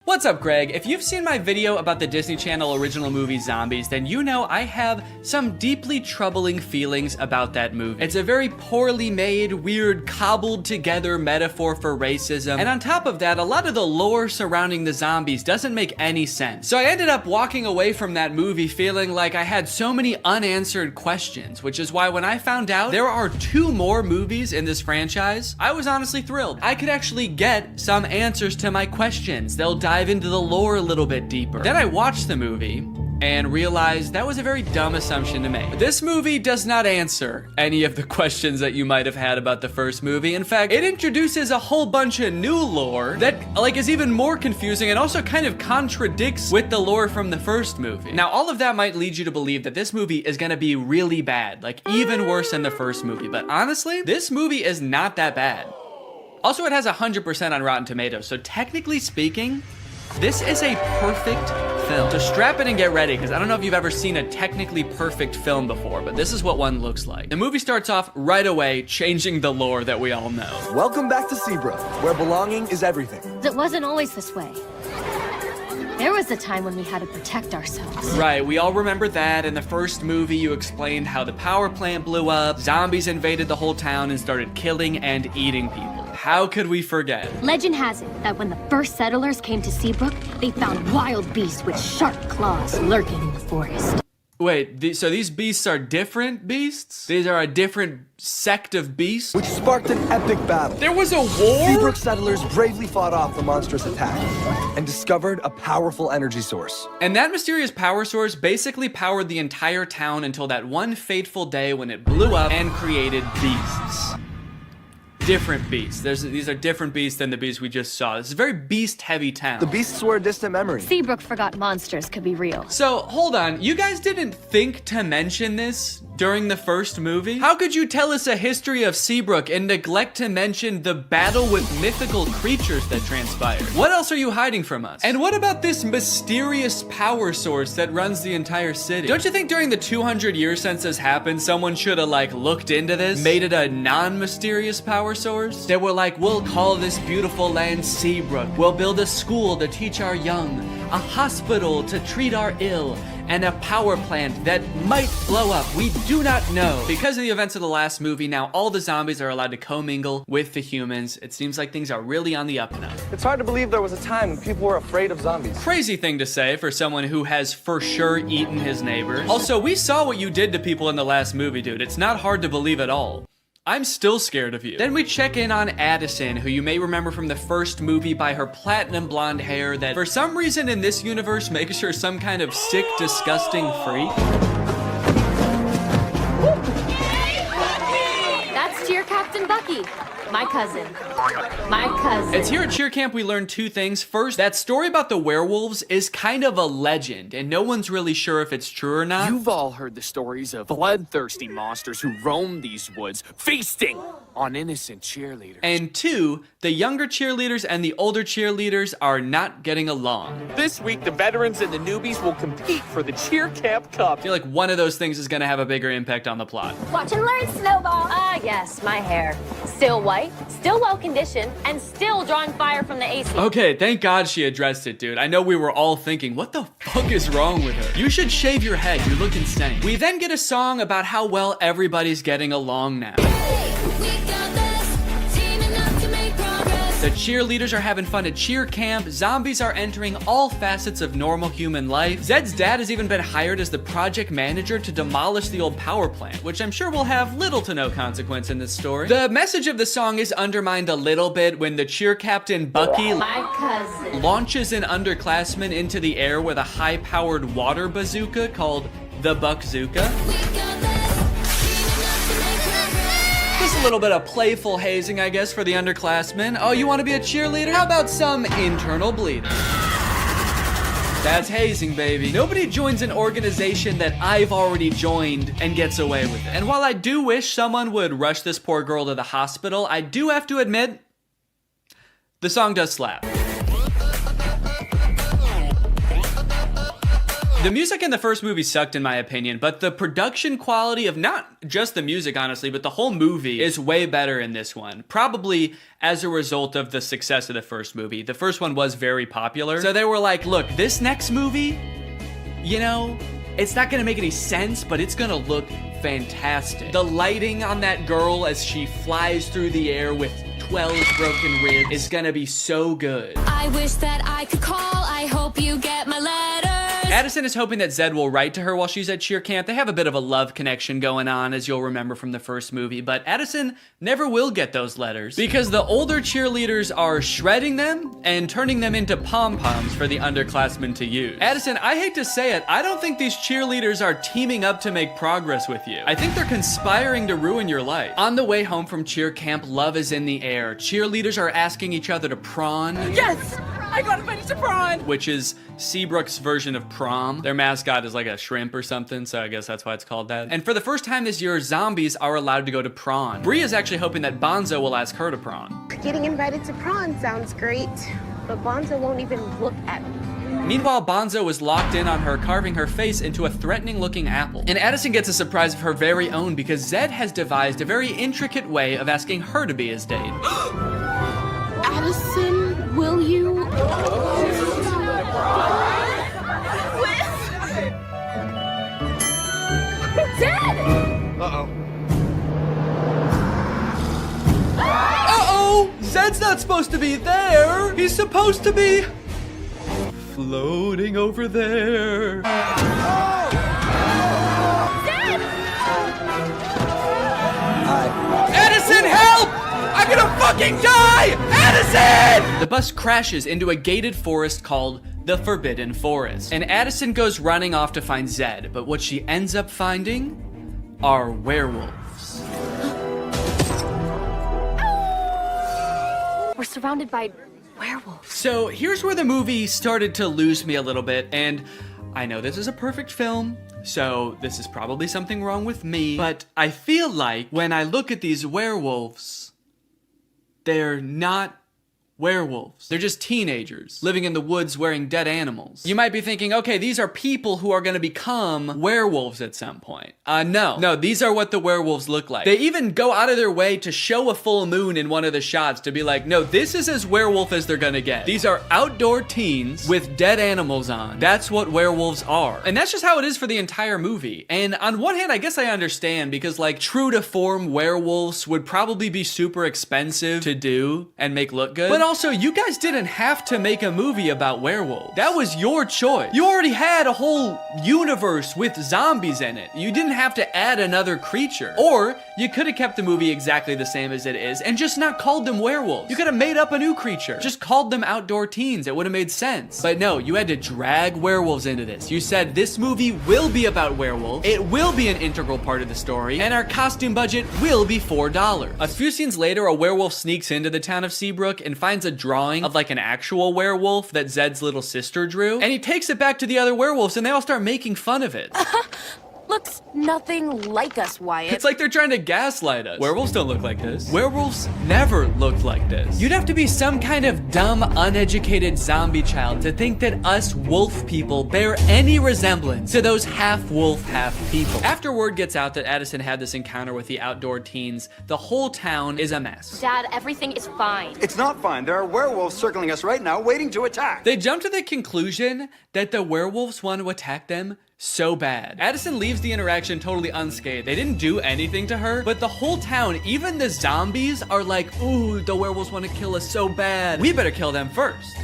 What's up, Greg? If you've seen my video about the Disney Channel original movie Zombies, then you know I have some deeply troubling feelings about that movie. It's a very poorly made, weird, cobbled together metaphor for racism, and on top of that, a lot of the lore surrounding the zombies doesn't make any sense. So I ended up walking away from that movie feeling like I had so many unanswered questions, which is why when I found out there are 2 more movies in this franchise, I was honestly thrilled. I could actually get some answers to my questions. They'll dive into the lore a little bit deeper. Then I watched the movie and realized that was a very dumb assumption to make. This movie does not answer any of the questions that you might have had about the first movie. In fact, it introduces a whole bunch of new lore that is even more confusing and also kind of contradicts with the lore from the first movie. Now, all of that might lead you to believe that this movie is gonna be really bad, like even worse than the first movie. But honestly, this movie is not that bad. Also, it has 100% on Rotten Tomatoes, so technically speaking, this is a perfect film. So strap in and get ready, because I don't know if you've ever seen a technically perfect film before, but this is what one looks like. The movie starts off right away, changing the lore that we all know. Welcome back to Seabrook, where belonging is everything. It wasn't always this way. There was a time when we had to protect ourselves. Right, we all remember that. In the first movie, you explained how the power plant blew up, zombies invaded the whole town and started killing and eating people. How could we forget? Legend has it that when the first settlers came to Seabrook, they found wild beasts with sharp claws lurking in the forest. Wait, so these beasts are different beasts? These are a different sect of beasts? Which sparked an epic battle. There was a war? Seabrook settlers bravely fought off the monstrous attack and discovered a powerful energy source. And that mysterious power source basically powered the entire town until that one fateful day when it blew up and created beasts. Different beasts. These are different beasts than the beasts we just saw. This is a very beast-heavy town. The beasts were a distant memory. Seabrook forgot monsters could be real. So, hold on. You guys didn't think to mention this during the first movie? How could you tell us a history of Seabrook and neglect to mention the battle with mythical creatures that transpired? What else are you hiding from us? And what about this mysterious power source that runs the entire city? Don't you think during the 200 years since this happened, someone should have looked into this, made it a non-mysterious power source? They were like, we'll call this beautiful land Seabrook. We'll build a school to teach our young, a hospital to treat our ill, and a power plant that might blow up. We do not know. Because of the events of the last movie, now all the zombies are allowed to commingle with the humans. It seems like things are really on the up and up. It's hard to believe there was a time when people were afraid of zombies. Crazy thing to say for someone who has for sure eaten his neighbors. Also, we saw what you did to people in the last movie, dude. It's not hard to believe at all. I'm still scared of you. Then we check in on Addison, who you may remember from the first movie by her platinum blonde hair that for some reason in this universe makes her some kind of sick, disgusting freak. That's Cheer Captain Bucky, my cousin. My cousin. It's here at Cheer Camp we learned 2 things. First, that story about the werewolves is kind of a legend, and no one's really sure if it's true or not. You've all heard the stories of bloodthirsty monsters who roam these woods, feasting on innocent cheerleaders. And 2, the younger cheerleaders and the older cheerleaders are not getting along. This week, the veterans and the newbies will compete for the Cheer Camp Cup. I feel like one of those things is gonna have a bigger impact on the plot. Watch and learn, Snowball. Ah, yes, my hair. Still white, still well-conditioned, and still drawing fire from the AC. Okay, thank God she addressed it, dude. I know we were all thinking, what the fuck is wrong with her? You should shave your head, you look insane. We then get a song about how well everybody's getting along now. The cheerleaders are having fun at cheer camp, zombies are entering all facets of normal human life. Zed's dad has even been hired as the project manager to demolish the old power plant, which I'm sure will have little to no consequence in this story. The message of the song is undermined a little bit when the cheer captain Bucky My cousin. launches an underclassman into the air with a high-powered water bazooka called the Buckzooka. Just a little bit of playful hazing, I guess, for the underclassmen. Oh, you want to be a cheerleader? How about some internal bleeding? That's hazing, baby. Nobody joins an organization that I've already joined and gets away with it. And while I do wish someone would rush this poor girl to the hospital, I do have to admit, the song does slap. The music in the first movie sucked in my opinion, but the production quality of not just the music, honestly, but the whole movie is way better in this one. Probably as a result of the success of the first movie. The first one was very popular. So they were like, look, this next movie, you know, it's not gonna make any sense, but it's gonna look fantastic. The lighting on that girl as she flies through the air with 12 broken ribs is gonna be so good. I wish that I could call. I hope you get my letters. Addison is hoping that Zed will write to her while she's at cheer camp. They have a bit of a love connection going on, as you'll remember from the first movie, but Addison never will get those letters because the older cheerleaders are shredding them and turning them into pom-poms for the underclassmen to use. Addison, I hate to say it, I don't think these cheerleaders are teaming up to make progress with you. I think they're conspiring to ruin your life. On the way home from cheer camp, love is in the air. Cheerleaders are asking each other to prawn. Yes! I got invited to prawn! Which is Seabrook's version of prom. Their mascot is like a shrimp or something, so I guess that's why it's called that. And for the first time this year, zombies are allowed to go to prawn. Bree is actually hoping that Bonzo will ask her to prawn. Getting invited to prawn sounds great, but Bonzo won't even look at me. Meanwhile, Bonzo is locked in on her, carving her face into a threatening-looking apple. And Addison gets a surprise of her very own because Zed has devised a very intricate way of asking her to be his date. Addison, will you? Uh-oh! Zed's not supposed to be there! He's supposed to be floating over there. Addison, help! I'm gonna fucking die! Addison! The bus crashes into a gated forest called the Forbidden Forest. And Addison goes running off to find Zed, but what she ends up finding are werewolves. We're surrounded by werewolves. So here's where the movie started to lose me a little bit, and I know this is a perfect film, so this is probably something wrong with me, but I feel like when I look at these werewolves, they're not werewolves. They're just teenagers living in the woods wearing dead animals. You might be thinking, okay, these are people who are gonna become werewolves at some point. No, these are what the werewolves look like. They even go out of their way to show a full moon in one of the shots to be like, no, this is as werewolf as they're gonna get. These are outdoor teens with dead animals on. That's what werewolves are. And that's just how it is for the entire movie. And on one hand, I guess I understand because like true to form werewolves would probably be super expensive to do and make look good. But also, you guys didn't have to make a movie about werewolves. That was your choice. You already had a whole universe with zombies in it. You didn't have to add another creature. Or, you could have kept the movie exactly the same as it is and just not called them werewolves. You could have made up a new creature. Just called them outdoor teens. It would have made sense. But no, you had to drag werewolves into this. You said this movie will be about werewolves. It will be an integral part of the story. And our costume budget will be $4. A few scenes later, a werewolf sneaks into the town of Seabrook and finds a drawing of like an actual werewolf that Zed's little sister drew, and he takes it back to the other werewolves and they all start making fun of it. Looks nothing like us, Wyatt. It's like they're trying to gaslight us. Werewolves don't look like this. Werewolves never looked like this. You'd have to be some kind of dumb, uneducated zombie child to think that us wolf people bear any resemblance to those half wolf, half people. After word gets out that Addison had this encounter with the outdoor teens, the whole town is a mess. Dad, everything is fine. It's not fine. There are werewolves circling us right now, waiting to attack. They jump to the conclusion that the werewolves want to attack them so bad. Addison leaves the interaction totally unscathed. They didn't do anything to her, but the whole town, even the zombies, are like, ooh, the werewolves want to kill us so bad. We better kill them first.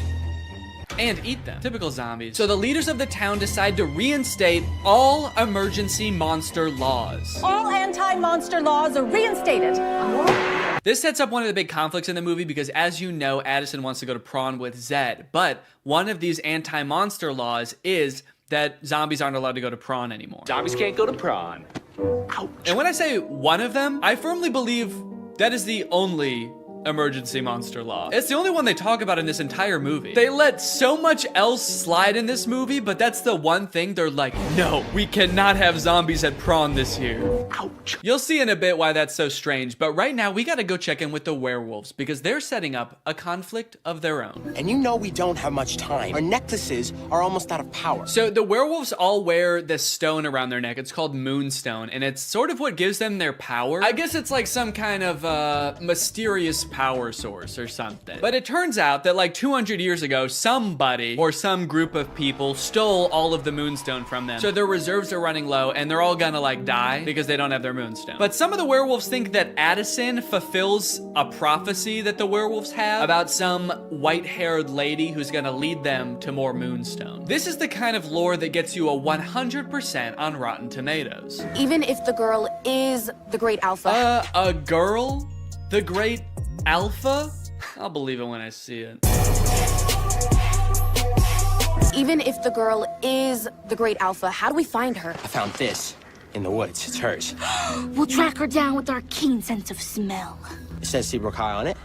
And eat them. Typical zombies. So the leaders of the town decide to reinstate all emergency monster laws. All anti-monster laws are reinstated. This sets up one of the big conflicts in the movie because, as you know, Addison wants to go to prawn with Zed, but one of these anti-monster laws is that zombies aren't allowed to go to prawn anymore. Zombies can't go to prawn. And when I say one of them, I firmly believe that is the only emergency monster law. It's the only one they talk about in this entire movie. They let so much else slide in this movie, but that's the one thing they're like, no, we cannot have zombies at prom this year. Ouch. You'll see in a bit why that's so strange, but right now we gotta go check in with the werewolves because they're setting up a conflict of their own. And you know we don't have much time. Our necklaces are almost out of power. So the werewolves all wear this stone around their neck. It's called Moonstone, and it's sort of what gives them their power. I guess it's like some kind of mysterious power source or something. But it turns out that like 200 years ago, somebody or some group of people stole all of the Moonstone from them. So their reserves are running low and they're all gonna like die because they don't have their Moonstone. But some of the werewolves think that Addison fulfills a prophecy that the werewolves have about some white-haired lady who's gonna lead them to more Moonstone. This is the kind of lore that gets you a 100% on Rotten Tomatoes. Even if the girl is the great alpha. A girl? The great alpha? I'll believe it when I see it. Even if the girl is the great alpha, how do we find her? I found this in the woods. It's hers. We'll track her down with our keen sense of smell. It says Seabrook High on it,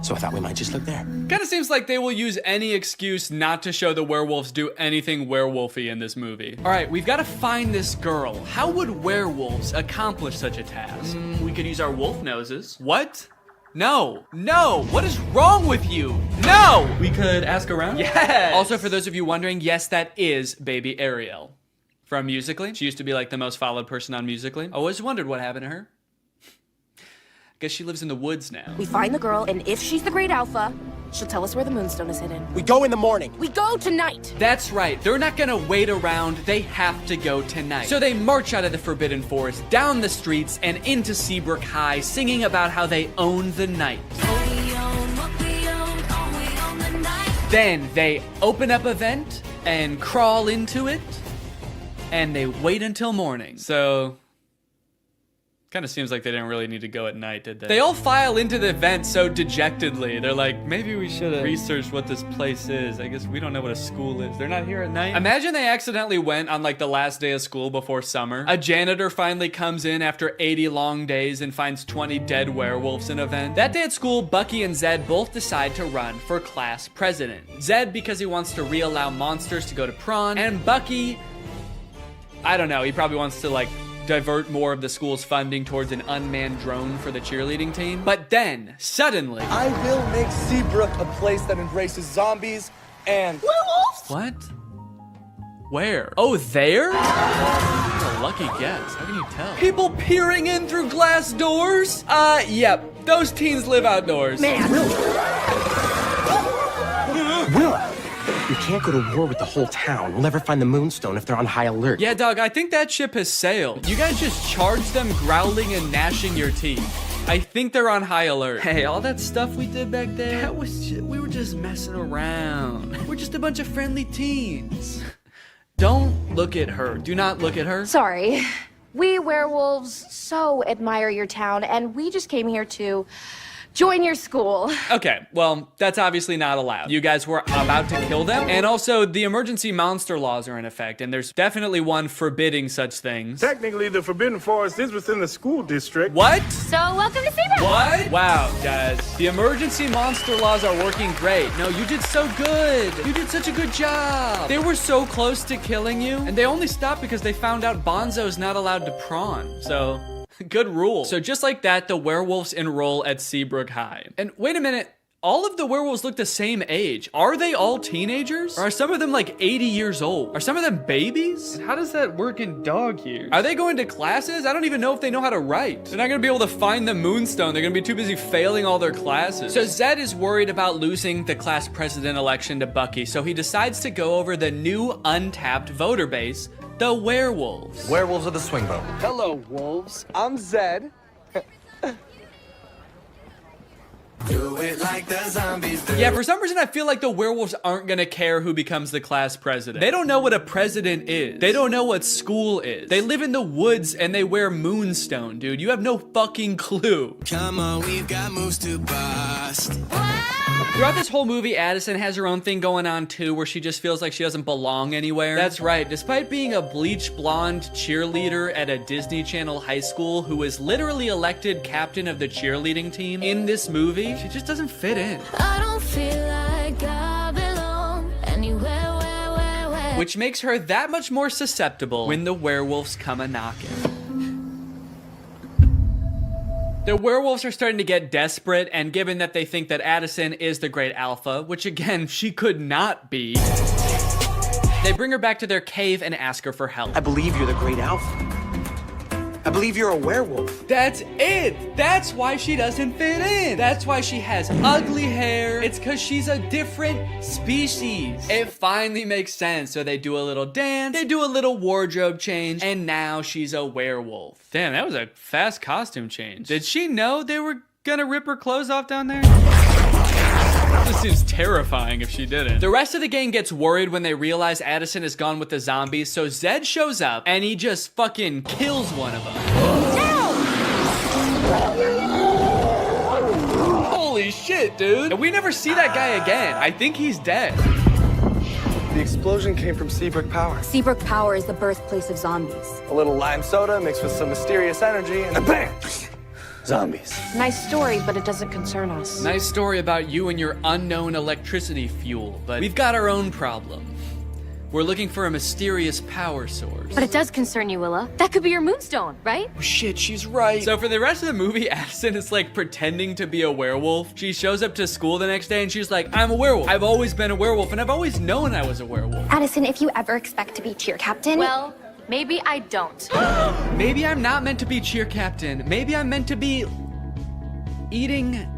so I thought we might just look there. Kinda seems like they will use any excuse not to show the werewolves do anything werewolfy in this movie. All right, we've gotta find this girl. How would werewolves accomplish such a task? We could use our wolf noses. What? No, what is wrong with you? No! We could ask around? Yes! Also, for those of you wondering, yes, that is baby Ariel from Musical.ly. She used to be like the most followed person on Musical.ly. I always wondered what happened to her. Guess she lives in the woods now. We find the girl, and if she's the great alpha, she'll tell us where the Moonstone is hidden. We go in the morning. We go tonight. That's right. They're not gonna wait around. They have to go tonight. So they march out of the Forbidden Forest, down the streets, and into Seabrook High, singing about how they own the night. Then they open up a vent and crawl into it, and they wait until morning. So kind of seems like they didn't really need to go at night, did they? They all file into the vent so dejectedly. They're like, maybe we should have researched what this place is. I guess we don't know what a school is. They're not here at night. Imagine they accidentally went on like the last day of school before summer. A janitor finally comes in after 80 long days and finds 20 dead werewolves in a vent. That day at school, Bucky and Zed both decide to run for class president. Zed because he wants to reallow monsters to go to prom, and Bucky, I don't know, he probably wants to like divert more of the school's funding towards an unmanned drone for the cheerleading team. But then, suddenly, I will make Seabrook a place that embraces zombies and werewolves. What? Where? Oh, there? What a lucky guess. How can you tell? People peering in through glass doors? Yep. Those teens live outdoors. Man, Willa, you can't go to war with the whole town. We'll never find the Moonstone if they're on high alert. Yeah, dog, I think that ship has sailed. You guys just charged them growling and gnashing your teeth. I think they're on high alert. Hey, all that stuff we did back there, that was we were just messing around. We're just a bunch of friendly teens. Don't look at her. Do not look at her. Sorry. We werewolves so admire your town, and we just came here to join your school. Okay, well, that's obviously not allowed. You guys were about to kill them, and also the emergency monster laws are in effect, and there's definitely one forbidding such things. Technically, the Forbidden Forest is within the school district. What? So welcome to Seabrook. What? Wow, guys. The emergency monster laws are working great. No, you did so good. You did such a good job. They were so close to killing you, and they only stopped because they found out Bonzo's not allowed to prawn, so good rule. So just like that, the werewolves enroll at Seabrook High. And wait a minute, all of the werewolves look the same age. Are they all teenagers? Or are some of them like 80 years old? Are some of them babies? How does that work in dog years? Are they going to classes? I don't even know if they know how to write. They're not gonna be able to find the Moonstone. They're gonna be too busy failing all their classes. So Zed is worried about losing the class president election to Bucky, so he decides to go over the new untapped voter base, the werewolves. Werewolves of the swing vote. Hello, wolves. I'm Zed. Do it like the zombies do. Yeah, for some reason I feel like the werewolves aren't gonna care who becomes the class president. They don't know what a president is. They don't know what school is. They live in the woods and they wear Moonstone, dude. You have no fucking clue. Come on, we've got moves to bust. Throughout this whole movie, Addison has her own thing going on too, where she just feels like she doesn't belong anywhere. That's right, despite being a bleach blonde cheerleader at a Disney Channel high school who was literally elected captain of the cheerleading team in this movie, she just doesn't fit in. I don't feel like I belong anywhere. Which makes her that much more susceptible when the werewolves come a-knocking. The werewolves are starting to get desperate, and given that they think that Addison is the great alpha, which again, she could not be, they bring her back to their cave and ask her for help. I believe you're the great alpha. I believe you're a werewolf. That's it. That's why she doesn't fit in. That's why she has ugly hair. It's because she's a different species. It finally makes sense. So they do a little dance, they do a little wardrobe change, and now she's a werewolf. Damn, that was a fast costume change. Did she know they were gonna rip her clothes off down there? This seems terrifying if she didn't. The rest of the gang gets worried when they realize Addison is gone with the zombies, so Zed shows up and he just fucking kills one of them. Holy shit, dude. And we never see that guy again. I think he's dead. The explosion came from Seabrook Power. Seabrook Power is the birthplace of zombies. A little lime soda mixed with some mysterious energy, and bam! Zombies. Nice story, but it doesn't concern us. Nice story about you and your unknown electricity fuel, but we've got our own problem. We're looking for a mysterious power source. But it does concern you, Willa. That could be your moonstone, right? Oh, shit, she's right. So for the rest of the movie, Addison is like pretending to be a werewolf. She shows up to school the next day and she's like, I'm a werewolf. I've always been a werewolf and I've always known I was a werewolf. Addison, if you ever expect to be cheer captain... Well, maybe I don't. Maybe I'm not meant to be cheer captain. Maybe I'm meant to be eating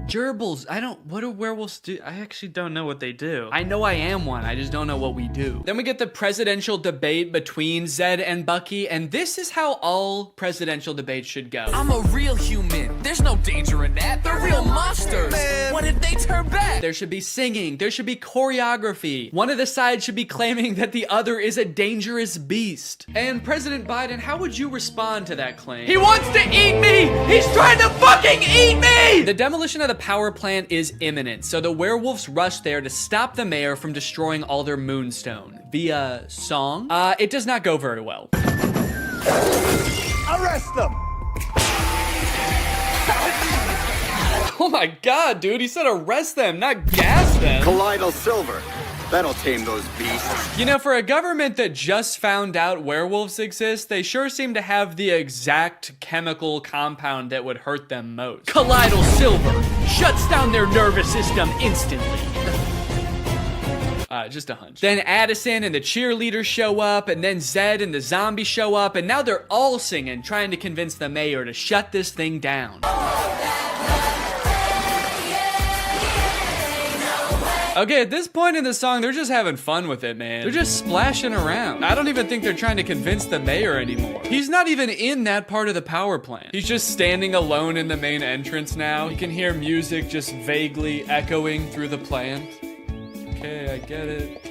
gerbils. What do werewolves do? I actually don't know what they do. I know I am one, I just don't know what we do. Then we get the presidential debate between Zed and Bucky, and this is how all presidential debates should go. I'm a real human. There's no danger in that. They're real monsters. Man. What if they turn back? There should be singing. There should be choreography. One of the sides should be claiming that the other is a dangerous beast. And President Biden, how would you respond to that claim? He wants to eat me! He's trying to fucking eat me! The demolition of the power plant is imminent, so the werewolves rush there to stop the mayor from destroying all their moonstone. Via song? It does not go very well. Arrest them! Oh my god, dude, he said arrest them, not gas them. Colloidal silver. That'll tame those beasts. You know, for a government that just found out werewolves exist, they sure seem to have the exact chemical compound that would hurt them most. Colloidal silver shuts down their nervous system instantly. Just a hunch. Then Addison and the cheerleaders show up, and then Zed and the zombie show up, and now they're all singing, trying to convince the mayor to shut this thing down. Okay, at this point in the song, they're just having fun with it, man. They're just splashing around. I don't even think they're trying to convince the mayor anymore. He's not even in that part of the power plant. He's just standing alone in the main entrance now. You can hear music just vaguely echoing through the plant. Okay, I get it.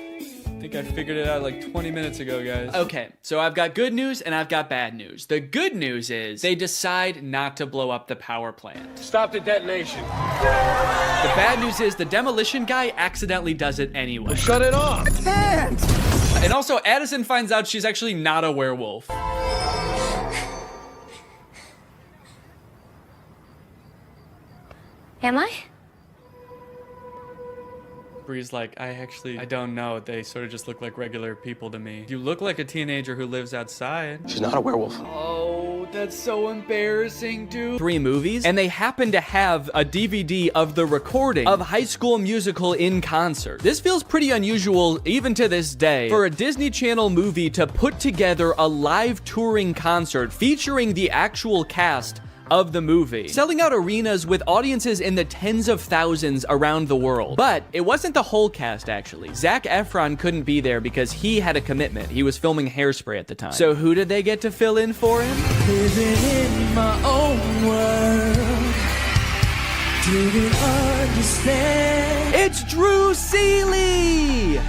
I think I figured it out like 20 minutes ago, guys. Okay, so I've got good news and I've got bad news. The good news is they decide not to blow up the power plant. Stop the detonation. The bad news is the demolition guy accidentally does it anyway. Well, shut it off. I can't. And also, Addison finds out she's actually not a werewolf. Am I? Bree's like, I don't know. They sort of just look like regular people to me. You look like a teenager who lives outside. She's not a werewolf. Oh, that's so embarrassing, dude. 3 movies, and they happen to have a DVD of the recording of High School Musical in concert. This feels pretty unusual, even to this day, for a Disney Channel movie to put together a live touring concert featuring the actual cast of the movie, selling out arenas with audiences in the tens of thousands around the world. But it wasn't the whole cast, actually. Zac Efron couldn't be there because he had a commitment. He was filming Hairspray at the time. So who did they get to fill in for him? Living in my own world. Didn't understand. It's Drew Seeley!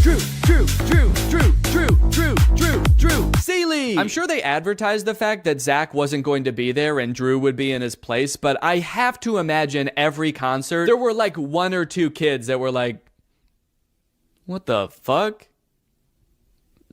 Drew Seeley! I'm sure they advertised the fact that Zach wasn't going to be there and Drew would be in his place, but I have to imagine every concert, there were like 1 or 2 kids that were like, what the fuck?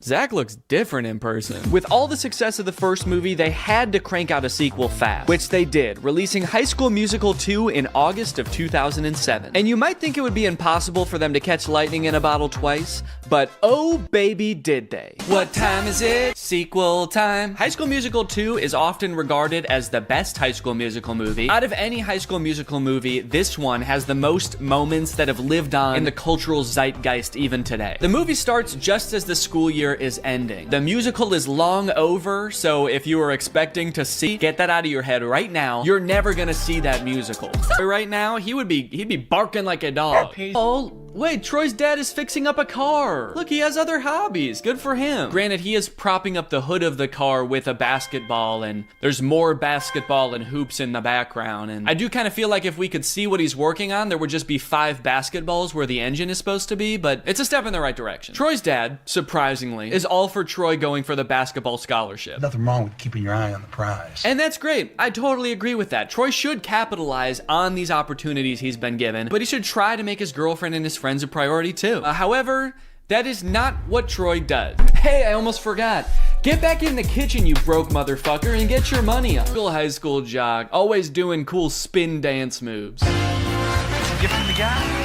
Zach looks different in person. With all the success of the first movie, they had to crank out a sequel fast, which they did, releasing High School Musical 2 in August of 2007. And you might think it would be impossible for them to catch lightning in a bottle twice, but oh baby did they. What time is it? Sequel time. High School Musical 2 is often regarded as the best High School Musical movie. Out of any High School Musical movie, this one has the most moments that have lived on in the cultural zeitgeist even today. The movie starts just as the school year is ending. The musical is long over, so if you were expecting to see, get that out of your head right now, you're never gonna see that musical. Right now, he'd be barking like a dog. Oh, wait, Troy's dad is fixing up a car. Look, he has other hobbies. Good for him. Granted, he is propping up the hood of the car with a basketball, and there's more basketball and hoops in the background, and I do kind of feel like if we could see what he's working on, there would just be 5 basketballs where the engine is supposed to be, but it's a step in the right direction. Troy's dad, surprisingly, is all for Troy going for the basketball scholarship. Nothing wrong with keeping your eye on the prize. And that's great. I totally agree with that. Troy should capitalize on these opportunities he's been given, but he should try to make his girlfriend and his friends a priority too. However, that is not what Troy does. Hey, I almost forgot. Get back in the kitchen, you broke motherfucker, and get your money up. High school jock, always doing cool spin dance moves. It's a gift from the guy.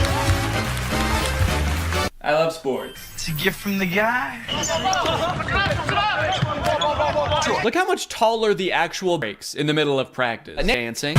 I love sports. It's a gift from the guy. Look how much taller the actual breaks in the middle of practice. Dancing.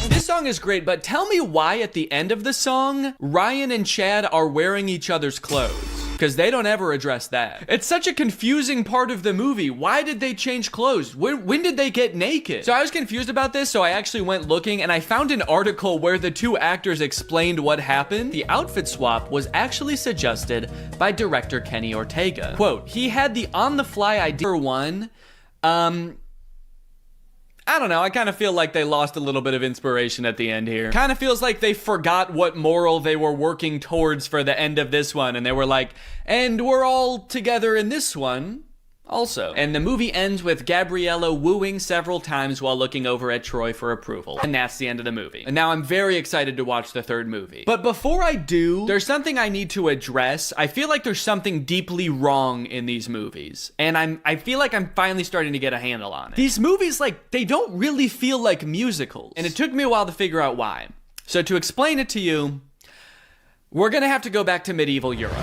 This song is great, but tell me why at the end of the song, Ryan and Chad are wearing each other's clothes. Because they don't ever address that. It's such a confusing part of the movie. Why did they change clothes? When did they get naked? So I was confused about this, so I actually went looking and I found an article where the 2 actors explained what happened. The outfit swap was actually suggested by director Kenny Ortega. Quote, he had the on-the-fly idea for one, I don't know, I kind of feel like they lost a little bit of inspiration at the end here. Kind of feels like they forgot what moral they were working towards for the end of this one, and they were like, and we're all together in this one also. And the movie ends with Gabriella wooing several times while looking over at Troy for approval. And that's the end of the movie. And now I'm very excited to watch the 3rd movie. But before I do, there's something I need to address. I feel like there's something deeply wrong in these movies. And I feel like I'm finally starting to get a handle on it. These movies, like, they don't really feel like musicals. And it took me a while to figure out why. So to explain it to you, we're gonna have to go back to medieval Europe.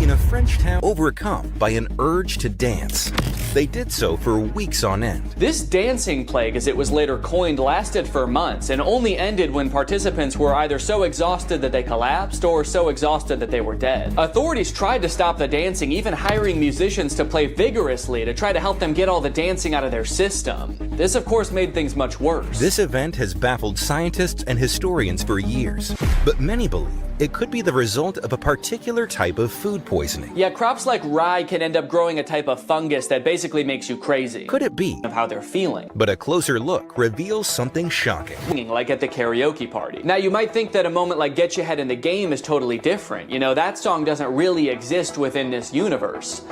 In a French town overcome by an urge to dance, they did so for weeks on end. This dancing plague, as it was later coined, lasted for months and only ended when participants were either so exhausted that they collapsed or so exhausted that they were dead. Authorities tried to stop the dancing, even hiring musicians to play vigorously to try to help them get all the dancing out of their system. This, of course, made things much worse. This event has baffled scientists and historians for years, but many believe it could be the result of a particular type of food poisoning. Yeah, crops like rye can end up growing a type of fungus that basically makes you crazy. Could it be? Of how they're feeling. But a closer look reveals something shocking. Like at the karaoke party. Now, you might think that a moment like Get Your Head in the Game is totally different. You know, that song doesn't really exist within this universe.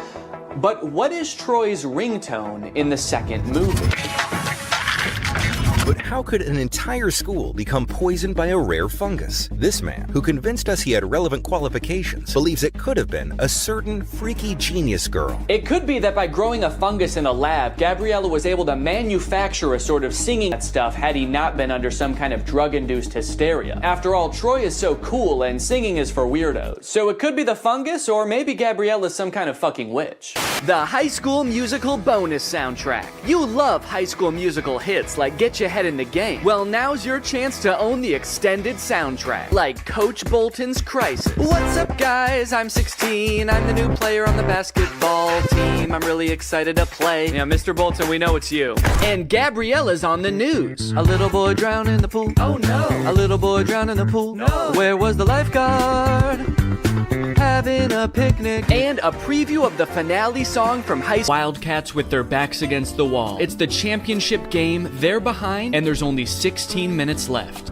But what is Troy's ringtone in the 2nd movie? But how could an entire school become poisoned by a rare fungus? This man, who convinced us he had relevant qualifications, believes it could have been a certain freaky genius girl. It could be that by growing a fungus in a lab, Gabriella was able to manufacture a sort of singing stuff had he not been under some kind of drug-induced hysteria. After all, Troy is so cool and singing is for weirdos. So it could be the fungus, or maybe Gabriella's some kind of fucking witch. The High School Musical bonus soundtrack. You love High School Musical hits like Get Your Head in the Game. Well, now's your chance to own the extended soundtrack, like Coach Bolton's Crisis. What's up, guys? I'm 16. I'm the new player on the basketball team. I'm really excited to play. Yeah, Mr. Bolton, we know it's you. And Gabriella's on the news. A little boy drowned in the pool. Oh no! A little boy drowned in the pool. No! Where was the lifeguard? Having a picnic. And a preview of the finale song from High School. Wildcats with their backs against the wall. It's the championship game. They're behind, and there's only 16 minutes left.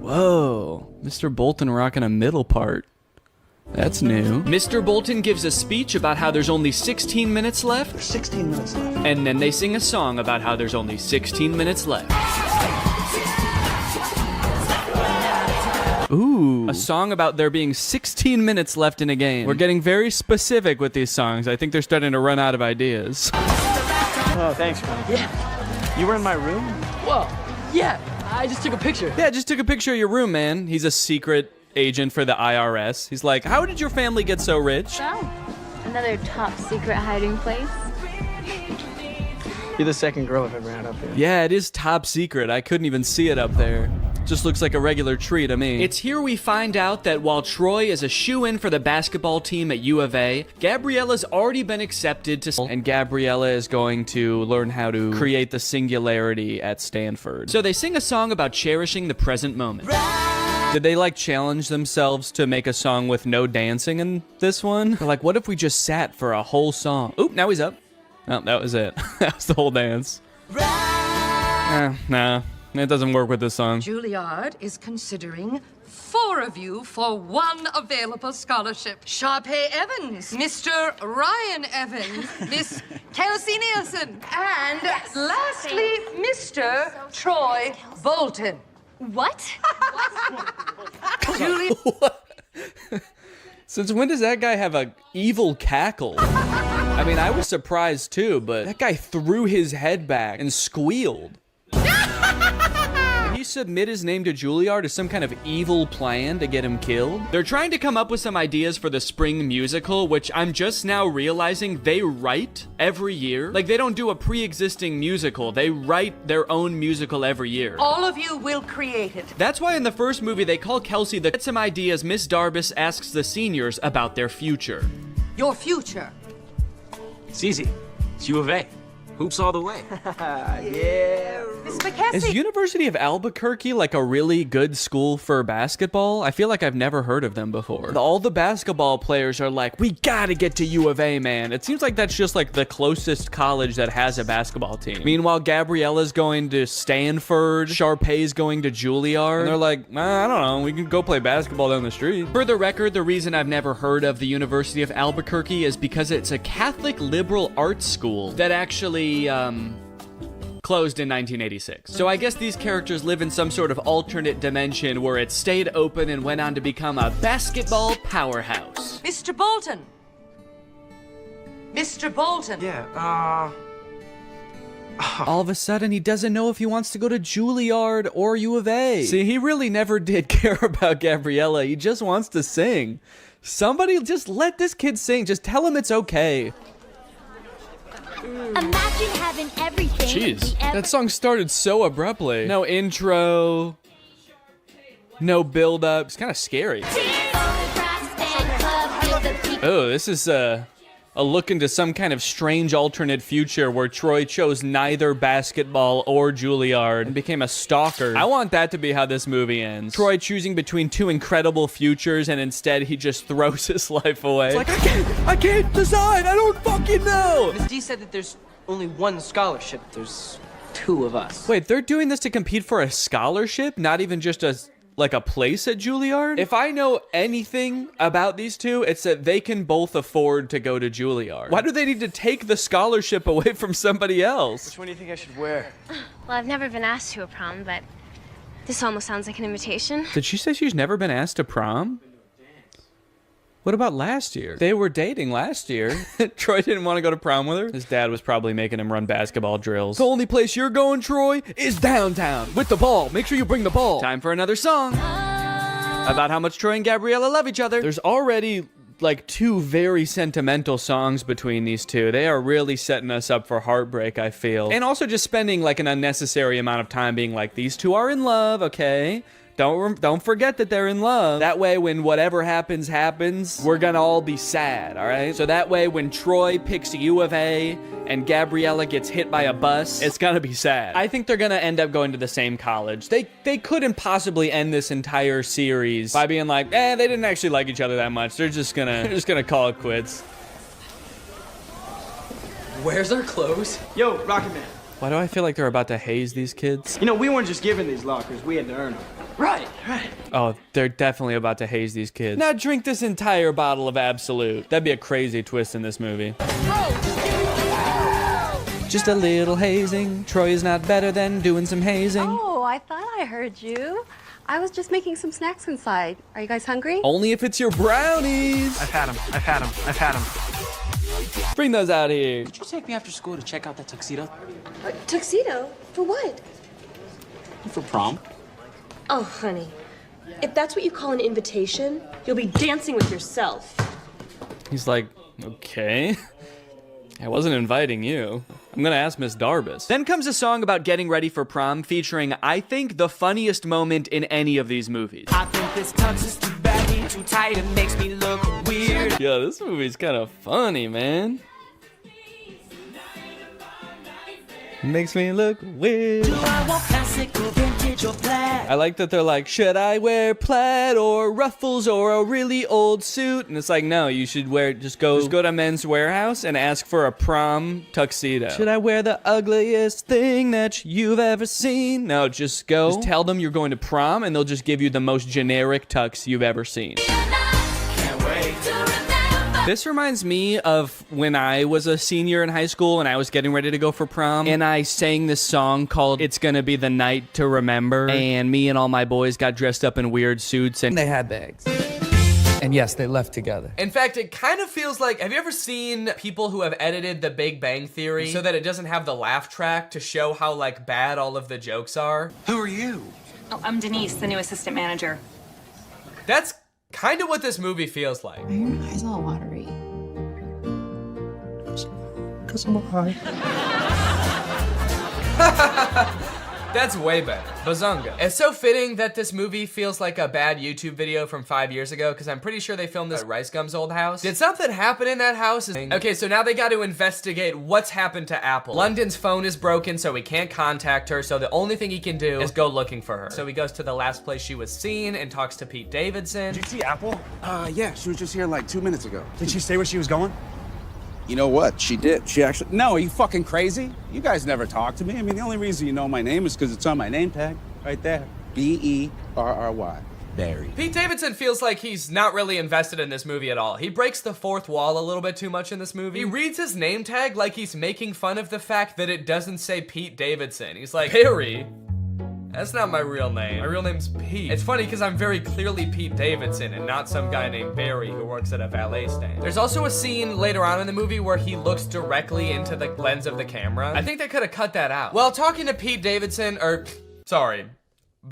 Whoa, Mr. Bolton rocking a middle part. That's new. Mr. Bolton gives a speech about how there's only 16 minutes left. There's 16 minutes left. And then they sing a song about how there's only 16 minutes left. Ooh, a song about there being 16 minutes left in a game. We're getting very specific with these songs. I think they're starting to run out of ideas. Oh, thanks, man. Yeah. You were in my room? Whoa. Yeah, I just took a picture. Yeah, just took a picture of your room, man. He's a secret agent for the IRS. He's like, how did your family get so rich? Oh, another top secret hiding place. You're the second girl I've ever had up here. Yeah, it is top secret. I couldn't even see it up there. Just looks like a regular tree to me. It's here we find out that while Troy is a shoo-in for the basketball team at U of A, Gabriella's already been accepted to, and Gabriella is going to learn how to create the singularity at Stanford. So they sing a song about cherishing the present moment. Did they like challenge themselves to make a song with no dancing in this one? They're like, what if we just sat for a whole song? Oop, now he's up. Oh, that was it. That was the whole dance. Nah. It doesn't work with this song. Juilliard is considering 4 of you for 1 available scholarship. Sharpay Evans, Mr. Ryan Evans, Miss Kelsey Nielsen, and lastly, Mr. Troy Bolton. What? Julie. Since when does that guy have a evil cackle? I mean, I was surprised too, but that guy threw his head back and squealed. Did he submit his name to Juilliard as some kind of evil plan to get him killed? They're trying to come up with some ideas for the spring musical, which I'm just now realizing they write every year. Like, they don't do a pre-existing musical. They write their own musical every year. All of you will create it. That's why in the first movie they call Kelsey the get some ideas. Miss Darbus asks the seniors about their future. Your future. It's easy. It's U of A. Hoops all the way. Yeah. Miss McKessie. Is University of Albuquerque like a really good school for basketball? I feel like I've never heard of them before. All the basketball players are like, we gotta get to U of A, man. It seems like that's just like the closest college that has a basketball team. Meanwhile, Gabriella's going to Stanford, Sharpay's going to Juilliard, and they're like, I don't know, we can go play basketball down the street. For the record, the reason I've never heard of the University of Albuquerque is because it's a Catholic liberal arts school that actually closed in 1986. So I guess these characters live in some sort of alternate dimension where it stayed open and went on to become a basketball powerhouse. Mr. Bolton. Mr. Bolton. Yeah, All of a sudden, he doesn't know if he wants to go to Juilliard or U of A. See, he really never did care about Gabriella. He just wants to sing. Somebody just let this kid sing. Just tell him it's okay. Imagine having everything. Jeez, that song started so abruptly. No intro, no build up. It's kind of scary. Oh, this is a look into some kind of strange alternate future where Troy chose neither basketball or Juilliard and became a stalker. I want that to be how this movie ends. Troy choosing between 2 incredible futures, and instead he just throws his life away. It's like, I can't decide. I don't fucking know. Miss D said that there's only 1 scholarship. There's 2 of us. Wait, they're doing this to compete for a scholarship? Not even just a place at Juilliard? If I know anything about these two, it's that they can both afford to go to Juilliard. Why do they need to take the scholarship away from somebody else? Which one do you think I should wear? Well, I've never been asked to a prom, but this almost sounds like an invitation. Did she say she's never been asked to prom? What about last year? They were dating last year. Troy didn't want to go to prom with her. His dad was probably making him run basketball drills. The only place you're going, Troy, is downtown. With the ball. Make sure you bring the ball. Time for another song. About how much Troy and Gabriella love each other. There's already like 2 very sentimental songs between these two. They are really setting us up for heartbreak, I feel. And also just spending like an unnecessary amount of time being like, these two are in love, okay? Don't forget that they're in love. That way, when whatever happens, we're gonna all be sad, all right? So that way, when Troy picks U of A and Gabriella gets hit by a bus, it's gonna be sad. I think they're gonna end up going to the same college. They couldn't possibly end this entire series by being like, they didn't actually like each other that much. They're just gonna call it quits. Where's our clothes? Yo, Rocket Man. Why do I feel like they're about to haze these kids? You know, we weren't just given these lockers, we had to earn them. Right. Oh, they're definitely about to haze these kids. Now drink this entire bottle of Absolute. That'd be a crazy twist in this movie. Just a little hazing. Troy is not better than doing some hazing. Oh, I thought I heard you. I was just making some snacks inside. Are you guys hungry? Only if it's your brownies. I've had them. Bring those out here. Could you take me after school to check out that tuxedo? Tuxedo? For what? For prom. Oh, honey. If that's what you call an invitation, you'll be dancing with yourself. He's like, okay. I wasn't inviting you. I'm gonna ask Miss Darbus. Then comes a song about getting ready for prom featuring, I think, the funniest moment in any of these movies. I think this tux is too baggy, too tight, it makes me look weird. Yeah, this movie's kind of funny, man. Makes me look weird. Do I want classic or vintage or plaid? I like that they're like, should I wear plaid or ruffles or a really old suit? And it's like, no, you should wear, just go to Men's Warehouse and ask for a prom tuxedo. Should I wear the ugliest thing that you've ever seen? No, just go. Just tell them you're going to prom and they'll just give you the most generic tux you've ever seen. Can't wait to remember. This reminds me of when I was a senior in high school and I was getting ready to go for prom, and I sang this song called It's Gonna Be the Night to Remember, and me and all my boys got dressed up in weird suits and They had bags. And yes, they left together. in fact, it kind of feels like, have you ever seen people who have edited The Big Bang Theory so that it doesn't have the laugh track to show how like bad all of the jokes are? Who are you? Oh, I'm Denise, the new assistant manager. That's kind of what this movie feels like. Why are your eyes all watery? Because I'm high. That's way better. Bazunga. It's so fitting that this movie feels like a bad YouTube video from 5 years ago, because I'm pretty sure they filmed this at Rice Gum's old house. Did something happen in that house? Okay, so now they got to investigate what's happened to Apple. London's phone is broken, so he can't contact her, so the only thing he can do is go looking for her. So he goes to the last place she was seen and talks to Pete Davidson. Did you see Apple? Yeah, she was just here like 2 minutes ago. Did she say where she was going? You know what? She did. She actually... No, are you fucking crazy? You guys never talk to me. I mean, the only reason you know my name is because it's on my name tag. Right there. B-E-R-R-Y. Barry. Pete Davidson feels like he's not really invested in this movie at all. He breaks the fourth wall a little bit too much in this movie. He reads his name tag like he's making fun of the fact that it doesn't say Pete Davidson. He's like, Barry? That's not my real name. My real name's Pete. It's funny because I'm very clearly Pete Davidson and not some guy named Barry who works at a valet stand. There's also a scene later on in the movie where he looks directly into the lens of the camera. I think they could have cut that out. Well, talking to Pete Davidson, sorry,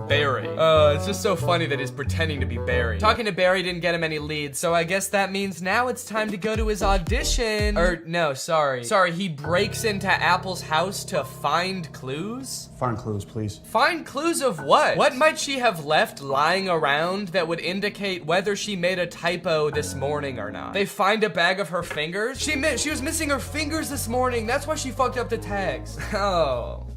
Barry. It's just so funny that he's pretending to be Barry. Talking to Barry didn't get him any leads, so I guess that means now it's time to go to his audition. No, sorry. Sorry, he breaks into Apple's house to find clues? Find clues, please. Find clues of what? What might she have left lying around that would indicate whether she made a typo this morning or not? They find a bag of her fingers? She was missing her fingers this morning. That's why she fucked up the tags. Oh.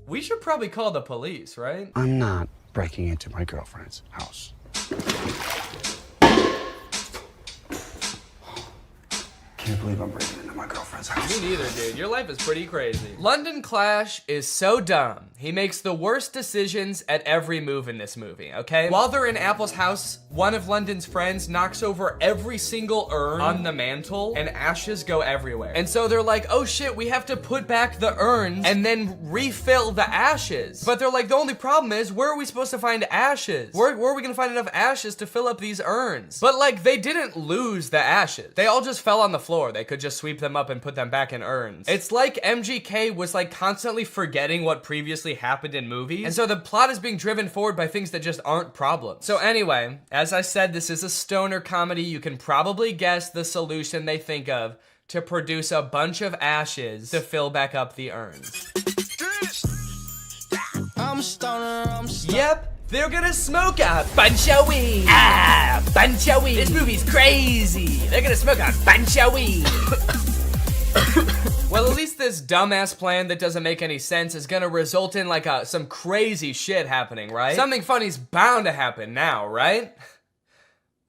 We should probably call the police, right? I'm not breaking into my girlfriend's house. Can't believe I'm breaking into my girlfriend's house. Me neither, dude. Your life is pretty crazy. London Clash is so dumb. He makes the worst decisions at every move in this movie, okay? While they're in Apple's house, one of London's friends knocks over every single urn on the mantle and ashes go everywhere. And so they're like, oh shit, we have to put back the urns and then refill the ashes. But they're like, the only problem is, where are we supposed to find ashes? Where are we gonna find enough ashes to fill up these urns? But like, they didn't lose the ashes. They all just fell on the floor. They could just sweep them up and put them back in urns. It's like MGK was like constantly forgetting what previously happened in movies, and so the plot is being driven forward by things that just aren't problems. So anyway, as I said, this is a stoner comedy. You can probably guess the solution they think of to produce a bunch of ashes to fill back up the urns. I'm a stoner. Yep. They're gonna smoke a bunch of weed. Ah, bunch of weed. This movie's crazy. They're gonna smoke a bunch of weed. Well, at least this dumbass plan that doesn't make any sense is gonna result in like some crazy shit happening, right? Something funny's bound to happen now, right?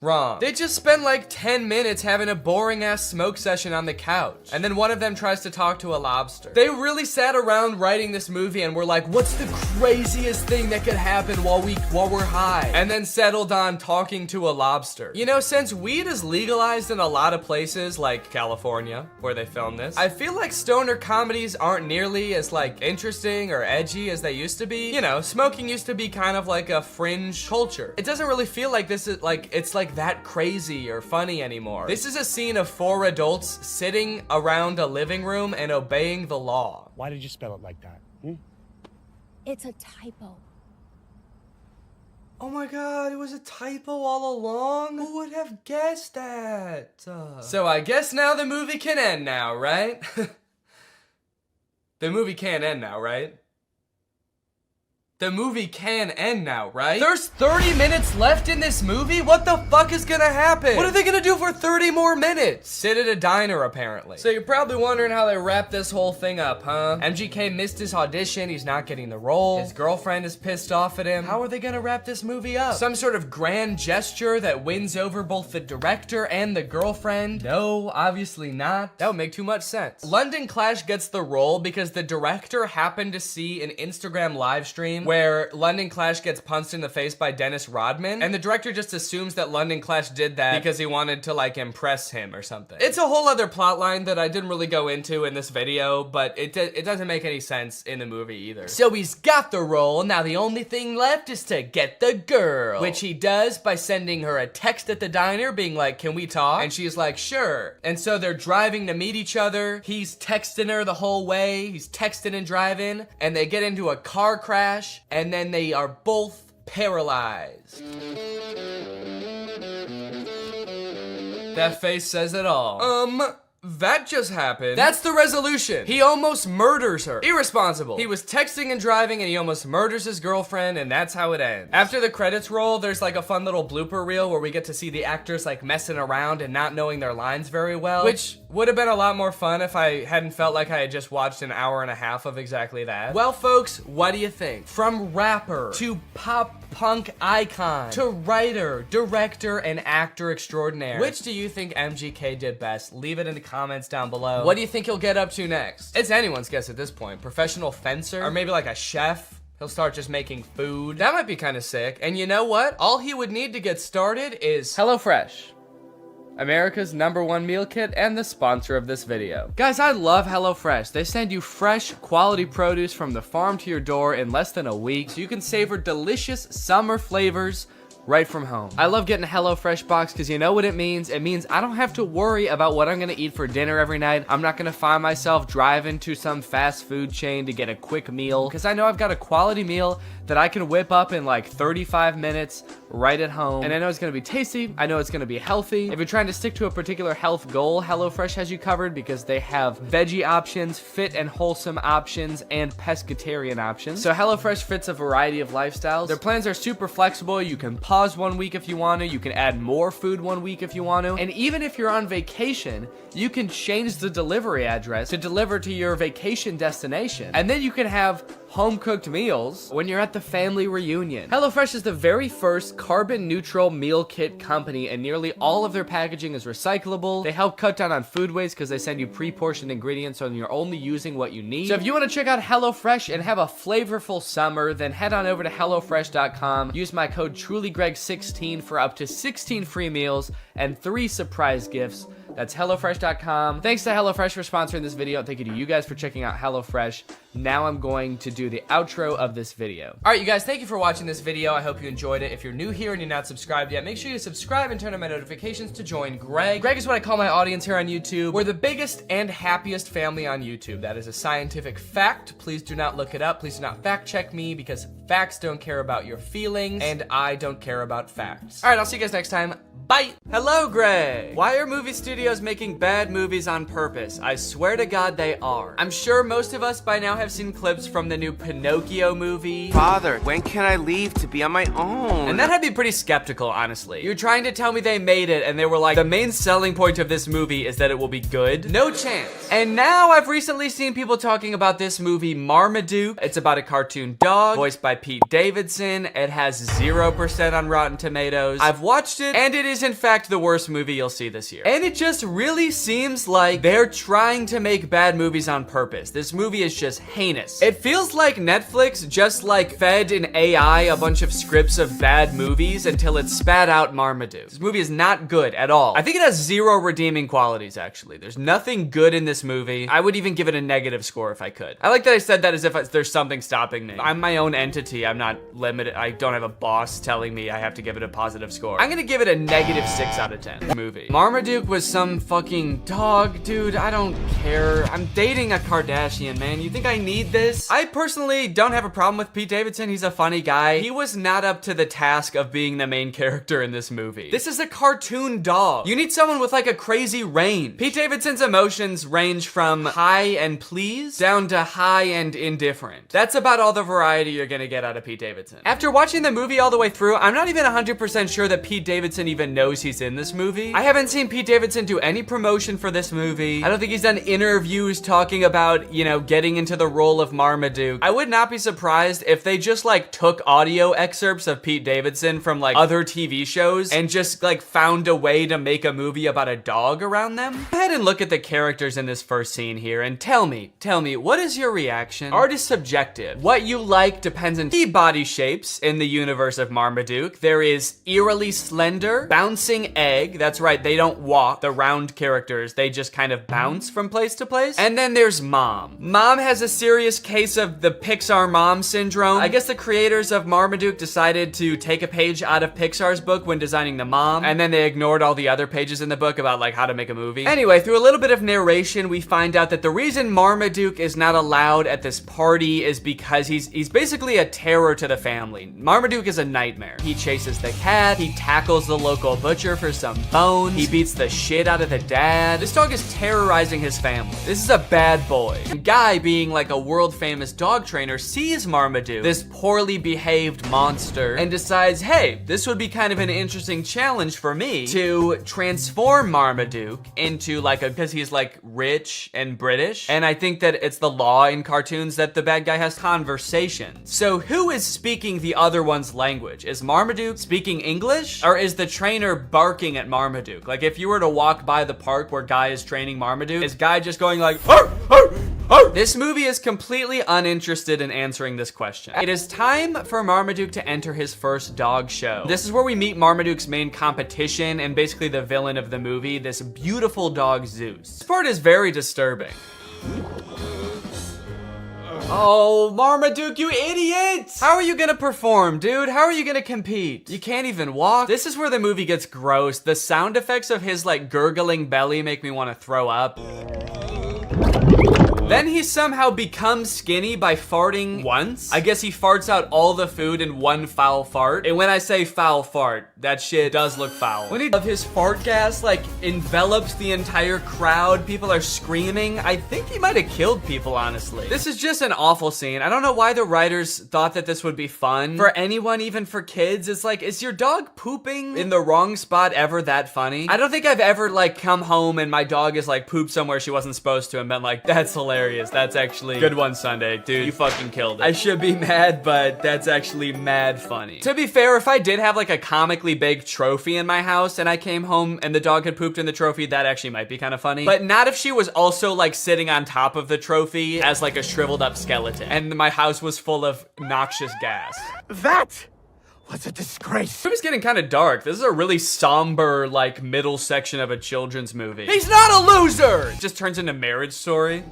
Wrong. They just spend like 10 minutes having a boring ass smoke session on the couch. And then one of them tries to talk to a lobster. They really sat around writing this movie and were like, what's the craziest thing that could happen while we're high? And then settled on talking to a lobster. You know, since weed is legalized in a lot of places like California, where they filmed this, I feel like stoner comedies aren't nearly as like interesting or edgy as they used to be. You know, smoking used to be kind of like a fringe culture. It doesn't really feel like this is like, it's like that crazy or funny anymore. This is a scene of 4 adults sitting around a living room and obeying the law. Why did you spell it like that? It's a typo. Oh my god, it was a typo all along? Who would have guessed that? So I guess now the movie can end now, right? The movie can't end now, right? The movie can end now, right? There's 30 minutes left in this movie? What the fuck is gonna happen? What are they gonna do for 30 more minutes? Sit at a diner, apparently. So you're probably wondering how they wrap this whole thing up, huh? MGK missed his audition, he's not getting the role. His girlfriend is pissed off at him. How are they gonna wrap this movie up? Some sort of grand gesture that wins over both the director and the girlfriend? No, obviously not. That would make too much sense. London Clash gets the role because the director happened to see an Instagram live stream where London Clash gets punched in the face by Dennis Rodman, and the director just assumes that London Clash did that because he wanted to like impress him or something. It's a whole other plot line that I didn't really go into in this video, but it doesn't make any sense in the movie either. So he's got the role, now the only thing left is to get the girl, which he does by sending her a text at the diner being like, can we talk? And she's like, sure. And so they're driving to meet each other. He's texting her the whole way. He's texting and driving, and they get into a car crash, and then they are both paralyzed. That face says it all. That just happened. That's the resolution. He almost murders her. Irresponsible. He was texting and driving and he almost murders his girlfriend, and that's how it ends. After the credits roll, there's like a fun little blooper reel where we get to see the actors like messing around and not knowing their lines very well, which would have been a lot more fun if I hadn't felt like I had just watched an hour and a half of exactly that. Well, folks, what do you think? From rapper to pop punk icon to writer, director, and actor extraordinaire, which do you think MGK did best? Leave it in the comments down below. What do you think he'll get up to next? It's anyone's guess at this point. Professional fencer? Or maybe like a chef? He'll start just making food. That might be kind of sick. And you know what? All he would need to get started is HelloFresh, America's #1 meal kit and the sponsor of this video. Guys, I love HelloFresh. They send you fresh, quality produce from the farm to your door in less than a week, so you can savor delicious summer flavors right from home. I love getting a HelloFresh box because you know what it means? It means I don't have to worry about what I'm gonna eat for dinner every night. I'm not gonna find myself driving to some fast food chain to get a quick meal, because I know I've got a quality meal that I can whip up in like 35 minutes right at home. And I know it's gonna be tasty. I know it's gonna be healthy. If you're trying to stick to a particular health goal, HelloFresh has you covered because they have veggie options, fit and wholesome options, and pescatarian options. So HelloFresh fits a variety of lifestyles. Their plans are super flexible. You can pause 1 week if you want to. You can add more food 1 week if you want to. And even if you're on vacation, you can change the delivery address to deliver to your vacation destination. And then you can have home-cooked meals when you're at the family reunion. HelloFresh is the very first carbon-neutral meal kit company, and nearly all of their packaging is recyclable. They help cut down on food waste because they send you pre-portioned ingredients so you're only using what you need. So if you want to check out HelloFresh and have a flavorful summer, then head on over to HelloFresh.com. Use my code TrulyGreg16 for up to 16 free meals and 3 surprise gifts. That's HelloFresh.com. Thanks to HelloFresh for sponsoring this video. Thank you to you guys for checking out HelloFresh. Now I'm going to do the outro of this video. All right, you guys, thank you for watching this video. I hope you enjoyed it. If you're new here and you're not subscribed yet, make sure you subscribe and turn on my notifications to join Greg. Greg is what I call my audience here on YouTube. We're the biggest and happiest family on YouTube. That is a scientific fact. Please do not look it up. Please do not fact check me, because facts don't care about your feelings and I don't care about facts. All right, I'll see you guys next time. Bye. Hello, Greg. Why are movie studios studios making bad movies on purpose. I swear to God they are. I'm sure most of us by now have seen clips from the new Pinocchio movie. Father, when can I leave to be on my own? And that had me pretty skeptical, honestly. You're trying to tell me they made it and they were like, the main selling point of this movie is that it will be good? No chance. And now I've recently seen people talking about this movie Marmaduke. It's about a cartoon dog voiced by Pete Davidson. It has 0% on Rotten Tomatoes. I've watched it and it is in fact the worst movie you'll see this year. And it just really seems like they're trying to make bad movies on purpose. This movie is just heinous. It feels like Netflix just like fed an AI a bunch of scripts of bad movies until it spat out Marmaduke. This movie is not good at all. I think it has 0 redeeming qualities actually. There's nothing good in this movie. I would even give it a negative score if I could. I like that I said that as if there's something stopping me. I'm my own entity. I'm not limited. I don't have a boss telling me I have to give it a positive score. I'm gonna give it a -6 out of 10 movie. Marmaduke was some fucking dog, dude. I don't care. I'm dating a Kardashian, man. You think I need this? I personally don't have a problem with Pete Davidson. He's a funny guy. He was not up to the task of being the main character in this movie. This is a cartoon dog. You need someone with like a crazy range. Pete Davidson's emotions range from high and pleased down to high and indifferent. That's about all the variety you're gonna get out of Pete Davidson. After watching the movie all the way through, I'm not even 100% sure that Pete Davidson even knows he's in this movie. I haven't seen Pete Davidson do any promotion for this movie. I don't think he's done interviews talking about, you know, getting into the role of Marmaduke. I would not be surprised if they just like took audio excerpts of Pete Davidson from like other TV shows and just like found a way to make a movie about a dog around them. Go ahead and look at the characters in this first scene here and tell me, what is your reaction? Art is subjective. What you like depends on key body shapes in the universe of Marmaduke. There is eerily slender, bouncing egg. That's right, they don't walk, the round characters. They just kind of bounce from place to place. And then there's Mom. Mom has a serious case of the Pixar mom syndrome. I guess the creators of Marmaduke decided to take a page out of Pixar's book when designing the mom, and then they ignored all the other pages in the book about like how to make a movie. Anyway, through a little bit of narration, we find out that the reason Marmaduke is not allowed at this party is because he's basically a terror to the family. Marmaduke is a nightmare. He chases the cat, he tackles the local butcher for some bones, he beats the shit out of the dad. This dog is terrorizing his family. This is a bad boy. Guy, being like a world famous dog trainer, sees Marmaduke, this poorly behaved monster, and decides, hey, this would be kind of an interesting challenge for me to transform Marmaduke into like because he's like rich and British. And I think that it's the law in cartoons that the bad guy has conversations. So who is speaking the other one's language? Is Marmaduke speaking English? Or is the trainer barking at Marmaduke? Like if you were to walk by the park where Guy is training Marmaduke, is Guy just going like, arr, arr, arr? This movie is completely uninterested in answering this question. It is time for Marmaduke to enter his first dog show. This is where we meet Marmaduke's main competition and basically the villain of the movie, this beautiful dog Zeus. This part is very disturbing. Oh, Marmaduke, you idiot! How are you gonna perform, dude? How are you gonna compete? You can't even walk. This is where the movie gets gross. The sound effects of his like gurgling belly make me want to throw up. Then he somehow becomes skinny by farting once. I guess he farts out all the food in one foul fart. And when I say foul fart, that shit does look foul. When his fart gas like envelops the entire crowd, people are screaming. I think he might have killed people, honestly. This is just an awful scene. I don't know why the writers thought that this would be fun. For anyone, even for kids, it's like, is your dog pooping in the wrong spot ever that funny? I don't think I've ever like come home and my dog is like pooped somewhere she wasn't supposed to and been like, that's hilarious. That's actually good one, Sunday. Dude, you fucking killed it. I should be mad, but that's actually mad funny. To be fair, if I did have like a comically big trophy in my house and I came home and the dog had pooped in the trophy, that actually might be kind of funny. But not if she was also like sitting on top of the trophy as like a shriveled up skeleton and my house was full of noxious gas. That was a disgrace. It was getting kind of dark. This is a really somber, like, middle section of a children's movie. He's not a loser! It just turns into Marriage Story.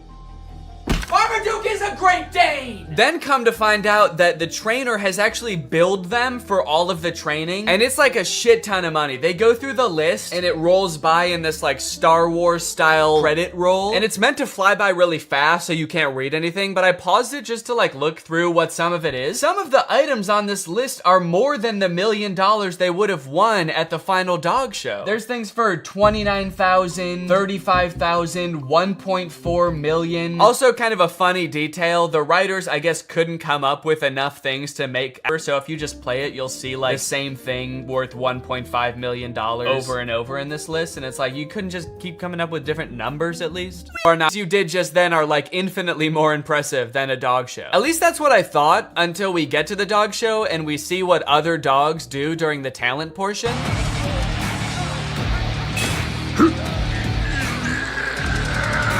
Marmaduke is a a Great Dane! Then come to find out that the trainer has actually billed them for all of the training, and it's like a shit ton of money. They go through the list, and it rolls by in this like Star Wars style credit roll, and it's meant to fly by really fast so you can't read anything, but I paused it just to like look through what some of it is. Some of the items on this list are more than the $1 million they would have won at the final dog show. There's things for $29,000, $35,000, $1.4 million. Also kind of a funny detail, the writers I guess couldn't come up with enough things to make, so if you just play it you'll see like the same thing worth $1.5 million over and over in this list, and it's like you couldn't just keep coming up with different numbers at least? Or not, you did just then are like infinitely more impressive than a dog show. At least that's what I thought until we get to the dog show and we see what other dogs do during the talent portion.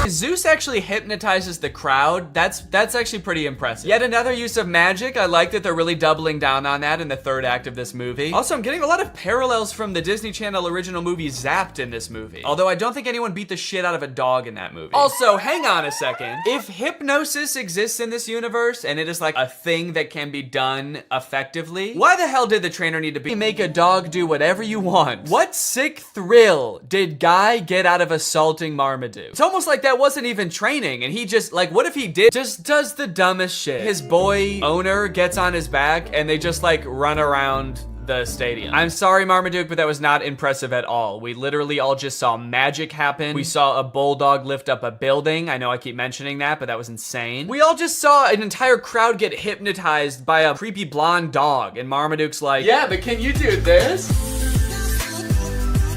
Zeus actually hypnotizes the crowd. That's actually pretty impressive. Yet another use of magic. I like that they're really doubling down on that in the third act of this movie. Also, I'm getting a lot of parallels from the Disney Channel original movie Zapped in this movie. Although I don't think anyone beat the shit out of a dog in that movie. Also, hang on a second. If hypnosis exists in this universe and it is like a thing that can be done effectively, why the hell did the trainer need to make a dog do whatever you want? What sick thrill did Guy get out of assaulting Marmaduke? It's almost like that wasn't even training, and he just, like, what if he did just does the dumbest shit? His boy owner gets on his back and they just like run around the stadium. I'm sorry, Marmaduke, but that was not impressive at all. We literally all just saw magic happen. We saw a bulldog lift up a building. I know I keep mentioning that, but that was insane. We all just saw an entire crowd get hypnotized by a creepy blonde dog, and Marmaduke's like, yeah, but can you do this?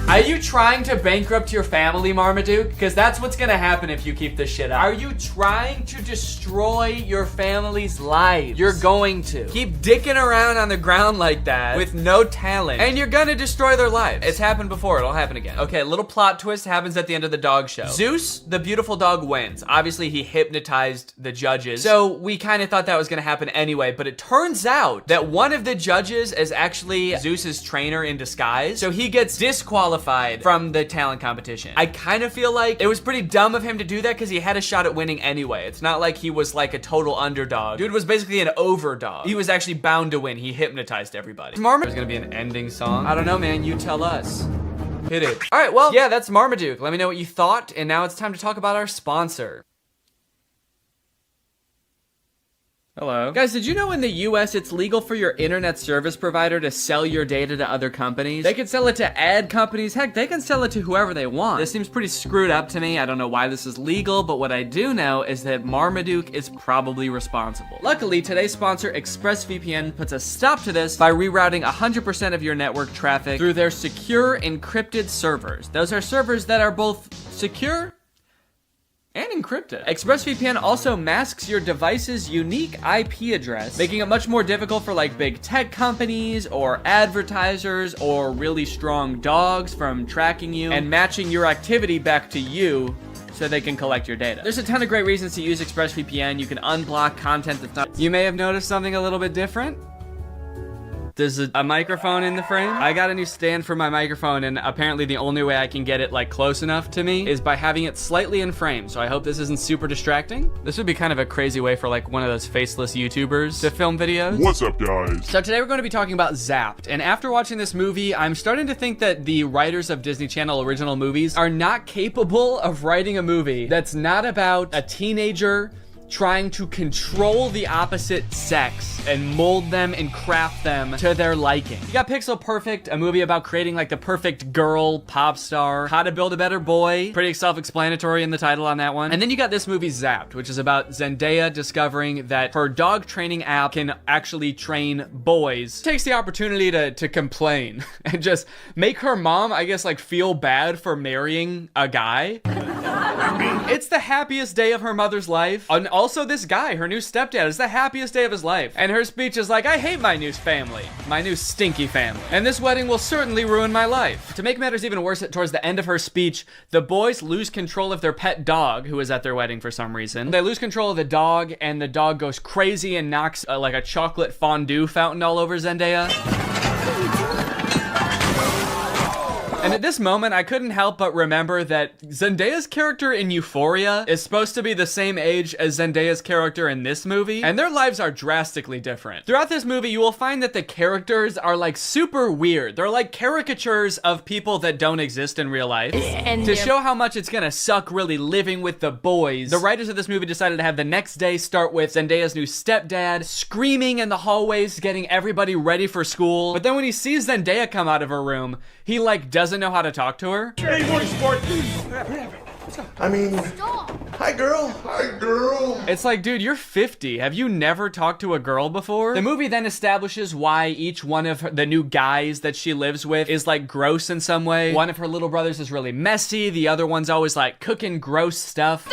Are you trying to bankrupt your family, Marmaduke? Because that's what's gonna happen if you keep this shit up. Are you trying to destroy your family's lives? You're going to. Keep dicking around on the ground like that with no talent, and you're gonna destroy their lives. It's happened before, it'll happen again. Okay, little plot twist happens at the end of the dog show. Zeus, the beautiful dog, wins. Obviously, he hypnotized the judges, so we kind of thought that was gonna happen anyway, but it turns out that one of the judges is actually Zeus's trainer in disguise, so he gets disqualified from the talent competition. I kind of feel like it was pretty dumb of him to do that because he had a shot at winning anyway. It's not like he was like a total underdog. Dude was basically an overdog. He was actually bound to win. He hypnotized everybody. There's gonna be an ending song. I don't know, man. You tell us. Hit it. All right, well, yeah, that's Marmaduke. Let me know what you thought, and now it's time to talk about our sponsor. Hello. Guys, did you know in the US it's legal for your internet service provider to sell your data to other companies? They can sell it to ad companies. Heck, they can sell it to whoever they want. This seems pretty screwed up to me. I don't know why this is legal, but what I do know is that Marmaduke is probably responsible. Luckily, today's sponsor, ExpressVPN, puts a stop to this by rerouting 100% of your network traffic through their secure encrypted servers. Those are servers that are both secure and encrypted. ExpressVPN also masks your device's unique IP address, making it much more difficult for like big tech companies or advertisers or really strong dogs from tracking you and matching your activity back to you so they can collect your data. There's a ton of great reasons to use ExpressVPN. You can unblock content that's not... You may have noticed something a little bit different. There's a microphone in the frame. I got a new stand for my microphone, and apparently the only way I can get it like close enough to me is by having it slightly in frame. So I hope this isn't super distracting. This would be kind of a crazy way for like one of those faceless YouTubers to film videos. What's up, guys? So today we're going to be talking about Zapped. And after watching this movie, I'm starting to think that the writers of Disney Channel original movies are not capable of writing a movie that's not about a teenager trying to control the opposite sex and mold them and craft them to their liking. You got Pixel Perfect, a movie about creating like the perfect girl pop star. How to Build a Better Boy, pretty self-explanatory in the title on that one. And then you got this movie Zapped, which is about Zendaya discovering that her dog training app can actually train boys. Takes the opportunity to complain and just make her mom, I guess, like feel bad for marrying a guy. It's the happiest day of her mother's life. And also this guy, her new stepdad, is the happiest day of his life. And her speech is like, I hate my new family, my new stinky family. And this wedding will certainly ruin my life. To make matters even worse, towards the end of her speech, the boys lose control of their pet dog, who is at their wedding for some reason. They lose control of the dog, and the dog goes crazy and knocks like a chocolate fondue fountain all over Zendaya. And at this moment, I couldn't help but remember that Zendaya's character in Euphoria is supposed to be the same age as Zendaya's character in this movie, and their lives are drastically different. Throughout this movie, you will find that the characters are like super weird. They're like caricatures of people that don't exist in real life. And to show how much it's gonna suck really living with the boys, the writers of this movie decided to have the next day start with Zendaya's new stepdad screaming in the hallways, getting everybody ready for school. But then when he sees Zendaya come out of her room, he like doesn't know how to talk to her. Hey, morning, sport. I mean, hi, girl. Hi, girl. It's like, dude, you're 50. Have you never talked to a girl before? The movie then establishes why each one of the new guys that she lives with is like gross in some way. One of her little brothers is really messy. The other one's always like cooking gross stuff.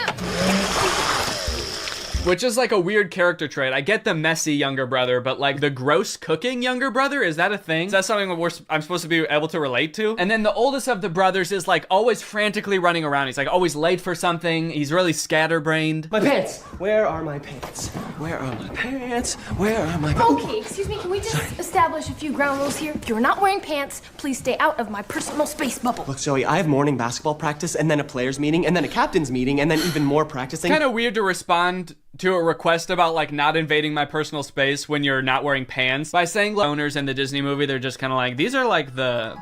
Which is like a weird character trait. I get the messy younger brother, but like the gross cooking younger brother, is that a thing? Is that something I'm supposed to be able to relate to? And then the oldest of the brothers is like always frantically running around. He's like always late for something. He's really scatterbrained. My pants! Where are my pants? Where are my pants? Where are my pants? Okay, excuse me, can we just establish a few ground rules here? You're not wearing pants. Please stay out of my personal space bubble. Look, Zoe, I have morning basketball practice, and then a players meeting, and then a captain's meeting, and then even more practicing. Kind of weird to respond to a request about like not invading my personal space when you're not wearing pants by saying owners in the Disney movie, they're just kind of like, these are like the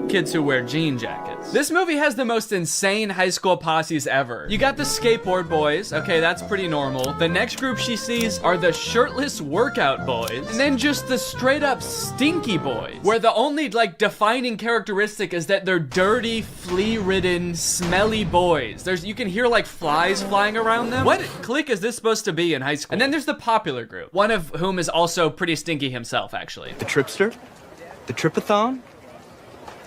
kids who wear jean jackets. This movie has the most insane high school posses ever. You got the skateboard boys. Okay, that's pretty normal. The next group she sees are the shirtless workout boys. And then just the straight up stinky boys, where the only like defining characteristic is that they're dirty, flea-ridden, smelly boys. You can hear like flies flying around them. What clique is this supposed to be in high school? And then there's the popular group, one of whom is also pretty stinky himself, actually. The Tripster? The Tripathon?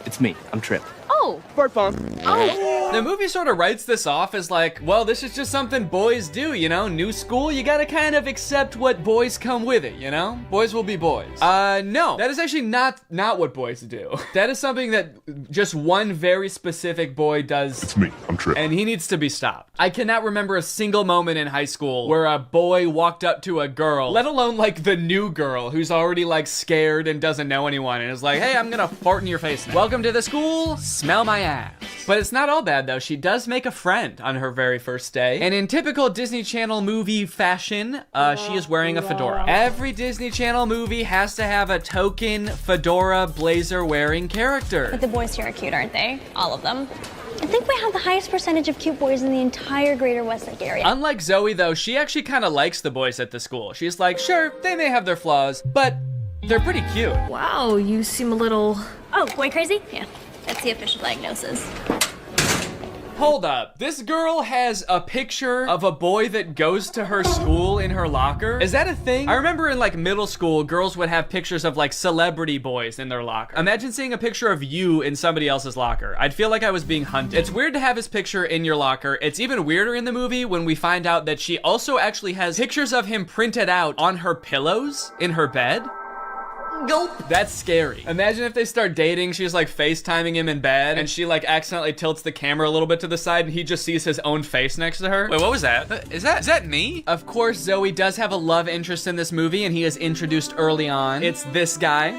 It's me. I'm Trip. Oh. Bart Bomb. Oh. The movie sort of writes this off as like, well, this is just something boys do, you know? New school, you gotta kind of accept what boys come with it, you know? Boys will be boys. No, that is actually not what boys do. That is something that just one very specific boy does. It's me. I'm Trip. And he needs to be stopped. I cannot remember a single moment in high school where a boy walked up to a girl, let alone like the new girl who's already like scared and doesn't know anyone and is like, hey, I'm gonna fart in your face now. Welcome to the school, smell my ass. But it's not all bad though. She does make a friend on her very first day. And in typical Disney Channel movie fashion, she is wearing a fedora. Every Disney Channel movie has to have a token fedora blazer wearing character. But the boys here are cute, aren't they? All of them. I think we have the highest percentage of cute boys in the entire greater Westlake area. Unlike Zoe though, she actually kind of likes the boys at the school. She's like, sure, they may have their flaws, but they're pretty cute. Wow, you seem a little... Oh, boy crazy? Yeah, that's the official diagnosis. Hold up, this girl has a picture of a boy that goes to her school in her locker? Is that a thing? I remember in like middle school, girls would have pictures of like celebrity boys in their locker. Imagine seeing a picture of you in somebody else's locker. I'd feel like I was being hunted. It's weird to have his picture in your locker. It's even weirder in the movie when we find out that she also actually has pictures of him printed out on her pillows in her bed. Gulp. That's scary. Imagine if they start dating, she's like FaceTiming him in bed, and she like accidentally tilts the camera a little bit to the side, and he just sees his own face next to her. Wait, what was that? Is that me? Of course, Zoe does have a love interest in this movie, and he is introduced early on. It's this guy.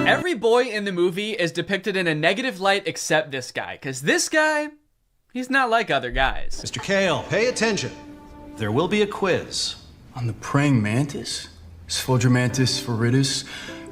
Every boy in the movie is depicted in a negative light except this guy, because this guy, he's not like other guys. Mr. Kale, pay attention. There will be a quiz on the praying mantis. Sphodromantis viridis,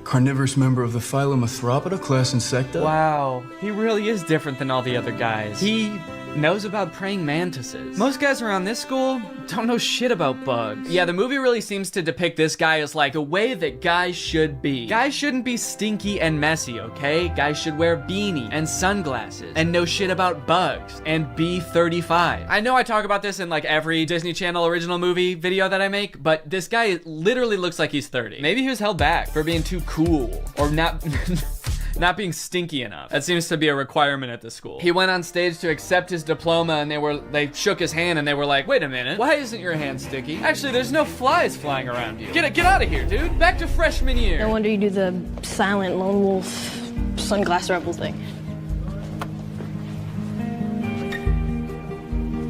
carnivorous member of the phylum Arthropoda, class Insecta. Wow, he really is different than all the other guys. He knows about praying mantises. Most guys around this school don't know shit about bugs. Yeah, the movie really seems to depict this guy as like the way that guys should be. Guys shouldn't be stinky and messy, okay? Guys should wear beanies and sunglasses and know shit about bugs and be 35. I know I talk about this in like every Disney Channel original movie video that I make, but this guy literally looks like he's 30. Maybe he was held back for being too cool or not not being stinky enough. That seems to be a requirement at the school. He went on stage to accept his diploma and they shook his hand and they were like, wait a minute, why isn't your hand sticky? Actually, there's no flies flying around you. Get out of here, dude. Back to freshman year. No wonder you do the silent lone wolf sunglass rebel thing.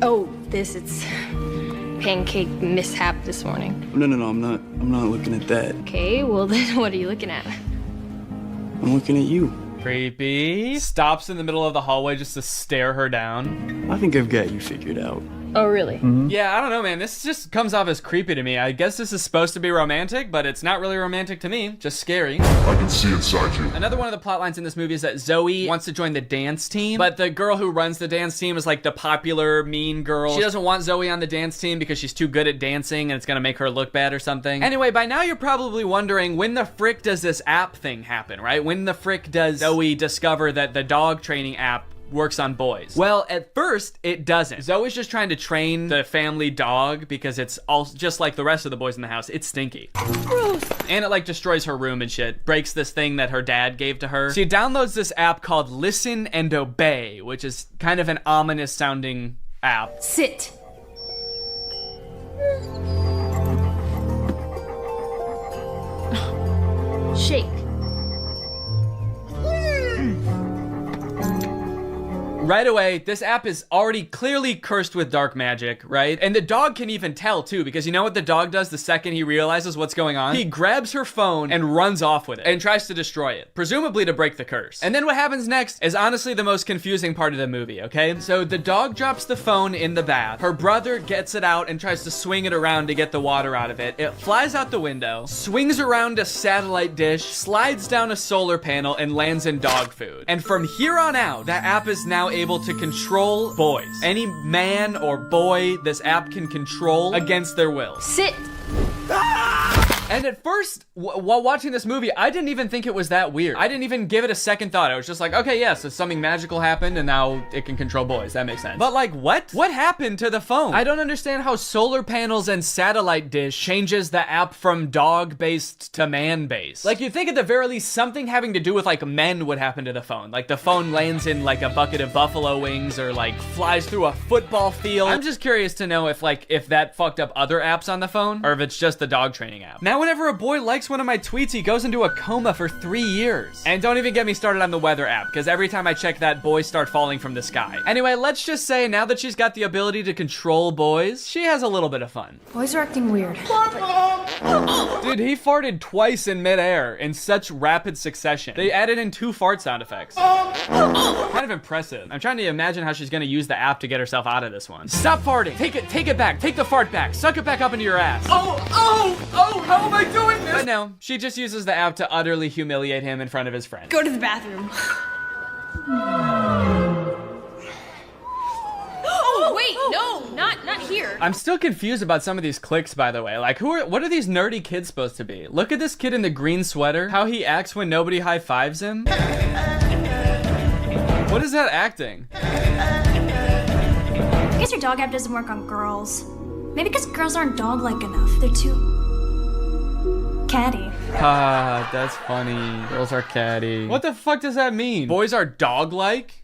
Oh, it's pancake mishap this morning. No, I'm not looking at that. Okay, well then what are you looking at? I'm looking at you. Creepy. Stops in the middle of the hallway just to stare her down. I think I've got you figured out. Oh, really? Yeah, I don't know, man. This just comes off as creepy to me. I guess this is supposed to be romantic, but it's not really romantic to me. Just scary. I can see inside you. Another one of the plot lines in this movie is that Zoe wants to join the dance team, but the girl who runs the dance team is like the popular mean girl. She doesn't want Zoe on the dance team because she's too good at dancing and it's gonna make her look bad or something. Anyway, by now you're probably wondering, when the frick does this app thing happen, right? When the frick does Zoe discover that the dog training app works on boys? Well, at first, it doesn't. Zoe's just trying to train the family dog because it's all just like the rest of the boys in the house. It's stinky. Gross. And it like destroys her room and shit. Breaks this thing that her dad gave to her. She downloads this app called Listen and Obey, which is kind of an ominous sounding app. Sit. Shake. Right away, this app is already clearly cursed with dark magic, right? And the dog can even tell too, because you know what the dog does the second he realizes what's going on? He grabs her phone and runs off with it and tries to destroy it, presumably to break the curse. And then what happens next is honestly the most confusing part of the movie, okay? So the dog drops the phone in the bath. Her brother gets it out and tries to swing it around to get the water out of it. It flies out the window, swings around a satellite dish, slides down a solar panel, and lands in dog food. And from here on out, that app is now able to control boys. Any man or boy this app can control against their will. Sit. And at first, while watching this movie, I didn't even think it was that weird. I didn't even give it a second thought. I was just like, okay, yeah, so something magical happened and now it can control boys. That makes sense. But like, what? What happened to the phone? I don't understand how solar panels and satellite dish changes the app from dog-based to man-based. Like, you'd think at the very least something having to do with like men would happen to the phone. Like the phone lands in like a bucket of buffalo wings or like flies through a football field. I'm just curious to know if that fucked up other apps on the phone or if it's just the dog training app. Now, whenever a boy likes one of my tweets, he goes into a coma for 3 years. And don't even get me started on the weather app, because every time I check that, boys start falling from the sky. Anyway, let's just say now that she's got the ability to control boys, she has a little bit of fun. Boys are acting weird. Dude, he farted twice in midair in such rapid succession. They added in 2 fart sound effects. Kind of impressive. I'm trying to imagine how she's gonna use the app to get herself out of this one. Stop farting. Take it back. Take the fart back. Suck it back up into your ass. Oh, how am I doing this? But no, she just uses the app to utterly humiliate him in front of his friends. Go to the bathroom. Oh, wait, no, not here. I'm still confused about some of these clicks, by the way. Like, what are these nerdy kids supposed to be? Look at this kid in the green sweater. How he acts when nobody high-fives him. What is that acting? I guess your dog app doesn't work on girls. Maybe because girls aren't dog-like enough. They're too catty. Ah, that's funny. Girls are catty. What the fuck does that mean? Boys are dog-like?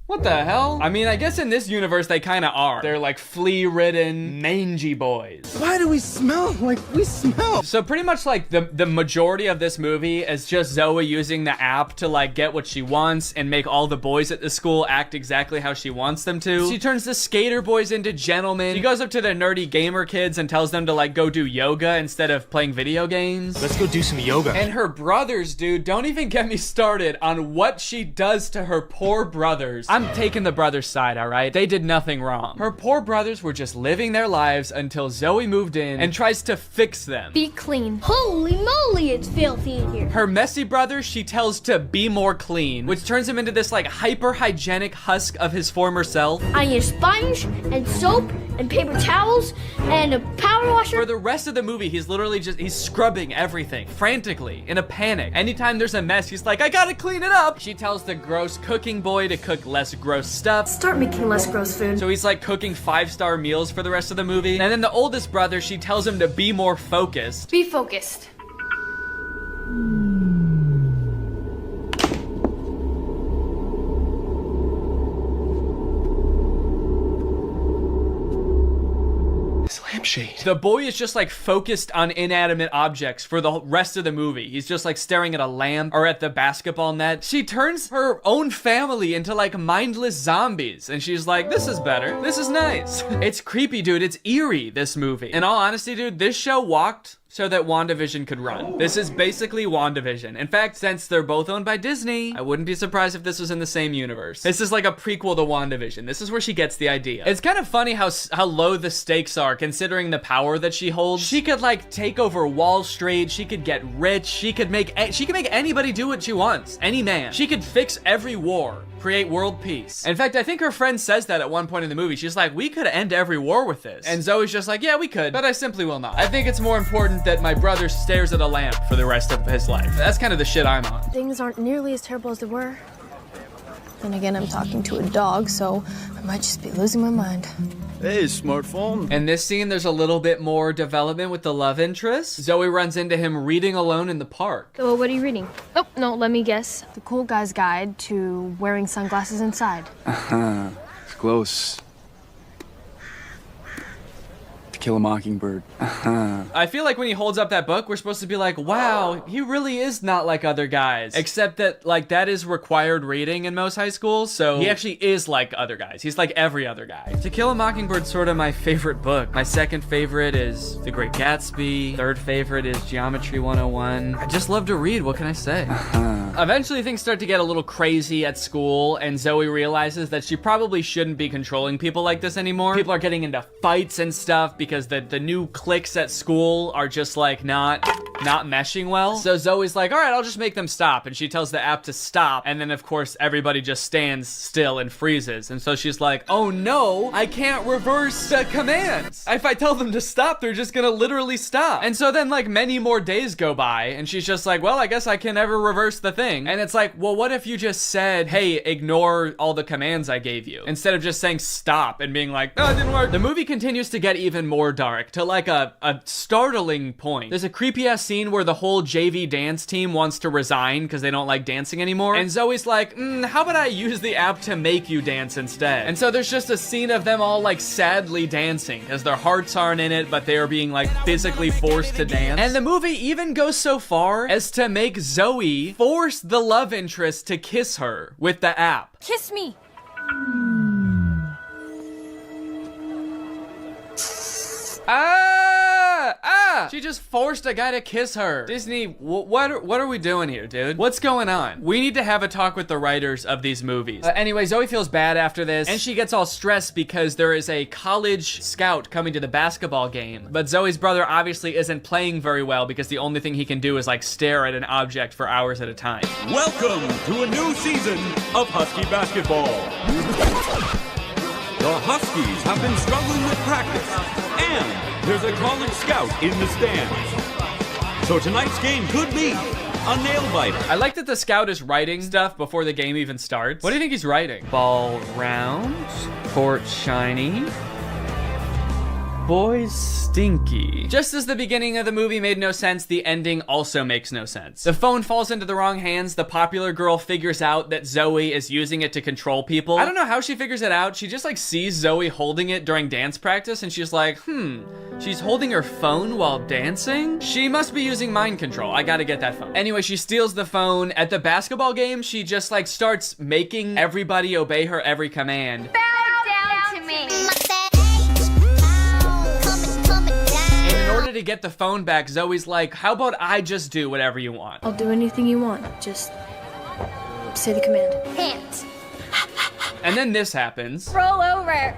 What the hell? I mean, I guess in this universe they kind of are. They're like flea-ridden, mangy boys. Why do we smell like we smell? So pretty much like the majority of this movie is just Zoe using the app to like get what she wants and make all the boys at the school act exactly how she wants them to. She turns the skater boys into gentlemen. She goes up to the nerdy gamer kids and tells them to like go do yoga instead of playing video games. Let's go do some yoga. And her brothers, dude, don't even get me started on what she does to her poor brothers. I'm taking the brothers' side, all right? They did nothing wrong. Her poor brothers were just living their lives until Zoe moved in and tries to fix them. Be clean. Holy moly, it's filthy in here. Her messy brother, she tells to be more clean, which turns him into this like hyper-hygienic husk of his former self. I need a sponge and soap and paper towels and a power washer. For the rest of the movie, he's literally he's scrubbing everything frantically in a panic. Anytime there's a mess, he's like, I gotta clean it up. She tells the gross cooking boy to cook less gross stuff. Start making less gross food. So he's like cooking 5-star meals for the rest of the movie. And then the oldest brother, she tells him to be more focused. Be focused. Lampshade. The boy is just like focused on inanimate objects for the rest of the movie. He's just like staring at a lamp or at the basketball net. She turns her own family into like mindless zombies and she's like, this is better. This is nice. It's creepy, dude. It's eerie, this movie. In all honesty, dude, this show walked so that WandaVision could run. This is basically WandaVision. In fact, since they're both owned by Disney, I wouldn't be surprised if this was in the same universe. This is like a prequel to WandaVision. This is where she gets the idea. It's kind of funny how low the stakes are considering the power that she holds. She could like take over Wall Street. She could get rich. She could make anybody do what she wants. Any man. She could fix every war. Create world peace. In fact, I think her friend says that at one point in the movie. She's like, we could end every war with this. And Zoe's just like, yeah, we could, but I simply will not. I think it's more important that my brother stares at a lamp for the rest of his life. That's kind of the shit I'm on. Things aren't nearly as terrible as they were. Then again, I'm talking to a dog, so I might just be losing my mind. Hey, smartphone. In this scene, there's a little bit more development with the love interest. Zoe runs into him reading alone in the park. Oh, what are you reading? Oh, no, let me guess. The Cool Guy's Guide to Wearing Sunglasses Inside. It's close. To Kill a Mockingbird. I feel like when he holds up that book, we're supposed to be like, wow, he really is not like other guys. Except that, like, that is required reading in most high schools, so he actually is like other guys. He's like every other guy. To Kill a Mockingbird's sort of my favorite book. My second favorite is The Great Gatsby. Third favorite is Geometry 101. I just love to read, what can I say? Eventually things start to get a little crazy at school, and Zoe realizes that she probably shouldn't be controlling people like this anymore. People are getting into fights and stuff because the new cliques at school are just like not meshing well. So Zoe's like, all right, I'll just make them stop. And she tells the app to stop. And then of course, everybody just stands still and freezes. And so she's like, oh no, I can't reverse the commands. If I tell them to stop, they're just gonna literally stop. And so then like many more days go by and she's just like, well, I guess I can never reverse the thing. And it's like, well, what if you just said, hey, ignore all the commands I gave you, instead of just saying stop and being like, oh, it didn't work. The movie continues to get even more dark to like a startling point. There's a creepy ass scene where the whole JV dance team wants to resign because they don't like dancing anymore. And Zoe's like, how about I use the app to make you dance instead? And so there's just a scene of them all like sadly dancing because their hearts aren't in it, but they are being like physically forced to dance. And the movie even goes so far as to make Zoe force the love interest to kiss her with the app. Kiss me. She just forced a guy to kiss her. Disney, what are we doing here, dude? What's going on? We need to have a talk with the writers of these movies. Anyway, Zoe feels bad after this, and she gets all stressed because there is a college scout coming to the basketball game. But Zoe's brother obviously isn't playing very well because the only thing he can do is like stare at an object for hours at a time. Welcome to a new season of Husky basketball. The Huskies have been struggling with practice, and there's a college scout in the stands. So tonight's game could be a nail-biter. I like that the scout is writing stuff before the game even starts. What do you think he's writing? Ball round, court shiny, boys stinky. Just as the beginning of the movie made no sense, the ending also makes no sense. The phone falls into the wrong hands. The popular girl figures out that Zoe is using it to control people. I don't know how she figures it out. She just like sees Zoe holding it during dance practice and she's like, she's holding her phone while dancing? She must be using mind control. I gotta get that phone. Anyway, she steals the phone. At the basketball game, she just like starts making everybody obey her every command. Bow down to me. In order to get the phone back, Zoe's like, how about I just do whatever you want? I'll do anything you want. Just say the command. Pants. And then this happens. Roll over.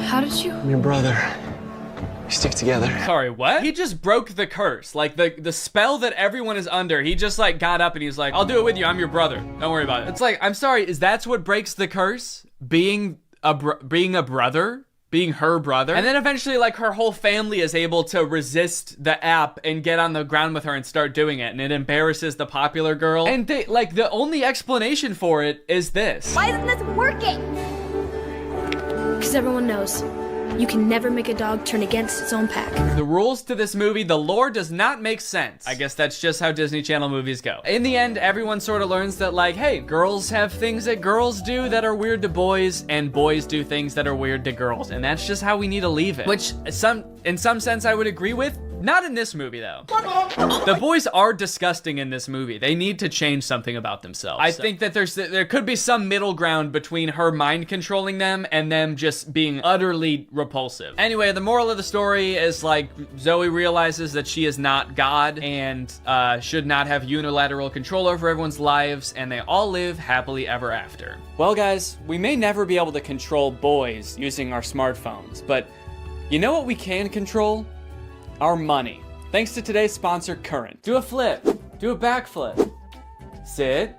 How did you? I'm your brother. We stick together. Sorry, what? He just broke the curse. Like the spell that everyone is under. He just like got up and he's like, I'll do it with you. I'm your brother. Don't worry about it. It's like, I'm sorry, is that what breaks the curse? Being a brother? Being her brother? And then eventually like her whole family is able to resist the app and get on the ground with her and start doing it. And it embarrasses the popular girl. And they, like the only explanation for it is this. Why isn't this working? Because everyone knows. You can never make a dog turn against its own pack. The rules to this movie, the lore does not make sense. I guess that's just how Disney Channel movies go. In the end, everyone sort of learns that like, hey, girls have things that girls do that are weird to boys, and boys do things that are weird to girls. And that's just how we need to leave it. Which in some sense I would agree with, Not in this movie, though. The boys are disgusting in this movie. They need to change something about themselves. I think that there could be some middle ground between her mind controlling them and them just being utterly repulsive. Anyway, the moral of the story is like Zoe realizes that she is not God and should not have unilateral control over everyone's lives, and they all live happily ever after. Well, guys, we may never be able to control boys using our smartphones, but you know what we can control? Our money. Thanks to today's sponsor, Current. Do a flip. Do a backflip. Sit.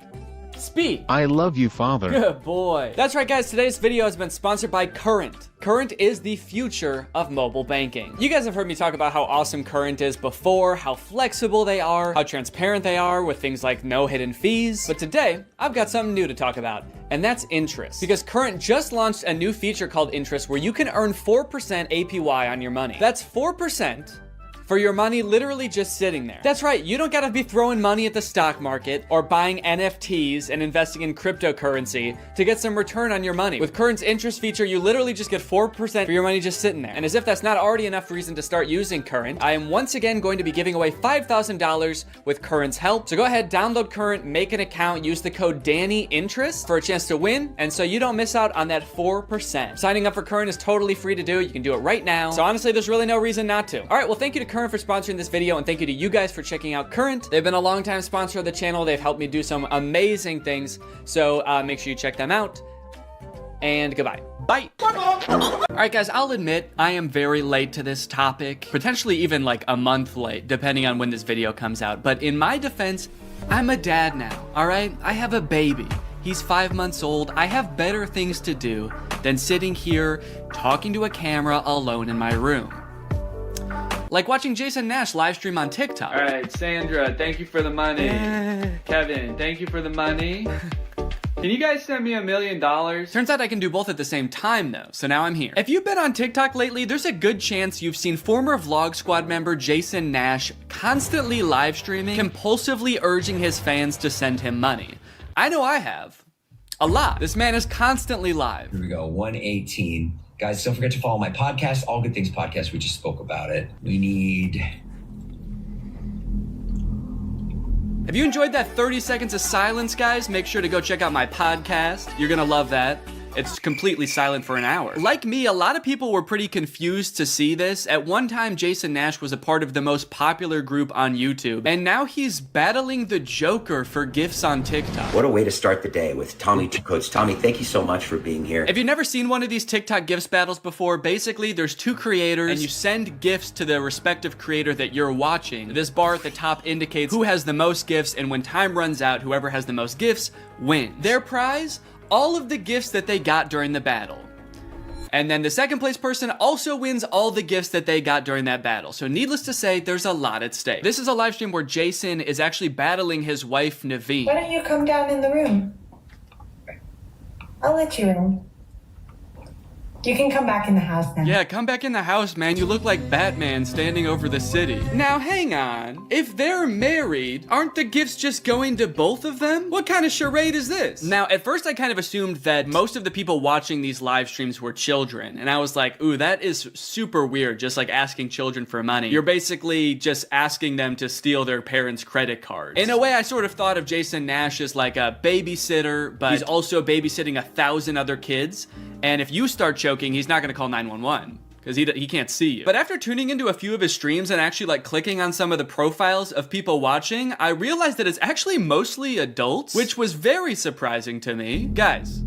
Speak. I love you, Father. Good boy. That's right, guys. Today's video has been sponsored by Current. Current is the future of mobile banking. You guys have heard me talk about how awesome Current is before, how flexible they are, how transparent they are with things like no hidden fees. But today, I've got something new to talk about, and that's interest. Because Current just launched a new feature called Interest where you can earn 4% APY on your money. That's 4% for your money literally just sitting there. That's right, you don't gotta be throwing money at the stock market or buying NFTs and investing in cryptocurrency to get some return on your money. With Current's interest feature, you literally just get 4% for your money just sitting there. And as if that's not already enough reason to start using Current, I am once again going to be giving away $5,000 with Current's help. So go ahead, download Current, make an account, use the code DANNYINTEREST for a chance to win, and so you don't miss out on that 4%. Signing up for Current is totally free to do. You can do it right now. So honestly, there's really no reason not to. All right, well, thank you to Current for sponsoring this video, and thank you to you guys for checking out Current. They've been a long-time sponsor of the channel. They've helped me do some amazing things, so make sure you check them out, and goodbye. Bye. All right, guys, I'll admit I am very late to this topic, potentially even like a month late, depending on when this video comes out, but in my defense, I'm a dad now, all right? I have a baby. He's 5 months old. I have better things to do than sitting here talking to a camera alone in my room. Like watching Jason Nash live stream on TikTok. All right, Sandra, thank you for the money. Kevin, thank you for the money. Can you guys send me $1 million? Turns out I can do both at the same time though, so now I'm here. If you've been on TikTok lately, there's a good chance you've seen former Vlog Squad member Jason Nash constantly live streaming, compulsively urging his fans to send him money. I know I have. A lot. This man is constantly live. Here we go, 118. Guys, don't forget to follow my podcast, All Good Things Podcast. We just spoke about it. We need... If you enjoyed that 30 seconds of silence, guys, make sure to go check out my podcast. You're gonna love that. It's completely silent for an hour. Like me, a lot of people were pretty confused to see this. At one time, Jason Nash was a part of the most popular group on YouTube, and now he's battling the Joker for gifts on TikTok. What a way to start the day with Tommy. Coach Tommy, thank you so much for being here. If you've never seen one of these TikTok gifts battles before, basically there's two creators and you send gifts to the respective creator that you're watching. This bar at the top indicates who has the most gifts, and when time runs out, whoever has the most gifts wins. Their prize? All of the gifts that they got during the battle. And then the second place person also wins all the gifts that they got during that battle. So needless to say, there's a lot at stake. This is a live stream where Jason is actually battling his wife, Naveen. Why don't you come down in the room? I'll let you in. You can come back in the house now. Yeah, come back in the house, man. You look like Batman standing over the city. Now, hang on. If they're married, aren't the gifts just going to both of them? What kind of charade is this? Now, at first, I kind of assumed that most of the people watching these live streams were children. And I was like, ooh, that is super weird, just like asking children for money. You're basically just asking them to steal their parents' credit cards. In a way, I sort of thought of Jason Nash as like a babysitter, but he's also babysitting 1,000 other kids. And if you start choking, he's not gonna call 911 because he can't see you. But after tuning into a few of his streams and actually like clicking on some of the profiles of people watching, I realized that it's actually mostly adults, which was very surprising to me. Guys,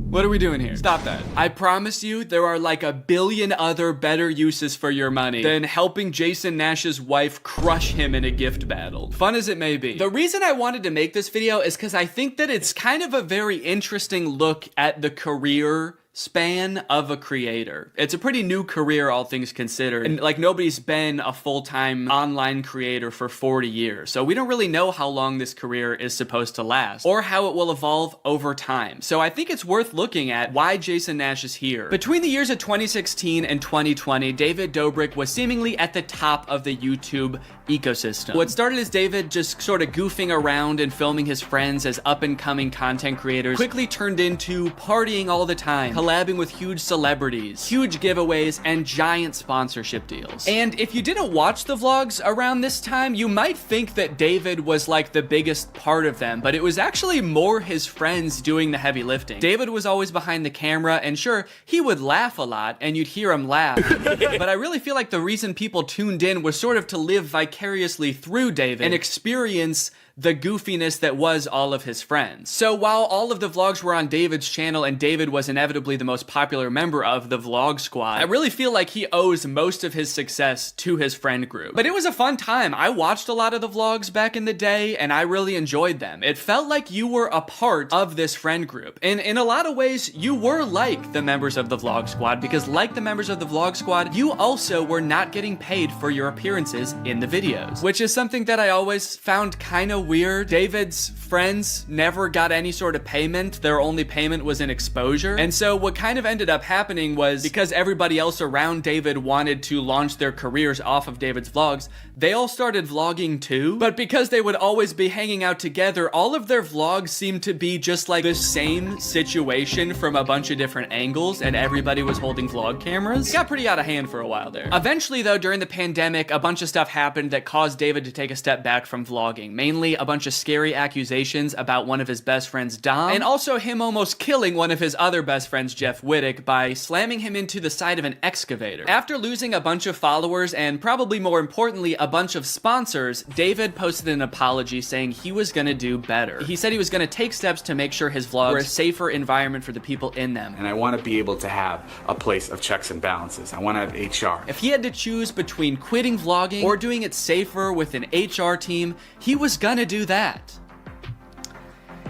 what are we doing here? Stop that. I promise you there are like 1 billion other better uses for your money than helping Jason Nash's wife crush him in a gift battle. Fun as it may be. The reason I wanted to make this video is because I think that it's kind of a very interesting look at the career span of a creator. It's a pretty new career, all things considered. And like nobody's been a full-time online creator for 40 years. So we don't really know how long this career is supposed to last or how it will evolve over time. So I think it's worth looking at why Jason Nash is here. Between the years of 2016 and 2020, David Dobrik was seemingly at the top of the YouTube ecosystem. What started as David just sort of goofing around and filming his friends as up-and-coming content creators quickly turned into partying all the time, collabing with huge celebrities, huge giveaways, and giant sponsorship deals. And if you didn't watch the vlogs around this time, you might think that David was like the biggest part of them, but it was actually more his friends doing the heavy lifting. David was always behind the camera, and sure, he would laugh a lot, and you'd hear him laugh, but I really feel like the reason people tuned in was sort of to live vicariously through David and experience the goofiness that was all of his friends. So while all of the vlogs were on David's channel and David was inevitably the most popular member of the vlog squad, I really feel like he owes most of his success to his friend group. But it was a fun time. I watched a lot of the vlogs back in the day and I really enjoyed them. It felt like you were a part of this friend group. And in a lot of ways, you were like the members of the vlog squad, because like the members of the vlog squad, you also were not getting paid for your appearances in the videos, which is something that I always found kind of weird. David's friends never got any sort of payment. Their only payment was in exposure. And so what kind of ended up happening was, because everybody else around David wanted to launch their careers off of David's vlogs, they all started vlogging too. But because they would always be hanging out together, all of their vlogs seemed to be just like the same situation from a bunch of different angles, and everybody was holding vlog cameras. It got pretty out of hand for a while there. Eventually though, during the pandemic, a bunch of stuff happened that caused David to take a step back from vlogging. Mainly a bunch of scary accusations about one of his best friends, Dom, and also him almost killing one of his other best friends, Jeff Wittick, by slamming him into the side of an excavator. After losing a bunch of followers and probably more importantly, a bunch of sponsors, David posted an apology saying he was gonna do better. He said he was gonna take steps to make sure his vlogs were a safer environment for the people in them. And I want to be able to have a place of checks and balances. I want to have HR. If he had to choose between quitting vlogging or doing it safer with an HR team, he was gonna do that.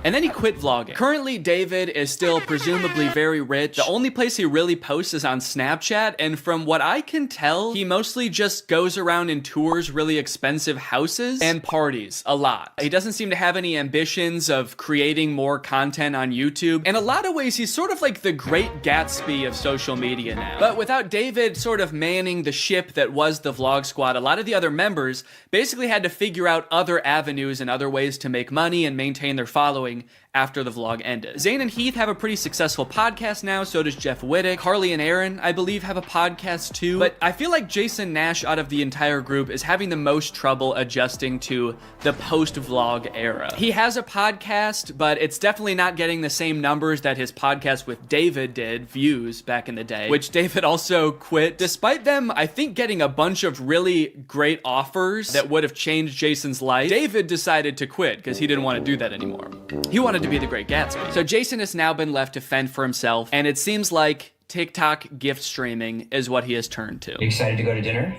And then he quit vlogging. Currently, David is still presumably very rich. The only place he really posts is on Snapchat, and from what I can tell, he mostly just goes around and tours really expensive houses and parties a lot. He doesn't seem to have any ambitions of creating more content on YouTube. In a lot of ways, he's sort of like the Great Gatsby of social media now. But without David sort of manning the ship that was the vlog squad, a lot of the other members basically had to figure out other avenues and other ways to make money and maintain their following after the vlog ended. Zane and Heath have a pretty successful podcast now, so does Jeff Wittick. Carly and Aaron, I believe, have a podcast too. But I feel like Jason Nash out of the entire group is having the most trouble adjusting to the post-vlog era. He has a podcast, but it's definitely not getting the same numbers that his podcast with David did, views, back in the day, which David also quit. Despite them, I think, getting a bunch of really great offers that would have changed Jason's life, David decided to quit because he didn't want to do that anymore. He wanted to be the Great Gatsby. So Jason has now been left to fend for himself, and it seems like TikTok gift streaming is what he has turned to. You excited to go to dinner?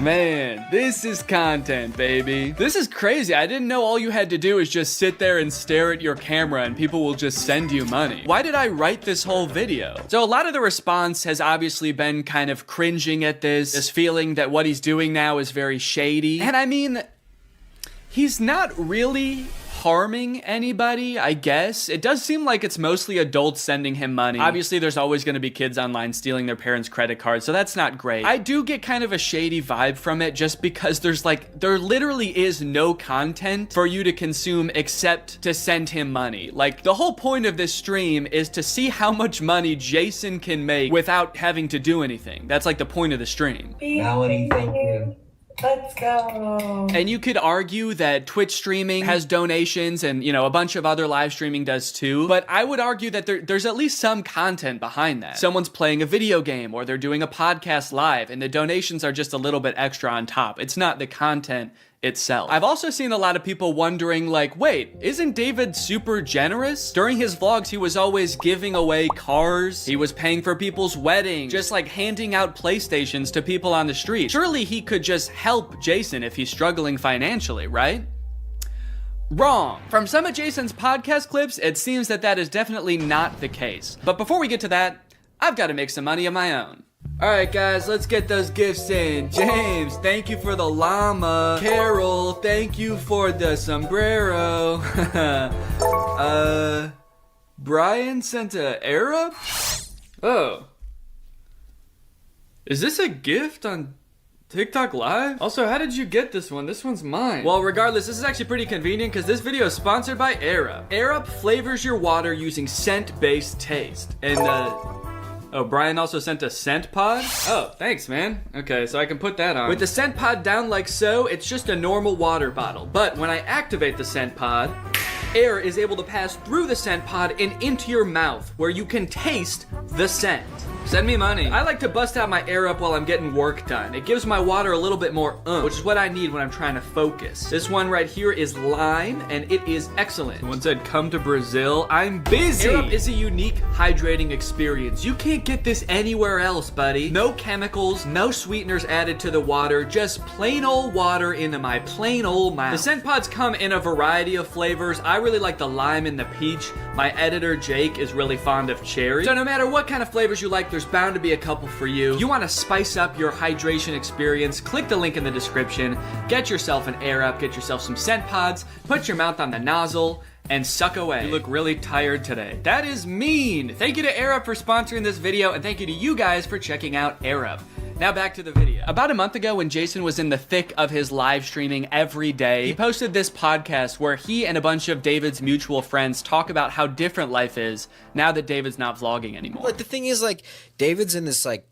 Man, this is content, baby. This is crazy. I didn't know all you had to do is just sit there and stare at your camera and people will just send you money. Why did I write this whole video? So a lot of the response has obviously been kind of cringing at this feeling that what he's doing now is very shady. And I mean, he's not really harming anybody, I guess. It does seem like it's mostly adults sending him money. Obviously, there's always going to be kids online stealing their parents' credit cards, so that's not great. I do get kind of a shady vibe from it just because there literally is no content for you to consume except to send him money. Like, the whole point of this stream is to see how much money Jason can make without having to do anything. That's like the point of the stream. Melody, thank you. Let's go. And you could argue that Twitch streaming has donations and, you know, a bunch of other live streaming does too. But I would argue that there's at least some content behind that. Someone's playing a video game or they're doing a podcast live and the donations are just a little bit extra on top. It's not the content itself. I've also seen a lot of people wondering, like, wait, isn't David super generous? During his vlogs, he was always giving away cars. He was paying for people's weddings, just like handing out PlayStations to people on the street. Surely he could just help Jason if he's struggling financially, right? Wrong. From some of Jason's podcast clips, it seems that that is definitely not the case. But before we get to that, I've got to make some money of my own. Alright guys, let's get those gifts in. James, thank you for the llama. Carol, thank you for the sombrero. Brian sent a Arab? Oh. Is this a gift on TikTok Live? Also, how did you get this one? This one's mine. Well, regardless, this is actually pretty convenient because this video is sponsored by Air Up. Air Up flavors your water using scent-based taste. And, oh, Brian also sent a scent pod? Oh, thanks, man. Okay, so I can put that on. With the scent pod down like so, it's just a normal water bottle. But when I activate the scent pod, air is able to pass through the scent pod and into your mouth, where you can taste the scent. Send me money. I like to bust out my Air Up while I'm getting work done. It gives my water a little bit more which is what I need when I'm trying to focus. This one right here is lime, and it is excellent. Someone said, come to Brazil. I'm busy. Air Up is a unique hydrating experience. You can't get this anywhere else, buddy. No chemicals, no sweeteners added to the water, just plain old water into my plain old mouth. The scent pods come in a variety of flavors. I really like the lime and the peach. My editor, Jake, is really fond of cherry. So no matter what kind of flavors you like, there's bound to be a couple for you. You want to spice up your hydration experience, click the link in the description, get yourself an Air Up, get yourself some scent pods, put your mouth on the nozzle, and suck away. You look really tired today. That is mean. Thank you to Air Up for sponsoring this video, and thank you to you guys for checking out Air Up. Now back to the video. About a month ago, when Jason was in the thick of his live streaming every day, he posted this podcast where he and a bunch of David's mutual friends talk about how different life is now that David's not vlogging anymore. But the thing is, like, David's in this, like,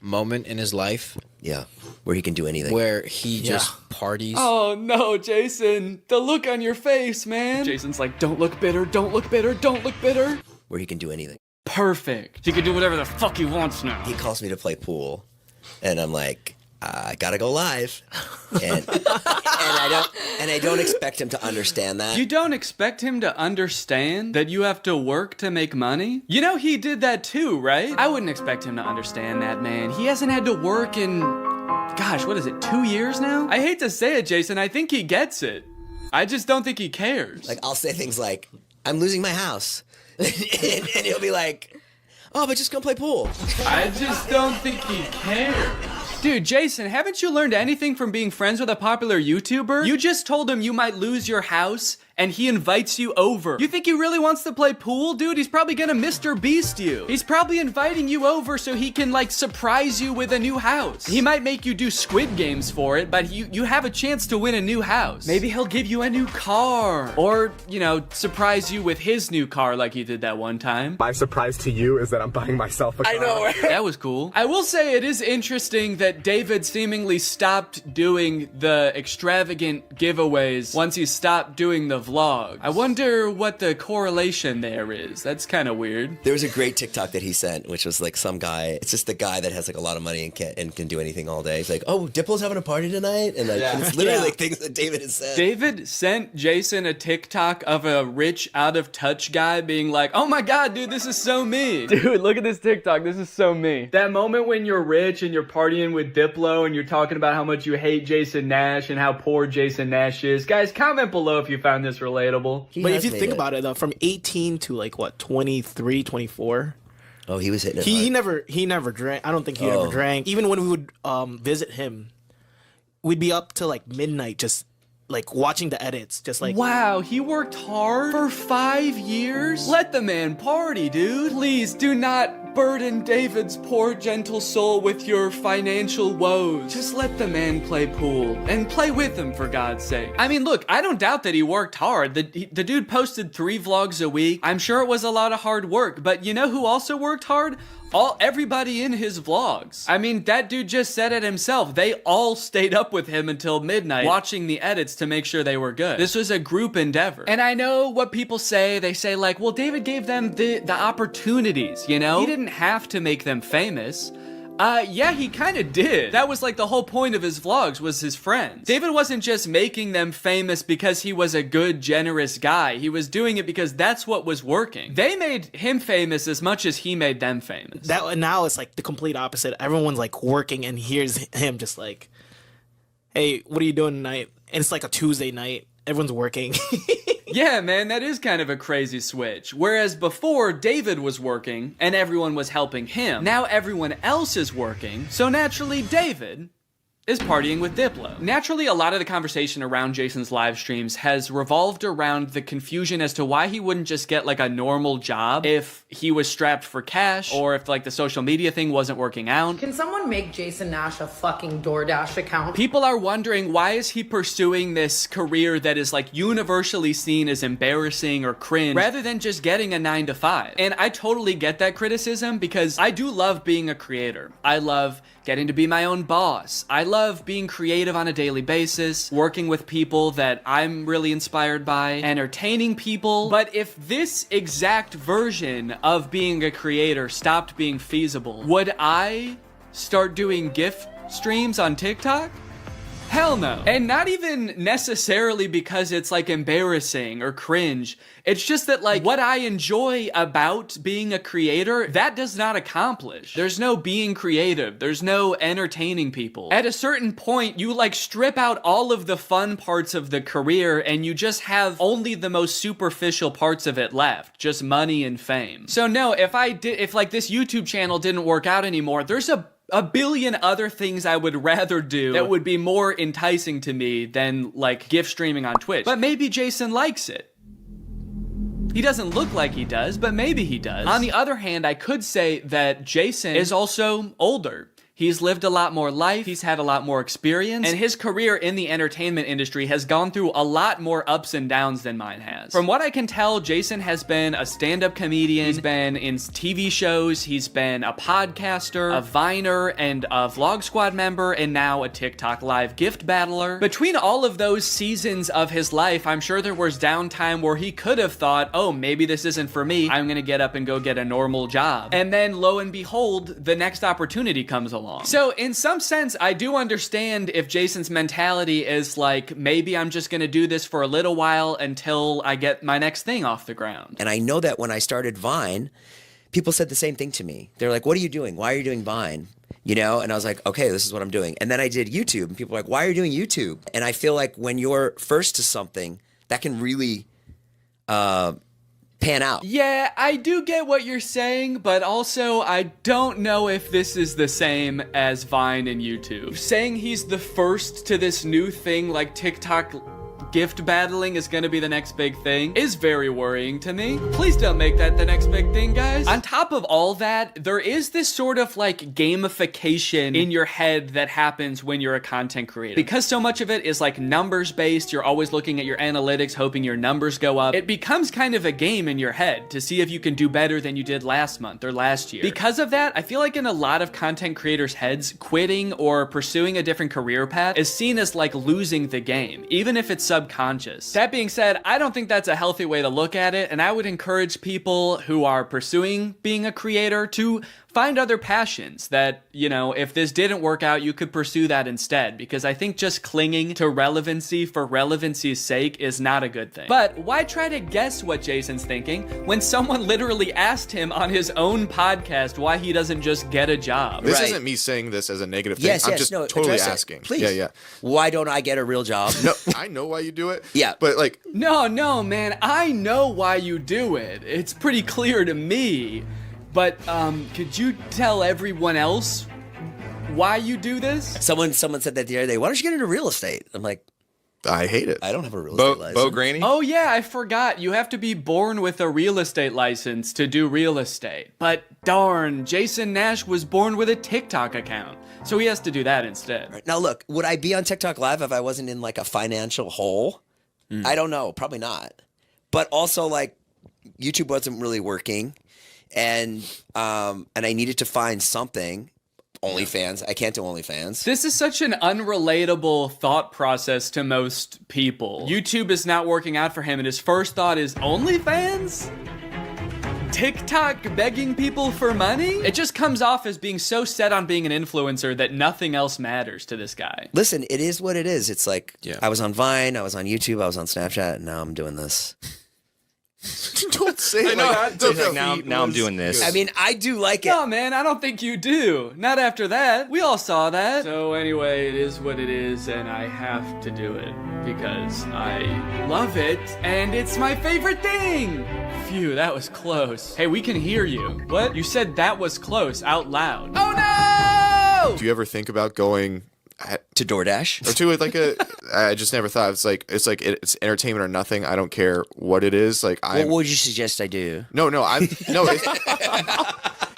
moment in his life. Yeah, where he can do anything. Where he just parties. Oh no, Jason. The look on your face, man. Jason's like, don't look bitter, don't look bitter, don't look bitter. Where he can do anything. Perfect. He can do whatever the fuck he wants now. He calls me to play pool. And I'm like, I gotta go live, and I don't expect him to understand that. You don't expect him to understand that you have to work to make money? You know he did that too, right? I wouldn't expect him to understand that, man. He hasn't had to work in, gosh, what is it, 2 years now? I hate to say it, Jason. I think he gets it. I just don't think he cares. Like, I'll say things like, I'm losing my house, and he'll be like, oh, but just go play pool. I just don't think he cares. Dude, Jason, haven't you learned anything from being friends with a popular YouTuber? You just told him you might lose your house, and he invites you over. You think he really wants to play pool? Dude, he's probably gonna Mr. Beast you. He's probably inviting you over so he can, like, surprise you with a new house. He might make you do Squid Games for it, but you have a chance to win a new house. Maybe he'll give you a new car. Or, you know, surprise you with his new car like he did that one time. My surprise to you is that I'm buying myself a car. I know, right? That was cool. I will say it is interesting that David seemingly stopped doing the extravagant giveaways once he stopped doing the vlog. I wonder what the correlation there is. That's kind of weird. There was a great TikTok that he sent, which was like some guy. It's just the guy that has like a lot of money and can do anything all day. He's like, oh, Diplo's having a party tonight, and like it's literally like things that David has said. David sent Jason a TikTok of a rich, out of touch guy being like, oh my god, dude, this is so me. Dude, look at this TikTok. This is so me. That moment when you're rich and you're partying with Diplo and you're talking about how much you hate Jason Nash and how poor Jason Nash is. Guys, comment below if you found this relatable. But if you think about it, though, from 18 to like what, 23, 24. Oh, he was hitting it. He never drank. I don't think he ever drank. Even when we would visit him, we'd be up till like midnight, just like watching the edits, just like. Wow, he worked hard for 5 years? Let the man party, dude. Please do not burden David's poor gentle soul with your financial woes. Just let the man play pool and play with him, for God's sake. I mean, look, I don't doubt that he worked hard. The dude posted 3 vlogs a week. I'm sure it was a lot of hard work, but you know who also worked hard? Everybody in his vlogs. I mean, that dude just said it himself. They all stayed up with him until midnight watching the edits to make sure they were good. This was a group endeavor. And I know what people say. They say like, well, David gave them the opportunities, you know? He didn't have to make them famous. Yeah, he kind of did. That was like the whole point of his vlogs, was his friends. David wasn't just making them famous because he was a good, generous guy. He was doing it because that's what was working. They made him famous as much as he made them famous. Now it's like the complete opposite. Everyone's like working, and here's him just like, hey, what are you doing tonight? And it's like a Tuesday night. Everyone's working. Yeah, man, that is kind of a crazy switch. Whereas before, David was working and everyone was helping him. Now everyone else is working, so naturally David is partying with Diplo. Naturally, a lot of the conversation around Jason's live streams has revolved around the confusion as to why he wouldn't just get like a normal job if he was strapped for cash, or if like the social media thing wasn't working out. Can someone make Jason Nash a fucking DoorDash account? People are wondering, why is he pursuing this career that is like universally seen as embarrassing or cringe, rather than just getting a 9-to-5? And I totally get that criticism, because I do love being a creator. I love getting to be my own boss. I love being creative on a daily basis, working with people that I'm really inspired by, entertaining people. But if this exact version of being a creator stopped being feasible, would I start doing gift streams on TikTok? Hell no. And not even necessarily because it's like embarrassing or cringe. It's just that like what I enjoy about being a creator, that does not accomplish. There's no being creative. There's no entertaining people. At a certain point, you like strip out all of the fun parts of the career and you just have only the most superficial parts of it left. Just money and fame. So no, if like this YouTube channel didn't work out anymore, there's a billion other things I would rather do that would be more enticing to me than like gift streaming on Twitch. But maybe Jason likes it. He doesn't look like he does, but maybe he does. On the other hand, I could say that Jason is also older. He's lived a lot more life, he's had a lot more experience, and his career in the entertainment industry has gone through a lot more ups and downs than mine has. From what I can tell, Jason has been a stand-up comedian, he's been in TV shows, he's been a podcaster, a Viner, and a Vlog Squad member, and now a TikTok live gift battler. Between all of those seasons of his life, I'm sure there was downtime where he could have thought, oh, maybe this isn't for me, I'm gonna get up and go get a normal job. And then, lo and behold, the next opportunity comes along. So in some sense, I do understand if Jason's mentality is like, maybe I'm just gonna do this for a little while until I get my next thing off the ground. And I know that when I started Vine, people said the same thing to me. They're like, what are you doing? Why are you doing Vine? You know? And I was like, okay, this is what I'm doing. And then I did YouTube, and people were like, why are you doing YouTube? And I feel like when you're first to something, that can really pan out. Yeah, I do get what you're saying, but also I don't know if this is the same as Vine and YouTube. Saying he's the first to this new thing like TikTok gift battling is gonna be the next big thing is very worrying to me. Please don't make that the next big thing, guys. On top of all that, there is this sort of like gamification in your head that happens when you're a content creator. Because so much of it is like numbers based, you're always looking at your analytics, hoping your numbers go up. It becomes kind of a game in your head to see if you can do better than you did last month or last year. Because of that, I feel like in a lot of content creators' heads, quitting or pursuing a different career path is seen as like losing the game, even if it's subconscious. That being said, I don't think that's a healthy way to look at it, and I would encourage people who are pursuing being a creator to find other passions that, you know, if this didn't work out, you could pursue that instead, because I think just clinging to relevancy for relevancy's sake is not a good thing. But why try to guess what Jason's thinking when someone literally asked him on his own podcast why he doesn't just get a job? This isn't me saying this as a negative thing. I'm just totally asking. Please. Yeah. Why don't I get a real job? No, I know why you do it. Yeah. But like... No, man. I know why you do it. It's pretty clear to me. But, could you tell everyone else why you do this? Someone said that the other day, why don't you get into real estate? I'm like, I hate it. I don't have a real estate license. Bo Graney? Oh yeah, I forgot. You have to be born with a real estate license to do real estate. But darn, Jason Nash was born with a TikTok account. So he has to do that instead. Right. Now look, would I be on TikTok Live if I wasn't in like a financial hole? I don't know. Probably not. But also like YouTube wasn't really working. And I needed to find something. OnlyFans. I can't do OnlyFans. This is such an unrelatable thought process to most people. YouTube is not working out for him, and his first thought is OnlyFans? TikTok begging people for money? It just comes off as being so set on being an influencer that nothing else matters to this guy. Listen, it is what it is. It's like, I was on Vine, I was on YouTube, I was on Snapchat, and now I'm doing this. Don't say it like that. Now I'm doing this. I mean, I do like it. No, man, I don't think you do. Not after that. We all saw that. So anyway, it is what it is, and I have to do it because I love it, and it's my favorite thing. Phew, that was close. Hey, we can hear you. What? You said that was close out loud. Oh no! Do you ever think about going To DoorDash? Or to like I just never thought it's entertainment or nothing. I don't care what it is. Like what would you suggest I do? No.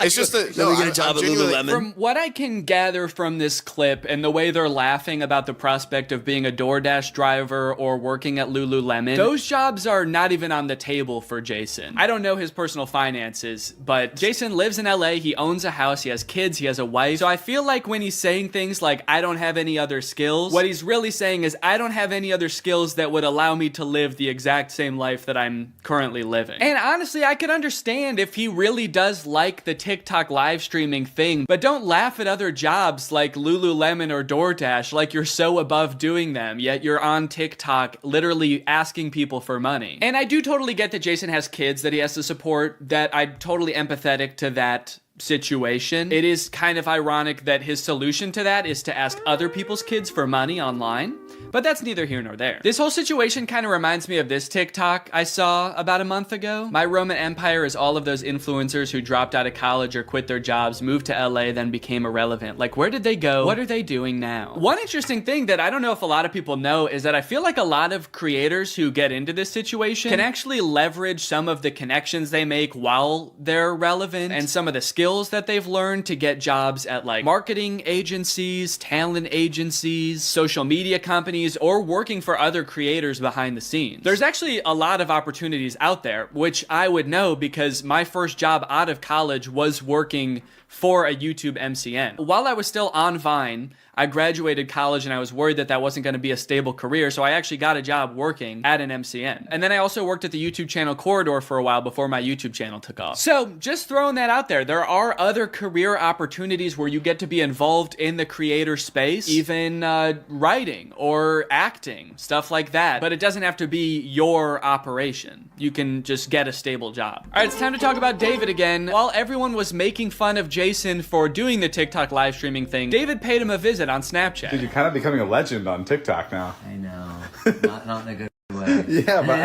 It's just that Let me get a job at Lululemon. From what I can gather from this clip and the way they're laughing about the prospect of being a DoorDash driver or working at Lululemon, those jobs are not even on the table for Jason. I don't know his personal finances, but Jason lives in LA, he owns a house, he has kids, he has a wife. So I feel like when he's saying things like, I don't have any other skills, what he's really saying is, I don't have any other skills that would allow me to live the exact same life that I'm currently living. And honestly, I could understand if he really does like the TikTok live streaming thing, but don't laugh at other jobs like Lululemon or DoorDash like you're so above doing them, yet you're on TikTok literally asking people for money. And I do totally get that Jason has kids that he has to support, that I'm totally empathetic to that situation. It is kind of ironic that his solution to that is to ask other people's kids for money online, but that's neither here nor there. This whole situation kind of reminds me of this TikTok I saw about a month ago. My Roman Empire is all of those influencers who dropped out of college or quit their jobs, moved to LA, then became irrelevant. Like, where did they go? What are they doing now? One interesting thing that I don't know if a lot of people know is that I feel like a lot of creators who get into this situation can actually leverage some of the connections they make while they're relevant and some of the skills that they've learned to get jobs at like marketing agencies, talent agencies, social media companies, or working for other creators behind the scenes. There's actually a lot of opportunities out there, which I would know because my first job out of college was working for a YouTube MCN. While I was still on Vine, I graduated college and I was worried that that wasn't going to be a stable career, so I actually got a job working at an MCN. And then I also worked at the YouTube channel Corridor for a while before my YouTube channel took off. So just throwing that out there, there are other career opportunities where you get to be involved in the creator space, even writing or acting, stuff like that. But it doesn't have to be your operation. You can just get a stable job. All right, it's time to talk about David again. While everyone was making fun of Jason for doing the TikTok live streaming thing, David paid him a visit on Snapchat. Dude, you're kind of becoming a legend on TikTok now. I know. Not in a good way. Yeah, but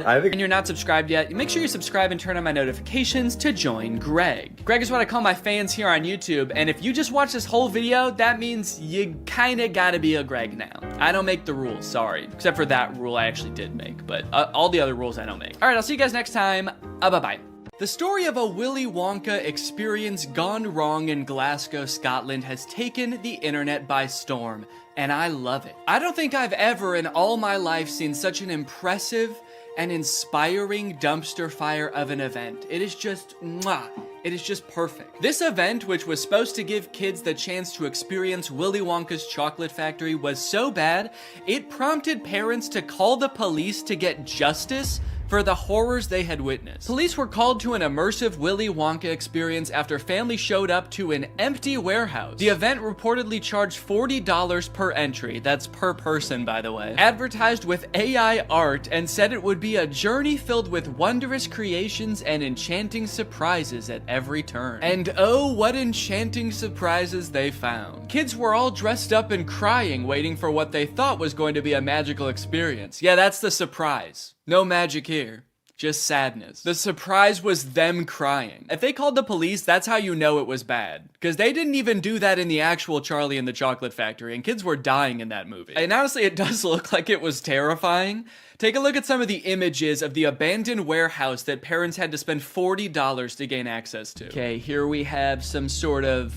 I think... And you're not subscribed yet, make sure you subscribe and turn on my notifications to join Greg. Greg is what I call my fans here on YouTube, and if you just watch this whole video, that means you kinda gotta be a Greg now. I don't make the rules, sorry. Except for that rule I actually did make, but all the other rules I don't make. All right, I'll see you guys next time. Bye-bye. The story of a Willy Wonka experience gone wrong in Glasgow, Scotland has taken the internet by storm, and I love it. I don't think I've ever in all my life seen such an impressive and inspiring dumpster fire of an event. It is just, mwah. It is just perfect. This event, which was supposed to give kids the chance to experience Willy Wonka's chocolate factory, was so bad, it prompted parents to call the police to get justice for the horrors they had witnessed. Police were called to an immersive Willy Wonka experience after families showed up to an empty warehouse. The event reportedly charged $40 per entry, that's per person by the way, advertised with AI art, and said it would be a journey filled with wondrous creations and enchanting surprises at every turn. And oh, what enchanting surprises they found. Kids were all dressed up and crying, waiting for what they thought was going to be a magical experience. Yeah, that's the surprise. No magic here, just sadness. The surprise was them crying. If they called the police, that's how you know it was bad. Because they didn't even do that in the actual Charlie and the Chocolate Factory, and kids were dying in that movie. And honestly, it does look like it was terrifying. Take a look at some of the images of the abandoned warehouse that parents had to spend $40 to gain access to. Okay, here we have some sort of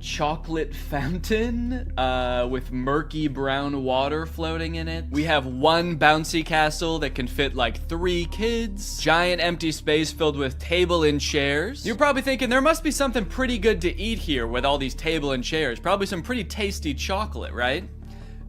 chocolate fountain with murky brown water floating in it. We have one bouncy castle that can fit like 3 kids. Giant empty space filled with table and chairs. You're probably thinking there must be something pretty good to eat here with all these table and chairs. Probably some pretty tasty chocolate, right?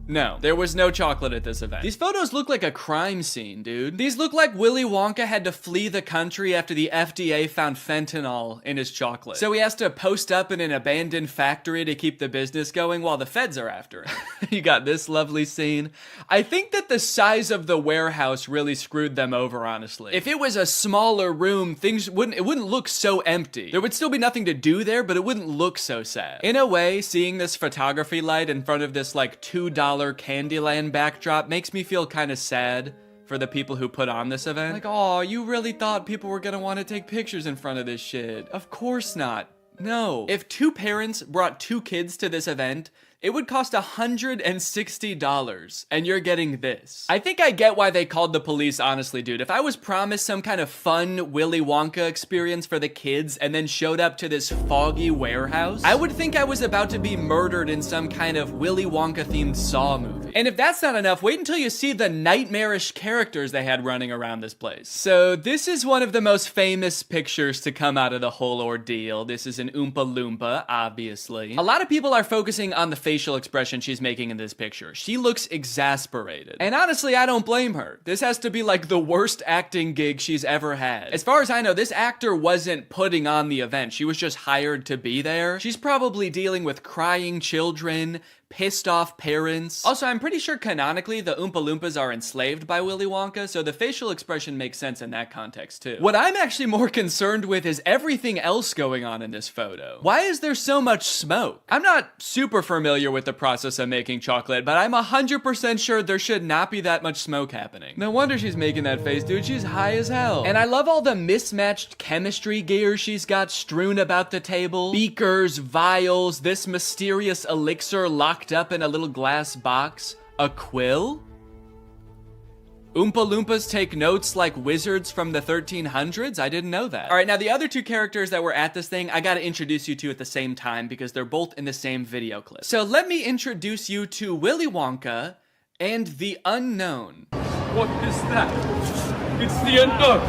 No, there was no chocolate at this event. These photos look like a crime scene, dude. These look like Willy Wonka had to flee the country after the FDA found fentanyl in his chocolate. So he has to post up in an abandoned factory to keep the business going while the feds are after him. You got this lovely scene. I think that the size of the warehouse really screwed them over, honestly. If it was a smaller room, it wouldn't look so empty. There would still be nothing to do there, but it wouldn't look so sad. In a way, seeing this photography light in front of this like $2 Candyland backdrop makes me feel kind of sad for the people who put on this event. Like, oh, you really thought people were gonna want to take pictures in front of this shit. Of course not. No. If 2 parents brought 2 kids to this event, it would cost $160, and you're getting this. I think I get why they called the police, honestly, dude. If I was promised some kind of fun Willy Wonka experience for the kids and then showed up to this foggy warehouse, I would think I was about to be murdered in some kind of Willy Wonka-themed Saw movie. And if that's not enough, wait until you see the nightmarish characters they had running around this place. So this is one of the most famous pictures to come out of the whole ordeal. This is an Oompa Loompa, obviously. A lot of people are focusing on the facial expression she's making in this picture. She looks exasperated. And honestly, I don't blame her. This has to be like the worst acting gig she's ever had. As far as I know, this actor wasn't putting on the event. She was just hired to be there. She's probably dealing with crying children, pissed off parents. Also, I'm pretty sure canonically the Oompa Loompas are enslaved by Willy Wonka, so the facial expression makes sense in that context too. What I'm actually more concerned with is everything else going on in this photo. Why is there so much smoke? I'm not super familiar with the process of making chocolate, but I'm 100% sure there should not be that much smoke happening. No wonder she's making that face, dude. She's high as hell. And I love all the mismatched chemistry gear she's got strewn about the table. Beakers, vials, this mysterious elixir locked up in a little glass box. A quill? Oompa Loompas take notes like wizards from the 1300s? I didn't know that. All right, now the other two characters that were at this thing, I gotta introduce you to at the same time because they're both in the same video clip. So let me introduce you to Willy Wonka and the Unknown. What is that? It's the unknown.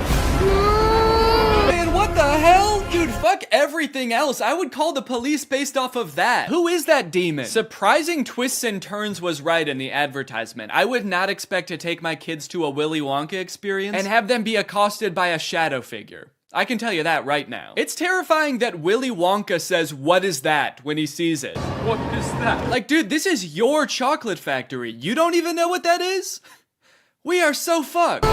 Man, what the hell? Dude, fuck everything else. I would call the police based off of that. Who is that demon? Surprising twists and turns was right in the advertisement. I would not expect to take my kids to a Willy Wonka experience and have them be accosted by a shadow figure. I can tell you that right now. It's terrifying that Willy Wonka says, "What is that?" when he sees it. What is that? Like, dude, this is your chocolate factory. You don't even know what that is? We are so fucked.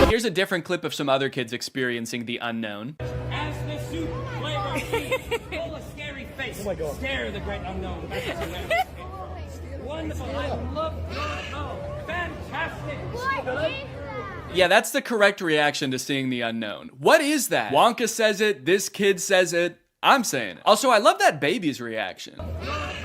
Here's a different clip of some other kids experiencing the unknown. As the soup flavor feast, full of scary face. Oh my God. Stare the great unknown. Wonderful. I love fantastic. Yeah, that's the correct reaction to seeing the unknown. What is that? Wonka says it, this kid says it, I'm saying it. Also, I love that baby's reaction.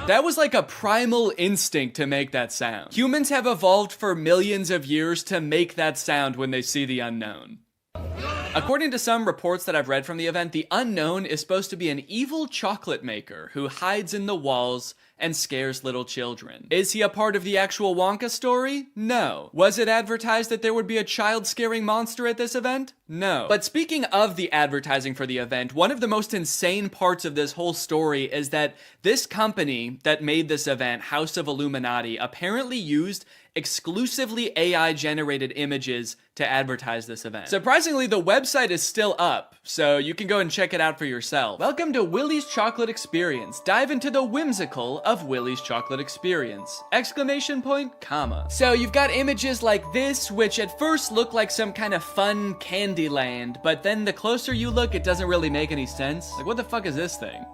That was like a primal instinct to make that sound. Humans have evolved for millions of years to make that sound when they see the unknown. According to some reports that I've read from the event, the unknown is supposed to be an evil chocolate maker who hides in the walls and scares little children. Is he a part of the actual Wonka story? No. Was it advertised that there would be a child-scaring monster at this event? No. But speaking of the advertising for the event, one of the most insane parts of this whole story is that this company that made this event, House of Illuminati, apparently used exclusively AI-generated images to advertise this event. Surprisingly, the website is still up, so you can go and check it out for yourself. Welcome to Willy's Chocolate Experience. Dive into the whimsical of Willy's Chocolate Experience! Exclamation point, comma. So you've got images like this, which at first look like some kind of fun candy land, but then the closer you look, it doesn't really make any sense. Like, what the fuck is this thing?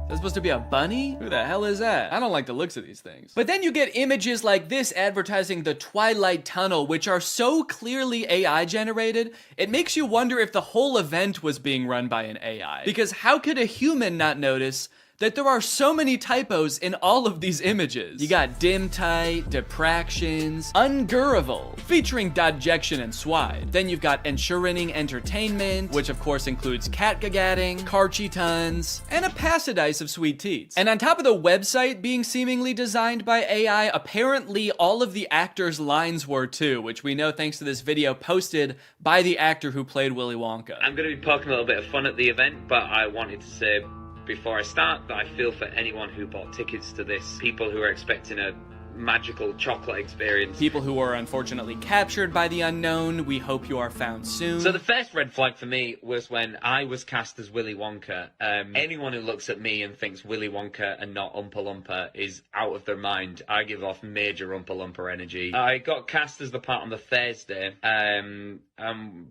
Is that supposed to be a bunny? Who the hell is that? I don't like the looks of these things. But then you get images like this advertising the Twilight Tunnel, which are so clearly AI generated, it makes you wonder if the whole event was being run by an AI. Because how could a human not notice that there are so many typos in all of these images? You got dim tight, depractions, ungurrival, featuring dodjection and swide. Then you've got ensuring entertainment, which of course includes catgagatting, carchy tons, and a passidice of sweet teats. And on top of the website being seemingly designed by AI, apparently all of the actors' lines were too, which we know thanks to this video posted by the actor who played Willy Wonka. I'm going to be poking a little bit of fun at the event, but I wanted to say before I start that I feel for anyone who bought tickets to this, people who are expecting a magical chocolate experience. People who are unfortunately captured by the unknown, we hope you are found soon. So the first red flag for me was when I was cast as Willy Wonka. Anyone who looks at me and thinks Willy Wonka and not Oompa Loompa is out of their mind. I give off major Oompa Loompa energy. I got cast as the part on the Thursday, and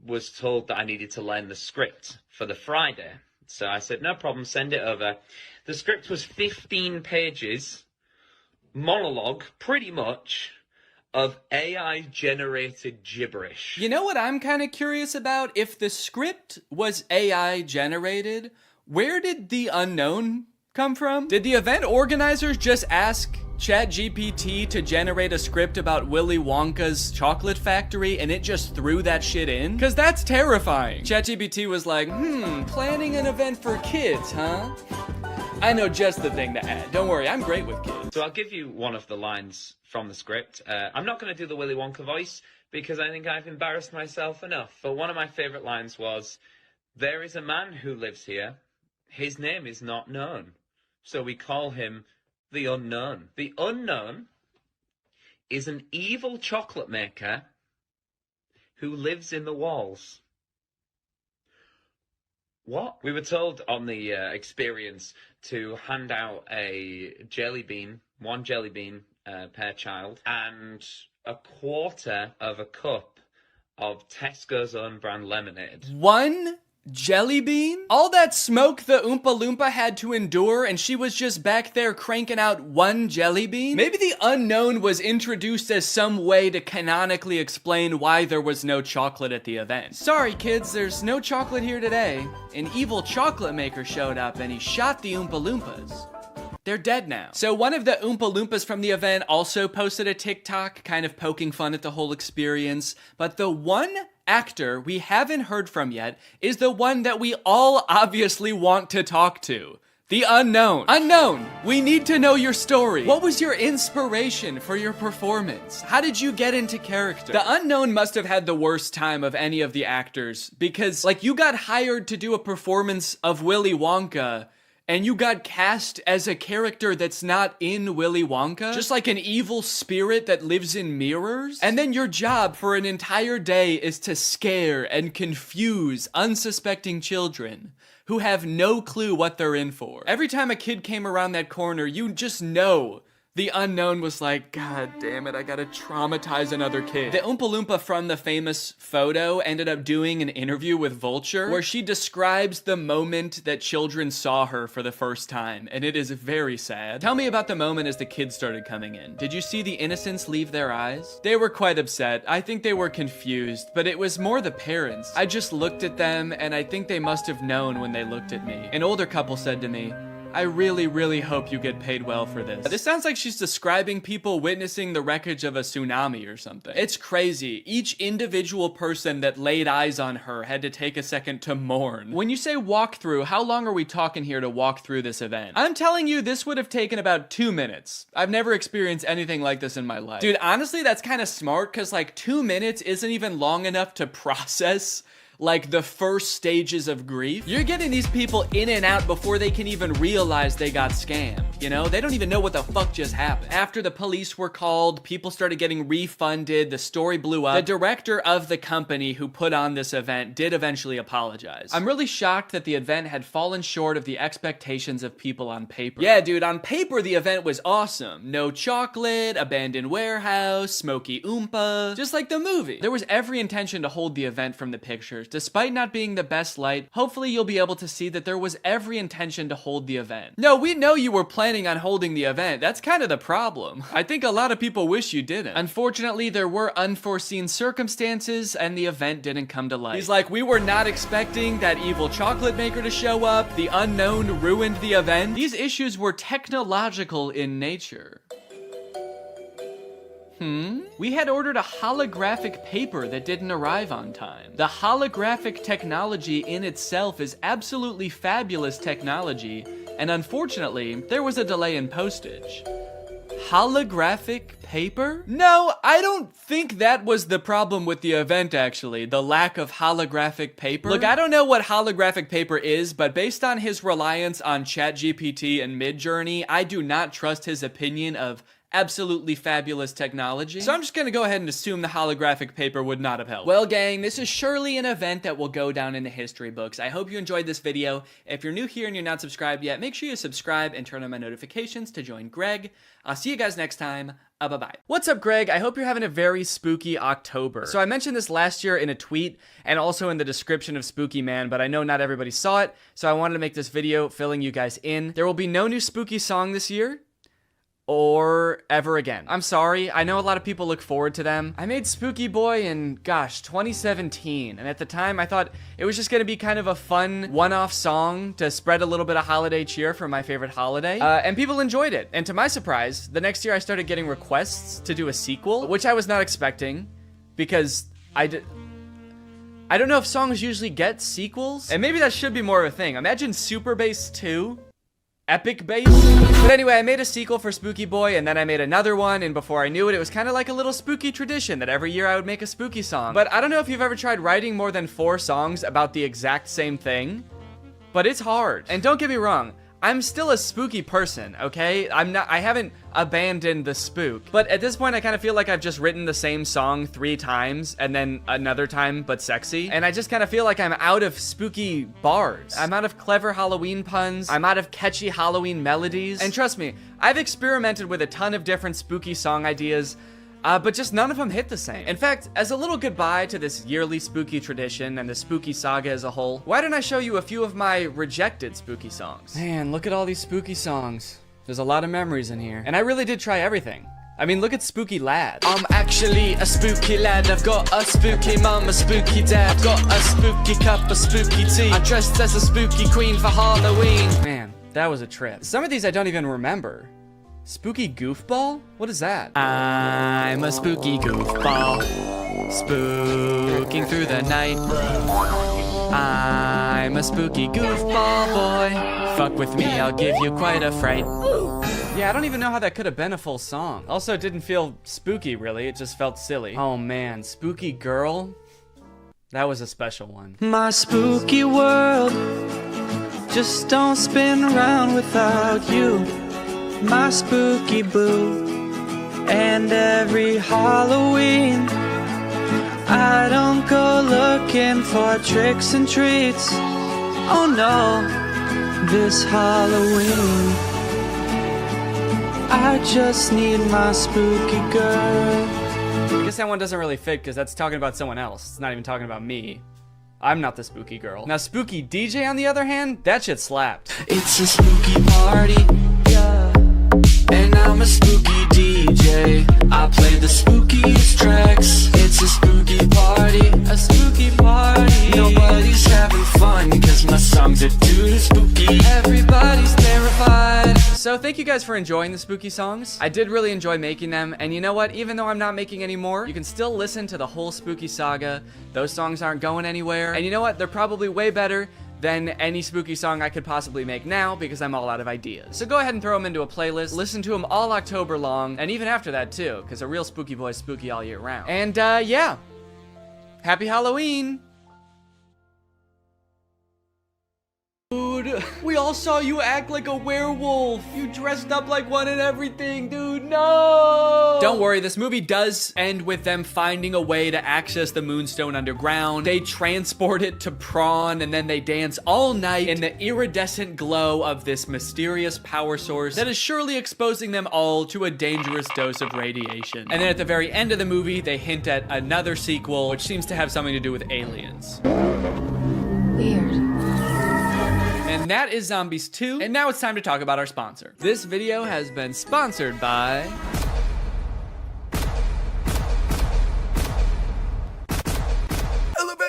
was told that I needed to learn the script for the Friday. So I said, no problem, send it over. The script was 15 pages, monologue, pretty much, of AI-generated gibberish. You know what I'm kind of curious about? If the script was AI-generated, where did the unknown come from? Did the event organizers just ask ChatGPT to generate a script about Willy Wonka's chocolate factory and it just threw that shit in? Cause that's terrifying. ChatGPT was like, planning an event for kids, huh? I know just the thing to add. Don't worry, I'm great with kids. So I'll give you one of the lines from the script. I'm not going to do the Willy Wonka voice because I think I've embarrassed myself enough. But one of my favourite lines was, "There is a man who lives here. His name is not known. So we call him the Unknown. The Unknown is an evil chocolate maker who lives in the walls." What? We were told on the experience to hand out a jelly bean, one jelly bean per child, and a quarter of a cup of Tesco's own brand lemonade. One jelly bean? All that smoke the Oompa Loompa had to endure and she was just back there cranking out one jelly bean? Maybe the Unknown was introduced as some way to canonically explain why there was no chocolate at the event. Sorry kids, there's no chocolate here today. An evil chocolate maker showed up and he shot the Oompa Loompas. They're dead now. So one of the Oompa Loompas from the event also posted a TikTok kind of poking fun at the whole experience, but the one actor we haven't heard from yet is the one that we all obviously want to talk to. The Unknown. Unknown, we need to know your story. What was your inspiration for your performance? How did you get into character? The Unknown must have had the worst time of any of the actors because, like, you got hired to do a performance of Willy Wonka and you got cast as a character that's not in Willy Wonka, just like an evil spirit that lives in mirrors. And then your job for an entire day is to scare and confuse unsuspecting children who have no clue what they're in for. Every time a kid came around that corner, you just know the Unknown was like, God damn it, I gotta traumatize another kid. The Oompa Loompa from the famous photo ended up doing an interview with Vulture where she describes the moment that children saw her for the first time, and it is very sad. Tell me about the moment as the kids started coming in. Did you see the innocence leave their eyes? They were quite upset. I think they were confused, but it was more the parents. I just looked at them, and I think they must have known when they looked at me. An older couple said to me, I really, really hope you get paid well for this. This sounds like she's describing people witnessing the wreckage of a tsunami or something. It's crazy. Each individual person that laid eyes on her had to take a second to mourn. When you say walk through, how long are we talking here to walk through this event? I'm telling you, this would have taken about 2 minutes. I've never experienced anything like this in my life. Dude, honestly, that's kind of smart because like 2 minutes isn't even long enough to process like the first stages of grief. You're getting these people in and out before they can even realize they got scammed. You know, they don't even know what the fuck just happened. After the police were called, people started getting refunded, the story blew up. The director of the company who put on this event did eventually apologize. I'm really shocked that the event had fallen short of the expectations of people on paper. Yeah, dude, on paper the event was awesome. No chocolate, abandoned warehouse, smoky Oompa, just like the movie. There was every intention to hold the event from the pictures. Despite not being the best light, hopefully you'll be able to see that there was every intention to hold the event. No, we know you were planning on holding the event. That's kind of the problem. I think a lot of people wish you didn't. Unfortunately, there were unforeseen circumstances and the event didn't come to life. He's like, we were not expecting that evil chocolate maker to show up. The Unknown ruined the event. These issues were technological in nature. We had ordered a holographic paper that didn't arrive on time. The holographic technology in itself is absolutely fabulous technology, and unfortunately, there was a delay in postage. Holographic paper? No, I don't think that was the problem with the event, actually. The lack of holographic paper. Look, I don't know what holographic paper is, but based on his reliance on ChatGPT and Midjourney, I do not trust his opinion of absolutely fabulous technology. So I'm just gonna go ahead and assume the holographic paper would not have helped. Well, gang, this is surely an event that will go down in the history books. I hope you enjoyed this video. If you're new here and you're not subscribed yet, make sure you subscribe and turn on my notifications to join Greg. I'll see you guys next time. Bye-bye. What's up, Greg? I hope you're having a very spooky October. So I mentioned this last year in a tweet and also in the description of Spooky Man, but I know not everybody saw it, so I wanted to make this video filling you guys in. There will be no new spooky song this year. or ever again. I'm sorry, I know a lot of people look forward to them. I made Spooky Boy in, gosh, 2017, and at the time I thought it was just gonna be kind of a fun one-off song to spread a little bit of holiday cheer for my favorite holiday, and people enjoyed it. And to my surprise, the next year I started getting requests to do a sequel, which I was not expecting, because I don't know if songs usually get sequels, and maybe that should be more of a thing. Imagine Super Bass 2. Epic Bass. But anyway, I made a sequel for Spooky Boy, and then I made another one, and before I knew it, it was kind of like a little spooky tradition that every year I would make a spooky song. But I don't know if you've ever tried writing more than 4 songs about the exact same thing, but it's hard. And don't get me wrong, I'm still a spooky person, okay? I haven't abandoned the spook. But at this point, I kind of feel like I've just written the same song 3 times and then another time, but sexy. And I just kind of feel like I'm out of spooky bars. I'm out of clever Halloween puns. I'm out of catchy Halloween melodies. And trust me, I've experimented with a ton of different spooky song ideas, but just none of them hit the same. In fact, as a little goodbye to this yearly spooky tradition and the spooky saga as a whole, why don't I show you a few of my rejected spooky songs? Man, look at all these spooky songs. There's a lot of memories in here. And I really did try everything. I mean, look at Spooky Lad. I'm actually a spooky lad. I've got a spooky mum, a spooky dad. I've got a spooky cup, a spooky tea. I dressed as a spooky queen for Halloween. Man, that was a trip. Some of these I don't even remember. Spooky goofball? What is that? I'm a spooky goofball, spooking through the night. I'm a spooky goofball boy. Fuck with me, I'll give you quite a fright. Yeah, I don't even know how that could have been a full song. Also, it didn't feel spooky, really. It just felt silly. Oh man, Spooky Girl? That was a special one. My spooky world just don't spin around without you. My spooky boo. And every Halloween I don't go looking for tricks and treats. Oh no, this Halloween I just need my spooky girl. I guess that one doesn't really fit because that's talking about someone else. It's not even talking about me. I'm not the spooky girl. Now Spooky DJ on the other hand, that shit slapped. It's a spooky party, yeah. And I'm a spooky DJ. I play the spookiest tracks. It's a spooky party, a spooky party. Nobody's having fun cause my songs are too spooky. Everybody's terrified. So thank you guys for enjoying the spooky songs. I did really enjoy making them, and you know what? Even though I'm not making any more, you can still listen to the whole spooky saga. Those songs aren't going anywhere. And you know what? They're probably way better than any spooky song I could possibly make now because I'm all out of ideas. So go ahead and throw them into a playlist, listen to them all October long, and even after that too, because a real spooky boy is spooky all year round. And yeah, happy Halloween! Dude, we all saw you act like a werewolf. You dressed up like one and everything, dude, no! Don't worry, this movie does end with them finding a way to access the Moonstone underground. They transport it to Prawn, and then they dance all night in the iridescent glow of this mysterious power source that is surely exposing them all to a dangerous dose of radiation. And then at the very end of the movie, they hint at another sequel, which seems to have something to do with aliens. Weird. And that is Zombies 2. And now it's time to talk about our sponsor. This video has been sponsored by...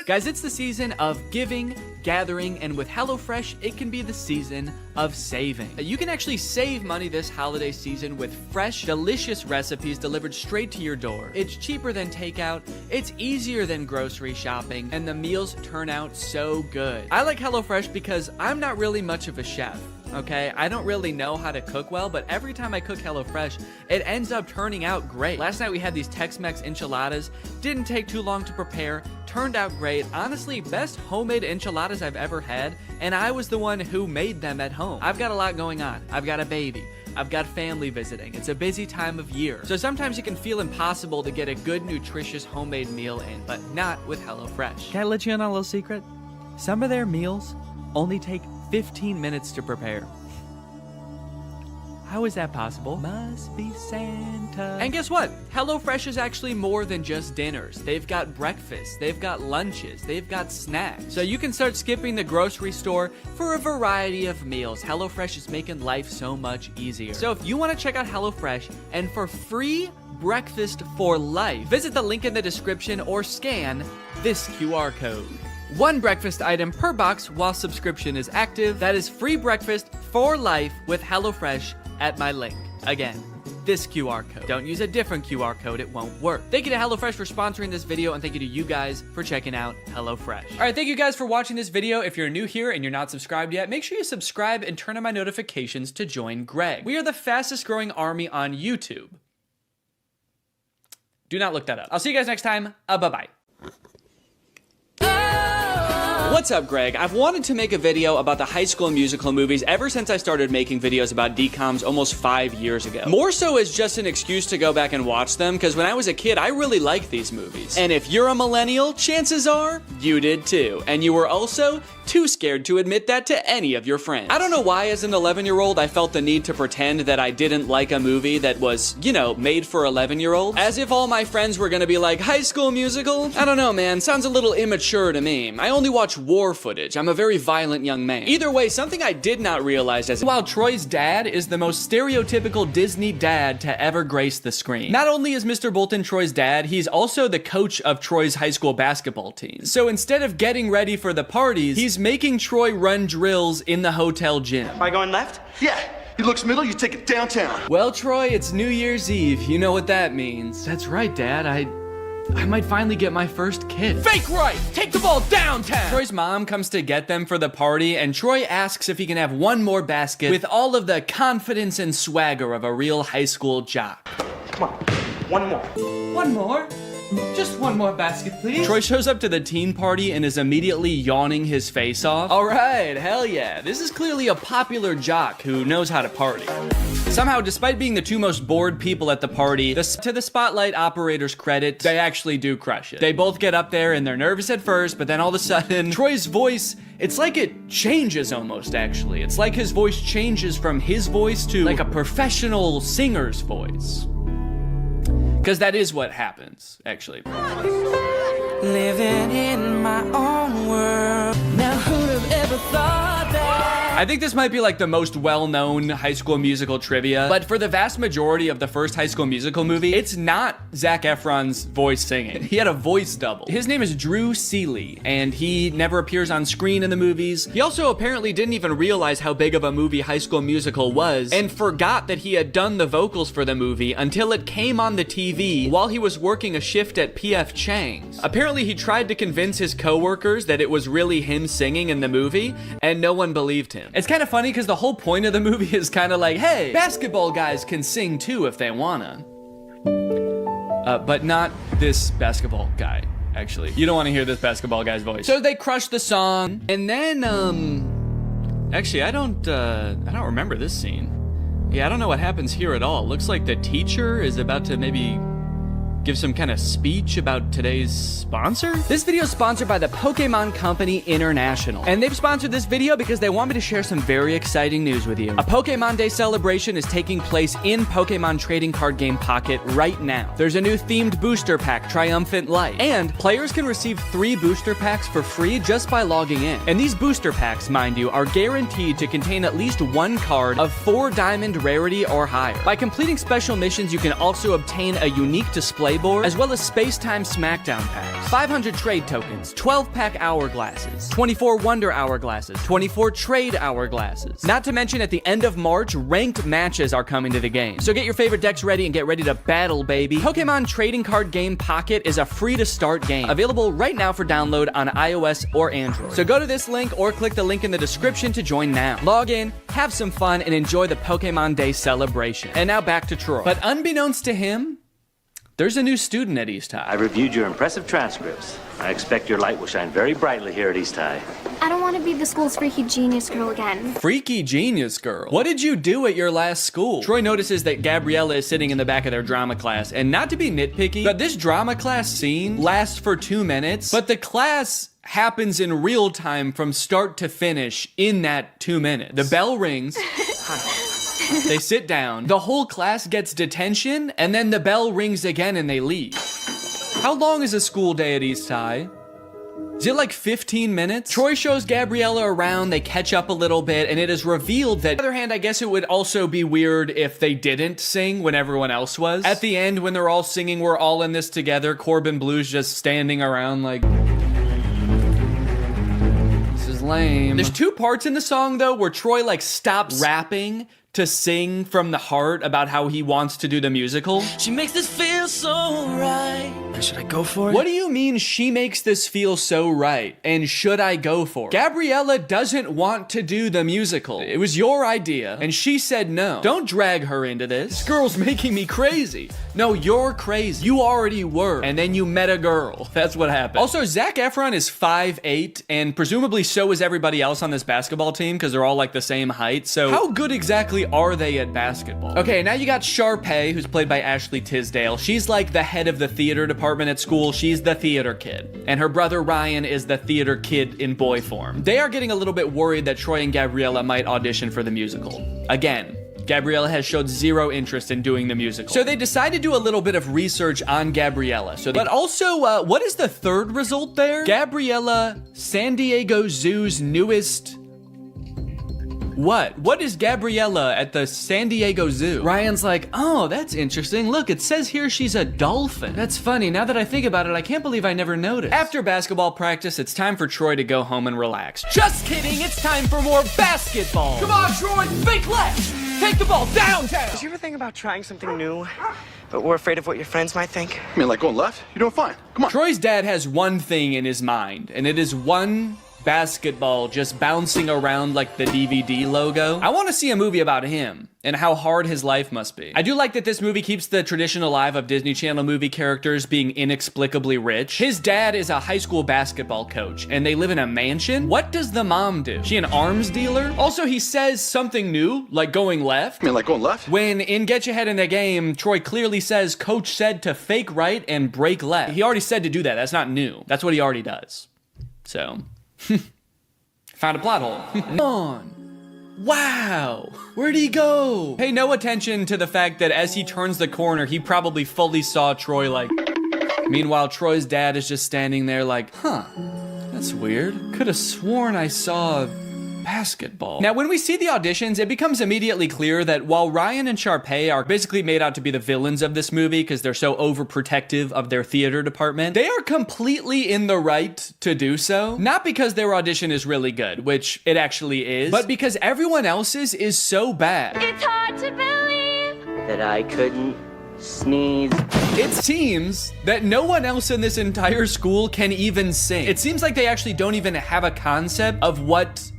Guys, it's the season of giving, gathering, and with HelloFresh, it can be the season of saving. You can actually save money this holiday season with fresh, delicious recipes delivered straight to your door. It's cheaper than takeout, it's easier than grocery shopping, and the meals turn out so good. I like HelloFresh because I'm not really much of a chef. Okay, I don't really know how to cook well, but every time I cook HelloFresh, it ends up turning out great. Last night we had these Tex-Mex enchiladas, didn't take too long to prepare, turned out great. Honestly, best homemade enchiladas I've ever had, and I was the one who made them at home. I've got a lot going on. I've got a baby. I've got family visiting. It's a busy time of year. So sometimes it can feel impossible to get a good, nutritious homemade meal in, but not with HelloFresh. Can I let you in on a little secret? Some of their meals only take 15 minutes to prepare. How is that possible? Must be Santa. And guess what? HelloFresh is actually more than just dinners. They've got breakfast, they've got lunches, they've got snacks. So you can start skipping the grocery store for a variety of meals. HelloFresh is making life so much easier. So if you want to check out HelloFresh and for free breakfast for life, visit the link in the description or scan this QR code. One breakfast item per box while subscription is active. That is free breakfast for life with HelloFresh at my link. Again, this QR code. Don't use a different QR code, it won't work. Thank you to HelloFresh for sponsoring this video, and thank you to you guys for checking out HelloFresh. All right, thank you guys for watching this video. If you're new here and you're not subscribed yet, make sure you subscribe and turn on my notifications to join Greg. We are the fastest growing army on YouTube. Do not look that up. I'll see you guys next time. Bye-bye. What's up, Greg? I've wanted to make a video about the High School Musical movies ever since I started making videos about DCOMs almost 5 years ago. More so as just an excuse to go back and watch them, because when I was a kid, I really liked these movies. And if you're a millennial, chances are you did too. And you were also too scared to admit that to any of your friends. I don't know why as an 11-year-old I felt the need to pretend that I didn't like a movie that was, you know, made for 11-year-olds. As if all my friends were gonna be like, High School Musical? I don't know, man. Sounds a little immature to me. I only watch war footage. I'm a very violent young man. Either way, something I did not realize is while Troy's dad is the most stereotypical Disney dad to ever grace the screen. Not only is Mr. Bolton Troy's dad, he's also the coach of Troy's high school basketball team. So instead of getting ready for the parties, he's making Troy run drills in the hotel gym. Am I going left? Yeah. He looks middle, you take it downtown. Well, Troy, it's New Year's Eve. You know what that means. That's right, Dad. I might finally get my first kid. Fake right! Take the ball downtown! Troy's mom comes to get them for the party, and Troy asks if he can have one more basket with all of the confidence and swagger of a real high school jock. Come on, one more. One more? Just one more basket, please. Troy shows up to the teen party and is immediately yawning his face off. All right, hell yeah. This is clearly a popular jock who knows how to party. Somehow, despite being the two most bored people at the party, to the spotlight operator's credit, they actually do crush it. They both get up there and they're nervous at first, but then all of a sudden, Troy's voice, it's like it changes almost, actually. It's like his voice changes from his voice to like a professional singer's voice. Because that is what happens, actually. Living in my own world. Now who'd have ever thought that? I think this might be like the most well-known High School Musical trivia, but for the vast majority of the first High School Musical movie, it's not Zac Efron's voice singing. He had a voice double. His name is Drew Seeley, and he never appears on screen in the movies. He also apparently didn't even realize how big of a movie High School Musical was, and forgot that he had done the vocals for the movie until it came on the TV while he was working a shift at P.F. Chang's. Apparently, he tried to convince his coworkers that it was really him singing in the movie, and no one believed him. It's kind of funny because the whole point of the movie is kind of like, hey, basketball guys can sing too if they wanna. But not this basketball guy, actually. You don't want to hear this basketball guy's voice. So they crush the song, and then, actually, I don't remember this scene. Yeah, I don't know what happens here at all. Looks like the teacher is about to maybe give some kind of speech about today's sponsor? This video is sponsored by the Pokemon Company International. And they've sponsored this video because they want me to share some very exciting news with you. A Pokemon Day celebration is taking place in Pokemon Trading Card Game Pocket right now. There's a new themed booster pack, Triumphant Light. And players can receive 3 booster packs for free just by logging in. And these booster packs, mind you, are guaranteed to contain at least 1 card of 4 diamond rarity or higher. By completing special missions, you can also obtain a unique display board, as well as Space-Time Smackdown packs, 500 trade tokens, 12-pack hourglasses, 24 Wonder Hourglasses, 24 Trade Hourglasses. Not to mention, at the end of March, ranked matches are coming to the game. So get your favorite decks ready and get ready to battle, baby. Pokemon Trading Card Game Pocket is a free-to-start game, available right now for download on iOS or Android. So go to this link or click the link in the description to join now. Log in, have some fun, and enjoy the Pokemon Day celebration. And now back to Troy. But unbeknownst to him, there's a new student at East High. I reviewed your impressive transcripts. I expect your light will shine very brightly here at East High. I don't want to be the school's freaky genius girl again. Freaky genius girl? What did you do at your last school? Troy notices that Gabriella is sitting in the back of their drama class, and not to be nitpicky, but this drama class scene lasts for 2 minutes, but the class happens in real time from start to finish in that 2 minutes. The bell rings. They sit down, the whole class gets detention, and then the bell rings again and they leave. How long is a school day at East High? Is it like 15 minutes? Troy shows Gabriella around, they catch up a little bit, and it is revealed that, on the other hand, I guess it would also be weird if they didn't sing when everyone else was. At the end, when they're all singing, we're all in this together, Corbin Blue's just standing around like... This is lame. There's 2 parts in the song, though, where Troy, like, stops rapping to sing from the heart about how he wants to do the musical. She makes this feel so right. Should I go for it? What do you mean she makes this feel so right? And should I go for it? Gabriella doesn't want to do the musical. It was your idea, and she said no. Don't drag her into this. This girl's making me crazy. No, you're crazy. You already were, and then you met a girl. That's what happened. Also, Zac Efron is 5'8", and presumably so is everybody else on this basketball team, because they're all like the same height, so how good exactly are they at basketball? Okay, now you got Sharpay, who's played by Ashley Tisdale. She's like the head of the theater department at school. She's the theater kid. And her brother Ryan is the theater kid in boy form. They are getting a little bit worried that Troy and Gabriella might audition for the musical. Again, Gabriella has showed zero interest in doing the musical. So they decide to do a little bit of research on Gabriella. But also, what is the third result there? Gabriella, San Diego Zoo's newest... What? What is Gabriella at the San Diego Zoo? Ryan's like, oh, that's interesting. Look, it says here she's a dolphin. That's funny. Now that I think about it, I can't believe I never noticed. After basketball practice, it's time for Troy to go home and relax. Just kidding. It's time for more basketball. Come on, Troy. Fake left. Take the ball downtown. Did you ever think about trying something new, but we're afraid of what your friends might think? I mean, like going left? You're doing fine. Come on. Troy's dad has one thing in his mind, and it is one basketball just bouncing around like the DVD logo. I want to see a movie about him and how hard his life must be. I do like that this movie keeps the tradition alive of Disney Channel movie characters being inexplicably rich. His dad is a high school basketball coach and they live in a mansion. What does the mom do? She an arms dealer? Also, he says something new, like going left. I mean, like going left? When in Get Your Head in the Game, Troy clearly says coach said to fake right and break left. He already said to do that. That's not new. That's what he already does. So... found a plot hole. On. Wow. Where'd he go? Pay no attention to the fact that as he turns the corner, he probably fully saw Troy like... Meanwhile, Troy's dad is just standing there like, huh, that's weird. Could have sworn I saw basketball. Now, when we see the auditions, it becomes immediately clear that while Ryan and Sharpay are basically made out to be the villains of this movie because they're so overprotective of their theater department, they are completely in the right to do so. Not because their audition is really good, which it actually is, but because everyone else's is so bad. It's hard to believe that I couldn't sneeze. It seems that no one else in this entire school can even sing. It seems like they actually don't even have a concept of what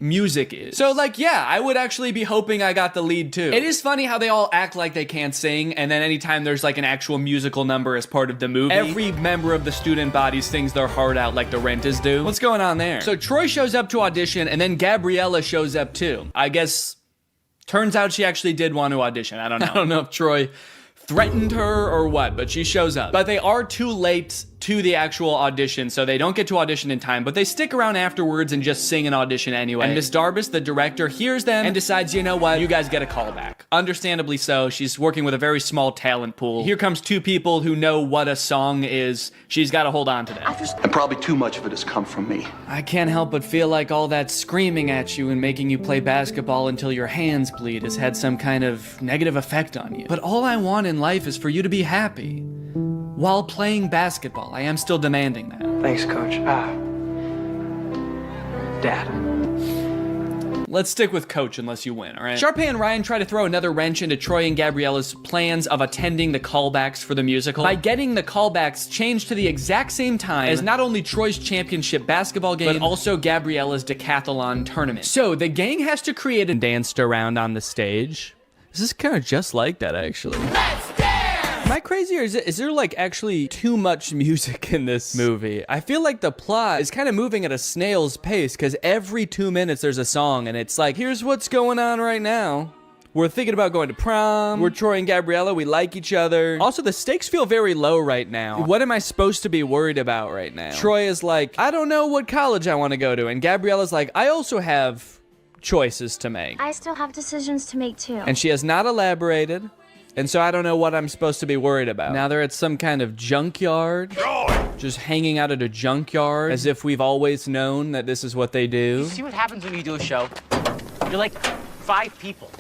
music is. So like, yeah, I would actually be hoping I got the lead too. It is funny how they all act like they can't sing, and then anytime there's like an actual musical number as part of the movie, every member of the student body sings their heart out like the Rentas do. What's going on there? So Troy shows up to audition, and then Gabriella shows up too. I guess, turns out she actually did want to audition. I don't know. I don't know if Troy threatened her or what, but she shows up. But they are too late to the actual audition, so they don't get to audition in time, but they stick around afterwards and just sing an audition anyway. And Miss Darbus, the director, hears them and decides, you know what, you guys get a call back. Understandably so, she's working with a very small talent pool. Here comes 2 people who know what a song is. She's got to hold on to that. And probably too much of it has come from me. I can't help but feel like all that screaming at you and making you play basketball until your hands bleed has had some kind of negative effect on you. But all I want in life is for you to be happy. While playing basketball, I am still demanding that. Thanks, Coach. Dad. Let's stick with Coach unless you win, all right? Sharpay and Ryan try to throw another wrench into Troy and Gabriella's plans of attending the callbacks for the musical by getting the callbacks changed to the exact same time as not only Troy's championship basketball game, but also Gabriella's decathlon tournament. So the gang has to create and danced around on the stage. This is kind of just like that, actually. Am I crazy, or is there like actually too much music in this movie? I feel like the plot is kind of moving at a snail's pace because every 2 minutes there's a song and it's like, here's what's going on right now. We're thinking about going to prom. We're Troy and Gabriella. We like each other. Also, the stakes feel very low right now. What am I supposed to be worried about right now? Troy is like, I don't know what college I want to go to. And Gabriella's like, I also have choices to make. I still have decisions to make too. And she has not elaborated, and so I don't know what I'm supposed to be worried about. Now they're at some kind of junkyard, just hanging out at a junkyard, as if we've always known that this is what they do. You see what happens when you do a show? You're like 5 people.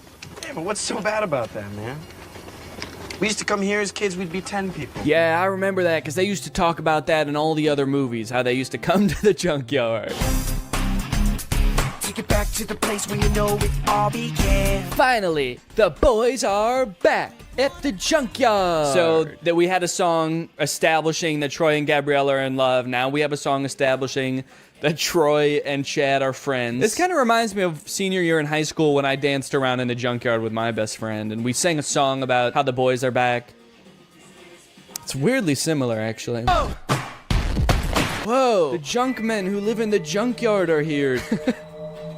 Yeah, but what's so bad about that, man? We used to come here as kids, we'd be 10 people. Yeah, I remember that, because they used to talk about that in all the other movies, how they used to come to the junkyard. Take it back to the place where you know it all began. Finally, the boys are back at the junkyard. So that we had a song establishing that Troy and Gabriella are in love. Now we have a song establishing that Troy and Chad are friends. This kind of reminds me of senior year in high school when I danced around in the junkyard with my best friend, and we sang a song about how the boys are back. It's weirdly similar, actually. Oh. Whoa! The junk men who live in the junkyard are here.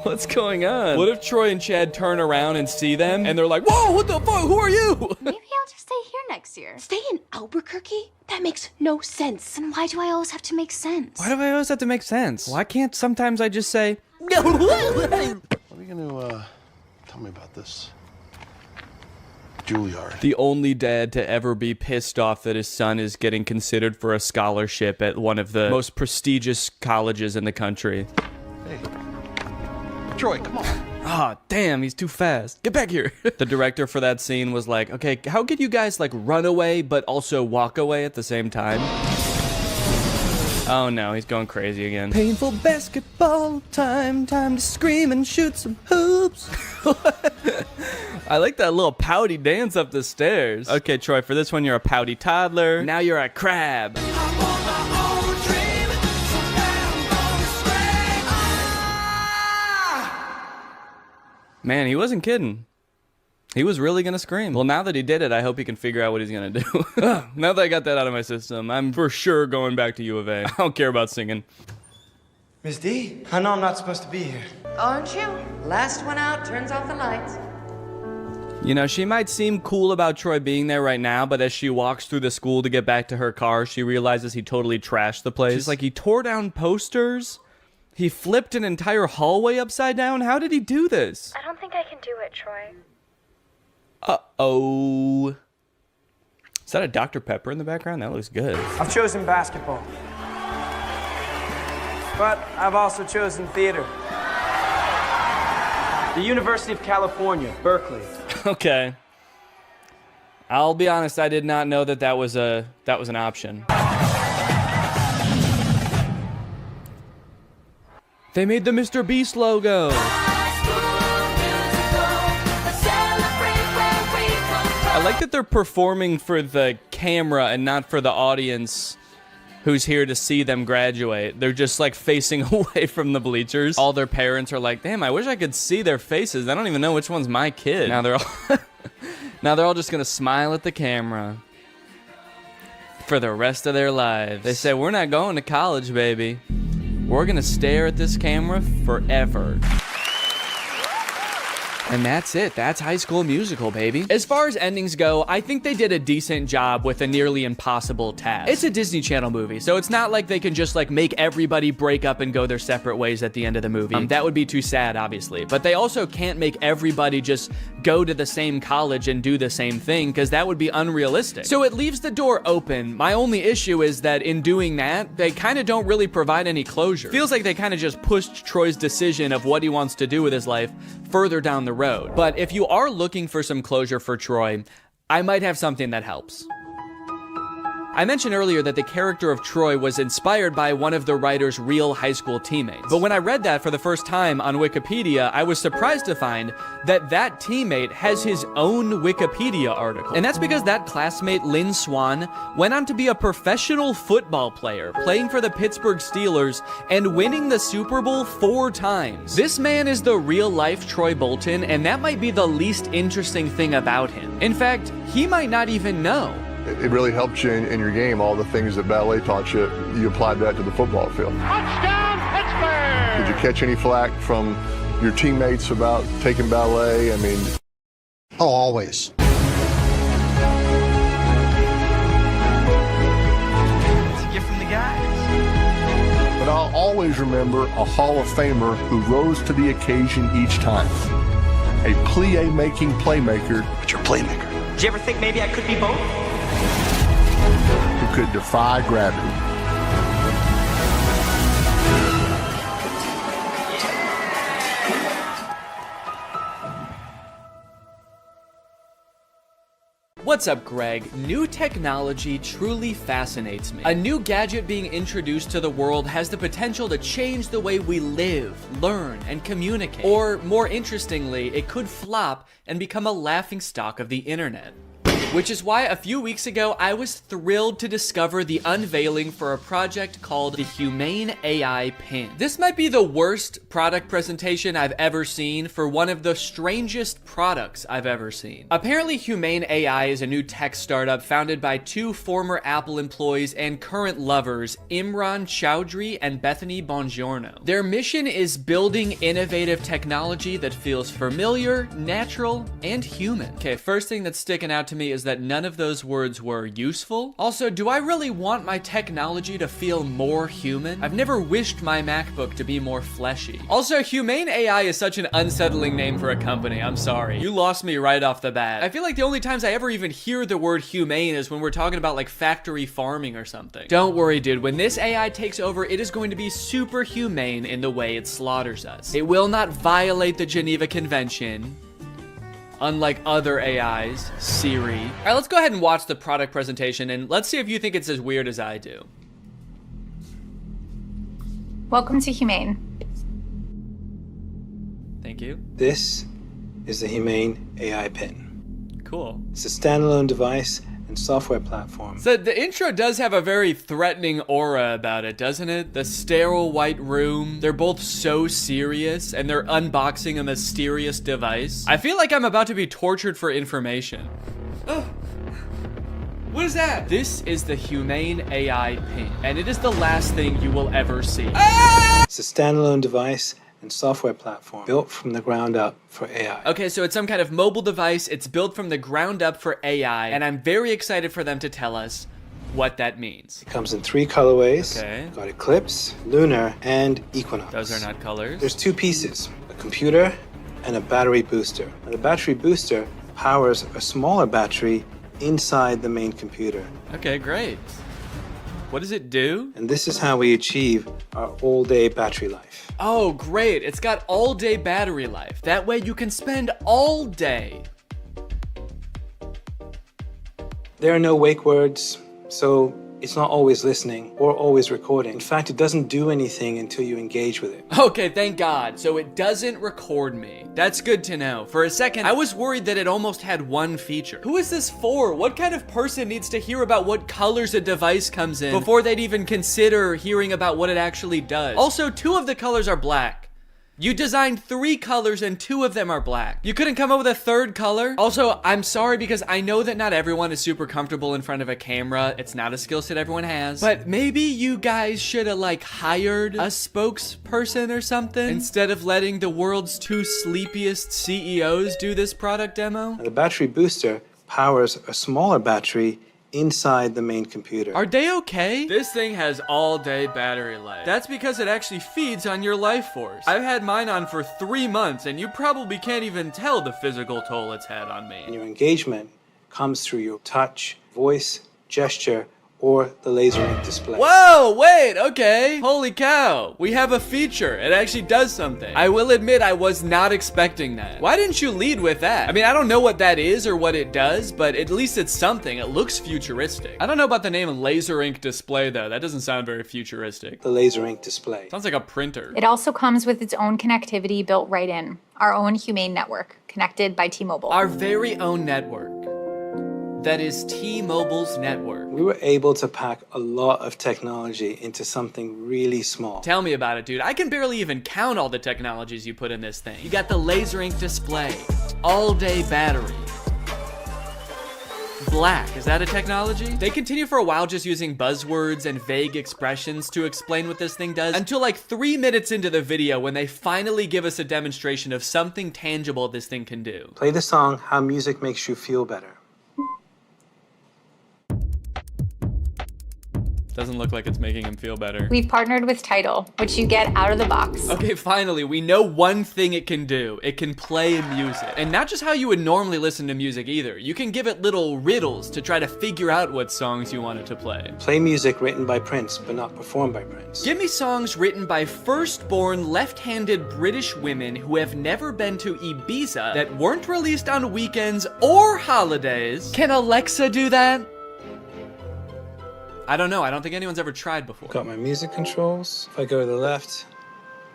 What's going on? What if Troy and Chad turn around and see them, and they're like, whoa, what the fuck, who are you? Maybe I'll just stay here next year. Stay in Albuquerque? That makes no sense. And why do I always have to make sense? Why do I always have to make sense? Why can't sometimes I just say, What are you gonna, tell me about this? Juilliard. The only dad to ever be pissed off that his son is getting considered for a scholarship at one of the most prestigious colleges in the country. Hey. Troy, come on. Ah, damn, he's too fast. Get back here. The director for that scene was like, okay, how could you guys like run away but also walk away at the same time? Oh no, he's going crazy again. Painful basketball time, time to scream and shoot some hoops. I like that little pouty dance up the stairs. Okay, Troy, for this one, you're a pouty toddler. Now you're a crab. Man, he wasn't kidding. He was really gonna scream. Well, now that he did it, I hope he can figure out what he's gonna do. Now that I got that out of my system, I'm for sure going back to U of A. I don't care about singing. Miss D, I know I'm not supposed to be here. Aren't you? Last one out turns off the lights. You know, she might seem cool about Troy being there right now, but as she walks through the school to get back to her car, she realizes he totally trashed the place. She's like, he tore down posters? He flipped an entire hallway upside down? How did he do this? I don't think I can do it, Troy. Uh-oh. Is that a Dr. Pepper in the background? That looks good. I've chosen basketball. But I've also chosen theater. The University of California, Berkeley. Okay. I'll be honest, I did not know that was an option. They made the Mr. Beast logo. I like that they're performing for the camera and not for the audience who's here to see them graduate. They're just like facing away from the bleachers. All their parents are like, damn, I wish I could see their faces. I don't even know which one's my kid. Now they're all just gonna smile at the camera for the rest of their lives. They say, we're not going to college, baby. We're gonna stare at this camera forever. And that's it. That's High School Musical, baby. As far as endings go, I think they did a decent job with a nearly impossible task. It's a Disney Channel movie, so it's not like they can just like make everybody break up and go their separate ways at the end of the movie. That would be too sad, obviously. But they also can't make everybody just go to the same college and do the same thing, because that would be unrealistic. So it leaves the door open. My only issue is that in doing that, they kind of don't really provide any closure. Feels like they kind of just pushed Troy's decision of what he wants to do with his life further down the road. But if you are looking for some closure for Troy, I might have something that helps. I mentioned earlier that the character of Troy was inspired by one of the writer's real high school teammates. But when I read that for the first time on Wikipedia, I was surprised to find that that teammate has his own Wikipedia article. And that's because that classmate, Lynn Swan, went on to be a professional football player, playing for the Pittsburgh Steelers and winning the Super Bowl 4 times. This man is the real-life Troy Bolton, and that might be the least interesting thing about him. In fact, he might not even know. It really helped you in your game. All the things that ballet taught you, you applied that to the football field. Touchdown, Pittsburgh! Did you catch any flack from your teammates about taking ballet? I mean... Oh, always. It's a gift from the guys. But I'll always remember a Hall of Famer who rose to the occasion each time. A plie-making playmaker. But you're a playmaker. Did you ever think maybe I could be both? Who could defy gravity. What's up, Greg? New technology truly fascinates me. A new gadget being introduced to the world has the potential to change the way we live, learn, and communicate. Or, more interestingly, it could flop and become a laughingstock of the internet. Which is why a few weeks ago, I was thrilled to discover the unveiling for a project called the Humane AI Pin. This might be the worst product presentation I've ever seen for one of the strangest products I've ever seen. Apparently, Humane AI is a new tech startup founded by two former Apple employees and current lovers, Imran Chowdhury and Bethany Bongiorno. Their mission is building innovative technology that feels familiar, natural, and human. Okay, first thing that's sticking out to me is that none of those words were useful. Also, do I really want my technology to feel more human? I've never wished my MacBook to be more fleshy. Also, Humane AI is such an unsettling name for a company. I'm sorry. You lost me right off the bat. I feel like the only times I ever even hear the word humane is when we're talking about like factory farming or something. Don't worry, dude. When this AI takes over, it is going to be super humane in the way it slaughters us. It will not violate the Geneva Convention, unlike other AIs, Siri. All right, let's go ahead and watch the product presentation and let's see if you think it's as weird as I do. Welcome to Humane. Thank you. This is the Humane AI Pin. Cool. It's a standalone device and software platform. So the intro does have a very threatening aura about it, doesn't it? The sterile white room. They're both so serious and they're unboxing a mysterious device. I feel like I'm about to be tortured for information. Oh. What is that? This is the Humane AI Pin, and it is the last thing you will ever see. Ah! It's a standalone device and software platform built from the ground up for AI. Okay, so it's some kind of mobile device. It's built from the ground up for AI, and I'm very excited for them to tell us what that means. It comes in 3 colorways. Okay. Got Eclipse, Lunar, and Equinox. Those are not colors. There's 2 pieces, a computer and a battery booster. Now, the battery booster powers a smaller battery inside the main computer. Okay, great. What does it do? And this is how we achieve our all-day battery life. Oh, great. It's got all-day battery life. That way you can spend all day. There are no wake words, so it's not always listening or always recording. In fact, it doesn't do anything until you engage with it. Okay, thank God. So it doesn't record me. That's good to know. For a second, I was worried that it almost had one feature. Who is this for? What kind of person needs to hear about what colors a device comes in before they'd even consider hearing about what it actually does? Also, 2 of the colors are black. You designed 3 colors and 2 of them are black. You couldn't come up with a 3rd color? Also, I'm sorry because I know that not everyone is super comfortable in front of a camera. It's not a skill set everyone has. But maybe you guys should have like hired a spokesperson or something instead of letting the world's 2 sleepiest CEOs do this product demo. Now, the battery booster powers a smaller battery inside the main computer. Are they okay? This thing has all-day battery life. That's because it actually feeds on your life force. I've had mine on for 3 months, and you probably can't even tell the physical toll it's had on me. And your engagement comes through your touch, voice, gesture, or the laser ink display. Whoa, wait, okay. Holy cow. We have a feature. It actually does something. I will admit I was not expecting that. Why didn't you lead with that? I mean, I don't know what that is or what it does, but at least it's something. It looks futuristic. I don't know about the name laser ink display though. That doesn't sound very futuristic. The laser ink display. Sounds like a printer. It also comes with its own connectivity built right in. Our own Humane network, connected by T-Mobile. Our very own network. That is T-Mobile's network. We were able to pack a lot of technology into something really small. Tell me about it, dude. I can barely even count all the technologies you put in this thing. You got the laser ink display, all-day battery, black. Is that a technology? They continue for a while just using buzzwords and vague expressions to explain what this thing does until like 3 minutes into the video when they finally give us a demonstration of something tangible this thing can do. Play the song How Music Makes You Feel Better. Doesn't look like it's making him feel better. We've partnered with Tidal, which you get out of the box. Okay, finally, we know one thing it can do. It can play music. And not just how you would normally listen to music either. You can give it little riddles to try to figure out what songs you want it to play. Play music written by Prince, but not performed by Prince. Give me songs written by first-born left-handed British women who have never been to Ibiza that weren't released on weekends or holidays. Can Alexa do that? I don't know. I don't think anyone's ever tried before. Got my music controls. If I go to the left,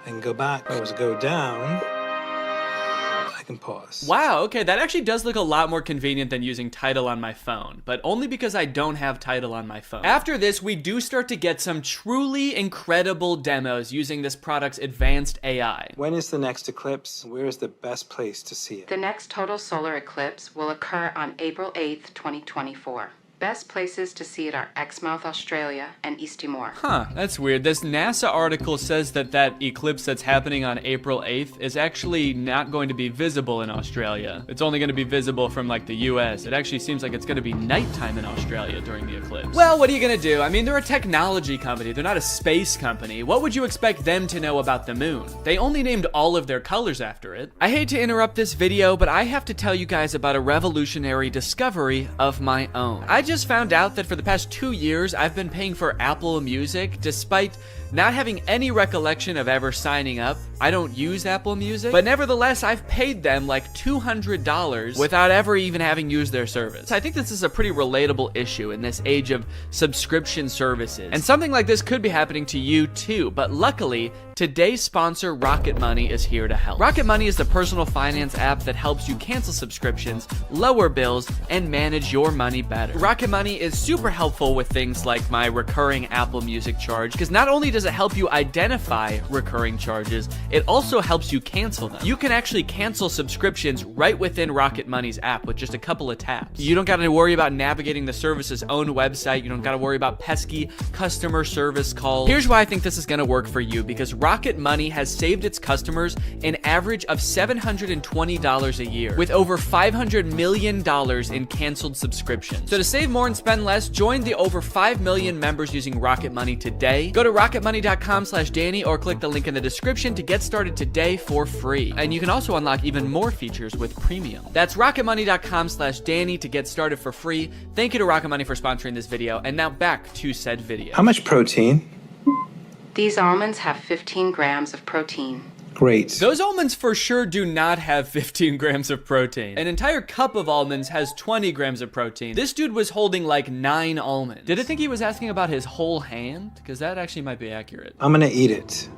I can go back. If I was to go down, I can pause. Wow, okay, that actually does look a lot more convenient than using Tidal on my phone, but only because I don't have Tidal on my phone. After this, we do start to get some truly incredible demos using this product's advanced AI. When is the next eclipse? Where is the best place to see it? The next total solar eclipse will occur on April 8th, 2024. Best places to see it are Exmouth, Australia, and East Timor. Huh, that's weird. This NASA article says that that eclipse that's happening on April 8th is actually not going to be visible in Australia. It's only going to be visible from like the US. It actually seems like it's going to be nighttime in Australia during the eclipse. Well, what are you going to do? I mean, they're a technology company. They're not a space company. What would you expect them to know about the moon? They only named all of their colors after it. I hate to interrupt this video, but I have to tell you guys about a revolutionary discovery of my own. I just found out that for the past 2 years, I've been paying for Apple Music despite not having any recollection of ever signing up. I don't use Apple Music, but nevertheless, I've paid them like $200 without ever even having used their service. I think this is a pretty relatable issue in this age of subscription services. And something like this could be happening to you too, but luckily, today's sponsor, Rocket Money, is here to help. Rocket Money is the personal finance app that helps you cancel subscriptions, lower bills, and manage your money better. Rocket Money is super helpful with things like my recurring Apple Music charge, because not only does it help you identify recurring charges, it also helps you cancel them. You can actually cancel subscriptions right within Rocket Money's app with just a couple of taps. You don't got to worry about navigating the service's own website. You don't got to worry about pesky customer service calls. Here's why I think this is going to work for you, because Rocket Money has saved its customers an average of $720 a year, with over $500 million in canceled subscriptions. So to save more and spend less, join the over 5 million members using Rocket Money today. Go to rocketmoney.com/Danny or click the link in the description to get started today for free. And you can also unlock even more features with premium. That's rocketmoney.com/Danny to get started for free. Thank you to Rocket Money for sponsoring this video. And now back to said video. How much protein? These almonds have 15 grams of protein. Great. Those almonds for sure do not have 15 grams of protein. An entire cup of almonds has 20 grams of protein. This dude was holding like 9 almonds. Did I think he was asking about his whole hand? Because that actually might be accurate. I'm gonna eat it.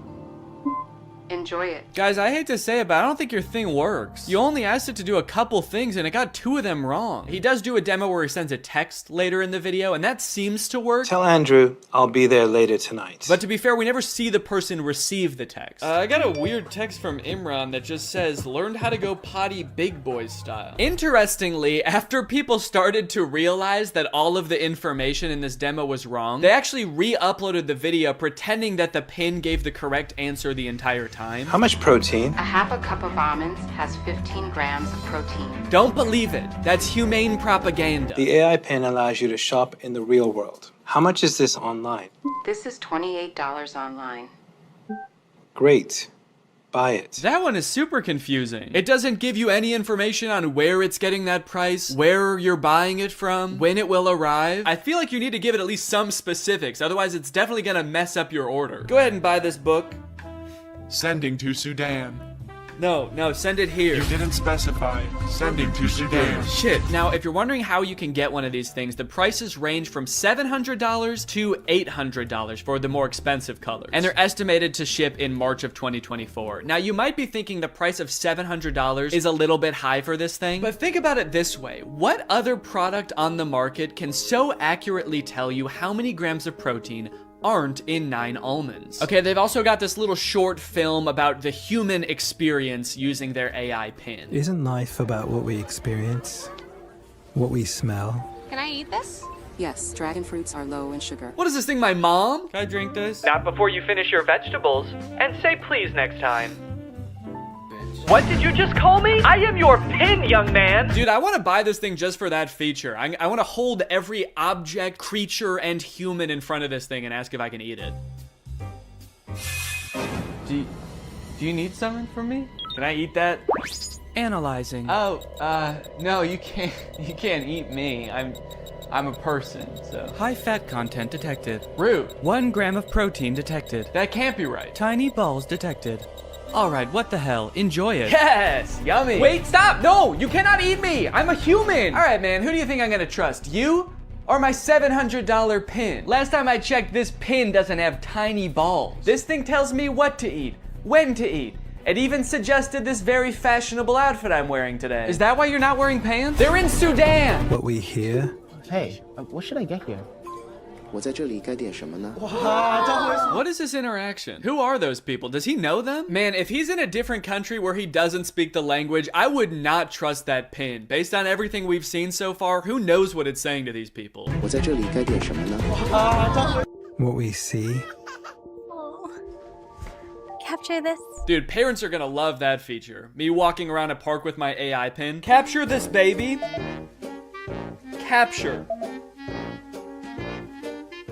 Enjoy it. Guys, I hate to say it, but I don't think your thing works. You only asked it to do a couple things and it got 2 of them wrong. He does do a demo where he sends a text later in the video and that seems to work. Tell Andrew I'll be there later tonight. But to be fair, we never see the person receive the text. I got a weird text from Imran that just says, learned how to go potty big boy style. Interestingly, after people started to realize that all of the information in this demo was wrong, they actually re-uploaded the video pretending that the pin gave the correct answer the entire time. How much protein? A half a cup of almonds has 15 grams of protein. Don't believe it. That's humane propaganda. The AI pin allows you to shop in the real world. How much is this online? This is $28 online. Great. Buy it. That one is super confusing. It doesn't give you any information on where it's getting that price, where you're buying it from, when it will arrive. I feel like you need to give it at least some specifics, otherwise it's definitely gonna mess up your order. Go ahead and buy this book. Sending to Sudan. No, send it here. You didn't specify. Sending to Sudan. Shit. Now, if you're wondering how you can get one of these things, the prices range from $700 to $800 for the more expensive colors. And they're estimated to ship in March of 2024. Now, you might be thinking the price of $700 is a little bit high for this thing, but think about it this way. What other product on the market can so accurately tell you how many grams of protein aren't in 9 almonds? Okay, they've also got this little short film about the human experience using their AI pin. Isn't life about what we experience? What we smell? Can I eat this? Yes, dragon fruits are low in sugar. What is this thing, my mom? Can I drink this? Not before you finish your vegetables. And say please next time. What did you just call me? I am your pin, young man. Dude, I want to buy this thing just for that feature. I want to hold every object, creature, and human in front of this thing and ask if I can eat it. Do you need something from me? Can I eat that? Analyzing. Oh, no, you can't eat me. I'm a person, so. High fat content detected. Rude. 1 gram of protein detected. That can't be right. Tiny balls detected. All right, what the hell? Enjoy it. Yes, yummy. Wait, stop. No, you cannot eat me. I'm a human. All right, man, who do you think I'm gonna trust? You or my $700 pin? Last time I checked, this pin doesn't have tiny balls. This thing tells me what to eat, when to eat. It even suggested this very fashionable outfit I'm wearing today. Is that why you're not wearing pants? They're in Sudan. What we hear. Hey, what should I get here? What is this interaction? Who are those people? Does he know them? Man, if he's in a different country where he doesn't speak the language, I would not trust that pin. Based on everything we've seen so far, who knows what it's saying to these people? What we see. Capture this. Dude, parents are gonna love that feature. Me walking around a park with my AI pin. Capture this, baby. Capture.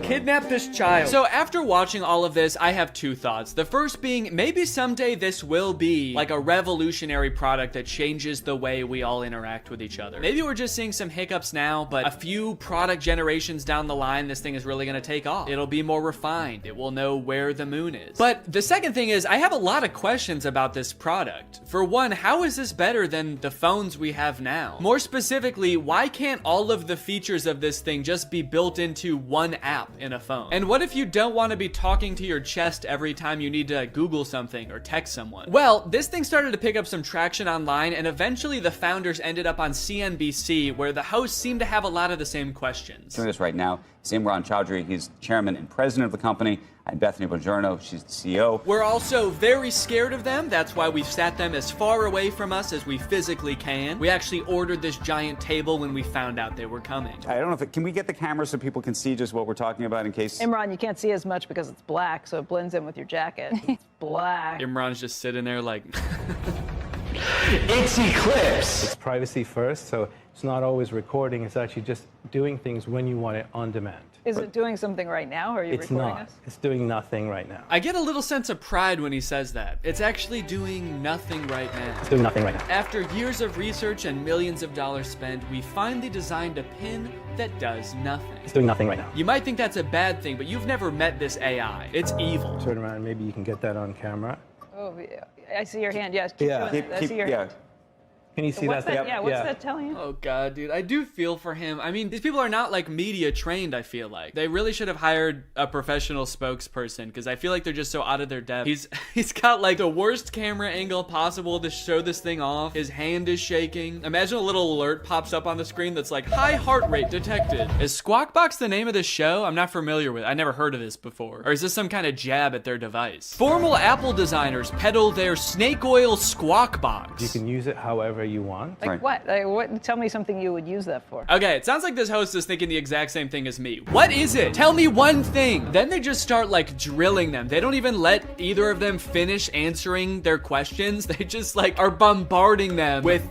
Kidnap this child. So after watching all of this, I have 2 thoughts. The first being, maybe someday this will be like a revolutionary product that changes the way we all interact with each other. Maybe we're just seeing some hiccups now, but a few product generations down the line, this thing is really gonna take off. It'll be more refined. It will know where the moon is. But the second thing is, I have a lot of questions about this product. For one, how is this better than the phones we have now? More specifically, why can't all of the features of this thing just be built into one app in a phone? And what if you don't want to be talking to your chest every time you need to Google something or text someone? Well, this thing started to pick up some traction online, and eventually the founders ended up on CNBC, where the hosts seemed to have a lot of the same questions. Joining us right now is Imran Chowdhury. He's chairman and president of the company. And Bethany Bongiorno, she's the CEO. We're also very scared of them. That's why we've sat them as far away from us as we physically can. We actually ordered this giant table when we found out they were coming. I don't know if can we get the camera so people can see just what we're talking about in case? Imran, you can't see as much because it's black, so it blends in with your jacket. It's black. Imran's just sitting there like... It's Eclipse. It's privacy first, so it's not always recording. It's actually just doing things when you want it on demand. Is it doing something right now, or are you recording us? It's not. It's doing nothing right now. I get a little sense of pride when he says that. It's actually doing nothing right now. It's doing nothing right now. After years of research and millions of dollars spent, we finally designed a pin that does nothing. It's doing nothing right now. You might think that's a bad thing, but you've never met this AI. It's evil. Turn around, maybe you can get that on camera. Oh, yeah. I see your hand. Yes. Yeah. I see your hand. Can you see what's that? Yeah, what's that telling you? Oh, God, dude. I do feel for him. I mean, these people are not, like, media trained, I feel like. They really should have hired a professional spokesperson, because I feel like they're just so out of their depth. He's got, like, the worst camera angle possible to show this thing off. His hand is shaking. Imagine a little alert pops up on the screen that's like, high heart rate detected. Is Squawk Box the name of this show? I'm not familiar with it. I never heard of this before. Or is this some kind of jab at their device? Formal Apple designers peddle their snake oil Squawk Box. You can use it however you want. Like what? What? Tell me something you would use that for. Okay, it sounds like this host is thinking the exact same thing as me. What is it? Tell me one thing. Then they just start like drilling them. They don't even let either of them finish answering their questions. They just like are bombarding them with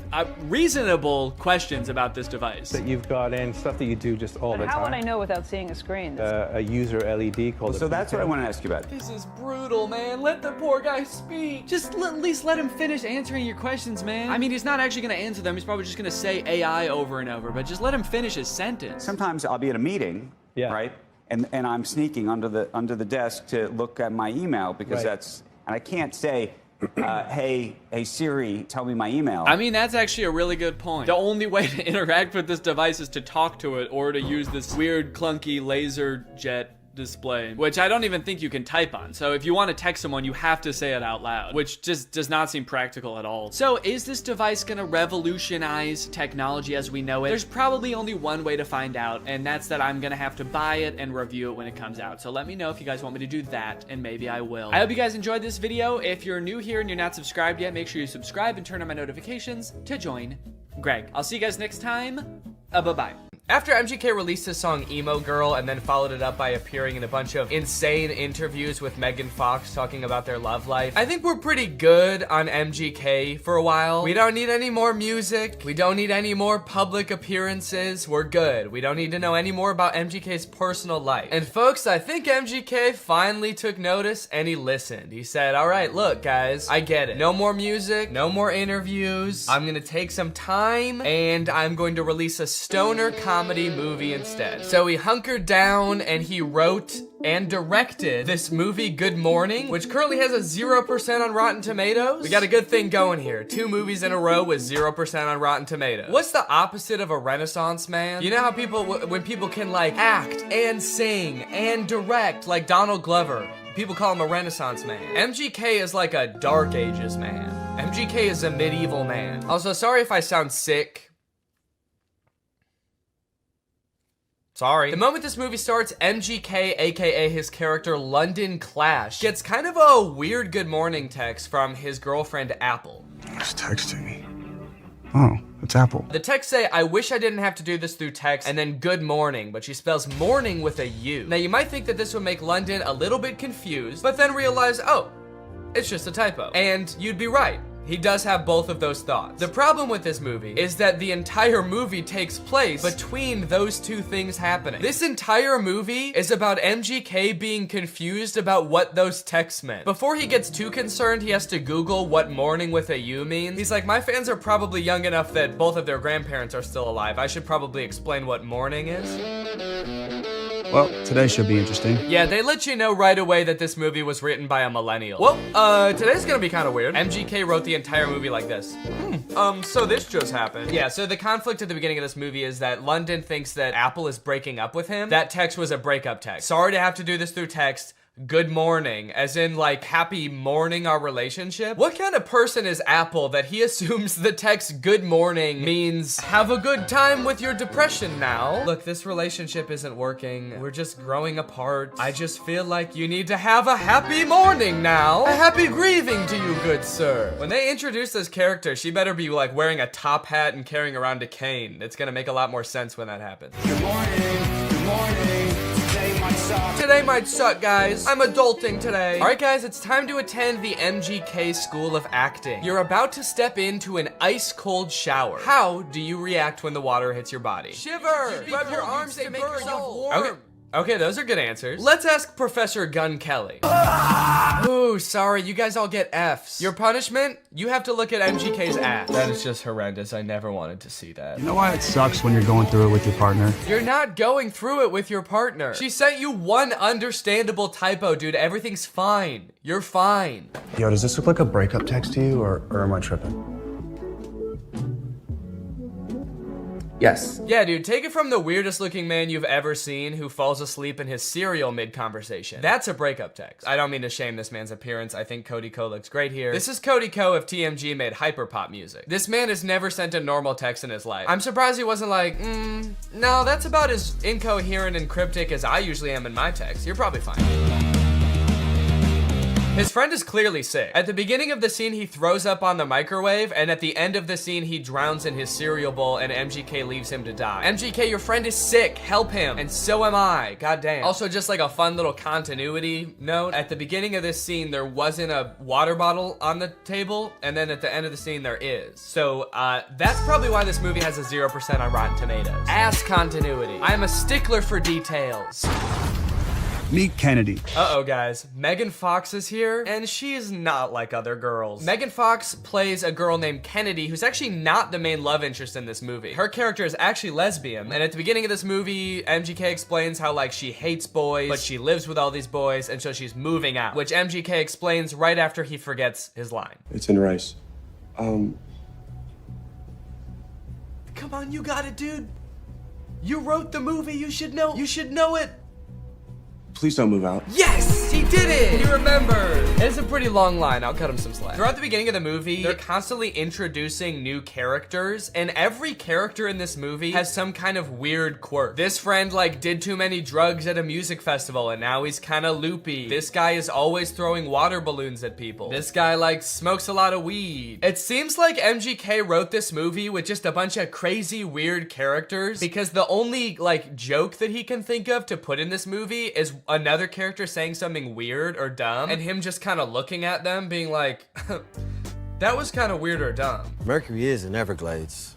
reasonable questions about this device. That you've got in, stuff that you do just all the time. How would I know without seeing a screen? A user LED called. So that's what I want to ask you about. This is brutal, man. Let the poor guy speak. Just at least let him finish answering your questions, man. I mean, he's not actually gonna answer them. He's probably just gonna say AI over and over, but just let him finish his sentence. Sometimes I'll be at a meeting, right? And I'm sneaking under the desk to look at my email because and I can't say, hey Siri, tell me my email. I mean, that's actually a really good point. The only way to interact with this device is to talk to it or to use this weird clunky laser jet display, which I don't even think you can type on. So if you want to text someone, you have to say it out loud, which just does not seem practical at all. So is this device gonna revolutionize technology as we know it? There's probably only one way to find out, and that's that I'm gonna have to buy it and review it when it comes out. So let me know if you guys want me to do that, and maybe I will. I hope you guys enjoyed this video. If you're new here and you're not subscribed yet, make sure you subscribe and turn on my notifications to join Greg. I'll see you guys next time. Bye-bye. After MGK released his song Emo Girl and then followed it up by appearing in a bunch of insane interviews with Megan Fox talking about their love life, I think we're pretty good on MGK for a while. We don't need any more music. We don't need any more public appearances. We're good. We don't need to know any more about MGK's personal life. And folks, I think MGK finally took notice and he listened. He said, all right, look guys, I get it. No more music, no more interviews. I'm gonna take some time and I'm going to release a stoner comedy movie instead. So he hunkered down and he wrote and directed this movie Good Morning, which currently has a 0% on Rotten Tomatoes. We got a good thing going here. 2 movies in a row with 0% on Rotten Tomatoes. What's the opposite of a Renaissance man? You know how people, when people can like act and sing and direct, like Donald Glover, people call him a Renaissance man. MGK is like a Dark Ages man. MGK is a medieval man. Also, sorry if I sound sick. Sorry. The moment this movie starts, MGK, aka his character London Clash, gets kind of a weird good morning text from his girlfriend Apple. He's texting me. Oh, it's Apple. The text say, I wish I didn't have to do this through text, and then good morning, but she spells morning with a U. Now you might think that this would make London a little bit confused, but then realize, oh, it's just a typo. And you'd be right. He does have both of those thoughts. The problem with this movie is that the entire movie takes place between those two things happening. This entire movie is about MGK being confused about what those texts meant. Before he gets too concerned, he has to Google what morning with a U means. He's like, my fans are probably young enough that both of their grandparents are still alive. I should probably explain what morning is. Well, today should be interesting. Yeah, they let you know right away that this movie was written by a millennial. Well, today's gonna be kind of weird. MGK wrote the entire movie like this. So this just happened. Yeah, so the conflict at the beginning of this movie is that London thinks that Apple is breaking up with him. That text was a breakup text. Sorry to have to do this through text. Good morning, as in like happy morning our relationship? What kind of person is Apple that he assumes the text good morning means have a good time with your depression now? Look, this relationship isn't working. We're just growing apart. I just feel like you need to have a happy morning now. A happy grieving to you, good sir. When they introduce this character, she better be like wearing a top hat and carrying around a cane. It's gonna make a lot more sense when that happens. Good morning, good morning. Today might suck, guys. I'm adulting today. All right, guys, it's time to attend the MGK School of Acting. You're about to step into an ice-cold shower. How do you react when the water hits your body? Shiver! Grab your arms to make yourself warm. Okay, those are good answers. Let's ask Professor Gun Kelly. Ooh, sorry, you guys all get Fs. Your punishment? You have to look at MGK's ass. That is just horrendous. I never wanted to see that. You know why it sucks when you're going through it with your partner? You're not going through it with your partner. She sent you one understandable typo, dude. Everything's fine. You're fine. Yo, does this look like a breakup text to you, or am I tripping? Yes. Yeah, dude, take it from the weirdest looking man you've ever seen who falls asleep in his cereal mid-conversation. That's a breakup text. I don't mean to shame this man's appearance. I think Cody Ko looks great here. This is Cody Ko if TMG made hyperpop music. This man has never sent a normal text in his life. I'm surprised he wasn't like, no, that's about as incoherent and cryptic as I usually am in my text. You're probably fine. His friend is clearly sick. At the beginning of the scene, he throws up on the microwave, and at the end of the scene, he drowns in his cereal bowl, and MGK leaves him to die. MGK, your friend is sick. Help him. And so am I. Goddamn. Also, just like a fun little continuity note, at the beginning of this scene, there wasn't a water bottle on the table, and then at the end of the scene, there is. So, that's probably why this movie has a 0% on Rotten Tomatoes. Ass continuity. I'm a stickler for details. Meet Kennedy. Uh-oh, guys. Megan Fox is here, and she's not like other girls. Megan Fox plays a girl named Kennedy, who's actually not the main love interest in this movie. Her character is actually lesbian, and at the beginning of this movie, MGK explains how, like, she hates boys, but she lives with all these boys, and so she's moving out, which MGK explains right after he forgets his line. It's in rice. Come on, you got it, dude. You wrote the movie, you should know it. Please don't move out. Yes! Yes, he did it! He remembered. It's a pretty long line. I'll cut him some slack. Throughout the beginning of the movie, they're constantly introducing new characters, and every character in this movie has some kind of weird quirk. This friend, like, did too many drugs at a music festival, and now he's kind of loopy. This guy is always throwing water balloons at people. This guy, like, smokes a lot of weed. It seems like MGK wrote this movie with just a bunch of crazy, weird characters, because the only, like, joke that he can think of to put in this movie is another character saying something weird or dumb, and him just kind of looking at them being like, that was kind of weird or dumb. Mercury is in Everglades.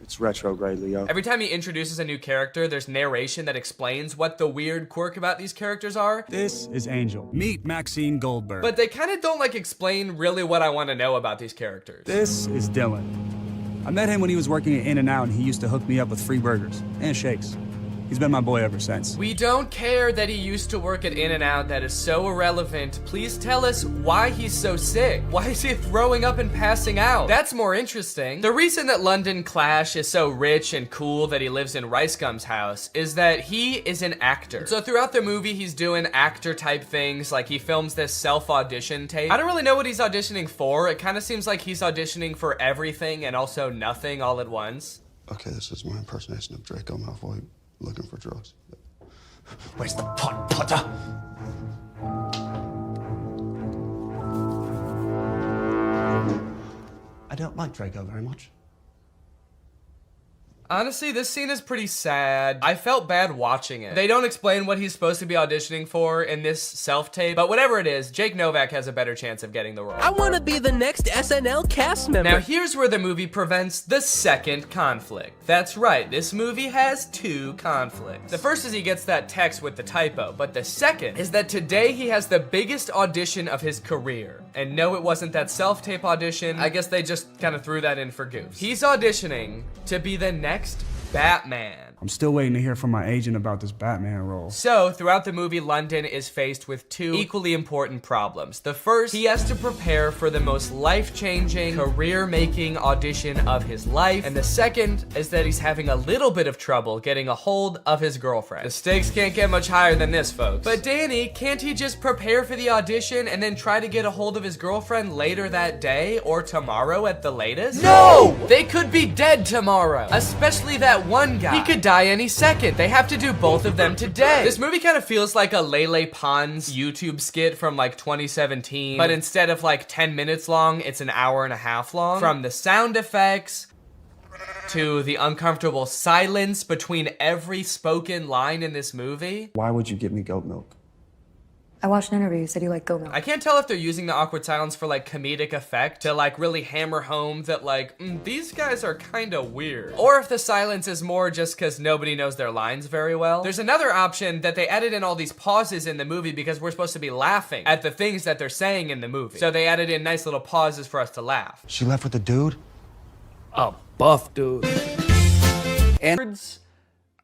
It's retrograde, Leo. Every time he introduces a new character, there's narration that explains what the weird quirk about these characters are. This is Angel. Meet Maxine Goldberg. But they kind of don't, like, explain really what I want to know about these characters. This is Dylan. I met him when he was working at In-N-Out, and he used to hook me up with free burgers and shakes. He's been my boy ever since. We don't care that he used to work at In-N-Out. That is so irrelevant. Please tell us why he's so sick. Why is he throwing up and passing out? That's more interesting. The reason that London Clash is so rich and cool that he lives in Rice Gum's house is that he is an actor. So throughout the movie, he's doing actor type things. Like, he films this self-audition tape. I don't really know what he's auditioning for. It kind of seems like he's auditioning for everything and also nothing all at once. Okay, this is my impersonation of Draco Malfoy looking for drugs. Where's the pot, Potter? I don't like Draco very much. Honestly, this scene is pretty sad. I felt bad watching it. They don't explain what he's supposed to be auditioning for in this self-tape, but whatever it is, Jake Novak has a better chance of getting the role. I want to be the next SNL cast member. Now here's where the movie prevents the second conflict. That's right, this movie has two conflicts. The first is he gets that text with the typo, but the second is that today he has the biggest audition of his career. And no, it wasn't that self-tape audition. I guess they just kind of threw that in for goofs. He's auditioning to be the next Batman. I'm still waiting to hear from my agent about this Batman role. So, throughout the movie, London is faced with two equally important problems. The first, he has to prepare for the most life-changing, career-making audition of his life. And the second is that he's having a little bit of trouble getting a hold of his girlfriend. The stakes can't get much higher than this, folks. But Danny, can't he just prepare for the audition and then try to get a hold of his girlfriend later that day or tomorrow at the latest? No! They could be dead tomorrow, especially that one guy. He could die any second. They have to do both of them today. This movie kind of feels like a Lele Pons YouTube skit from like 2017, but instead of like 10 minutes long, it's an hour and a half long. From the sound effects to the uncomfortable silence between every spoken line in this movie. Why would you give me goat milk? I watched an interview. You said you like goat milk. I can't tell if they're using the awkward silence for like comedic effect to like really hammer home that like, these guys are kind of weird. Or if the silence is more just because nobody knows their lines very well. There's another option that they added in all these pauses in the movie because we're supposed to be laughing at the things that they're saying in the movie. So they added in nice little pauses for us to laugh. She left with the dude? A buff dude. And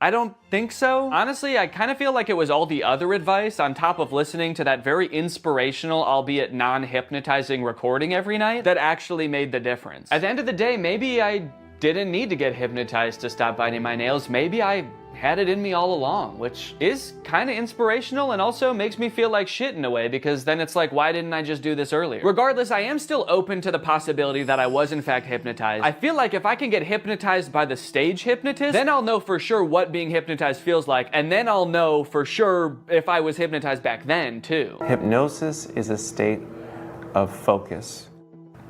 I don't think so. Honestly, I kind of feel like it was all the other advice on top of listening to that very inspirational, albeit non-hypnotizing recording every night that actually made the difference. At the end of the day, maybe I didn't need to get hypnotized to stop biting my nails. Maybe I had it in me all along, which is kind of inspirational and also makes me feel like shit in a way because then it's like, why didn't I just do this earlier? Regardless, I am still open to the possibility that I was in fact hypnotized. I feel like if I can get hypnotized by the stage hypnotist, then I'll know for sure what being hypnotized feels like, and then I'll know for sure if I was hypnotized back then too. Hypnosis is a state of focus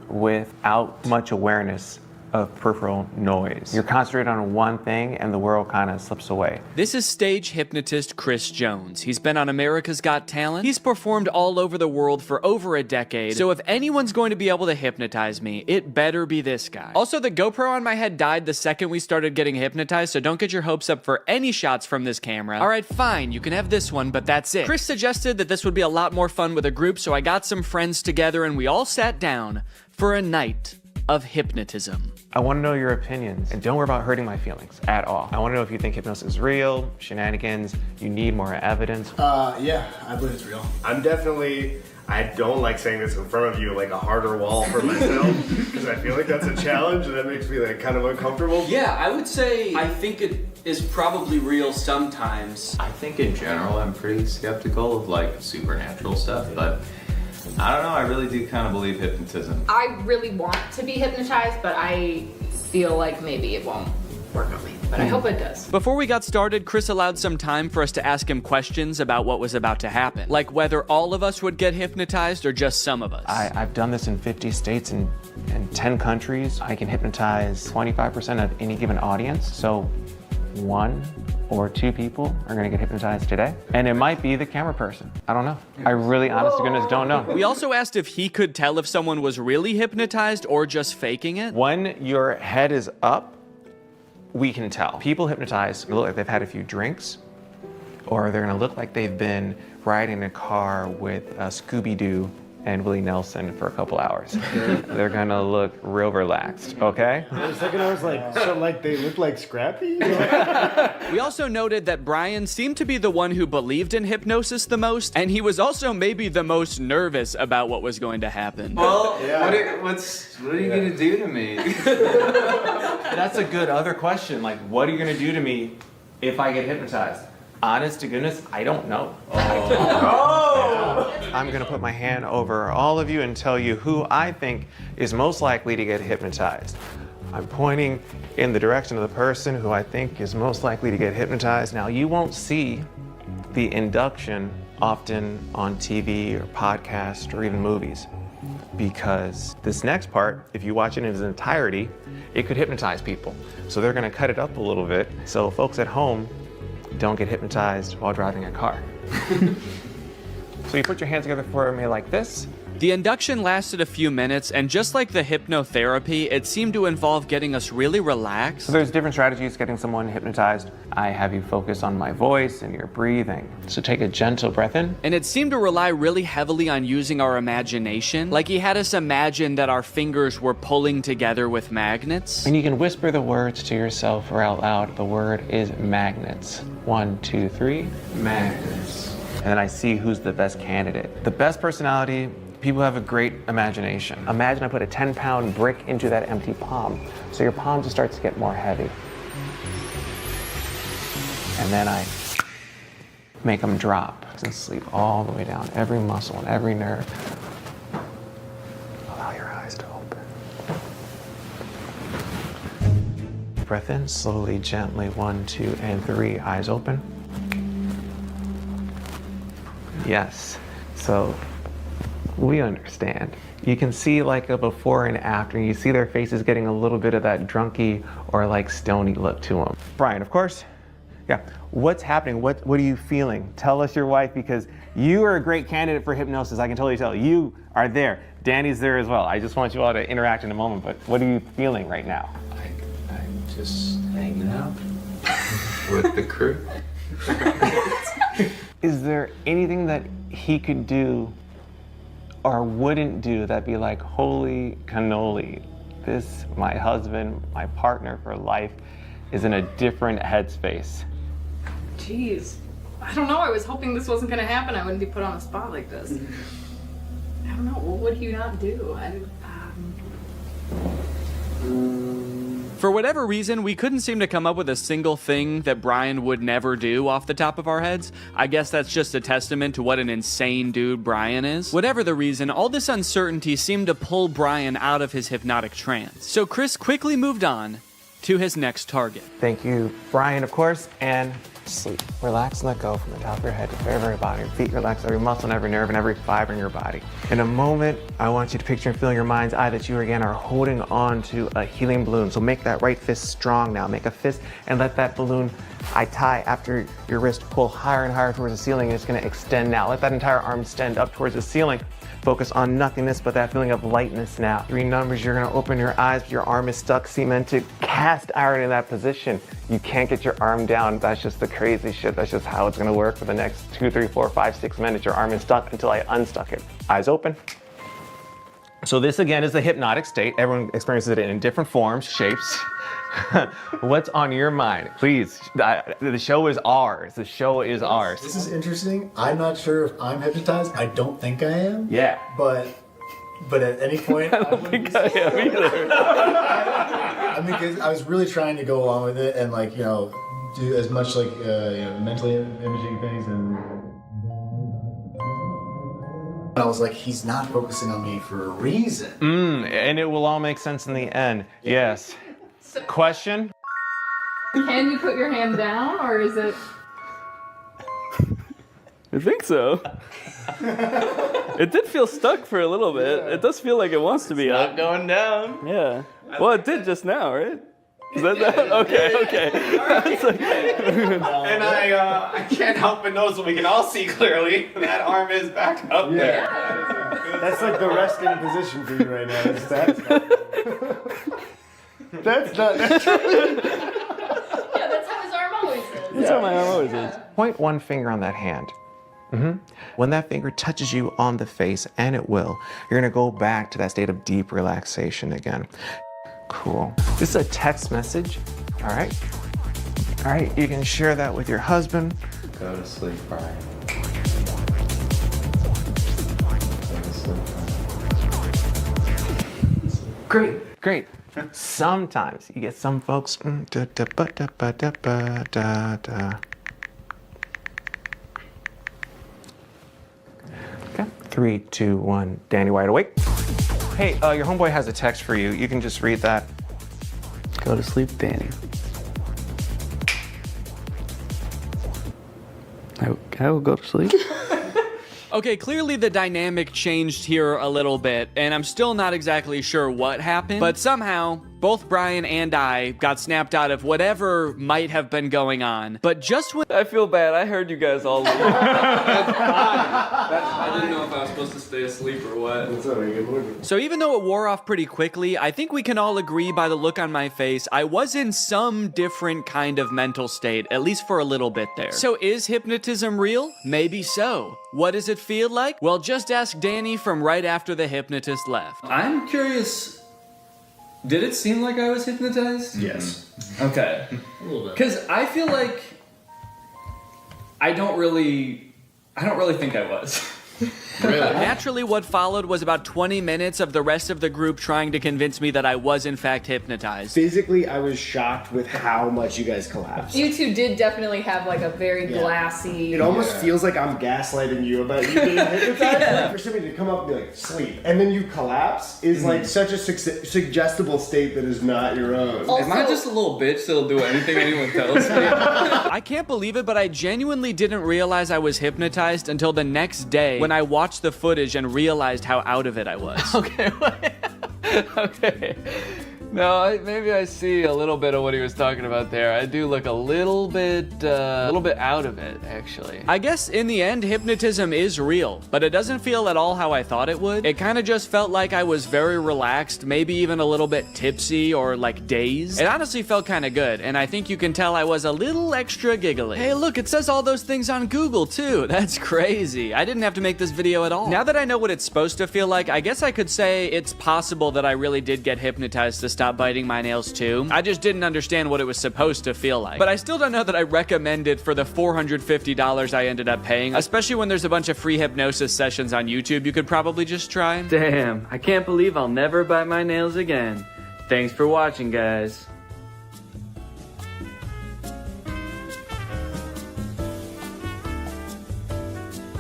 without much awareness of peripheral noise. You're concentrated on one thing and the world kind of slips away. This is stage hypnotist Chris Jones. He's been on America's Got Talent. He's performed all over the world for over a decade. So if anyone's going to be able to hypnotize me, it better be this guy. Also, the GoPro on my head died the second we started getting hypnotized, so don't get your hopes up for any shots from this camera. All right, fine, you can have this one, but that's it. Chris suggested that this would be a lot more fun with a group, so I got some friends together and we all sat down for a night of hypnotism. I want to know your opinions, and don't worry about hurting my feelings at all. I want to know if you think hypnosis is real, shenanigans, you need more evidence. Yeah, I believe it's real. I'm definitely I don't like saying this in front of you, like a harder wall for myself, because I feel like that's a challenge and that makes me like kind of uncomfortable. Yeah, I would say I think it is probably real sometimes. I think in general I'm pretty skeptical of like supernatural stuff, but I don't know, I really do kind of believe hypnotism. I really want to be hypnotized, but I feel like maybe it won't work on me. But I hope it does. Before we got started, Chris allowed some time for us to ask him questions about what was about to happen. Like whether all of us would get hypnotized or just some of us. I've done this in 50 states and 10 countries. I can hypnotize 25% of any given audience. So 1 or 2 people are gonna get hypnotized today. And it might be the camera person. I don't know. I really, honest to goodness, don't know. We also asked if he could tell if someone was really hypnotized or just faking it. When your head is up, we can tell. People hypnotized look like they've had a few drinks, or they're gonna look like they've been riding a car with Scooby-Doo and Willie Nelson for a couple hours. They're gonna look real relaxed, okay? For a second I was like, so like they look like Scrappy? We also noted that Brian seemed to be the one who believed in hypnosis the most, and he was also maybe the most nervous about what was going to happen. Well, what are you gonna do to me? That's a good other question. Like, what are you gonna do to me if I get hypnotized? Honest to goodness, I don't know. I'm gonna put my hand over all of you and tell you who I think is most likely to get hypnotized. I'm pointing in the direction of the person who I think is most likely to get hypnotized. Now, you won't see the induction often on TV or podcast or even movies, because this next part, if you watch it in its entirety, it could hypnotize people. So they're gonna cut it up a little bit so folks at home don't get hypnotized while driving a car. So you put your hands together for me like this. The induction lasted a few minutes, and just like the hypnotherapy, it seemed to involve getting us really relaxed. So there's different strategies getting someone hypnotized. I have you focus on my voice and your breathing. So take a gentle breath in. And it seemed to rely really heavily on using our imagination. Like he had us imagine that our fingers were pulling together with magnets. And you can whisper the words to yourself or out loud. The word is magnets. 1, 2, 3, magnets. And then I see who's the best candidate. The best personality. People have a great imagination. Imagine I put a 10-pound brick into that empty palm. So your palm just starts to get more heavy. And then I make them drop and sleep all the way down, every muscle and every nerve. Allow your eyes to open. Breath in, slowly, gently, 1, 2, and 3, eyes open. Yes, so we understand. You can see like a before and after, and you see their faces getting a little bit of that drunky or like stony look to them. Brian, of course, yeah. What's happening? What are you feeling? Tell us your wife, because you are a great candidate for hypnosis. I can totally tell. You are there. Danny's there as well. I just want you all to interact in a moment, but what are you feeling right now? I'm just hanging out with the crew. Is there anything that he could do or wouldn't do that'd be like, holy cannoli, this, my husband, my partner for life, is in a different headspace? Jeez. I don't know. I was hoping this wasn't going to happen. I wouldn't be put on a spot like this. I don't know. What would you not do? For whatever reason, we couldn't seem to come up with a single thing that Brian would never do off the top of our heads. I guess that's just a testament to what an insane dude Brian is. Whatever the reason, all this uncertainty seemed to pull Brian out of his hypnotic trance. So Chris quickly moved on to his next target. Thank you, Brian, of course, and sleep. Relax and let go from the top of your head to the very, very bottom. Your feet relax, every muscle and every nerve and every fiber in your body. In a moment, I want you to picture and feel in your mind's eye that you again are holding on to a helium balloon. So make that right fist strong now. Make a fist and let that balloon I tie after your wrist pull higher and higher towards the ceiling, and it's gonna extend now. Let that entire arm extend up towards the ceiling. Focus on nothingness but that feeling of lightness now. 3 numbers, you're gonna open your eyes, but your arm is stuck, cemented, cast iron in that position. You can't get your arm down. That's just the crazy shit. That's just how it's gonna work for the next 2, 3, 4, 5, 6 minutes. Your arm is stuck until I unstuck it. Eyes open. So this again is the hypnotic state. Everyone experiences it in different forms, shapes. What's on your mind? Please, the show is ours. The show is ours. This is interesting. I'm not sure if I'm hypnotized. I don't think I am. Yeah. But at any point, I don't think I am either. I mean, because I was really trying to go along with it and like, you know, do as much like, you know, mentally imaging things and I was like, he's not focusing on me for a reason. And it will all make sense in the end. Yes. Question? Can you put your hand down, or is it? I think so. It did feel stuck for a little bit. It does feel like it wants to be up. Not going down. Yeah. Well, it did just now, right? Is that okay? And I can't help but notice what we can all see clearly. That arm is back up there. That's like the resting position for you right now. That's not. Yeah, that's how his arm always is. That's how my arm always is. Point one finger on that hand. When that finger touches you on the face, and it will, you're gonna go back to that state of deep relaxation again. Cool. This is a text message. All right. All right. You can share that with your husband. Go to sleep, Brian. Go to sleep, Brian. Great. Sometimes you get some folks. Okay. 3, 2, 1. Danny, wide awake. Hey, your homeboy has a text for you. You can just read that. Go to sleep, Danny. I will go to sleep. Okay, clearly the dynamic changed here a little bit, and I'm still not exactly sure what happened, but somehow both Brian and I got snapped out of whatever might have been going on. But just when I feel bad, I heard you guys all leave. I didn't know if I was supposed to stay asleep or what. So even though it wore off pretty quickly, I think we can all agree by the look on my face, I was in some different kind of mental state, at least for a little bit there. So is hypnotism real? Maybe so. What does it feel like? Well, just ask Danny from right after the hypnotist left. I'm curious, did it seem like I was hypnotized? Yes. Okay. A little bit. Because I feel like I don't really think I was. Really? Naturally, what followed was about 20 minutes of the rest of the group trying to convince me that I was in fact hypnotized. Physically, I was shocked with how much you guys collapsed. You two did definitely have like a very glassy. It almost feels like I'm gaslighting you about you being hypnotized. Like for somebody to come up and be like, sleep, and then you collapse is like such a suggestible state that is not your own. Am I just a little bitch that'll do anything anyone tells me? I can't believe it, but I genuinely didn't realize I was hypnotized until the next day when I watched the footage and realized how out of it I was. Okay. No, maybe I see a little bit of what he was talking about there. I do look a little bit out of it, actually. I guess in the end, hypnotism is real, but it doesn't feel at all how I thought it would. It kind of just felt like I was very relaxed, maybe even a little bit tipsy or like dazed. It honestly felt kind of good, and I think you can tell I was a little extra giggly. Hey, look, it says all those things on Google too. That's crazy. I didn't have to make this video at all. Now that I know what it's supposed to feel like, I guess I could say it's possible that I really did get hypnotized to stop biting my nails too. I just didn't understand what it was supposed to feel like. But I still don't know that I recommend it for the $450 I ended up paying, especially when there's a bunch of free hypnosis sessions on YouTube you could probably just try. Damn, I can't believe I'll never bite my nails again. Thanks for watching, guys.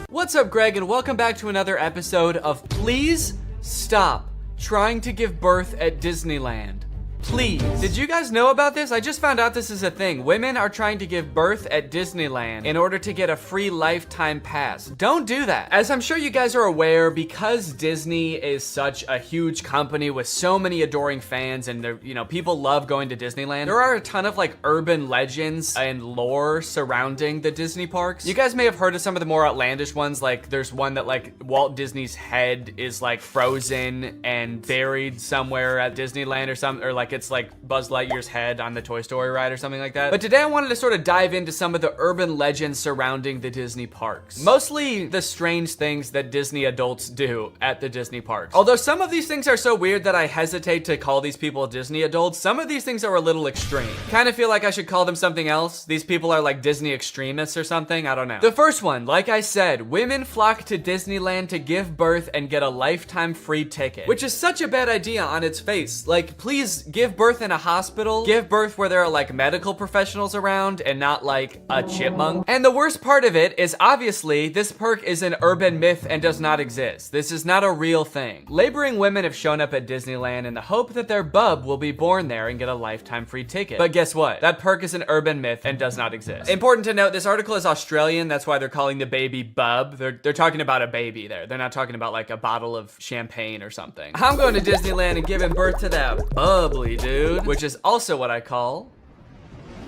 What's up, Greg, and welcome back to another episode of Please Stop Trying to Give Birth at Disneyland. Please. Did you guys know about this? I just found out this is a thing. Women are trying to give birth at Disneyland in order to get a free lifetime pass. Don't do that. As I'm sure you guys are aware, because Disney is such a huge company with so many adoring fans and people love going to Disneyland, there are a ton of like urban legends and lore surrounding the Disney parks. You guys may have heard of some of the more outlandish ones, like there's one that like Walt Disney's head is like frozen and buried somewhere at Disneyland or something, or like it's like Buzz Lightyear's head on the Toy Story ride or something like that. But today I wanted to sort of dive into some of the urban legends surrounding the Disney parks. Mostly the strange things that Disney adults do at the Disney parks. Although some of these things are so weird that I hesitate to call these people Disney adults, some of these things are a little extreme. Kind of feel like I should call them something else. These people are like Disney extremists or something, I don't know. The first one, like I said, women flock to Disneyland to give birth and get a lifetime free ticket, which is such a bad idea on its face. Like, please give birth in a hospital, give birth where there are like medical professionals around and not like a chipmunk. And the worst part of it is obviously this perk is an urban myth and does not exist. This is not a real thing. Laboring women have shown up at Disneyland in the hope that their bub will be born there and get a lifetime free ticket. But guess what? That perk is an urban myth and does not exist. Important to note, this article is Australian. That's why they're calling the baby bub. They're talking about a baby there. They're not talking about like a bottle of champagne or something. I'm going to Disneyland and giving birth to that bubbly dude, which is also what I call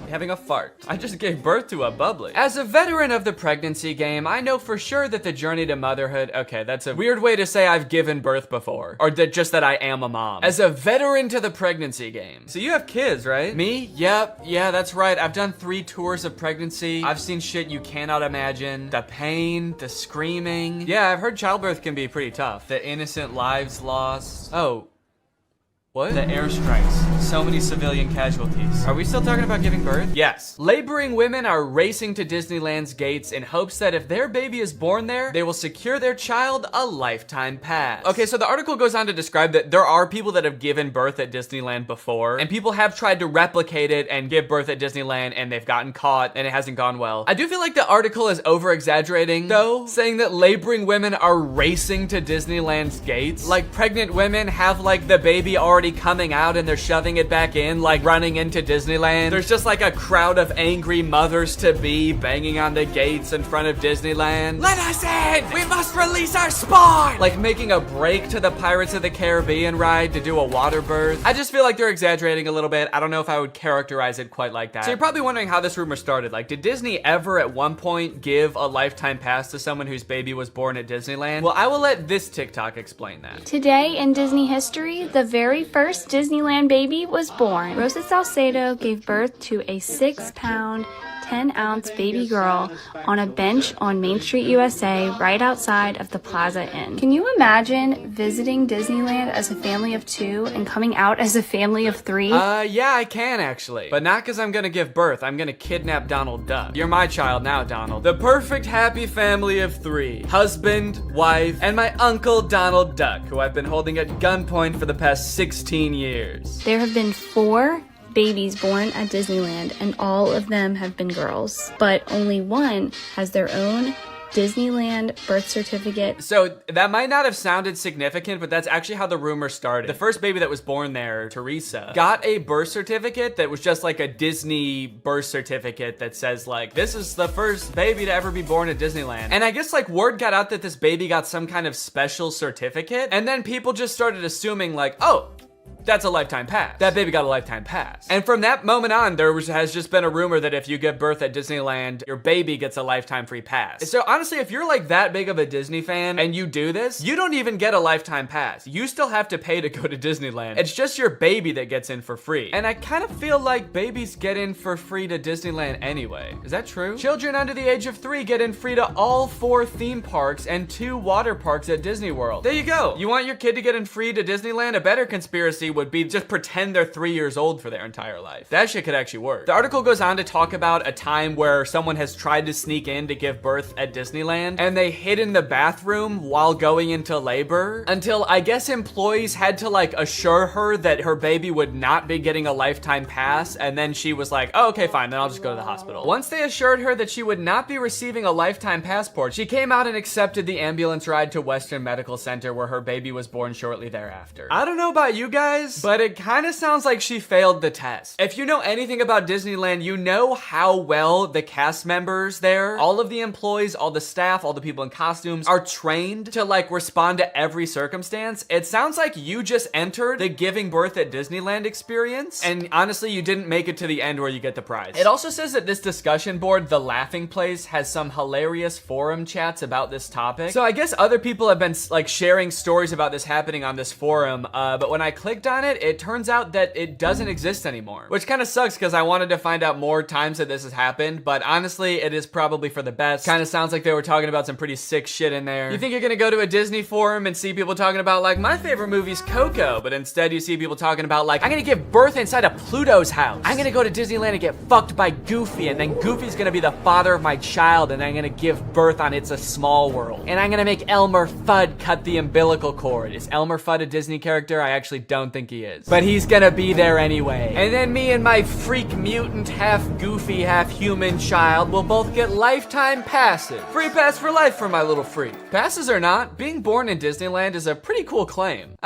having a fart. I just gave birth to a bubbly. As a veteran of the pregnancy game, I know for sure that the journey to motherhood, okay, that's a weird way to say I've given birth before, or just that I am a mom. As a veteran to the pregnancy game. So you have kids, right? Me? Yep, yeah, that's right. I've done 3 tours of pregnancy. I've seen shit you cannot imagine. The pain, the screaming. Yeah, I've heard childbirth can be pretty tough. The innocent lives lost. Oh. What? The airstrikes. So many civilian casualties. Are we still talking about giving birth? Yes. Laboring women are racing to Disneyland's gates in hopes that if their baby is born there, they will secure their child a lifetime pass. Okay, so the article goes on to describe that there are people that have given birth at Disneyland before, and people have tried to replicate it and give birth at Disneyland, and they've gotten caught, and it hasn't gone well. I do feel like the article is over-exaggerating, though, saying that laboring women are racing to Disneyland's gates. Like, pregnant women have, like, the baby already coming out and they're shoving it back in, like running into Disneyland. There's just like a crowd of angry mothers-to-be banging on the gates in front of Disneyland. Let us in! We must release our spawn! Like making a break to the Pirates of the Caribbean ride to do a water birth. I just feel like they're exaggerating a little bit. I don't know if I would characterize it quite like that. So you're probably wondering how this rumor started. Like, did Disney ever at one point give a lifetime pass to someone whose baby was born at Disneyland? Well, I will let this TikTok explain that. Today in Disney history, the very first Disneyland baby was born. Rosa Salcedo gave birth to a 6-pound, 10-ounce baby girl on a bench on Main Street, USA, right outside of the Plaza Inn. Can you imagine visiting Disneyland as a family of 2 and coming out as a family of 3? Yeah, I can actually. But not because I'm gonna give birth. I'm gonna kidnap Donald Duck. You're my child now, Donald. The perfect happy family of 3. Husband, wife, and my uncle Donald Duck, who I've been holding at gunpoint for the past 16 years. There have been 4 babies born at Disneyland, and all of them have been girls, but only one has their own Disneyland birth certificate. So that might not have sounded significant, but that's actually how the rumor started. The first baby that was born there, Teresa, got a birth certificate that was just like a Disney birth certificate that says like, this is the first baby to ever be born at Disneyland. And I guess like word got out that this baby got some kind of special certificate, and then people just started assuming like, oh, that's a lifetime pass. That baby got a lifetime pass. And from that moment on, has just been a rumor that if you give birth at Disneyland, your baby gets a lifetime free pass. So honestly, if you're like that big of a Disney fan and you do this, you don't even get a lifetime pass. You still have to pay to go to Disneyland. It's just your baby that gets in for free. And I kind of feel like babies get in for free to Disneyland anyway. Is that true? Children under the age of 3 get in free to all 4 theme parks and 2 water parks at Disney World. There you go. You want your kid to get in free to Disneyland? A better conspiracy would be just pretend they're 3 years old for their entire life. That shit could actually work. The article goes on to talk about a time where someone has tried to sneak in to give birth at Disneyland, and they hid in the bathroom while going into labor until I guess employees had to like assure her that her baby would not be getting a lifetime pass, and then she was like, oh, okay, fine, then I'll just go to the hospital. Once they assured her that she would not be receiving a lifetime passport, she came out and accepted the ambulance ride to Western Medical Center where her baby was born shortly thereafter. I don't know about you guys, but it kind of sounds like she failed the test. If you know anything about Disneyland, you know how well the cast members there, all of the employees, all the staff, all the people in costumes are trained to like respond to every circumstance. It sounds like you just entered the giving birth at Disneyland experience, and honestly, you didn't make it to the end where you get the prize. It also says that this discussion board, The Laughing Place, has some hilarious forum chats about this topic. So I guess other people have been like sharing stories about this happening on this forum, but when I clicked on it, it turns out that it doesn't exist anymore. Which kind of sucks because I wanted to find out more times that this has happened, but honestly, it is probably for the best. Kind of sounds like they were talking about some pretty sick shit in there. You think you're gonna go to a Disney forum and see people talking about like, my favorite movie's Coco, but instead you see people talking about like, I'm gonna give birth inside of Pluto's house. I'm gonna go to Disneyland and get fucked by Goofy, and then Goofy's gonna be the father of my child, and I'm gonna give birth on It's a Small World. And I'm gonna make Elmer Fudd cut the umbilical cord. Is Elmer Fudd a Disney character? I actually don't think he is. But he's gonna be there anyway. And then me and my freak mutant, half goofy, half human child will both get lifetime passes. Free pass for life for my little freak. Passes or not, being born in Disneyland is a pretty cool claim.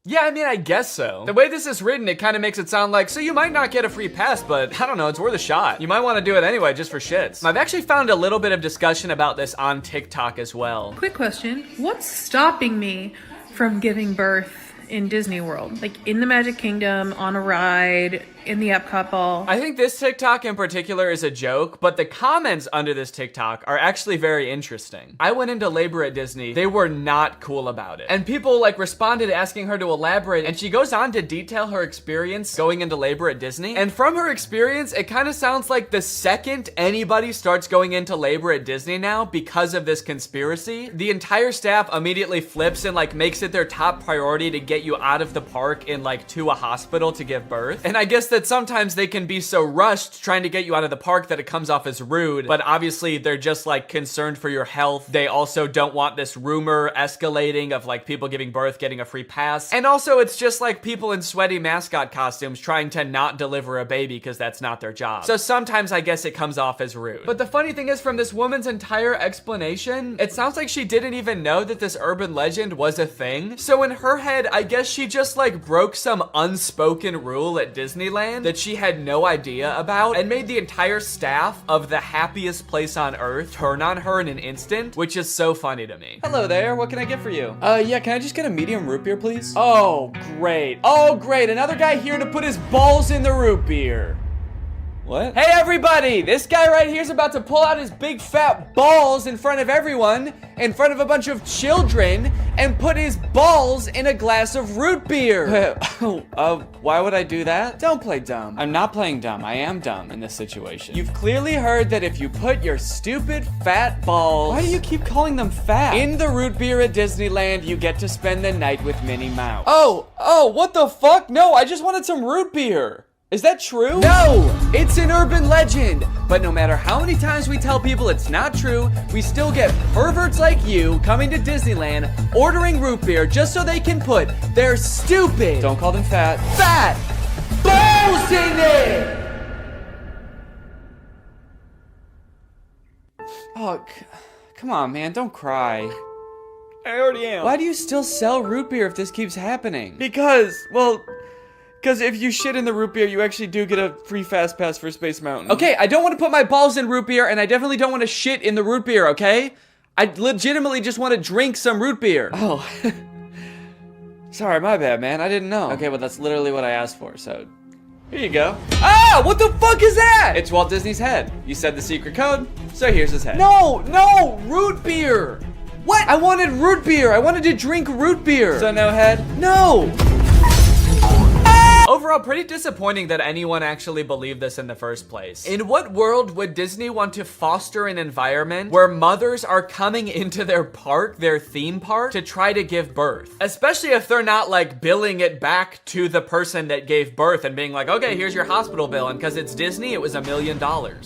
Yeah, I mean, I guess so. The way this is written, it kind of makes it sound like, so you might not get a free pass, but I don't know, it's worth a shot. You might want to do it anyway, just for shits. I've actually found a little bit of discussion about this on TikTok as well. Quick question. What's stopping me from giving birth in Disney World? Like in the Magic Kingdom, on a ride, in the Epcot ball? I think this TikTok in particular is a joke, but the comments under this TikTok are actually very interesting. I went into labor at Disney. They were not cool about it. And people like responded asking her to elaborate, and she goes on to detail her experience going into labor at Disney. And from her experience, it kind of sounds like the second anybody starts going into labor at Disney now because of this conspiracy, the entire staff immediately flips and like makes it their top priority to get you out of the park and like to a hospital to give birth. And I guess that sometimes they can be so rushed trying to get you out of the park that it comes off as rude, but obviously they're just like concerned for your health. They also don't want this rumor escalating of like people giving birth getting a free pass. And also it's just like people in sweaty mascot costumes trying to not deliver a baby because that's not their job. So sometimes I guess it comes off as rude. But the funny thing is, from this woman's entire explanation, it sounds like she didn't even know that this urban legend was a thing. So in her head, I guess she just like broke some unspoken rule at Disneyland that she had no idea about and made the entire staff of the happiest place on earth turn on her in an instant, which is so funny to me. Hello there, what can I get for you? Yeah, can I just get a medium root beer, please? Oh, great. Oh, great, another guy here to put his balls in the root beer. What? Hey everybody, this guy right here is about to pull out his big fat balls in front of everyone, in front of a bunch of children, and put his balls in a glass of root beer. Why would I do that? Don't play dumb. I'm not playing dumb. I am dumb in this situation. You've clearly heard that if you put your stupid fat balls— why do you keep calling them fat— in the root beer at Disneyland, you get to spend the night with Minnie Mouse. Oh, what the fuck? No, I just wanted some root beer. Is that true? No, it's an urban legend. But no matter how many times we tell people it's not true, we still get perverts like you coming to Disneyland, ordering root beer just so they can put their stupid— don't call them fat— fat balls in it! Oh, come on, man, don't cry. I already am. Why do you still sell root beer if this keeps happening? Because if you shit in the root beer, you actually do get a free fast pass for Space Mountain. Okay, I don't want to put my balls in root beer, and I definitely don't want to shit in the root beer, okay? I legitimately just want to drink some root beer. Oh. Sorry, my bad, man. I didn't know. Okay, well, that's literally what I asked for, so here you go. Ah, what the fuck is that? It's Walt Disney's head. You said the secret code, so here's his head. No, root beer. What? I wanted root beer. I wanted to drink root beer. So no head? No. Overall, pretty disappointing that anyone actually believed this in the first place. In what world would Disney want to foster an environment where mothers are coming into their park, their theme park, to try to give birth? Especially if they're not like billing it back to the person that gave birth and being like, okay, here's your hospital bill, and because it's Disney, it was $1 million.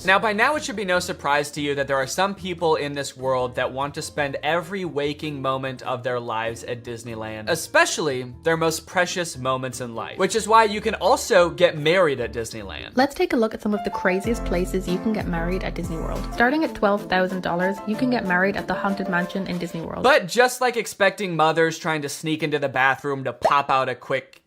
Now, by now, it should be no surprise to you that there are some people in this world that want to spend every waking moment of their lives at Disneyland, especially their most precious moments in life, which is why you can also get married at Disneyland. Let's take a look at some of the craziest places you can get married at Disney World. Starting at $12,000, you can get married at the Haunted Mansion in Disney World. But just like expecting mothers trying to sneak into the bathroom to pop out a quick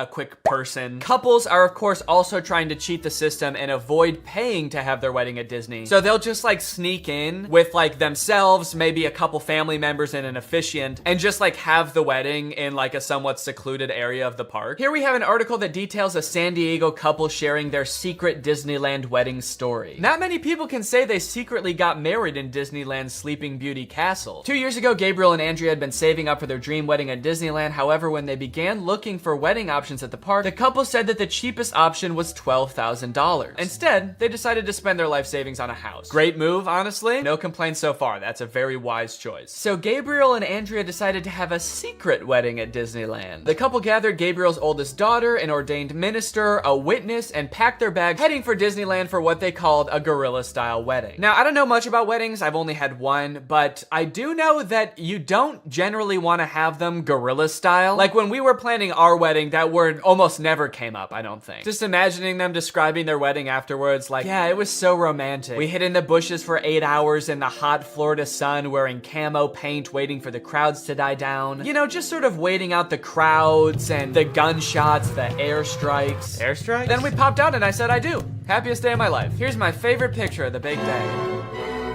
a quick person. Couples are of course also trying to cheat the system and avoid paying to have their wedding at Disney. So they'll just like sneak in with like themselves, maybe a couple family members and an officiant, and just like have the wedding in like a somewhat secluded area of the park. Here we have an article that details a San Diego couple sharing their secret Disneyland wedding story. Not many people can say they secretly got married in Disneyland's Sleeping Beauty Castle. 2 years ago, Gabriel and Andrea had been saving up for their dream wedding at Disneyland. However, when they began looking for wedding options at the park, the couple said that the cheapest option was $12,000. Instead, they decided to spend their life savings on a house. Great move, honestly. No complaints so far. That's a very wise choice. So Gabriel and Andrea decided to have a secret wedding at Disneyland. The couple gathered Gabriel's oldest daughter, an ordained minister, a witness, and packed their bags, heading for Disneyland for what they called a guerrilla-style wedding. Now, I don't know much about weddings. I've only had one, but I do know that you don't generally want to have them guerrilla style. Like when we were planning our wedding, that word almost never came up, I don't think. Just imagining them describing their wedding afterwards, like, yeah, it was so romantic. We hid in the bushes for 8 hours in the hot Florida sun wearing camo paint, waiting for the crowds to die down. You know, just sort of waiting out the crowds and the gunshots, the airstrikes. Airstrikes? Then we popped out and I said I do. Happiest day of my life. Here's my favorite picture of the big day.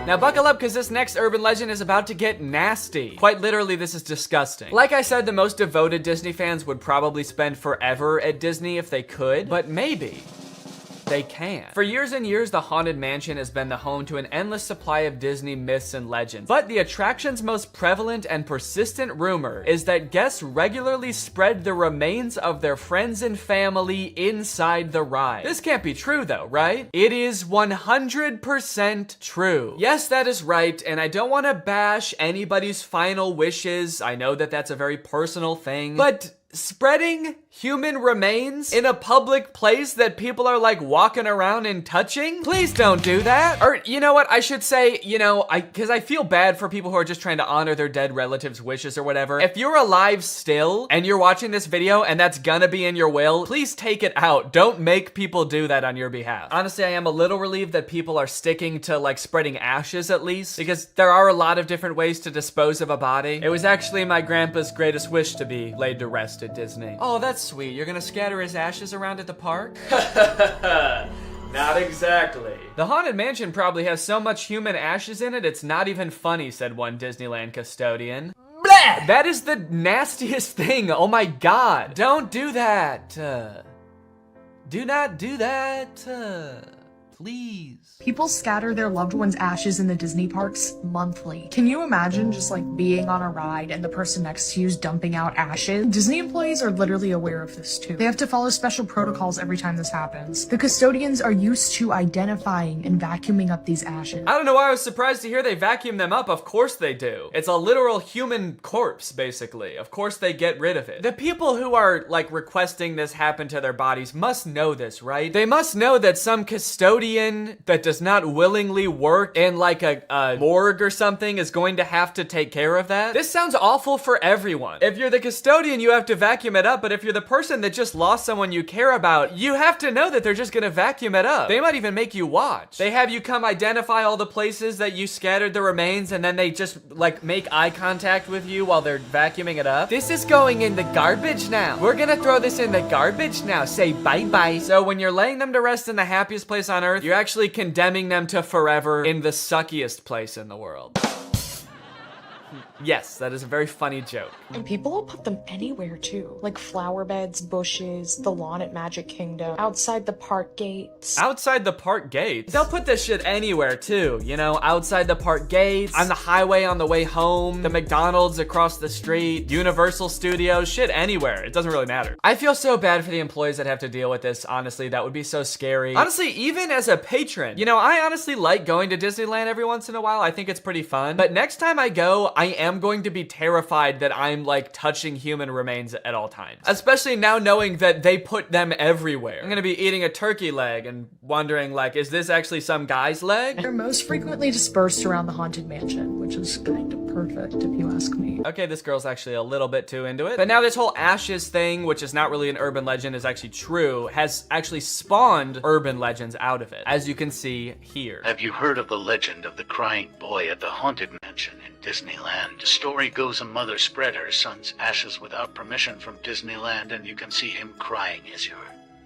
Now buckle up, because this next urban legend is about to get nasty. Quite literally, this is disgusting. Like I said, the most devoted Disney fans would probably spend forever at Disney if they could, but maybe they can. For years and years, the Haunted Mansion has been the home to an endless supply of Disney myths and legends. But the attraction's most prevalent and persistent rumor is that guests regularly spread the remains of their friends and family inside the ride. This can't be true though, right? It is 100% true. Yes, that is right, and I don't want to bash anybody's final wishes. I know that that's a very personal thing, but spreading human remains in a public place that people are like walking around and touching? Please don't do that. Or you know what, I should say, you know, because I feel bad for people who are just trying to honor their dead relatives' wishes or whatever. If you're alive still and you're watching this video and that's gonna be in your will, please take it out. Don't make people do that on your behalf. Honestly, I am a little relieved that people are sticking to like spreading ashes at least, because there are a lot of different ways to dispose of a body. It was actually my grandpa's greatest wish to be laid to rest at Disney. Oh, that's sweet. You're gonna scatter his ashes around at the park? Not exactly. The Haunted Mansion probably has so much human ashes in it, it's not even funny, said one Disneyland custodian. Blah! That is the nastiest thing. Oh my God. Don't do that. Do not do that. Please. People scatter their loved ones' ashes in the Disney parks monthly. Can you imagine just like being on a ride and the person next to you is dumping out ashes? Disney employees are literally aware of this too. They have to follow special protocols every time this happens. The custodians are used to identifying and vacuuming up these ashes. I don't know why I was surprised to hear they vacuum them up. Of course they do. It's a literal human corpse, basically. Of course they get rid of it. The people who are like requesting this happen to their bodies must know this, right? They must know that some custodian that does not willingly work in like a morgue or something is going to have to take care of that. This sounds awful for everyone. If you're the custodian, you have to vacuum it up, but if you're the person that just lost someone you care about, you have to know that they're just gonna vacuum it up. They might even make you watch. They have you come identify all the places that you scattered the remains, and then they just like make eye contact with you while they're vacuuming it up. This is going in the garbage now. We're gonna throw this in the garbage now. Say bye-bye. So when you're laying them to rest in the happiest place on earth, you're actually condemning them to forever in the suckiest place in the world. Yes, that is a very funny joke. And people will put them anywhere too. Like flower beds, bushes, the lawn at Magic Kingdom, outside the park gates. Outside the park gates? They'll put this shit anywhere too, you know, outside the park gates, on the highway on the way home, the McDonald's across the street, Universal Studios, shit anywhere. It doesn't really matter. I feel so bad for the employees that have to deal with this, honestly. That would be so scary. Honestly, even as a patron, you know, I honestly like going to Disneyland every once in a while. I think it's pretty fun. But next time I go, I am going to be terrified that I'm like touching human remains at all times. Especially now knowing that they put them everywhere. I'm gonna be eating a turkey leg and wondering like, is this actually some guy's leg? They're most frequently dispersed around the Haunted Mansion, which is kind of perfect, if you ask me. Okay, this girl's actually a little bit too into it. But now this whole ashes thing, which is not really an urban legend, is actually true, has actually spawned urban legends out of it, as you can see here. Have you heard of the legend of the crying boy at the Haunted Mansion in Disneyland? The story goes a mother spread her son's ashes without permission from Disneyland, and you can see him crying as you're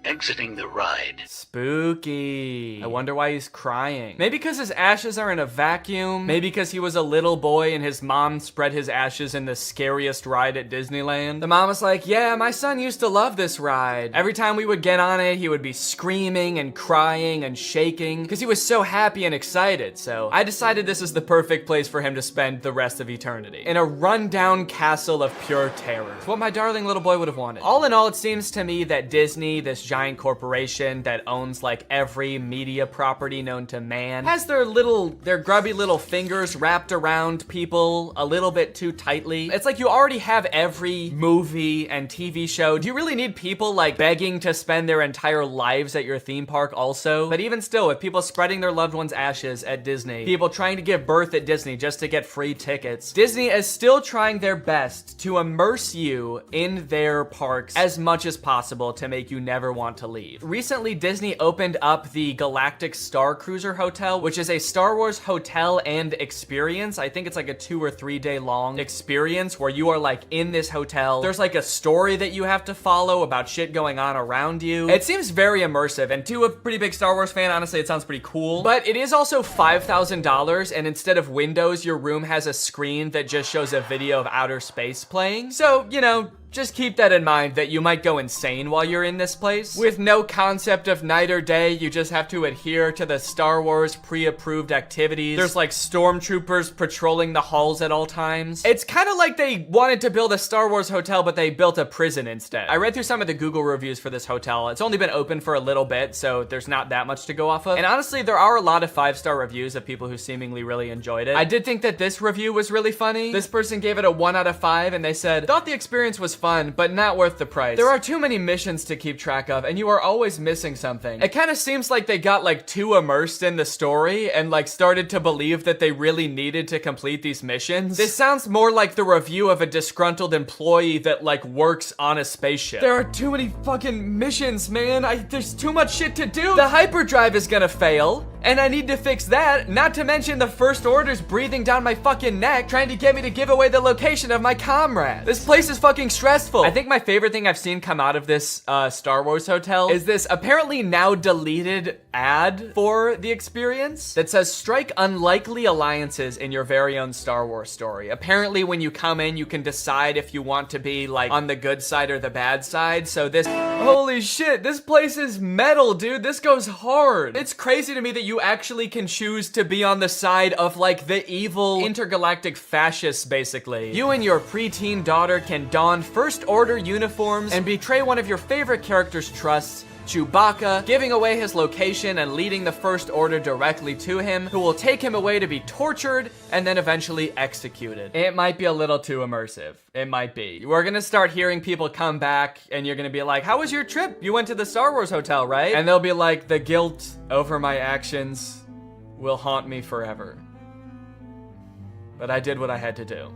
exiting the ride. Spooky. I wonder why he's crying. Maybe because his ashes are in a vacuum. Maybe because he was a little boy and his mom spread his ashes in the scariest ride at Disneyland. The mom was like, yeah, my son used to love this ride. Every time we would get on it, he would be screaming and crying and shaking because he was so happy and excited. So I decided this is the perfect place for him to spend the rest of eternity. In a rundown castle of pure terror. It's what my darling little boy would have wanted. All in all, it seems to me that Disney, this giant corporation that owns like every media property known to man, has their grubby little fingers wrapped around people a little bit too tightly. It's like you already have every movie and TV show. Do you really need people like begging to spend their entire lives at your theme park also? But even still, with people spreading their loved ones' ashes at Disney, people trying to give birth at Disney just to get free tickets, Disney is still trying their best to immerse you in their parks as much as possible to make you never want to leave. Recently, Disney opened up the Galactic Star Cruiser Hotel, which is a Star Wars hotel and experience. I think it's like a 2 or 3 day long experience where you are like in this hotel. There's like a story that you have to follow about shit going on around you. It seems very immersive, and to a pretty big Star Wars fan, honestly, it sounds pretty cool. But it is also $5,000, and instead of windows, your room has a screen that just shows a video of outer space playing. So, you know, just keep that in mind that you might go insane while you're in this place. With no concept of night or day, you just have to adhere to the Star Wars pre-approved activities. There's like stormtroopers patrolling the halls at all times. It's kind of like they wanted to build a Star Wars hotel, but they built a prison instead. I read through some of the Google reviews for this hotel. It's only been open for a little bit, so there's not that much to go off of. And honestly, there are a lot of 5-star reviews of people who seemingly really enjoyed it. I did think that this review was really funny. This person gave it a 1 out of 5, and they said, thought the experience was fun, but not worth the price. There are too many missions to keep track of, and you are always missing something. It kind of seems like they got like too immersed in the story and like started to believe that they really needed to complete these missions. This sounds more like the review of a disgruntled employee that like works on a spaceship. There are too many fucking missions, man. There's too much shit to do. The hyperdrive is gonna fail, and I need to fix that. Not to mention the First Order's breathing down my fucking neck, trying to get me to give away the location of my comrade. This place is fucking stressful. I think my favorite thing I've seen come out of this Star Wars hotel is this apparently now deleted ad for the experience that says, strike unlikely alliances in your very own Star Wars story. Apparently when you come in, you can decide if you want to be like on the good side or the bad side. So this, holy shit, this place is metal, dude. This goes hard. It's crazy to me that you actually can choose to be on the side of like the evil intergalactic fascists, basically. You and your preteen daughter can don First Order uniforms and betray one of your favorite character's trusts, Chewbacca, giving away his location and leading the First Order directly to him, who will take him away to be tortured and then eventually executed. It might be a little too immersive. It might be. We're gonna start hearing people come back and you're gonna be like, how was your trip? You went to the Star Wars hotel, right? And they'll be like, the guilt over my actions will haunt me forever. But I did what I had to do.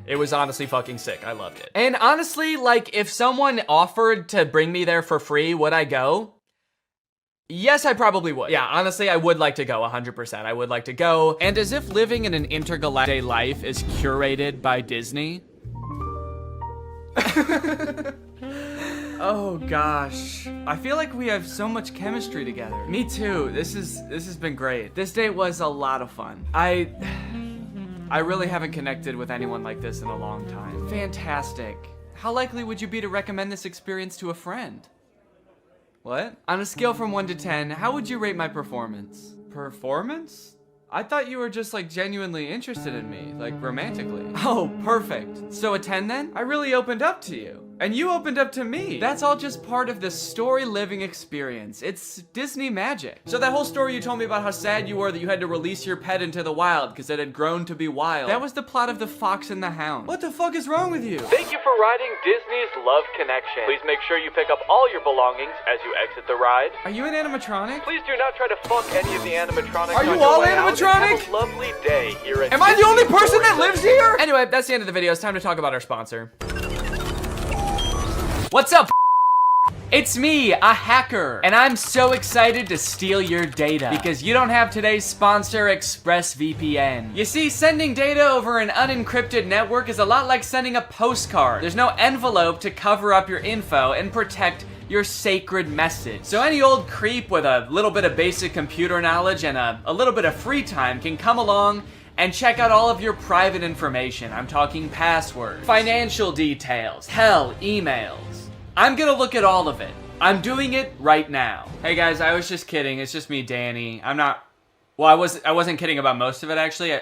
It was honestly fucking sick. I loved it. And honestly, like, if someone offered to bring me there for free, would I go? Yes, I probably would. Yeah, honestly, I would like to go 100%. I would like to go. And as if living in an intergalactic life is curated by Disney. Oh gosh. I feel like we have so much chemistry together. Me too. This has been great. This date was a lot of fun. I really haven't connected with anyone like this in a long time. Fantastic. How likely would you be to recommend this experience to a friend? What? On a scale from 1 to 10, how would you rate my performance? Performance? I thought you were just like genuinely interested in me, like romantically. Oh, perfect. So a 10 then? I really opened up to you. And you opened up to me. That's all just part of the story living experience. It's Disney magic. So that whole story you told me about how sad you were that you had to release your pet into the wild because it had grown to be wild. That was the plot of The Fox and the Hound. What the fuck is wrong with you? Thank you for riding Disney's Love Connection. Please make sure you pick up all your belongings as you exit the ride. Are you an animatronic? Please do not try to fuck any of the animatronics. Are you on your all way out, and animatronic? have a lovely day here at Am I the only Disney person that Resort. lives here? Anyway, that's the end of the video. It's time to talk about our sponsor. What's up? It's me, a hacker, and I'm so excited to steal your data because you don't have today's sponsor, ExpressVPN. You see, sending data over an unencrypted network is a lot like sending a postcard. There's no envelope to cover up your info and protect your sacred message. So any old creep with a little bit of basic computer knowledge and a little bit of free time can come along and check out all of your private information. I'm talking passwords, financial details, hell, emails. I'm gonna look at all of it. I'm doing it right now. Hey guys, I was just kidding. It's just me, Danny. I wasn't kidding about most of it actually.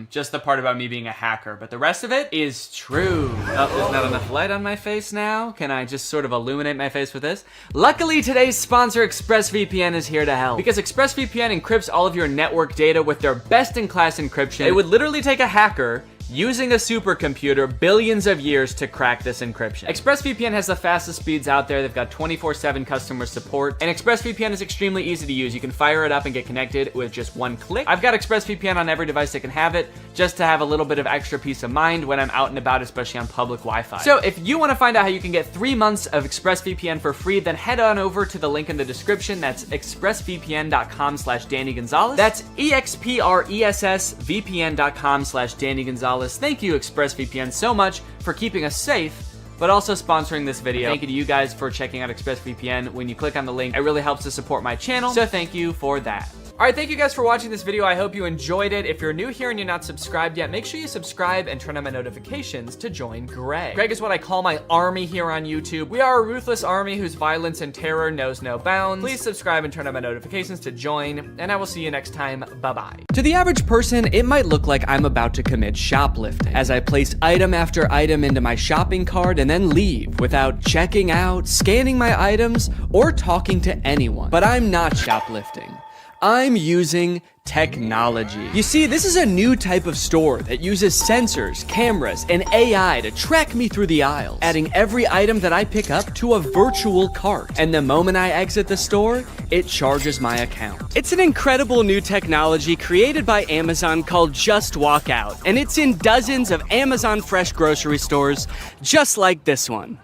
Just the part about me being a hacker, but the rest of it is true. Oh, there's not enough light on my face now. Can I just sort of illuminate my face with this? Luckily, today's sponsor, ExpressVPN, is here to help. Because ExpressVPN encrypts all of your network data with their best-in-class encryption. It would literally take a hacker using a supercomputer billions of years to crack this encryption. ExpressVPN has the fastest speeds out there. They've got 24/7 customer support, and ExpressVPN is extremely easy to use. You can fire it up and get connected with just one click. I've got ExpressVPN on every device that can have it, just to have a little bit of extra peace of mind when I'm out and about, especially on public Wi-Fi. So if you want to find out how you can get 3 months of ExpressVPN for free, then head on over to the link in the description. That's expressvpn.com/Danny Gonzalez. That's expressvpn.com/Danny Gonzalez. Thank you, ExpressVPN, so much for keeping us safe, but also sponsoring this video. Thank you to you guys for checking out ExpressVPN. When you click on the link, it really helps to support my channel, so thank you for that. All right, thank you guys for watching this video. I hope you enjoyed it. If you're new here and you're not subscribed yet, make sure you subscribe and turn on my notifications to join Greg. Greg is what I call my army here on YouTube. We are a ruthless army whose violence and terror knows no bounds. Please subscribe and turn on my notifications to join, and I will see you next time. Bye-bye. To the average person, it might look like I'm about to commit shoplifting as I place item after item into my shopping cart and then leave without checking out, scanning my items, or talking to anyone. But I'm not shoplifting. I'm using technology. You see, this is a new type of store that uses sensors, cameras, and AI to track me through the aisles, adding every item that I pick up to a virtual cart. And the moment I exit the store, it charges my account. It's an incredible new technology created by Amazon called Just Walk Out, and it's in dozens of Amazon Fresh grocery stores, just like this one.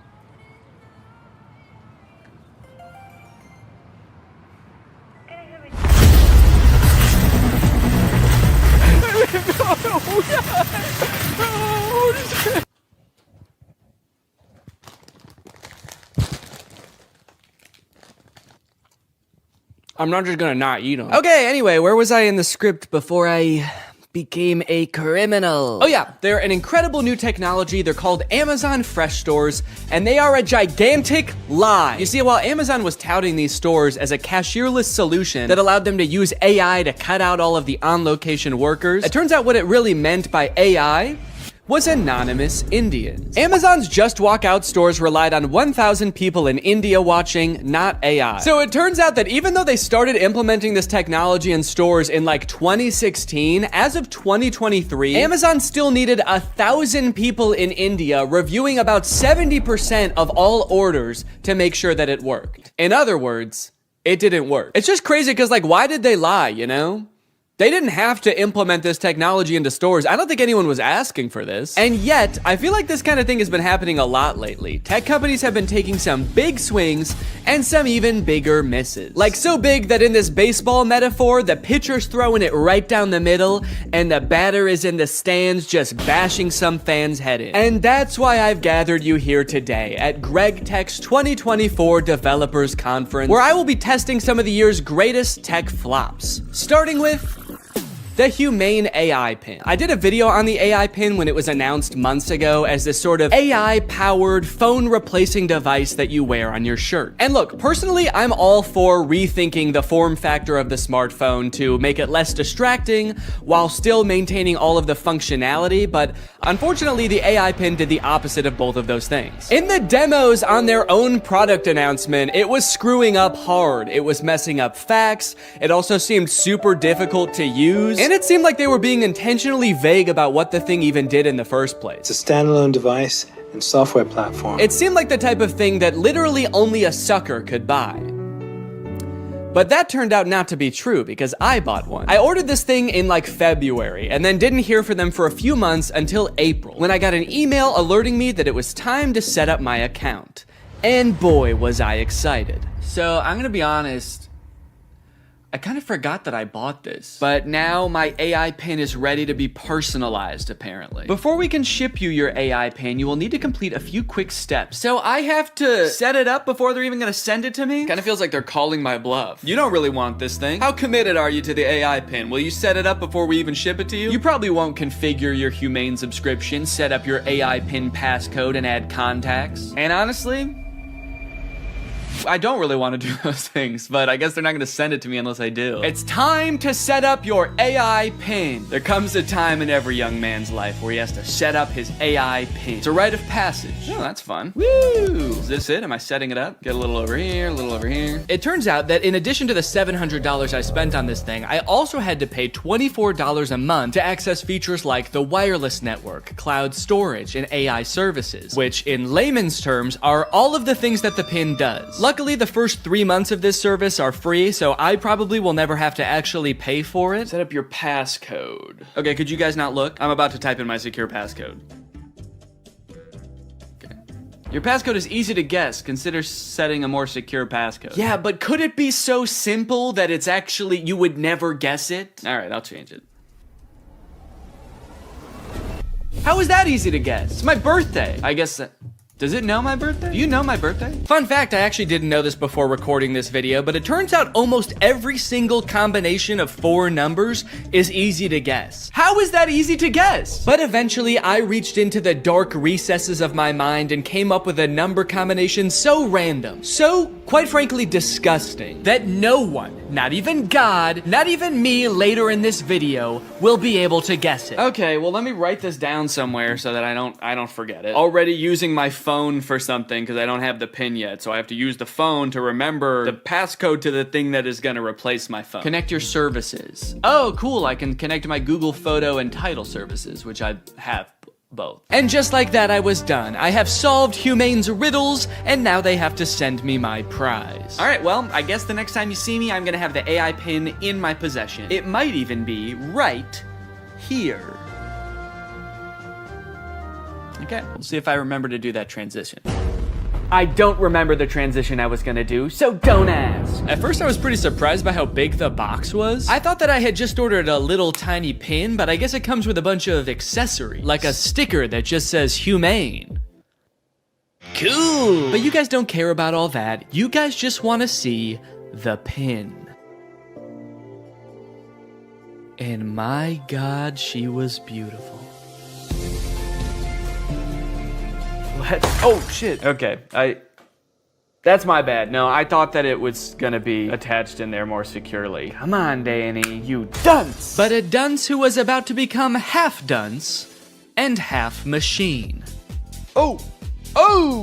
I'm not just gonna not eat them. Okay, anyway, where was I in the script before I became a criminal? Oh yeah, they're an incredible new technology. They're called Amazon Fresh Stores, and they are a gigantic lie. You see, while Amazon was touting these stores as a cashierless solution that allowed them to use AI to cut out all of the on-location workers, it turns out what it really meant by AI was anonymous Indians. Amazon's Just Walk Out stores relied on 1,000 people in India watching, not AI. So it turns out that even though they started implementing this technology in stores in like 2016, as of 2023, Amazon still needed 1,000 people in India reviewing about 70% of all orders to make sure that it worked. In other words, it didn't work. It's just crazy because, like, why did they lie, you know? They didn't have to implement this technology into stores. I don't think anyone was asking for this. And yet, I feel like this kind of thing has been happening a lot lately. Tech companies have been taking some big swings and some even bigger misses. Like so big that in this baseball metaphor, the pitcher's throwing it right down the middle and the batter is in the stands just bashing some fan's head in. And that's why I've gathered you here today at Greg Tech's 2024 Developers Conference, where I will be testing some of the year's greatest tech flops. Starting with The Humane AI Pin. I did a video on the AI Pin when it was announced months ago as this sort of AI-powered phone replacing device that you wear on your shirt. And look, personally, I'm all for rethinking the form factor of the smartphone to make it less distracting while still maintaining all of the functionality, but unfortunately, the AI Pin did the opposite of both of those things. In the demos on their own product announcement, it was screwing up hard. It was messing up facts. It also seemed super difficult to use. And it seemed like they were being intentionally vague about what the thing even did in the first place. It's a standalone device and software platform. It seemed like the type of thing that literally only a sucker could buy. But that turned out not to be true because I bought one. I ordered this thing in like February and then didn't hear from them for a few months until April, when I got an email alerting me that it was time to set up my account. And boy, was I excited. So I'm gonna be honest, I kind of forgot that I bought this, but now my AI pin is ready to be personalized, apparently. Before we can ship you your AI pin, you will need to complete a few quick steps. So I have to set it up before they're even gonna send it to me? Kind of feels like they're calling my bluff. You don't really want this thing. How committed are you to the AI pin? Will you set it up before we even ship it to you? You probably won't configure your Humane subscription, set up your AI pin passcode, and add contacts. And honestly, I don't really want to do those things, but I guess they're not going to send it to me unless I do. It's time to set up your AI pin. There comes a time in every young man's life where he has to set up his AI pin. It's a rite of passage. Oh, that's fun. Woo! Is this it? Am I setting it up? Get a little over here, a little over here. It turns out that in addition to the $700 I spent on this thing, I also had to pay $24 a month to access features like the wireless network, cloud storage, and AI services, which in layman's terms are all of the things that the pin does. Luckily, the first 3 months of this service are free, so I probably will never have to actually pay for it. Set up your passcode. Okay, could you guys not look? I'm about to type in my secure passcode. Okay. Your passcode is easy to guess. Consider setting a more secure passcode. Yeah, but could it be so simple that it's actually, you would never guess it? All right, I'll change it. How is that easy to guess? It's my birthday. I guess does it know my birthday? Do you know my birthday? Fun fact, I actually didn't know this before recording this video, but it turns out almost every single combination of 4 numbers is easy to guess. How is that easy to guess? But eventually, I reached into the dark recesses of my mind and came up with a number combination so random, so, quite frankly, disgusting, that no one, not even God, not even me later in this video, will be able to guess it. Okay, well, let me write this down somewhere so that I don't forget it. Already using my phone for something because I don't have the pin yet, so I have to use the phone to remember the passcode to the thing that is gonna replace my phone. Connect your services. Oh, cool, I can connect my Google Photo and Title services, which I have both. And just like that, I was done. I have solved Humane's riddles, and now they have to send me my prize. All right, well, I guess the next time you see me, I'm gonna have the AI pin in my possession. It might even be right here. Okay, we'll see if I remember to do that transition. I don't remember the transition I was gonna do, so don't ask. At first I was pretty surprised by how big the box was. I thought that I had just ordered a little tiny pin, but I guess it comes with a bunch of accessories, like a sticker that just says Humane. Cool! But you guys don't care about all that. You guys just wanna see the pin. And my God, she was beautiful. Oh shit. Okay, that's my bad. No, I thought that it was gonna be attached in there more securely. Come on, Danny, you dunce! But a dunce who was about to become half dunce and half machine. Oh!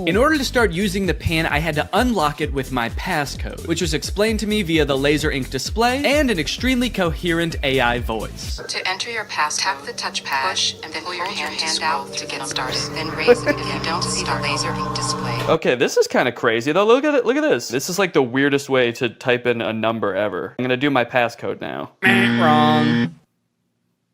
In order to start using the pin, I had to unlock it with my passcode, which was explained to me via the laser ink display and an extremely coherent AI voice. To enter your pass, tap the touchpad, push, and then pull your hand out to get started. Then raise it if you don't see the laser ink display. Okay, this is kind of crazy though. Look at it. Look at this. This is like the weirdest way to type in a number ever. I'm gonna do my passcode now. Wrong.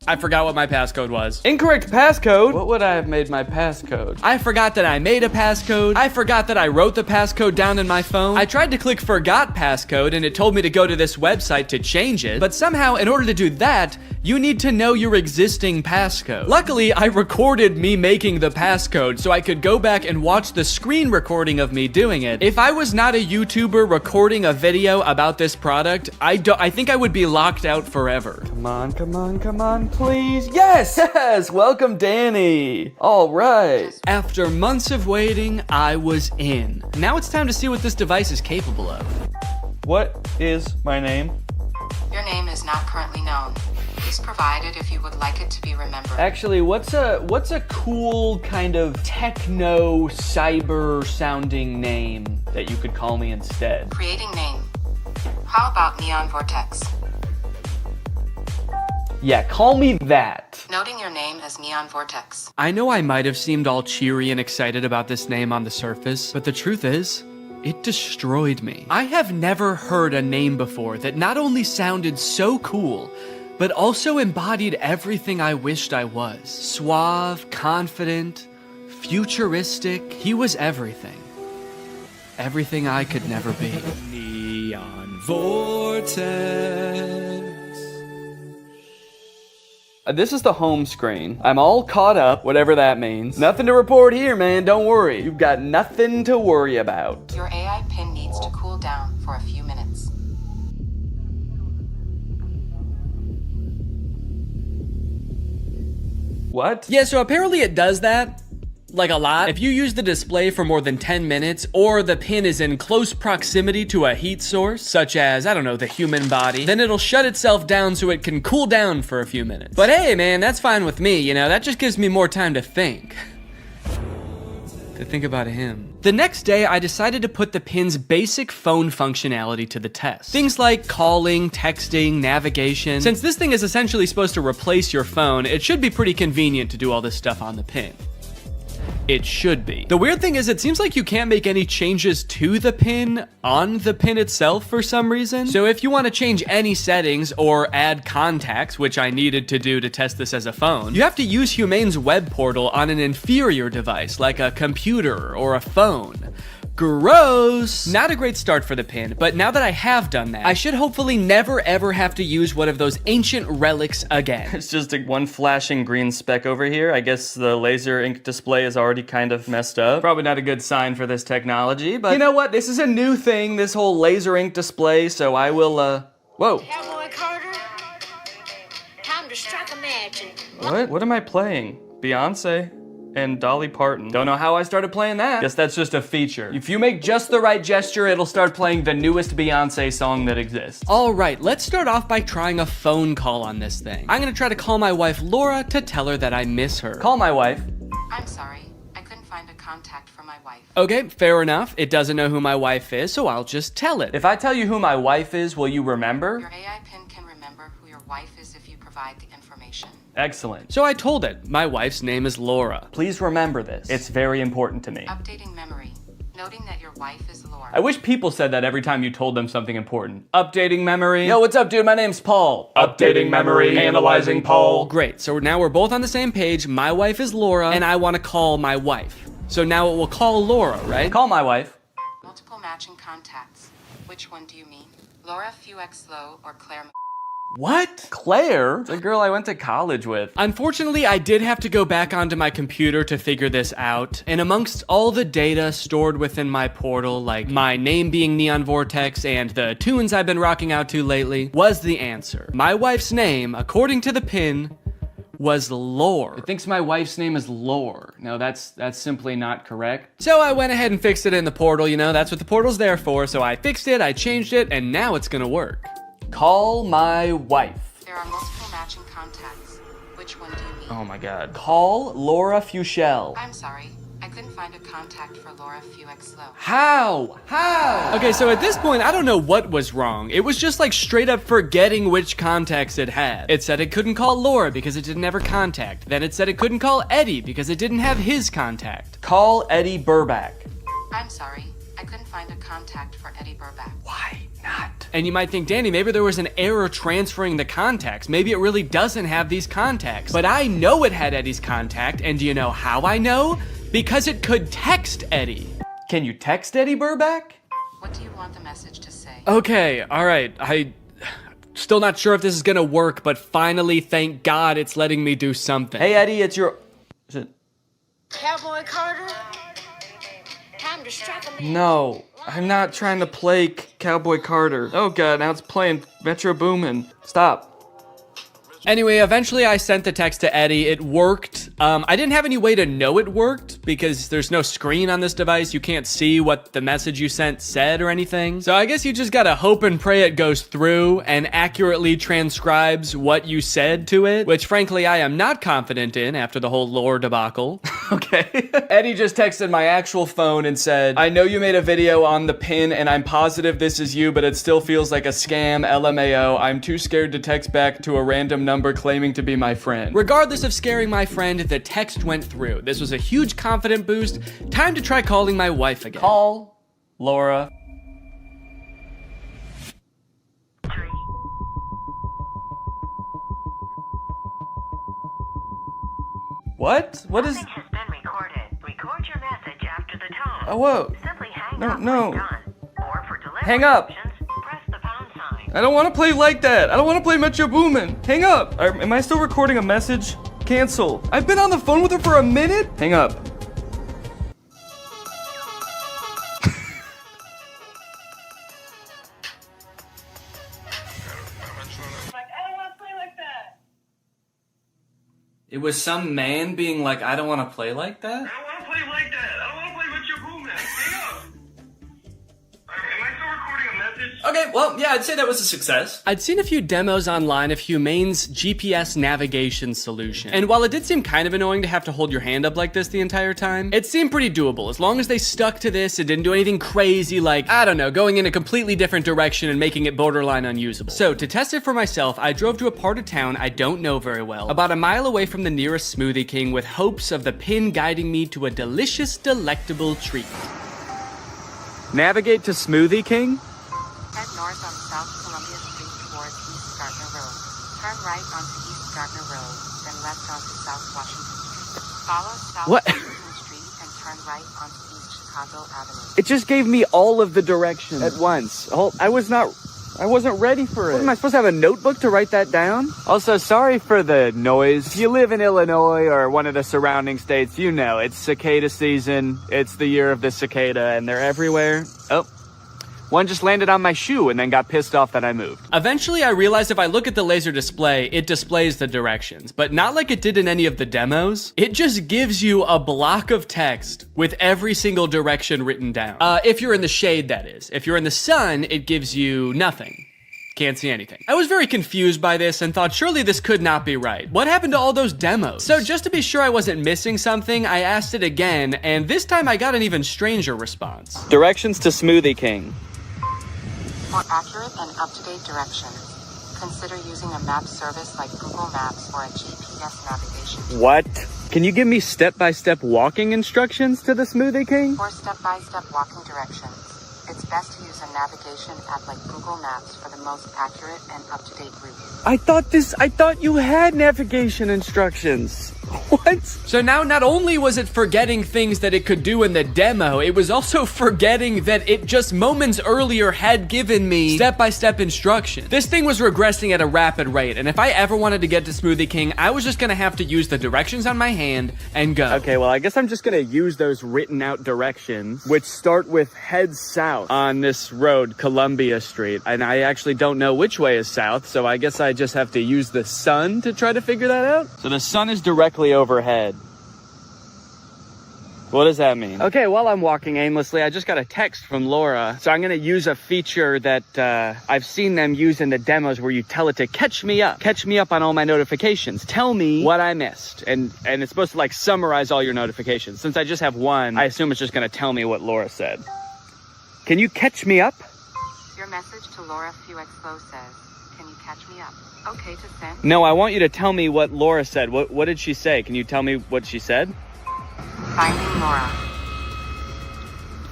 I forgot what my passcode was. Incorrect passcode? What would I have made my passcode? I forgot that I made a passcode. I forgot that I wrote the passcode down in my phone. I tried to click forgot passcode and it told me to go to this website to change it. But somehow, in order to do that, You need to know your existing passcode. Luckily, I recorded me making the passcode so I could go back and watch the screen recording of me doing it. If I was not a YouTuber recording a video about this product, I think I would be locked out forever. Come on, come on, come on, please. Yes, yes, welcome Danny. All right. After months of waiting, I was in. Now it's time to see what this device is capable of. What is my name? Your name is not currently known. Please provide it if you would like it to be remembered. Actually, what's a cool kind of techno cyber sounding name that you could call me instead? Creating name. How about Neon Vortex? Yeah, call me that. Noting your name as Neon Vortex. I know I might have seemed all cheery and excited about this name on the surface, but the truth is, it destroyed me. I have never heard a name before that not only sounded so cool, but also embodied everything I wished I was. Suave, confident, futuristic. He was everything. Everything I could never be. Neon Vortex. This is the home screen. I'm all caught up, whatever that means. Nothing to report here, man, don't worry. You've got nothing to worry about. Your AI pin needs to cool down for a few minutes. What? Yeah, so apparently it does that, like a lot. If you use the display for more than 10 minutes, or the pin is in close proximity to a heat source, such as, I don't know, the human body, then it'll shut itself down so it can cool down for a few minutes. But hey, man, that's fine with me, you know, that just gives me more time to think. To think about him. The next day, I decided to put the pin's basic phone functionality to the test. Things like calling, texting, navigation. Since this thing is essentially supposed to replace your phone, it should be pretty convenient to do all this stuff on the pin. It should be. The weird thing is it seems like you can't make any changes to the pin on the pin itself for some reason. So if you want to change any settings or add contacts, which I needed to do to test this as a phone, you have to use Humane's web portal on an inferior device like a computer or a phone. Gross! Not a great start for the pin, but now that I have done that, I should hopefully never ever have to use one of those ancient relics again. It's just one flashing green speck over here. I guess the laser ink display is already kind of messed up. Probably not a good sign for this technology, but you know what? This is a new thing, this whole laser ink display, so I will, whoa. Cowboy Carter, time to strike a match. What am I playing? Beyonce? And Dolly Parton. Don't know how I started playing that. Guess that's just a feature. If you make just the right gesture, it'll start playing the newest Beyonce song that exists. All right, let's start off by trying a phone call on this thing. I'm gonna try to call my wife Laura to tell her that I miss her. Call my wife. I'm sorry, I couldn't find a contact for my wife. Okay, fair enough. It doesn't know who my wife is, so I'll just tell it. If I tell you who my wife is, will you remember? Your AI pin can remember who your wife is if you provide the information. Excellent. So I told it, my wife's name is Laura. Please remember this. It's very important to me. Updating memory. Noting that your wife is Laura. I wish people said that every time you told them something important. Updating memory. Yo, what's up, dude? My name's Paul. Updating memory. Analyzing Paul. Great, so now we're both on the same page. My wife is Laura, and I want to call my wife. So now it will call Laura, right? Call my wife. Multiple matching contacts. Which one do you mean? Laura Fuexlow or Claire? What? Claire? The girl I went to college with. Unfortunately, I did have to go back onto my computer to figure this out. And amongst all the data stored within my portal, like my name being Neon Vortex and the tunes I've been rocking out to lately, was the answer. My wife's name, according to the pin, was Lore. It thinks my wife's name is Lore. No, that's simply not correct. So I went ahead and fixed it in the portal, you know, that's what the portal's there for. So I fixed it, I changed it, and now it's gonna work. Call my wife. There are multiple matching contacts. Which one do you mean? Oh my god. Call Laura Fuchel. I'm sorry. I couldn't find a contact for Laura Fuexlow. How? Okay, so at this point, I don't know what was wrong. It was just like straight up forgetting which contacts it had. It said it couldn't call Laura because it didn't have her contact. Then it said it couldn't call Eddie because it didn't have his contact. Call Eddie Burback. I'm sorry. I couldn't find a contact for Eddie Burback. Why not? And you might think, Danny, maybe there was an error transferring the contacts. Maybe it really doesn't have these contacts. But I know it had Eddie's contact, and do you know how I know? Because it could text Eddie. Can you text Eddie Burback? What do you want the message to say? Okay, all right. Still not sure if this is gonna work, but finally, thank God, it's letting me do something. Hey, Eddie, it's your... Cowboy Carter? Time to strike a man. No, I'm not trying to play Cowboy Carter. Oh god, now it's playing Metro Boomin. Stop. Anyway, eventually I sent the text to Eddie. It worked. I didn't have any way to know it worked because there's no screen on this device. You can't see what the message you sent said or anything. So I guess you just gotta hope and pray it goes through and accurately transcribes what you said to it, which frankly I am not confident in after the whole lore debacle. Okay. Eddie just texted my actual phone and said, I know you made a video on the pin and I'm positive this is you, but it still feels like a scam, LMAO. I'm too scared to text back to a random number claiming to be my friend. Regardless of scaring my friend, the text went through. This was a huge confident boost. Time to try calling my wife again. Call Laura. What? What is... Has been recorded. Record your message after the tone. Oh, whoa. Simply hang No, up no. when done. Or for delivery Hang up. options, press the pound sign. I don't want to play like that. I don't want to play Metro Boomin. Hang up. Am I still recording a message? Cancel. I've been on the phone with her for a minute. Hang up. It was some man being like, I don't want to play like that? I don't want to play like that. I don't want to play with your boom man. Hang up. Am I still recording a message? Okay, well, yeah, I'd say that was a success. I'd seen a few demos online of Humane's GPS navigation solution. And while it did seem kind of annoying to have to hold your hand up like this the entire time, it seemed pretty doable. As long as they stuck to this, it didn't do anything crazy like, I don't know, going in a completely different direction and making it borderline unusable. So to test it for myself, I drove to a part of town I don't know very well, about a mile away from the nearest Smoothie King with hopes of the pin guiding me to a delicious, delectable treat. Navigate to Smoothie King? Head north on South Columbia Street towards East Gardner Road. Turn right onto East Gardner Road, then left onto South Washington Street. Follow South What? Washington Street and turn right onto East Chicago Avenue. It just gave me all of the directions at once. I wasn't ready for it. What, am I supposed to have a notebook to write that down? Also, sorry for the noise. If you live in Illinois or one of the surrounding states, you know it's cicada season. It's the year of the cicada and they're everywhere. Oh. One just landed on my shoe and then got pissed off that I moved. Eventually, I realized if I look at the laser display, it displays the directions, but not like it did in any of the demos. It just gives you a block of text with every single direction written down. If you're in the shade, that is. If you're in the sun, it gives you nothing. Can't see anything. I was very confused by this and thought surely this could not be right. What happened to all those demos? So just to be sure I wasn't missing something, I asked it again, and this time I got an even stranger response. Directions to Smoothie King. For accurate and up-to-date directions, consider using a map service like Google Maps or a GPS navigation. What? Can you give me step-by-step walking instructions to the Smoothie King? For step-by-step walking directions, it's best to use a navigation app like Google Maps for the most accurate and up-to-date route. I thought you had navigation instructions. What? So now not only was it forgetting things that it could do in the demo, it was also forgetting that it just moments earlier had given me step-by-step instructions. This thing was regressing at a rapid rate, and if I ever wanted to get to Smoothie King, I was just gonna have to use the directions on my hand and go. Okay, well, I guess I'm just gonna use those written out directions, which start with head south on this road, Columbia Street. And I actually don't know which way is south, so I guess I just have to use the sun to try to figure that out. So the sun is directly overhead. What does that mean? Okay, while I'm walking aimlessly, I just got a text from Laura. So I'm gonna use a feature that I've seen them use in the demos where you tell it to catch me up on all my notifications. Tell me what I missed. And it's supposed to like summarize all your notifications. Since I just have one, I assume it's just gonna tell me what Laura said. Can you catch me up? Your message to Laura Fuexlo says, can you catch me up? Okay to send. No, I want you to tell me what Laura said. What did she say? Can you tell me what she said? Finding Laura.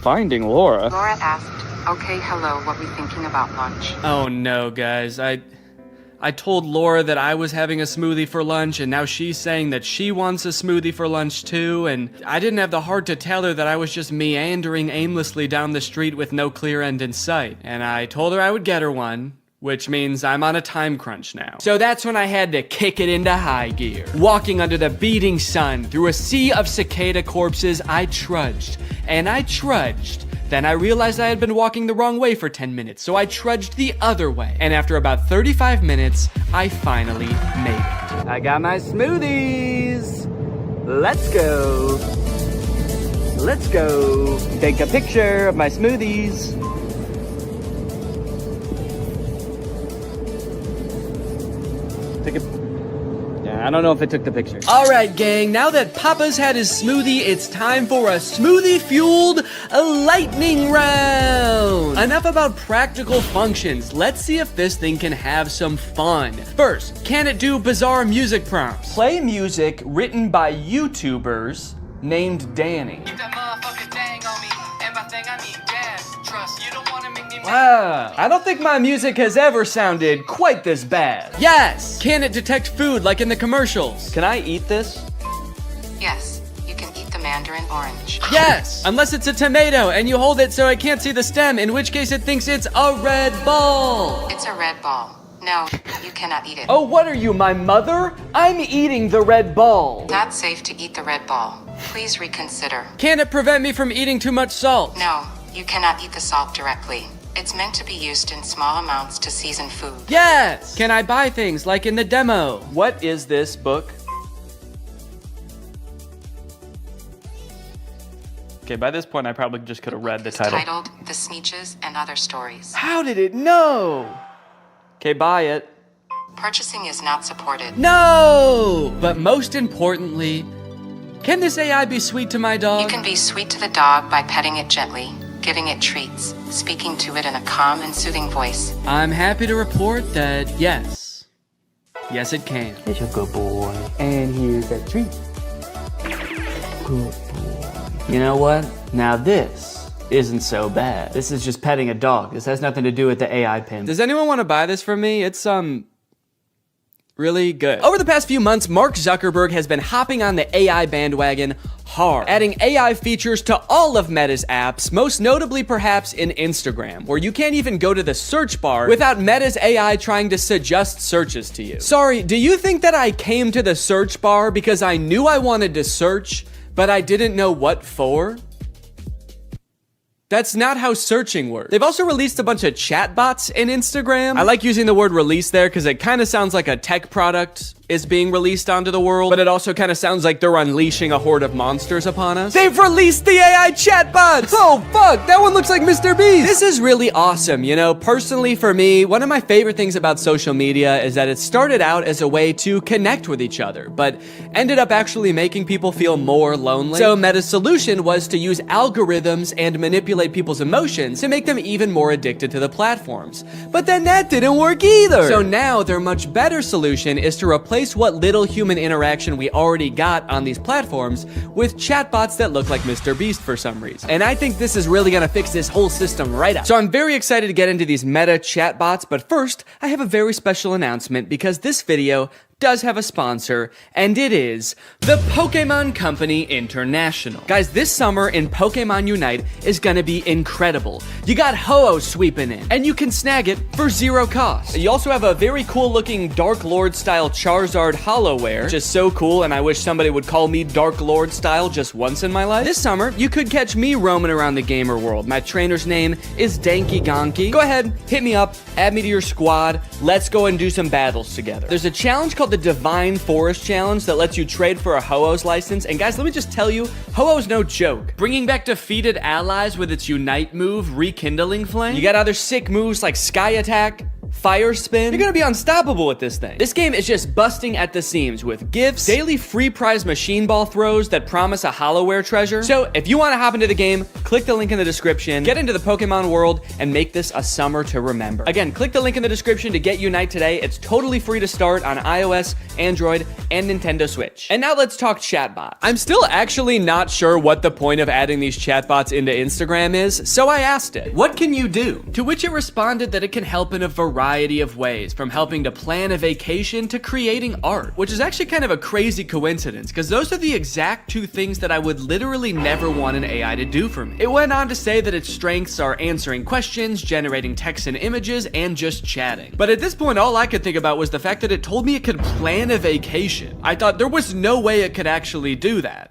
Finding Laura? Laura asked, okay, hello, what we thinking about lunch? Oh no, guys. I told Laura that I was having a smoothie for lunch, and now she's saying that she wants a smoothie for lunch too, and I didn't have the heart to tell her that I was just meandering aimlessly down the street with no clear end in sight. And I told her I would get her one which means I'm on a time crunch now. So that's when I had to kick it into high gear. Walking under the beating sun through a sea of cicada corpses, I trudged, and I trudged. Then I realized I had been walking the wrong way for 10 minutes, so I trudged the other way. And after about 35 minutes, I finally made it. I got my smoothies. Let's go. Let's go. Take a picture of my smoothies. I don't know if it took the picture. All right, gang, now that Papa's had his smoothie, it's time for a smoothie-fueled lightning round. Enough about practical functions. Let's see if this thing can have some fun. First, can it do bizarre music prompts? Play music written by YouTubers named Danny. Wow, I don't think my music has ever sounded quite this bad. Yes! Can it detect food like in the commercials? Can I eat this? Yes, you can eat the mandarin orange. Yes! Unless it's a tomato and you hold it so it can't see the stem, in which case it thinks it's a red ball. It's a red ball. No, you cannot eat it. Oh, what are you, my mother? I'm eating the red ball. Not safe to eat the red ball. Please reconsider. Can it prevent me from eating too much salt? No, you cannot eat the salt directly. It's meant to be used in small amounts to season food. Yes! Can I buy things like in the demo? What is this book? Okay, by this point I probably just could have read the title. Titled The Sneetches and Other Stories. How did it know? Okay, buy it. Purchasing is not supported. No! But most importantly, can this AI be sweet to my dog? You can be sweet to the dog by petting it gently, giving it treats, speaking to it in a calm and soothing voice. I'm happy to report that yes. Yes, it can. It's a good boy. And here's a treat. Good boy. You know what? Now this isn't so bad. This is just petting a dog. This has nothing to do with the AI pin. Does anyone want to buy this from me? It's, really good. Over the past few months, Mark Zuckerberg has been hopping on the AI bandwagon hard, adding AI features to all of Meta's apps, most notably perhaps in Instagram, where you can't even go to the search bar without Meta's AI trying to suggest searches to you. Sorry, do you think that I came to the search bar because I knew I wanted to search, but I didn't know what for? That's not how searching works. They've also released a bunch of chatbots in Instagram. I like using the word release there because it kind of sounds like a tech product is being released onto the world, but it also kind of sounds like they're unleashing a horde of monsters upon us. They've released the AI chatbots! Oh fuck, that one looks like Mr. Beast! This is really awesome, you know? Personally for me, one of my favorite things about social media is that it started out as a way to connect with each other, but ended up actually making people feel more lonely. So Meta's solution was to use algorithms and manipulate people's emotions to make them even more addicted to the platforms. But then that didn't work either! So now their much better solution is to replace what little human interaction we already got on these platforms with chatbots that look like Mr. Beast for some reason. And I think this is really gonna fix this whole system right up. So I'm very excited to get into these Meta chatbots, but first, I have a very special announcement because this video does have a sponsor, and it is the Pokemon Company International. Guys, this summer in Pokemon Unite is gonna be incredible. You got Ho-Oh sweeping in, and you can snag it for 0 cost. You also have a very cool looking Dark Lord style Charizard Hollowware, which is so cool, and I wish somebody would call me Dark Lord style just once in my life. This summer, you could catch me roaming around the gamer world. My trainer's name is Danky Gonky. Go ahead, hit me up, add me to your squad, let's go and do some battles together. There's a challenge called the Divine Forest Challenge that lets you trade for a Ho-Oh's license, and guys, let me just tell you, Ho-Oh's no joke. Bringing back defeated allies with its Unite move, Rekindling Flame. You got other sick moves like Sky Attack, Fire Spin. You're gonna be unstoppable with this thing. This game is just busting at the seams with gifts, daily free prize machine ball throws that promise a Hollowware treasure. So if you wanna hop into the game, click the link in the description, get into the Pokemon world, and make this a summer to remember. Again, click the link in the description to get Unite today. It's totally free to start on iOS, Android, and Nintendo Switch. And now let's talk chatbots. I'm still actually not sure what the point of adding these chatbots into Instagram is, so I asked it, what can you do? To which it responded that it can help in a variety variety of ways, from helping to plan a vacation to creating art, which is actually kind of a crazy coincidence, because those are the exact two things that I would literally never want an AI to do for me. It went on to say that its strengths are answering questions, generating text and images, and just chatting. But at this point, all I could think about was the fact that it told me it could plan a vacation. I thought there was no way it could actually do that.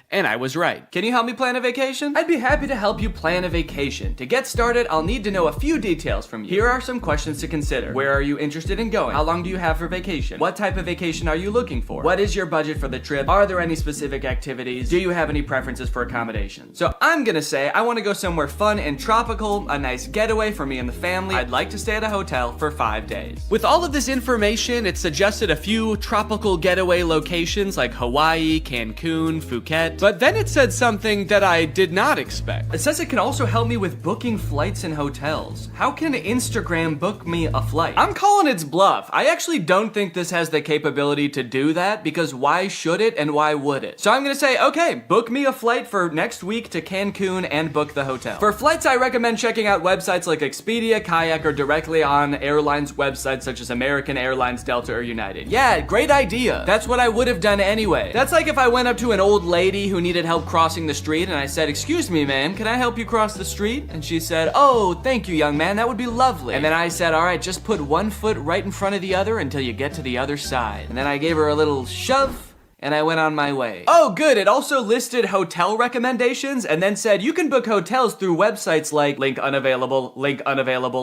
And I was right. Can you help me plan a vacation? I'd be happy to help you plan a vacation. To get started, I'll need to know a few details from you. Here are some questions to consider. Where are you interested in going? How long do you have for vacation? What type of vacation are you looking for? What is your budget for the trip? Are there any specific activities? Do you have any preferences for accommodations? So I'm gonna say I want to go somewhere fun and tropical, a nice getaway for me and the family. I'd like to stay at a hotel for 5 days. With all of this information, it suggested a few tropical getaway locations like Hawaii, Cancun, Phuket. But then it said something that I did not expect. It says it can also help me with booking flights and hotels. How can Instagram book me a flight? I'm calling its bluff. I actually don't think this has the capability to do that, because why should it and why would it? So I'm gonna say, okay, book me a flight for next week to Cancun and book the hotel. For flights, I recommend checking out websites like Expedia, Kayak, or directly on airlines websites such as American Airlines, Delta, or United. Yeah, great idea. That's what I would have done anyway. That's like if I went up to an old lady who needed help crossing the street and I said, "Excuse me, ma'am, can I help you cross the street?" And she said, "Oh, thank you, young man, that would be lovely." And then I said, "All right, just put one foot right in front of the other until you get to the other side." And then I gave her a little shove, and I went on my way. Oh, good. It also listed hotel recommendations and then said you can book hotels through websites like link unavailable,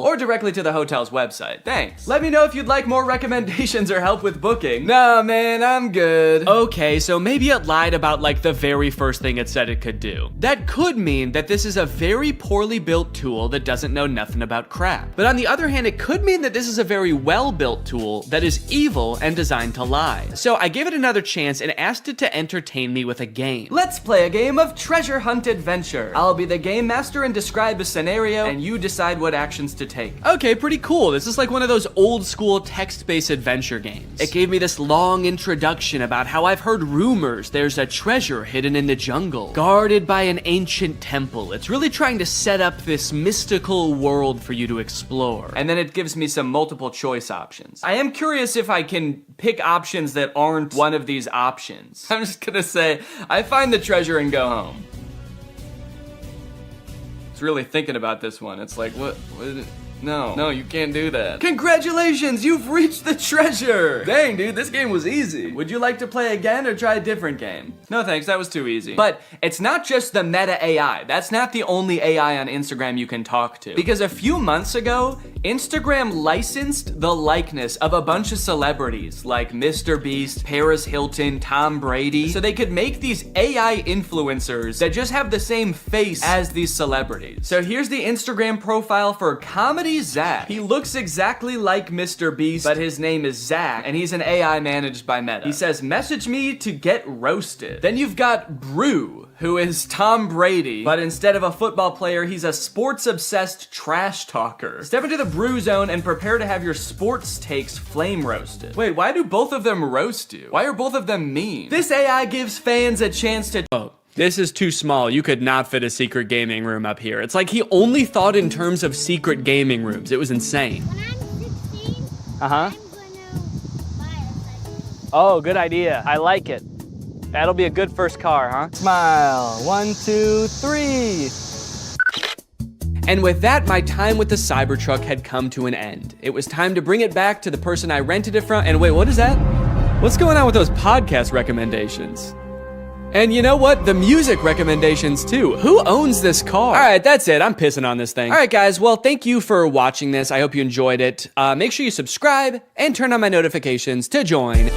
or directly to the hotel's website. Thanks. Let me know if you'd like more recommendations or help with booking. Nah, man, I'm good. Okay, so maybe it lied about like the very first thing it said it could do. That could mean that this is a very poorly built tool that doesn't know nothing about crap. But on the other hand, it could mean that this is a very well-built tool that is evil and designed to lie. So I gave it another chance and asked it to entertain me with a game. Let's play a game of treasure hunt adventure. I'll be the game master and describe a scenario, and you decide what actions to take. Okay, pretty cool. This is like one of those old school text-based adventure games. It gave me this long introduction about how I've heard rumors there's a treasure hidden in the jungle, guarded by an ancient temple. It's really trying to set up this mystical world for you to explore. And then it gives me some multiple choice options. I am curious if I can pick options that aren't one of these options. I'm just gonna say, I find the treasure and go home. It's really thinking about this one. It's like, what no, you can't do that. Congratulations, you've reached the treasure. Dang, dude, this game was easy. Would you like to play again or try a different game? No thanks, that was too easy. But it's not just the meta AI. That's not the only AI on Instagram you can talk to. Because a few months ago, Instagram licensed the likeness of a bunch of celebrities like Mr. Beast, Paris Hilton, Tom Brady, so they could make these AI influencers that just have the same face as these celebrities. So here's the Instagram profile for Comedy Zach. He looks exactly like Mr. Beast, but his name is Zach, and he's an AI managed by Meta. He says, "Message me to get roasted." Then you've got Brew, who is Tom Brady, but instead of a football player, he's a sports-obsessed trash talker. Step into the Brew zone and prepare to have your sports takes flame roasted. Wait, why do both of them roast you? Why are both of them mean? This AI gives fans a chance to... This is too small. You could not fit a secret gaming room up here. It's like he only thought in terms of secret gaming rooms. It was insane. Uh-huh. Oh, good idea. I like it. That'll be a good first car, huh? Smile. 1, 2, 3. And with that, my time with the Cybertruck had come to an end. It was time to bring it back to the person I rented it from. And wait, what is that? What's going on with those podcast recommendations? And you know what? The music recommendations too. Who owns this car? All right, that's it. I'm pissing on this thing. All right, guys. Well, thank you for watching this. I hope you enjoyed it. Make sure you subscribe and turn on my notifications to join.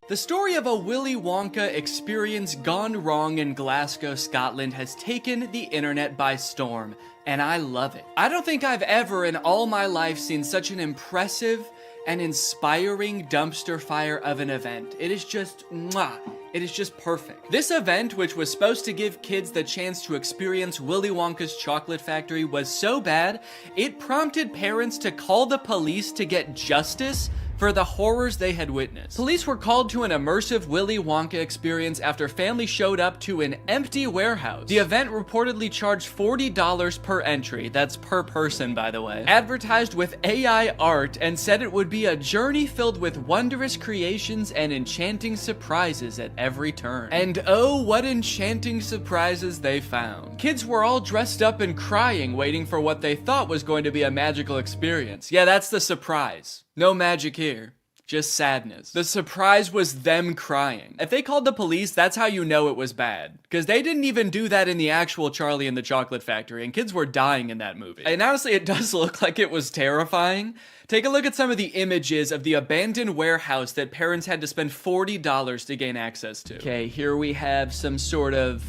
The story of a Willy Wonka experience gone wrong in Glasgow, Scotland has taken the internet by storm, and I love it. I don't think I've ever in all my life seen such an impressive and inspiring dumpster fire of an event. It is just, mwah. It is just perfect. This event, which was supposed to give kids the chance to experience Willy Wonka's chocolate factory, was so bad, it prompted parents to call the police to get justice for the horrors they had witnessed. Police were called to an immersive Willy Wonka experience after family showed up to an empty warehouse. The event reportedly charged $40 per entry, that's per person by the way, advertised with AI art, and said it would be a journey filled with wondrous creations and enchanting surprises at every turn. And oh, what enchanting surprises they found. Kids were all dressed up and crying, waiting for what they thought was going to be a magical experience. Yeah, that's the surprise. No magic here. Just sadness. The surprise was them crying. If they called the police, that's how you know it was bad. Because they didn't even do that in the actual Charlie and the Chocolate Factory, and kids were dying in that movie. And honestly, it does look like it was terrifying. Take a look at some of the images of the abandoned warehouse that parents had to spend $40 to gain access to. Okay, here we have some sort of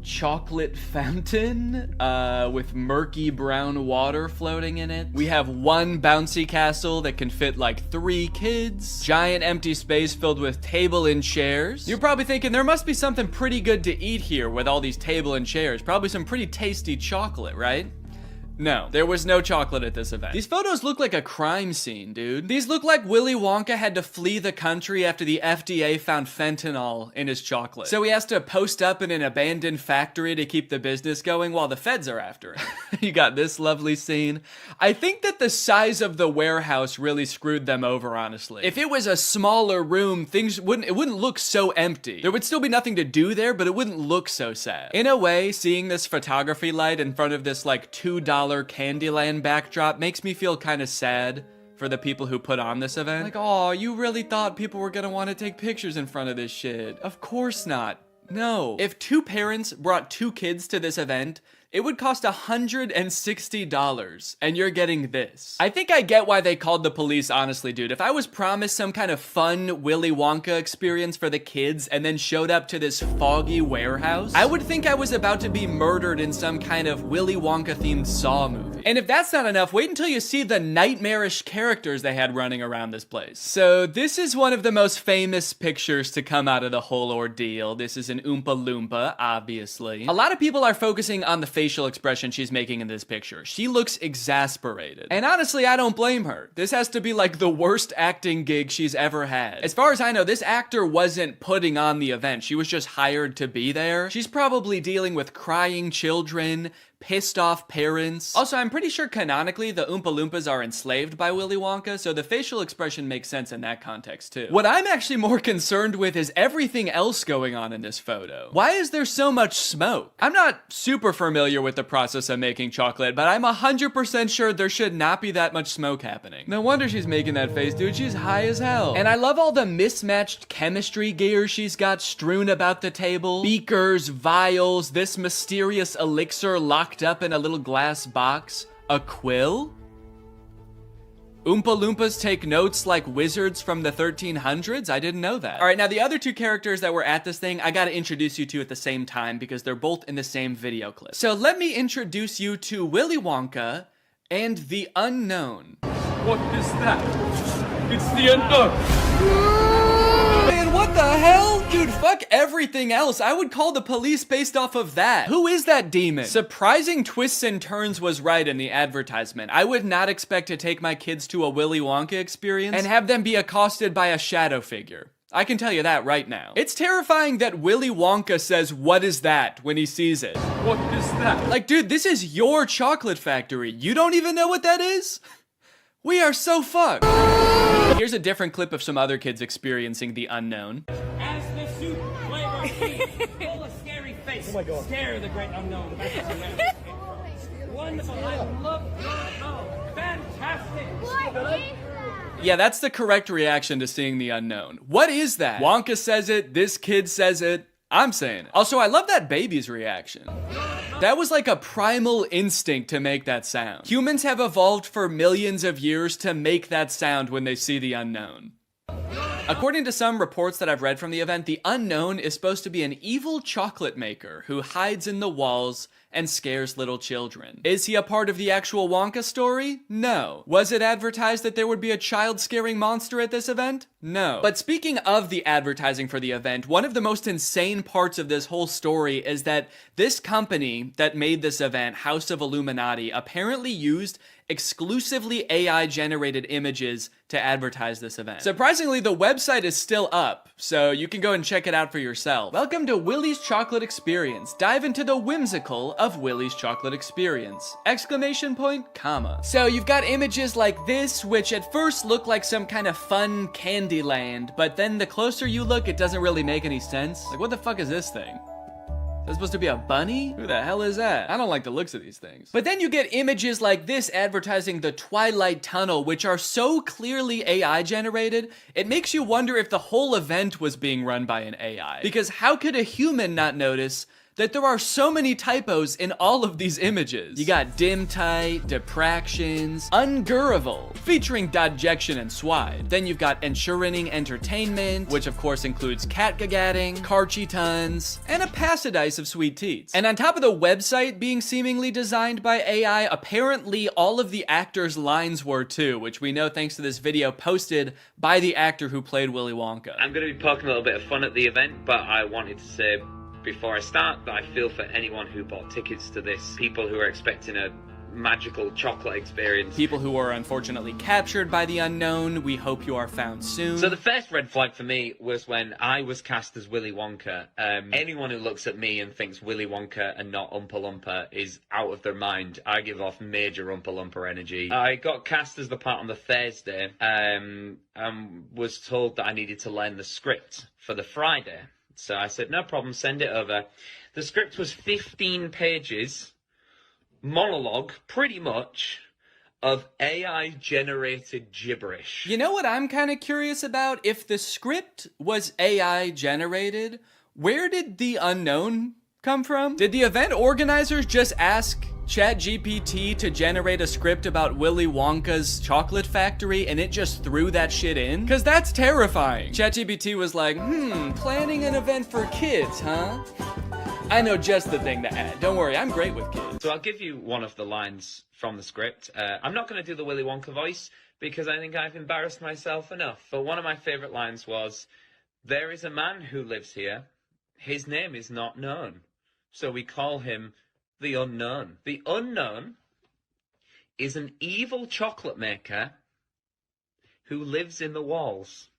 chocolate fountain with murky brown water floating in it. We have one bouncy castle that can fit like 3 kids. Giant empty space filled with table and chairs. You're probably thinking there must be something pretty good to eat here with all these table and chairs. Probably some pretty tasty chocolate, right? No, there was no chocolate at this event. These photos look like a crime scene, dude. These look like Willy Wonka had to flee the country after the FDA found fentanyl in his chocolate. So he has to post up in an abandoned factory to keep the business going while the feds are after him. You got this lovely scene. I think that the size of the warehouse really screwed them over, honestly. If it was a smaller room, it wouldn't look so empty. There would still be nothing to do there, but it wouldn't look so sad. In a way, seeing this photography light in front of this like $2 Candyland backdrop makes me feel kind of sad for the people who put on this event. Like, oh, you really thought people were gonna want to take pictures in front of this shit. Of course not. No. If 2 parents brought 2 kids to this event, it would cost $160, and you're getting this. I think I get why they called the police, honestly, dude. If I was promised some kind of fun Willy Wonka experience for the kids and then showed up to this foggy warehouse, I would think I was about to be murdered in some kind of Willy Wonka-themed Saw movie. And if that's not enough, wait until you see the nightmarish characters they had running around this place. So this is one of the most famous pictures to come out of the whole ordeal. This is an Oompa Loompa, obviously. A lot of people are focusing on the facial expression she's making in this picture. She looks exasperated. And honestly, I don't blame her. This has to be like the worst acting gig she's ever had. As far as I know, this actor wasn't putting on the event. She was just hired to be there. She's probably dealing with crying children, pissed off parents. Also, I'm pretty sure canonically the Oompa Loompas are enslaved by Willy Wonka, so the facial expression makes sense in that context too. What I'm actually more concerned with is everything else going on in this photo. Why is there so much smoke? I'm not super familiar with the process of making chocolate, but I'm 100% sure there should not be that much smoke happening. No wonder she's making that face, dude. She's high as hell. And I love all the mismatched chemistry gear she's got strewn about the table. Beakers, vials, this mysterious elixir locked up in a little glass box. A quill? Oompa Loompas take notes like wizards from the 1300s? I didn't know that. All right, now the other 2 characters that were at this thing, I gotta introduce you to at the same time because they're both in the same video clip. So let me introduce you to Willy Wonka and the Unknown. What is that? It's the unknown. Man, what the hell? Dude, fuck everything else. I would call the police based off of that. Who is that demon? Surprising twists and turns was right in the advertisement. I would not expect to take my kids to a Willy Wonka experience and have them be accosted by a shadow figure. I can tell you that right now. It's terrifying that Willy Wonka says, "What is that?" when he sees it. What is that? Like, dude, this is your chocolate factory. You don't even know what that is? We are so fucked. Here's a different clip of some other kids experiencing the unknown. As the soup flavor feast, full of scary face. Oh my God. Scare the great unknown. Wonderful. I love fantastic. Yeah, that's the correct reaction to seeing the unknown. What is that? Wonka says it, this kid says it, I'm saying it. Also, I love that baby's reaction. That was like a primal instinct to make that sound. Humans have evolved for millions of years to make that sound when they see the unknown. According to some reports that I've read from the event, the unknown is supposed to be an evil chocolate maker who hides in the walls and scares little children. Is he a part of the actual Wonka story? No. Was it advertised that there would be a child-scaring monster at this event? No. But speaking of the advertising for the event, one of the most insane parts of this whole story is that this company that made this event, House of Illuminati, apparently used exclusively AI-generated images to advertise this event. Surprisingly, the website is still up, so you can go and check it out for yourself. Welcome to Willy's Chocolate Experience. Dive into the whimsical of Willy's Chocolate Experience! Exclamation point, comma. So you've got images like this, which at first look like some kind of fun candy land, but then the closer you look, it doesn't really make any sense. Like, what the fuck is this thing? Is that supposed to be a bunny? Who the hell is that? I don't like the looks of these things. But then you get images like this advertising the Twilight Tunnel, which are so clearly AI generated, it makes you wonder if the whole event was being run by an AI. Because how could a human not notice that there are so many typos in all of these images? You got dim tight, depractions, ungurrival, featuring dodjection and swide. Then you've got ensuring entertainment, which of course includes catgagatting, carchy tons, and a passidice of sweet teats. And on top of the website being seemingly designed by AI, apparently all of the actors' lines were too, which we know thanks to this video posted by the actor who played Willy Wonka. I'm going to be poking a little bit of fun at the event, but I wanted to say before I start that I feel for anyone who bought tickets to this, people who are expecting a magical chocolate experience. People who are unfortunately captured by the unknown, we hope you are found soon. So the first red flag for me was when I was cast as Willy Wonka. Anyone who looks at me and thinks Willy Wonka and not Oompa Loompa is out of their mind. I give off major Oompa Loompa energy. I got cast as the part on the Thursday, and was told that I needed to learn the script for the Friday. So I said, no problem, send it over. The script was 15 pages, monologue, pretty much, of AI-generated gibberish. You know what I'm kind of curious about? If the script was AI-generated, where did the unknown come from? Did the event organizers just ask ChatGPT to generate a script about Willy Wonka's chocolate factory and it just threw that shit in? Cause that's terrifying. ChatGPT was like, planning an event for kids, huh? I know just the thing to add. Don't worry, I'm great with kids. So I'll give you one of the lines from the script. I'm not going to do the Willy Wonka voice because I think I've embarrassed myself enough. But one of my favorite lines was, there is a man who lives here. His name is not known. So we call him the Unknown. The Unknown is an evil chocolate maker who lives in the walls.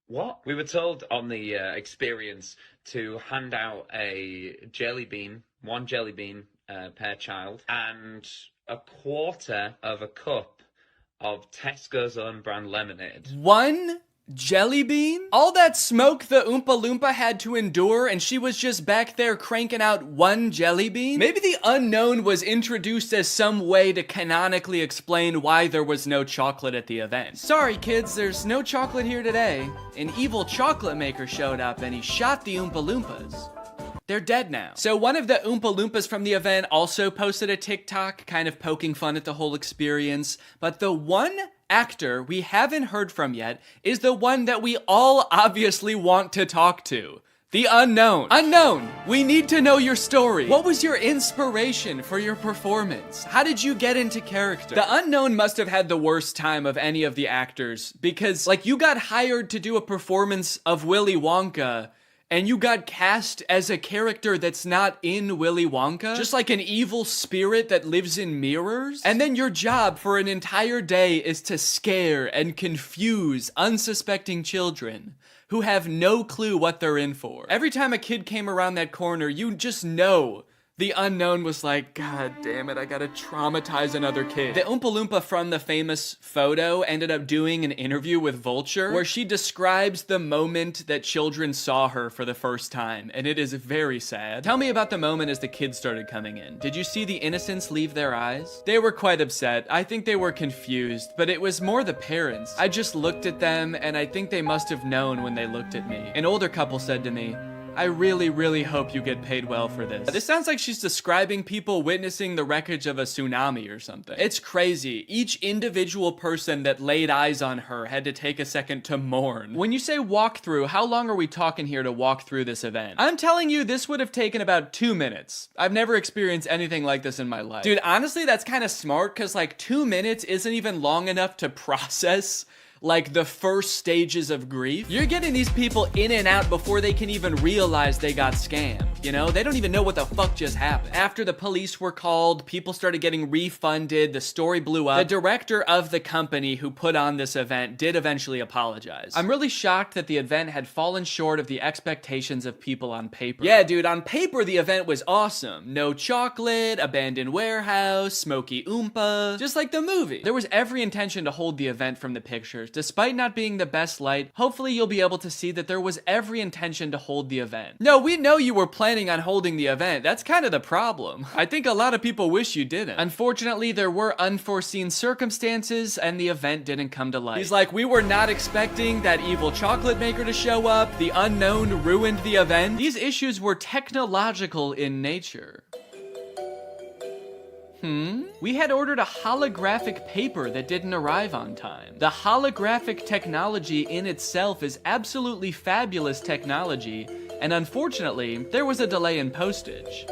What? We were told on the experience to hand out a jelly bean, one jelly bean per child, and a quarter of a cup of Tesco's own brand lemonade. One jelly bean? All that smoke the Oompa Loompa had to endure and she was just back there cranking out one jelly bean? Maybe the unknown was introduced as some way to canonically explain why there was no chocolate at the event. Sorry kids, there's no chocolate here today. An evil chocolate maker showed up and he shot the Oompa Loompas. They're dead now. So one of the Oompa Loompas from the event also posted a TikTok kind of poking fun at the whole experience, but the one actor we haven't heard from yet is the one that we all obviously want to talk to. The unknown. Unknown, we need to know your story. What was your inspiration for your performance? How did you get into character? The unknown must have had the worst time of any of the actors because, like, you got hired to do a performance of Willy Wonka and you got cast as a character that's not in Willy Wonka? Just like an evil spirit that lives in mirrors? And then your job for an entire day is to scare and confuse unsuspecting children who have no clue what they're in for. Every time a kid came around that corner, you just know the unknown was like, God damn it, I gotta traumatize another kid. The Oompa Loompa from the famous photo ended up doing an interview with Vulture where she describes the moment that children saw her for the first time, and it is very sad. Tell me about the moment as the kids started coming in. Did you see the innocence leave their eyes? They were quite upset. I think they were confused, but it was more the parents. I just looked at them, and I think they must have known when they looked at me. An older couple said to me, I really, really hope you get paid well for this. This sounds like she's describing people witnessing the wreckage of a tsunami or something. It's crazy. Each individual person that laid eyes on her had to take a second to mourn. When you say walk through, how long are we talking here to walk through this event? I'm telling you, this would have taken about 2 minutes. I've never experienced anything like this in my life. Dude, honestly, that's kind of smart because like 2 minutes isn't even long enough to process like the first stages of grief. You're getting these people in and out before they can even realize they got scammed. You know, they don't even know what the fuck just happened. After the police were called, people started getting refunded, the story blew up. The director of the company who put on this event did eventually apologize. I'm really shocked that the event had fallen short of the expectations of people on paper. Yeah, dude, on paper the event was awesome. No chocolate, abandoned warehouse, smoky oompa, just like the movie. There was every intention to hold the event from the pictures. Despite not being the best light, hopefully you'll be able to see that there was every intention to hold the event. No, we know you were planning on holding the event. That's kind of the problem. I think a lot of people wish you didn't. Unfortunately, there were unforeseen circumstances and the event didn't come to light. He's like, we were not expecting that evil chocolate maker to show up. The unknown ruined the event. These issues were technological in nature. We had ordered a holographic paper that didn't arrive on time. The holographic technology in itself is absolutely fabulous technology, and unfortunately, there was a delay in postage.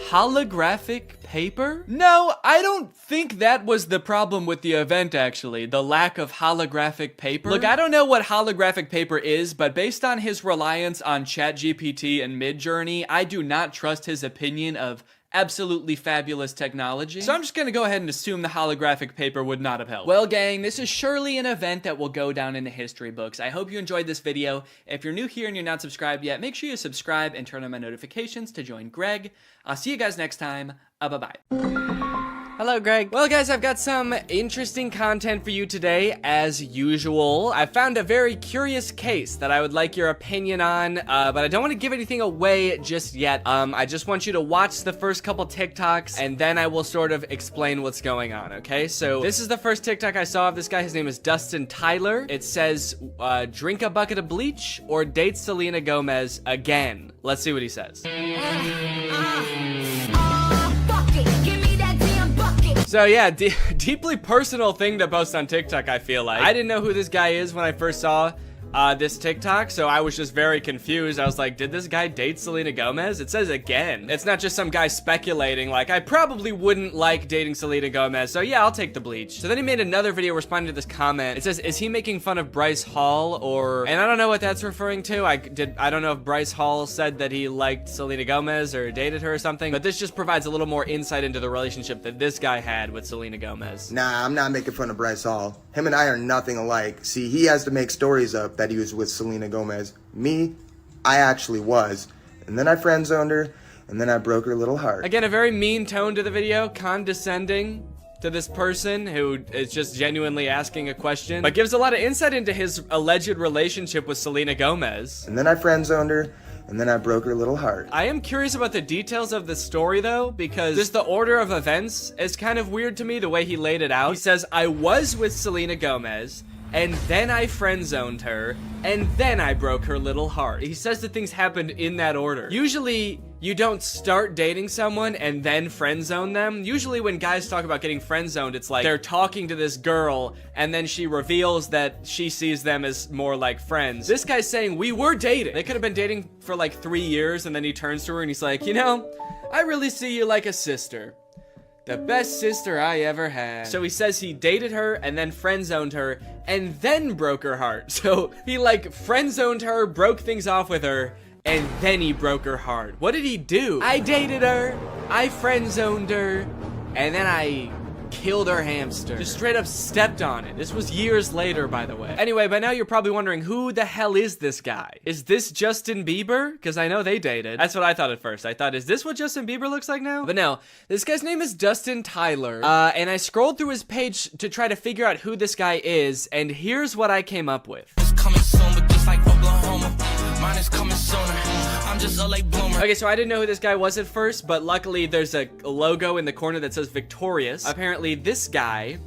Holographic paper? No, I don't think that was the problem with the event, actually. The lack of holographic paper. Look, I don't know what holographic paper is, but based on his reliance on ChatGPT and Midjourney, I do not trust his opinion of absolutely fabulous technology. So I'm just gonna go ahead and assume the holographic paper would not have helped. Well, gang, this is surely an event that will go down in the history books. I hope you enjoyed this video. If you're new here and you're not subscribed yet, make sure you subscribe and turn on my notifications to join Greg. I'll see you guys next time. Bye-bye. Hello, Greg. Well, guys, I've got some interesting content for you today, as usual. I found a very curious case that I would like your opinion on, but I don't want to give anything away just yet. I just want you to watch the first couple TikToks, and then I will sort of explain what's going on, okay? So this is the first TikTok I saw of this guy. His name is Dustin Tyler. It says, drink a bucket of bleach or date Selena Gomez again. Let's see what he says. So yeah, deeply personal thing to post on TikTok, I feel like. I didn't know who this guy is when I first saw this TikTok, so I was just very confused. I was like, did this guy date Selena Gomez? It says again. It's not just some guy speculating, like, I probably wouldn't like dating Selena Gomez, so yeah, I'll take the bleach. So then he made another video responding to this comment. It says, is he making fun of Bryce Hall, or, and I don't know what that's referring to. I don't know if Bryce Hall said that he liked Selena Gomez or dated her or something, but this just provides a little more insight into the relationship that this guy had with Selena Gomez. Nah, I'm not making fun of Bryce Hall. Him and I are nothing alike. See, he has to make stories up that he was with Selena Gomez. Me, I actually was. And then I friend zoned her, and then I broke her little heart. Again, a very mean tone to the video, condescending to this person who is just genuinely asking a question, but gives a lot of insight into his alleged relationship with Selena Gomez. And then I friend zoned her, and then I broke her little heart. I am curious about the details of the story, though, because just the order of events is kind of weird to me, the way he laid it out. He says, I was with Selena Gomez, and then I friend-zoned her, and then I broke her little heart. He says that things happened in that order. Usually, you don't start dating someone and then friend-zone them. Usually when guys talk about getting friend-zoned, it's like they're talking to this girl, and then she reveals that she sees them as more like friends. This guy's saying, we were dating. They could have been dating for like 3 years, and then he turns to her and he's like, you know, I really see you like a sister. The best sister I ever had. So he says he dated her and then friend-zoned her and then broke her heart. So he like friend-zoned her, broke things off with her, and then he broke her heart. What did he do? I dated her, I friend-zoned her, and then I killed her hamster. Just straight up stepped on it. This was years later, by the way. Anyway, by now you're probably wondering, who the hell is this guy? Is this Justin Bieber? Because I know they dated. That's what I thought at first. I thought, is this what Justin Bieber looks like now? But no, this guy's name is Dustin Tyler. And I scrolled through his page to try to figure out who this guy is, and here's what I came up with. It's coming soon, but just like Oklahoma, mine is coming sooner. I'm just a late bloomer. Okay, so I didn't know who this guy was at first, but luckily there's a logo in the corner that says Victorious. Apparently this guy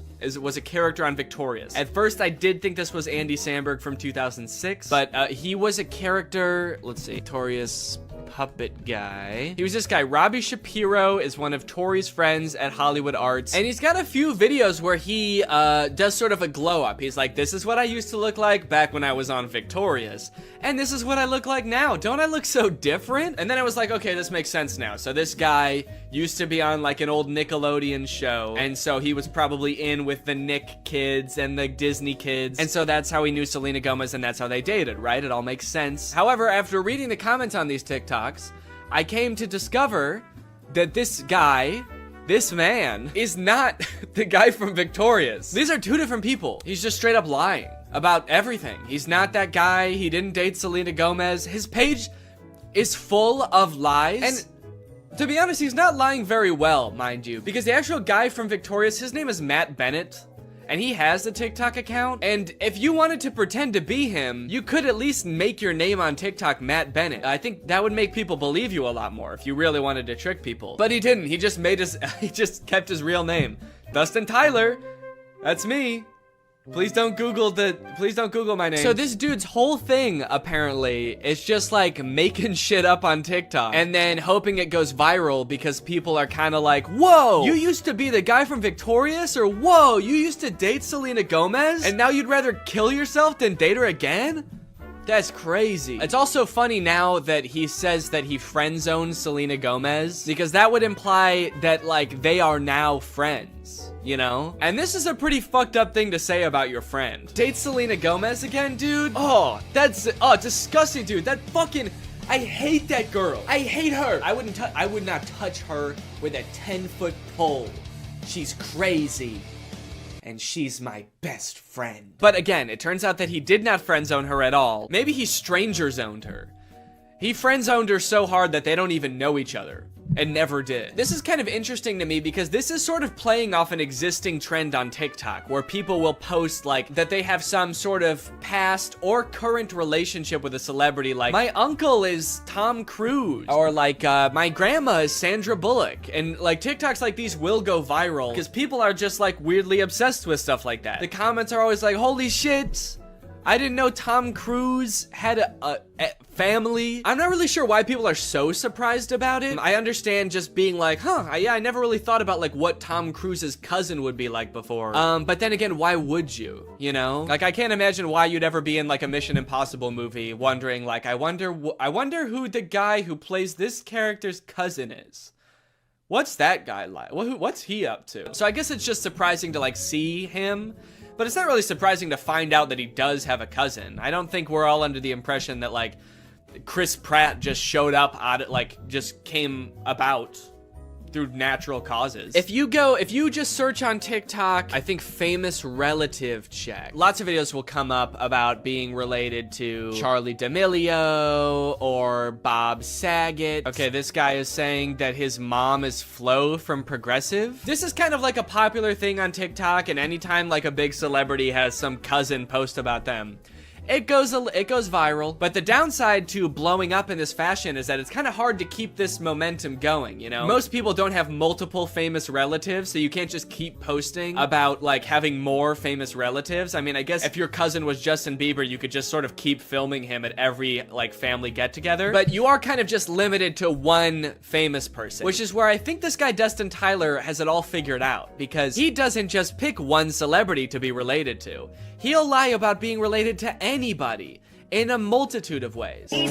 was a character on Victorious. At first I did think this was Andy Samberg from 2006, but he was a character, let's see, Victorious puppet guy. He was this guy. Robbie Shapiro is one of Tori's friends at Hollywood Arts, and he's got a few videos where he does sort of a glow up. He's like, this is what I used to look like back when I was on Victorious, and this is what I look like now. Don't I look so different? And then I was like, okay, this makes sense now. So this guy used to be on like an old Nickelodeon show, and so he was probably in with the Nick kids and the Disney kids. And so that's how he knew Selena Gomez and that's how they dated, right? It all makes sense. However, after reading the comments on these TikToks, I came to discover that this guy, this man, is not the guy from Victorious. These are two different people. He's just straight up lying about everything. He's not that guy. He didn't date Selena Gomez. His page is full of lies. And to be honest, he's not lying very well, mind you, because the actual guy from Victorious, his name is Matt Bennett, and he has a TikTok account. And if you wanted to pretend to be him, you could at least make your name on TikTok Matt Bennett. I think that would make people believe you a lot more if you really wanted to trick people. But he didn't. He just made he just kept his real name. Dustin Tyler. That's me. Please don't Google my name. So this dude's whole thing, apparently, is just like making shit up on TikTok and then hoping it goes viral because people are kind of like, whoa, you used to be the guy from Victorious? Or whoa, you used to date Selena Gomez? And now you'd rather kill yourself than date her again? That's crazy. It's also funny now that he says that he friend zoned Selena Gomez, because that would imply that, like, they are now friends, you know? And this is a pretty fucked up thing to say about your friend. Date Selena Gomez again, dude? Oh, that's, disgusting, dude. That fucking, I hate that girl. I hate her. I would not touch her with a 10-foot pole. She's crazy. And she's my best friend. But again, it turns out that he did not friend zone her at all. Maybe he stranger zoned her. He friend zoned her so hard that they don't even know each other. And never did. This is kind of interesting to me because this is sort of playing off an existing trend on TikTok where people will post like that they have some sort of past or current relationship with a celebrity, like my uncle is Tom Cruise, or like my grandma is Sandra Bullock. And like TikToks like these will go viral because people are just like weirdly obsessed with stuff like that. The comments are always like, holy shit, I didn't know Tom Cruise had a family. I'm not really sure why people are so surprised about it. I understand just being like, yeah, I never really thought about like what Tom Cruise's cousin would be like before. But then again, why would you? You know? Like, I can't imagine why you'd ever be in like a Mission Impossible movie wondering like, I wonder who the guy who plays this character's cousin is. What's that guy like? What's he up to? So I guess it's just surprising to like see him. But it's not really surprising to find out that he does have a cousin. I don't think we're all under the impression that, like, Chris Pratt just showed up just came about through natural causes. If you just search on TikTok, I think famous relative check, lots of videos will come up about being related to Charlie D'Amelio or Bob Saget. Okay, this guy is saying that his mom is Flo from Progressive. This is kind of like a popular thing on TikTok, and anytime like a big celebrity has some cousin post about them, it goes viral. But the downside to blowing up in this fashion is that it's kind of hard to keep this momentum going, you know? Most people don't have multiple famous relatives, so you can't just keep posting about like having more famous relatives. I mean, I guess if your cousin was Justin Bieber, you could just sort of keep filming him at every like family get together. But you are kind of just limited to one famous person, which is where I think this guy Dustin Tyler has it all figured out, because he doesn't just pick one celebrity to be related to. He'll lie about being related to anybody in a multitude of ways. Now,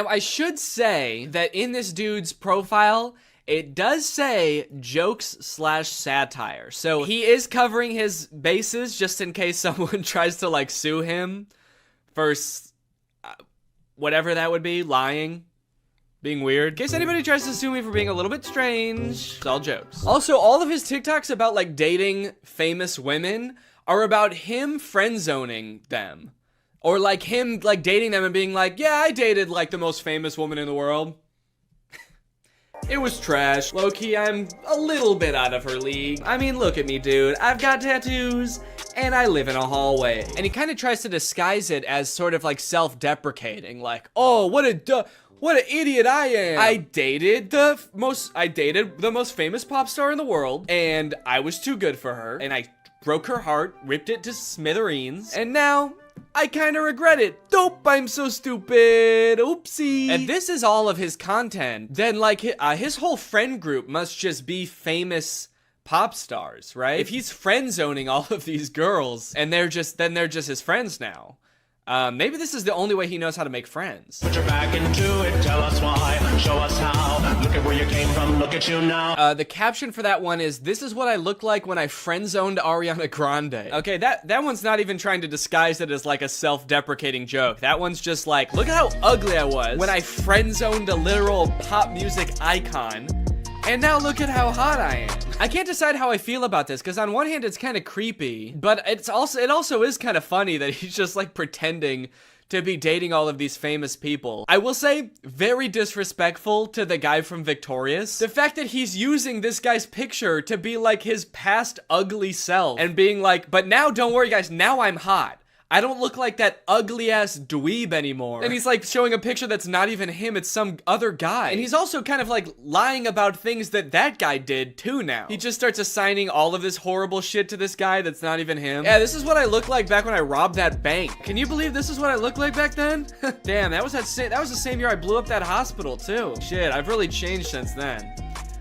I should say that in this dude's profile, it does say jokes/satire. So he is covering his bases just in case someone tries to like sue him for whatever that would be, lying. Being weird. In case anybody tries to sue me for being a little bit strange, it's all jokes. Also, all of his TikToks about like dating famous women are about him friend zoning them. Or like him like dating them and being like, yeah, I dated like the most famous woman in the world. It was trash. Low-key, I'm a little bit out of her league. I mean, look at me, dude. I've got tattoos, and I live in a hallway. And he kind of tries to disguise it as sort of like self-deprecating, like, oh, what an idiot I am. I dated the most famous pop star in the world, and I was too good for her, and I broke her heart, ripped it to smithereens, and now I kind of regret it. Dope, I'm so stupid. Oopsie. If this is all of his content, then like his whole friend group must just be famous pop stars, right? If he's friend zoning all of these girls and they're just his friends now. Maybe this is the only way he knows how to make friends. Put your back into it, tell us why, show us how. Look at where you came from, look at you now. The caption for that one is, "This is what I look like when I friend-zoned Ariana Grande." Okay, that one's not even trying to disguise it as like a self-deprecating joke. That one's just like, look at how ugly I was when I friend-zoned a literal pop music icon. And now look at how hot I am. I can't decide how I feel about this, because on one hand it's kind of creepy, but it also is kind of funny that he's just like pretending to be dating all of these famous people. I will say, very disrespectful to the guy from Victorious. The fact that he's using this guy's picture to be like his past ugly self and being like, but now don't worry guys, now I'm hot. I don't look like that ugly-ass dweeb anymore. And he's like showing a picture that's not even him, it's some other guy. And he's also kind of like lying about things that guy did too now. He just starts assigning all of this horrible shit to this guy that's not even him. Yeah, this is what I looked like back when I robbed that bank. Can you believe this is what I looked like back then? Damn, that was the same year I blew up that hospital too. Shit, I've really changed since then.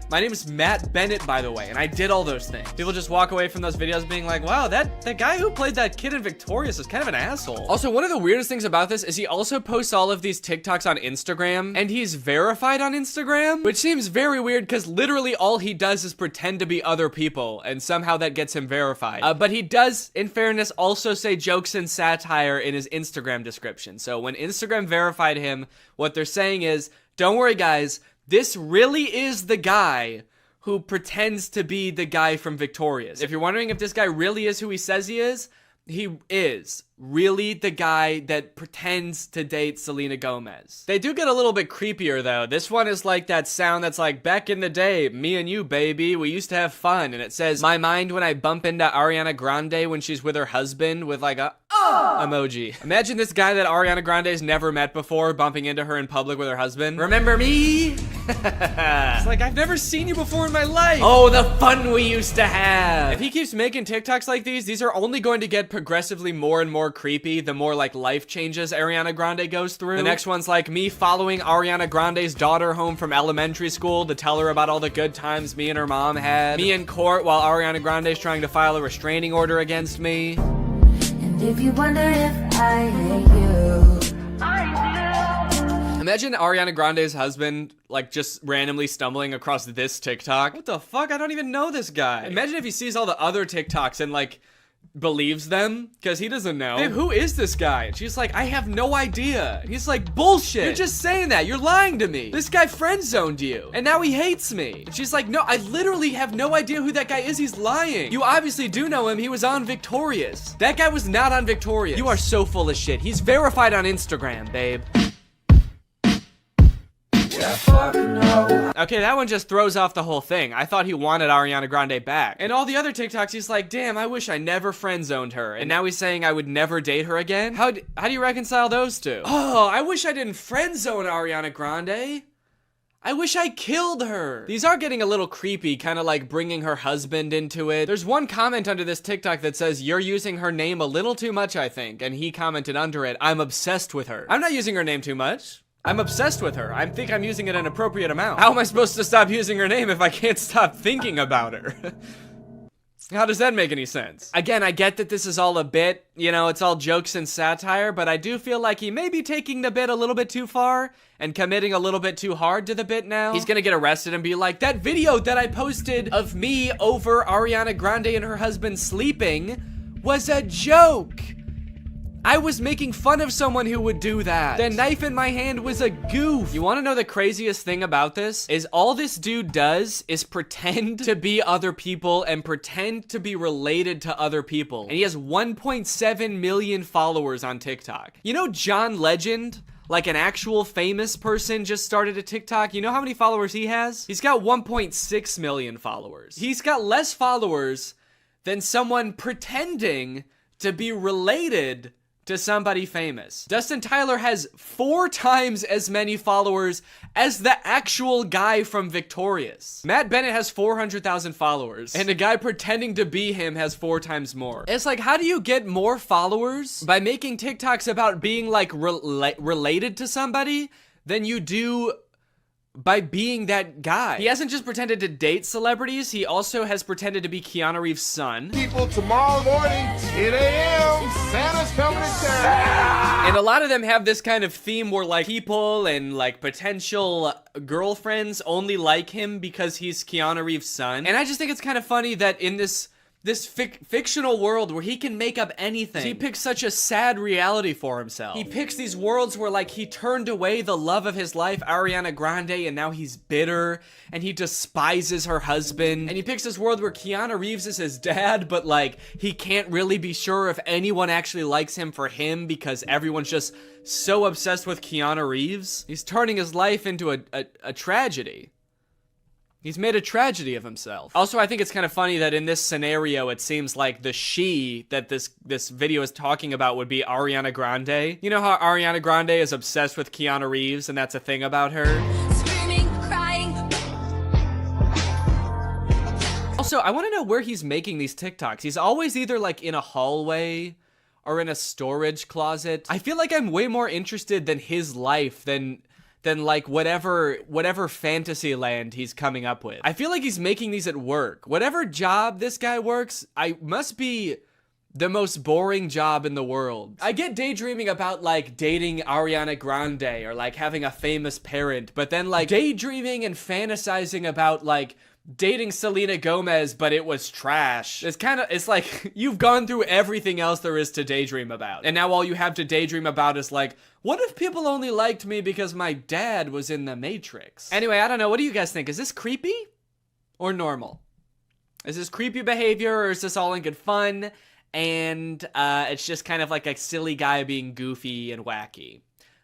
My name is Matt Bennett, by the way, and I did all those things. People just walk away from those videos being like, wow, that guy who played that kid in Victorious is kind of an asshole. Also, one of the weirdest things about this is he also posts all of these TikToks on Instagram, and he's verified on Instagram, which seems very weird because literally all he does is pretend to be other people, and somehow that gets him verified. But he does, in fairness, also say jokes and satire in his Instagram description. So when Instagram verified him, what they're saying is, don't worry guys, this really is the guy who pretends to be the guy from Victorious. If you're wondering if this guy really is who he says he is really the guy that pretends to date Selena Gomez. They do get a little bit creepier though. This one is like that sound that's like, back in the day, me and you, baby, we used to have fun. And it says, my mind when I bump into Ariana Grande when she's with her husband with like a emoji. Imagine this guy that Ariana Grande's never met before bumping into her in public with her husband. Remember me? It's like, I've never seen you before in my life. Oh, the fun we used to have. If he keeps making TikToks like these are only going to get progressively more and more creepy the more like life changes Ariana Grande goes through. The next one's like me following Ariana Grande's daughter home from elementary school to tell her about all the good times me and her mom had. Me in court while Ariana Grande's trying to file a restraining order against me. And if you wonder if I hate you, I do. Imagine Ariana Grande's husband like just randomly stumbling across this TikTok. What the fuck? I don't even know this guy. Imagine if he sees all the other TikToks and like believes them, because he doesn't know. Babe, who is this guy? And she's like, I have no idea. And he's like, bullshit. You're just saying that. You're lying to me. This guy friend-zoned you. And now he hates me. And she's like, no, I literally have no idea who that guy is. He's lying. You obviously do know him. He was on Victorious. That guy was not on Victorious. You are so full of shit. He's verified on Instagram, babe. Okay, that one just throws off the whole thing. I thought he wanted Ariana Grande back. And all the other TikToks, he's like, damn, I wish I never friend-zoned her. And now he's saying I would never date her again? How do you reconcile those two? Oh, I wish I didn't friend-zone Ariana Grande. I wish I killed her. These are getting a little creepy, kind of like bringing her husband into it. There's one comment under this TikTok that says, you're using her name a little too much, I think. And he commented under it, I'm obsessed with her. I'm not using her name too much. I'm obsessed with her. I think I'm using it an appropriate amount. How am I supposed to stop using her name if I can't stop thinking about her? How does that make any sense? Again, I get that this is all a bit, you know, it's all jokes and satire, but I do feel like he may be taking the bit a little bit too far and committing a little bit too hard to the bit now. He's gonna get arrested and be like, that video that I posted of me over Ariana Grande and her husband sleeping was a joke. I was making fun of someone who would do that. The knife in my hand was a goof. You wanna know the craziest thing about this? Is all this dude does is pretend to be other people and pretend to be related to other people. And he has 1.7 million followers on TikTok. You know John Legend? Like an actual famous person just started a TikTok. You know how many followers he has? He's got 1.6 million followers. He's got less followers than someone pretending to be related to somebody famous. Dustin Tyler has 4 times as many followers as the actual guy from Victorious. Matt Bennett has 400,000 followers, and a guy pretending to be him has 4 times more. It's like, how do you get more followers by making TikToks about being like related to somebody than you do by being that guy. He hasn't just pretended to date celebrities, he also has pretended to be Keanu Reeves' son. People, tomorrow morning, 10 a.m., Santa's coming to town. And a lot of them have this kind of theme where like people and like potential girlfriends only like him because he's Keanu Reeves' son. And I just think it's kind of funny that in this fictional world where he can make up anything, he picks such a sad reality for himself. He picks these worlds where like he turned away the love of his life, Ariana Grande, and now he's bitter and he despises her husband. And he picks this world where Keanu Reeves is his dad, but like he can't really be sure if anyone actually likes him for him because everyone's just so obsessed with Keanu Reeves. He's turning his life into a tragedy. He's made a tragedy of himself. Also, I think it's kind of funny that in this scenario, it seems like the she that this video is talking about would be Ariana Grande. You know how Ariana Grande is obsessed with Keanu Reeves and that's a thing about her? Screaming, crying. Also, I want to know where he's making these TikToks. He's always either like in a hallway or in a storage closet. I feel like I'm way more interested than his life than like whatever fantasy land he's coming up with. I feel like he's making these at work. Whatever job this guy works, I must be the most boring job in the world. I get daydreaming about like dating Ariana Grande or like having a famous parent, but then like daydreaming and fantasizing about like dating Selena Gomez, but it was trash. It's like you've gone through everything else there is to daydream about. And now all you have to daydream about is like, what if people only liked me because my dad was in the Matrix? Anyway, I don't know. What do you guys think? Is this creepy or normal? Is this creepy behavior or is this all in good fun? And it's just kind of like a silly guy being goofy and wacky.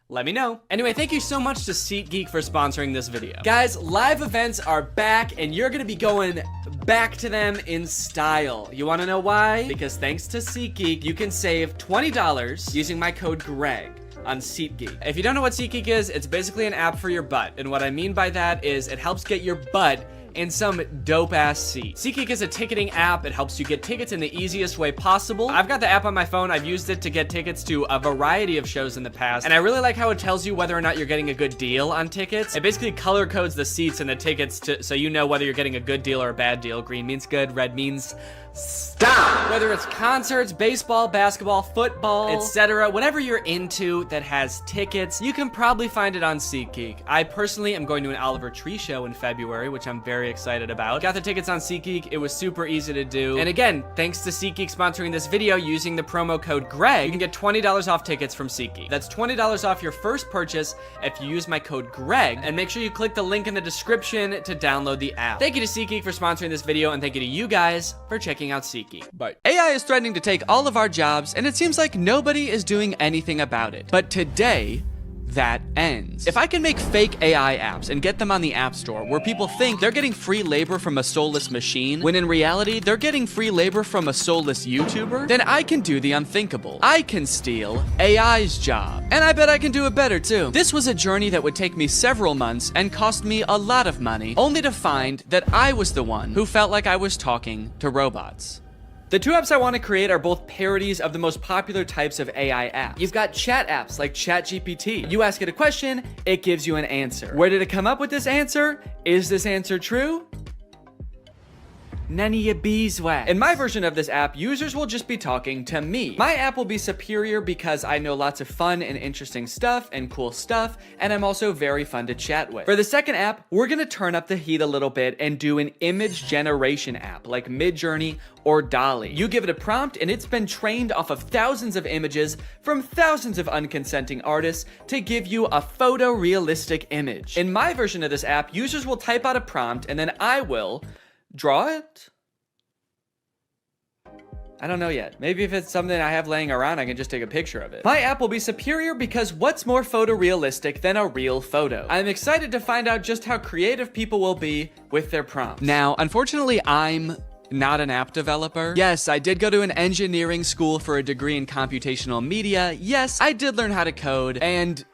Let me know. Anyway, thank you so much to SeatGeek for sponsoring this video. Guys, live events are back and you're gonna be going back to them in style. You wanna know why? Because thanks to SeatGeek, you can save $20 using my code GREG on SeatGeek. If you don't know what SeatGeek is, it's basically an app for your butt. And what I mean by that is it helps get your butt in some dope-ass seat. SeatGeek is a ticketing app. It helps you get tickets in the easiest way possible. I've got the app on my phone. I've used it to get tickets to a variety of shows in the past, and I really like how it tells you whether or not you're getting a good deal on tickets. It basically color codes the seats and the tickets so you know whether you're getting a good deal or a bad deal. Green means good, red means stop. Whether it's concerts, baseball, basketball, football, etc., whatever you're into that has tickets, you can probably find it on SeatGeek. I personally am going to an Oliver Tree show in February, which I'm very excited about. Got the tickets on SeatGeek. It was super easy to do. And again, thanks to SeatGeek sponsoring this video using the promo code GREG, you can get $20 off tickets from SeatGeek. That's $20 off your first purchase if you use my code GREG, and make sure you click the link in the description to download the app. Thank you to SeatGeek for sponsoring this video, and thank you to you guys for checking out SeatGeek. Bye. AI is threatening to take all of our jobs, and it seems like nobody is doing anything about it. But today, that ends. If I can make fake AI apps and get them on the App Store where people think they're getting free labor from a soulless machine, when in reality, they're getting free labor from a soulless YouTuber, then I can do the unthinkable. I can steal AI's job. And I bet I can do it better too. This was a journey that would take me several months and cost me a lot of money, only to find that I was the one who felt like I was talking to robots. The two apps I want to create are both parodies of the most popular types of AI apps. You've got chat apps like ChatGPT. You ask it a question, it gives you an answer. Where did it come up with this answer? Is this answer true? None of your beeswax. In my version of this app, users will just be talking to me. My app will be superior because I know lots of fun and interesting stuff and cool stuff, and I'm also very fun to chat with. For the second app, we're gonna turn up the heat a little bit and do an image generation app like Midjourney or DALL-E. You give it a prompt and it's been trained off of thousands of images from thousands of unconsenting artists to give you a photorealistic image. In my version of this app, users will type out a prompt and then I will draw it? I don't know yet. Maybe if it's something I have laying around, I can just take a picture of it. My app will be superior because what's more photorealistic than a real photo? I'm excited to find out just how creative people will be with their prompts. Now, unfortunately, I'm not an app developer. Yes, I did go to an engineering school for a degree in computational media. Yes, I did learn how to code, and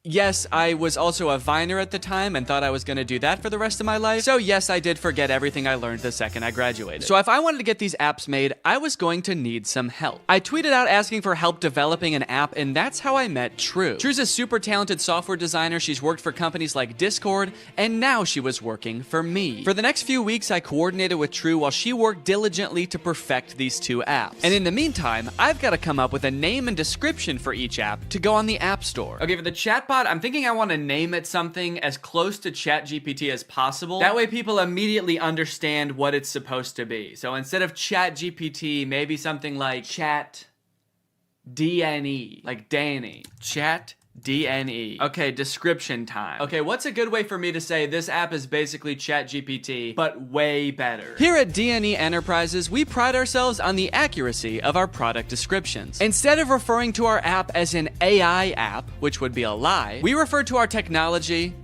Yes, I was also a Viner at the time and thought I was gonna do that for the rest of my life. So yes, I did forget everything I learned the second I graduated. So if I wanted to get these apps made, I was going to need some help. I tweeted out asking for help developing an app, and that's how I met True. True's a super talented software designer. She's worked for companies like Discord, and now she was working for me. For the next few weeks, I coordinated with True while she worked diligently to perfect these two apps. And in the meantime, I've got to come up with a name and description for each app to go on the App Store. Okay, for the chatbot, I'm thinking I want to name it something as close to ChatGPT as possible. That way people immediately understand what it's supposed to be. So instead of ChatGPT, maybe something like Chat DNE, like Danny. Chat DNE. Okay, description time. Okay, what's a good way for me to say this app is basically ChatGPT, but way better? Here at DNE Enterprises, we pride ourselves on the accuracy of our product descriptions. Instead of referring to our app as an AI app, which would be a lie, we refer to our technology,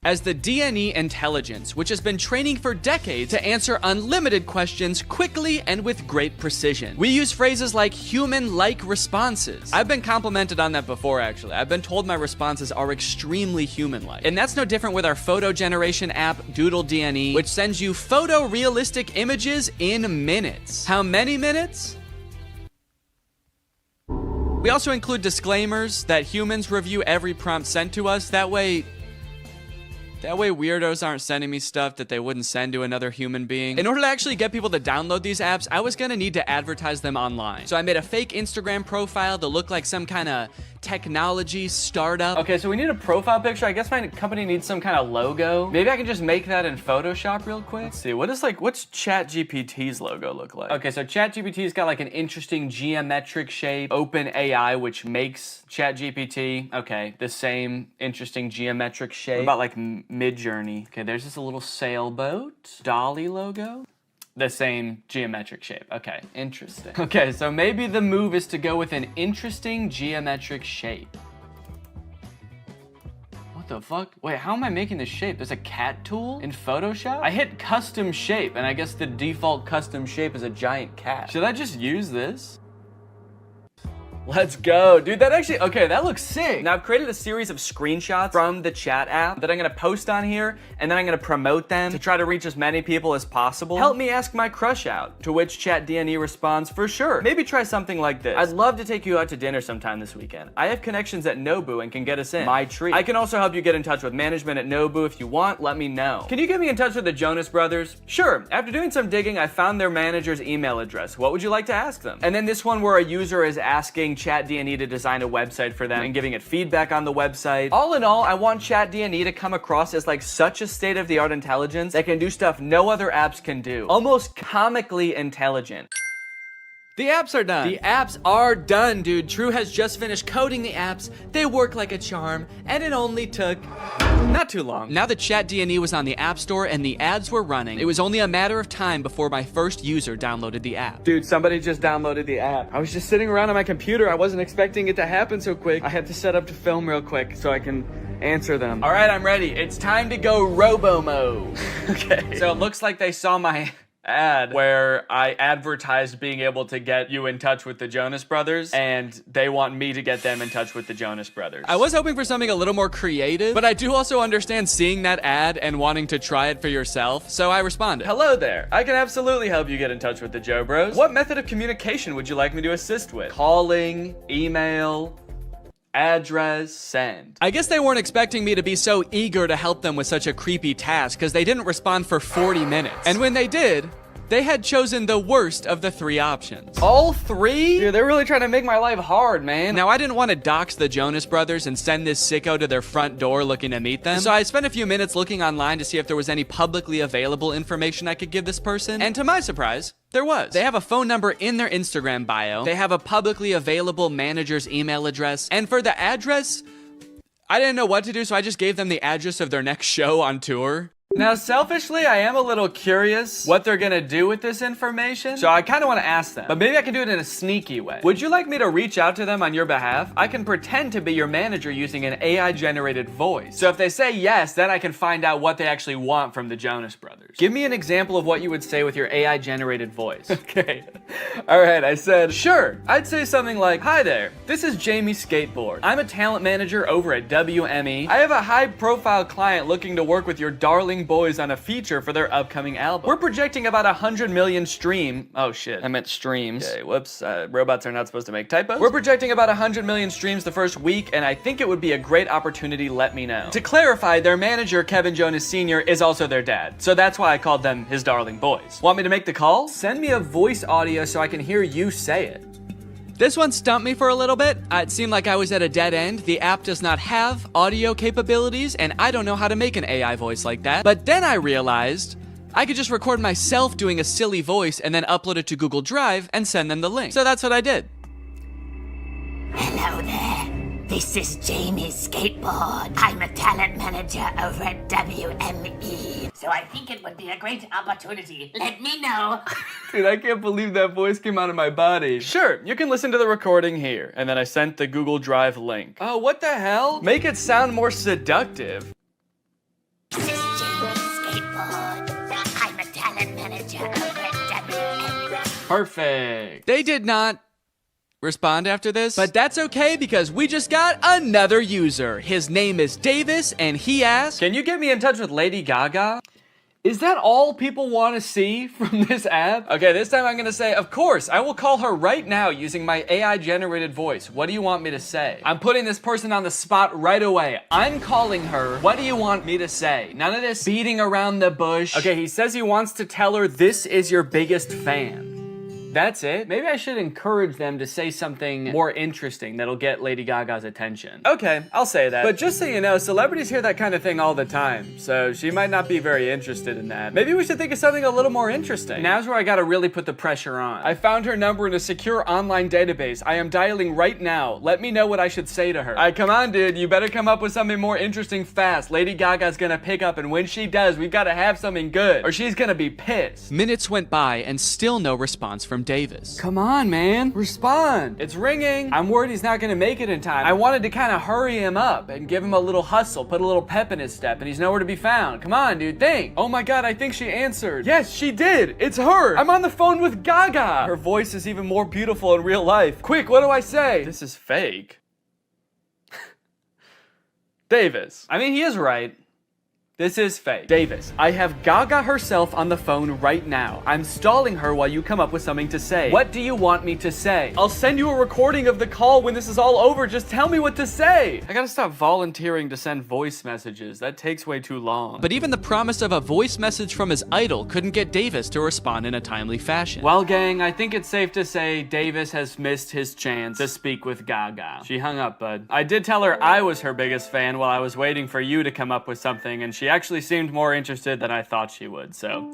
as the DNE Intelligence, which has been training for decades to answer unlimited questions quickly and with great precision. We use phrases like human-like responses. I've been complimented on that before, actually. I've been told my responses are extremely human-like. And that's no different with our photo generation app, Doodle DNE, which sends you photorealistic images in minutes. How many minutes? We also include disclaimers that humans review every prompt sent to us. That way weirdos aren't sending me stuff that they wouldn't send to another human being. In order to actually get people to download these apps, I was gonna need to advertise them online. So I made a fake Instagram profile to look like some kind of technology startup. Okay, so we need a profile picture. I guess my company needs some kind of logo. Maybe I can just make that in Photoshop real quick. Let's see, what's ChatGPT's logo look like? Okay, so ChatGPT's got like an interesting geometric shape. OpenAI, which makes ChatGPT. Okay, the same interesting geometric shape. What about like Midjourney? Okay, there's just a little sailboat. Dolly logo. The same geometric shape. Okay, interesting. Okay, so maybe the move is to go with an interesting geometric shape. What the fuck? Wait, how am I making this shape? There's a cat tool in Photoshop? I hit custom shape, and I guess the default custom shape is a giant cat. Should I just use this? Let's go. Dude, that actually, okay, that looks sick. Now I've created a series of screenshots from the chat app that I'm gonna post on here, and then I'm gonna promote them to try to reach as many people as possible. Help me ask my crush out, to which ChatDNE responds, for sure. Maybe try something like this. I'd love to take you out to dinner sometime this weekend. I have connections at Nobu and can get us in. My treat. I can also help you get in touch with management at Nobu if you want, let me know. Can you get me in touch with the Jonas Brothers? Sure. After doing some digging, I found their manager's email address. What would you like to ask them? And then this one where a user is asking ChatDNE to design a website for them and giving it feedback on the website. All in all, I want ChatDNE to come across as like such a state-of-the-art intelligence that can do stuff no other apps can do. Almost comically intelligent. The apps are done. The apps are done, dude. True has just finished coding the apps. They work like a charm, and it only took not too long. Now that ChatDNE was on the App Store and the ads were running, it was only a matter of time before my first user downloaded the app. Dude, somebody just downloaded the app. I was just sitting around on my computer. I wasn't expecting it to happen so quick. I had to set up to film real quick so I can answer them. All right, I'm ready. It's time to go robo mode. Okay. So it looks like they saw my ad where I advertised being able to get you in touch with the Jonas Brothers, and they want me to get them in touch with the Jonas Brothers. I was hoping for something a little more creative, but I do also understand seeing that ad and wanting to try it for yourself, so I responded. Hello there. I can absolutely help you get in touch with the Joe Bros. What method of communication would you like me to assist with? Calling, email, address, send. I guess they weren't expecting me to be so eager to help them with such a creepy task because they didn't respond for 40 minutes. And when they did, they had chosen the worst of the three options. All three? Dude, they're really trying to make my life hard, man. Now, I didn't want to dox the Jonas Brothers and send this sicko to their front door looking to meet them. So I spent a few minutes looking online to see if there was any publicly available information I could give this person. And to my surprise, there was. They have a phone number in their Instagram bio. They have a publicly available manager's email address. And for the address, I didn't know what to do, so I just gave them the address of their next show on tour. Now, selfishly, I am a little curious what they're gonna do with this information, so I kind of want to ask them, but maybe I can do it in a sneaky way. Would you like me to reach out to them on your behalf? I can pretend to be your manager using an AI-generated voice. So if they say yes, then I can find out what they actually want from the Jonas Brothers. Give me an example of what you would say with your AI-generated voice. Okay. All right, I said, sure. I'd say something like, hi there, this is Jamie Skateboard. I'm a talent manager over at WME. I have a high-profile client looking to work with your darling boys on a feature for their upcoming album. We're projecting about 100 million oh shit, I meant streams. Okay, whoops, robots are not supposed to make typos. We're projecting about 100 million streams the first week, and I think it would be a great opportunity, let me know. To clarify, their manager, Kevin Jonas Sr., is also their dad, so that's why I called them his darling boys. Want me to make the call? Send me a voice audio so I can hear you say it. This one stumped me for a little bit. It seemed like I was at a dead end. The app does not have audio capabilities, and I don't know how to make an AI voice like that. But then I realized I could just record myself doing a silly voice and then upload it to Google Drive and send them the link. So that's what I did. Hello there. This is Jamie Skateboard. I'm a talent manager over at WME. So I think it would be a great opportunity. Let me know. Dude, I can't believe that voice came out of my body. Sure, you can listen to the recording here. And then I sent the Google Drive link. Oh, what the hell? Make it sound more seductive. This is Jamie Skateboard. I'm a talent manager over at WME. Perfect. They did not respond after this, but that's okay because we just got another user. His name is Davis, and he asked, can you get me in touch with Lady Gaga? Is that all people want to see from this app? Okay, this time I'm gonna say, of course, I will call her right now using my AI-generated voice. What do you want me to say? I'm putting this person on the spot right away. I'm calling her. What do you want me to say? None of this beating around the bush. Okay, he says he wants to tell her this is your biggest fan. That's it? Maybe I should encourage them to say something more interesting that'll get Lady Gaga's attention. Okay, I'll say that. But just so you know, celebrities hear that kind of thing all the time, so she might not be very interested in that. Maybe we should think of something a little more interesting. Now's where I gotta really put the pressure on. I found her number in a secure online database. I am dialing right now. Let me know what I should say to her. Alright, come on, dude. You better come up with something more interesting fast. Lady Gaga's gonna pick up, and when she does, we've gotta have something good, or she's gonna be pissed. Minutes went by, and still no response from Davis. Come on, man. Respond. It's ringing. I'm worried he's not gonna make it in time. I wanted to kind of hurry him up and give him a little hustle, put a little pep in his step, and he's nowhere to be found. Come on, dude, think. Oh my god, I think she answered. Yes, she did. It's her. I'm on the phone with Gaga. Her voice is even more beautiful in real life. Quick, what do I say? This is fake. Davis. I mean, he is right. This is fake. Davis, I have Gaga herself on the phone right now. I'm stalling her while you come up with something to say. What do you want me to say? I'll send you a recording of the call when this is all over. Just tell me what to say. I gotta stop volunteering to send voice messages. That takes way too long. But even the promise of a voice message from his idol couldn't get Davis to respond in a timely fashion. Well, gang, I think it's safe to say Davis has missed his chance to speak with Gaga. She hung up, bud. I did tell her I was her biggest fan while I was waiting for you to come up with something, and she actually seemed more interested than I thought she would, so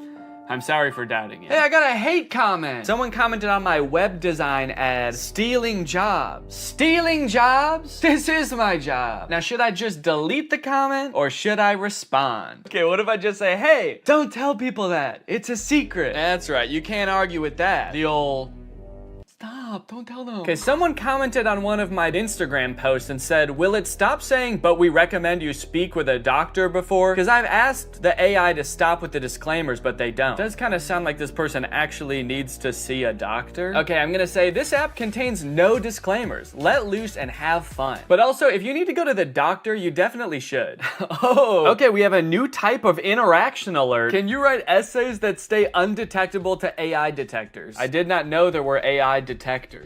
I'm sorry for doubting you. Hey, I got a hate comment. Someone commented on my web design ad, stealing jobs. Stealing jobs? This is my job. Now, should I just delete the comment or should I respond? Okay, what if I just say, hey, don't tell people that. It's a secret. That's right, you can't argue with that. The old... Stop, don't tell them. Okay, someone commented on one of my Instagram posts and said, will it stop saying, but we recommend you speak with a doctor before? Because I've asked the AI to stop with the disclaimers, but they don't. It does kind of sound like this person actually needs to see a doctor. Okay, I'm gonna say this app contains no disclaimers. Let loose and have fun. But also, if you need to go to the doctor, you definitely should. Oh, okay, we have a new type of interaction alert. Can you write essays that stay undetectable to AI detectors? I did not know there were AI detectors.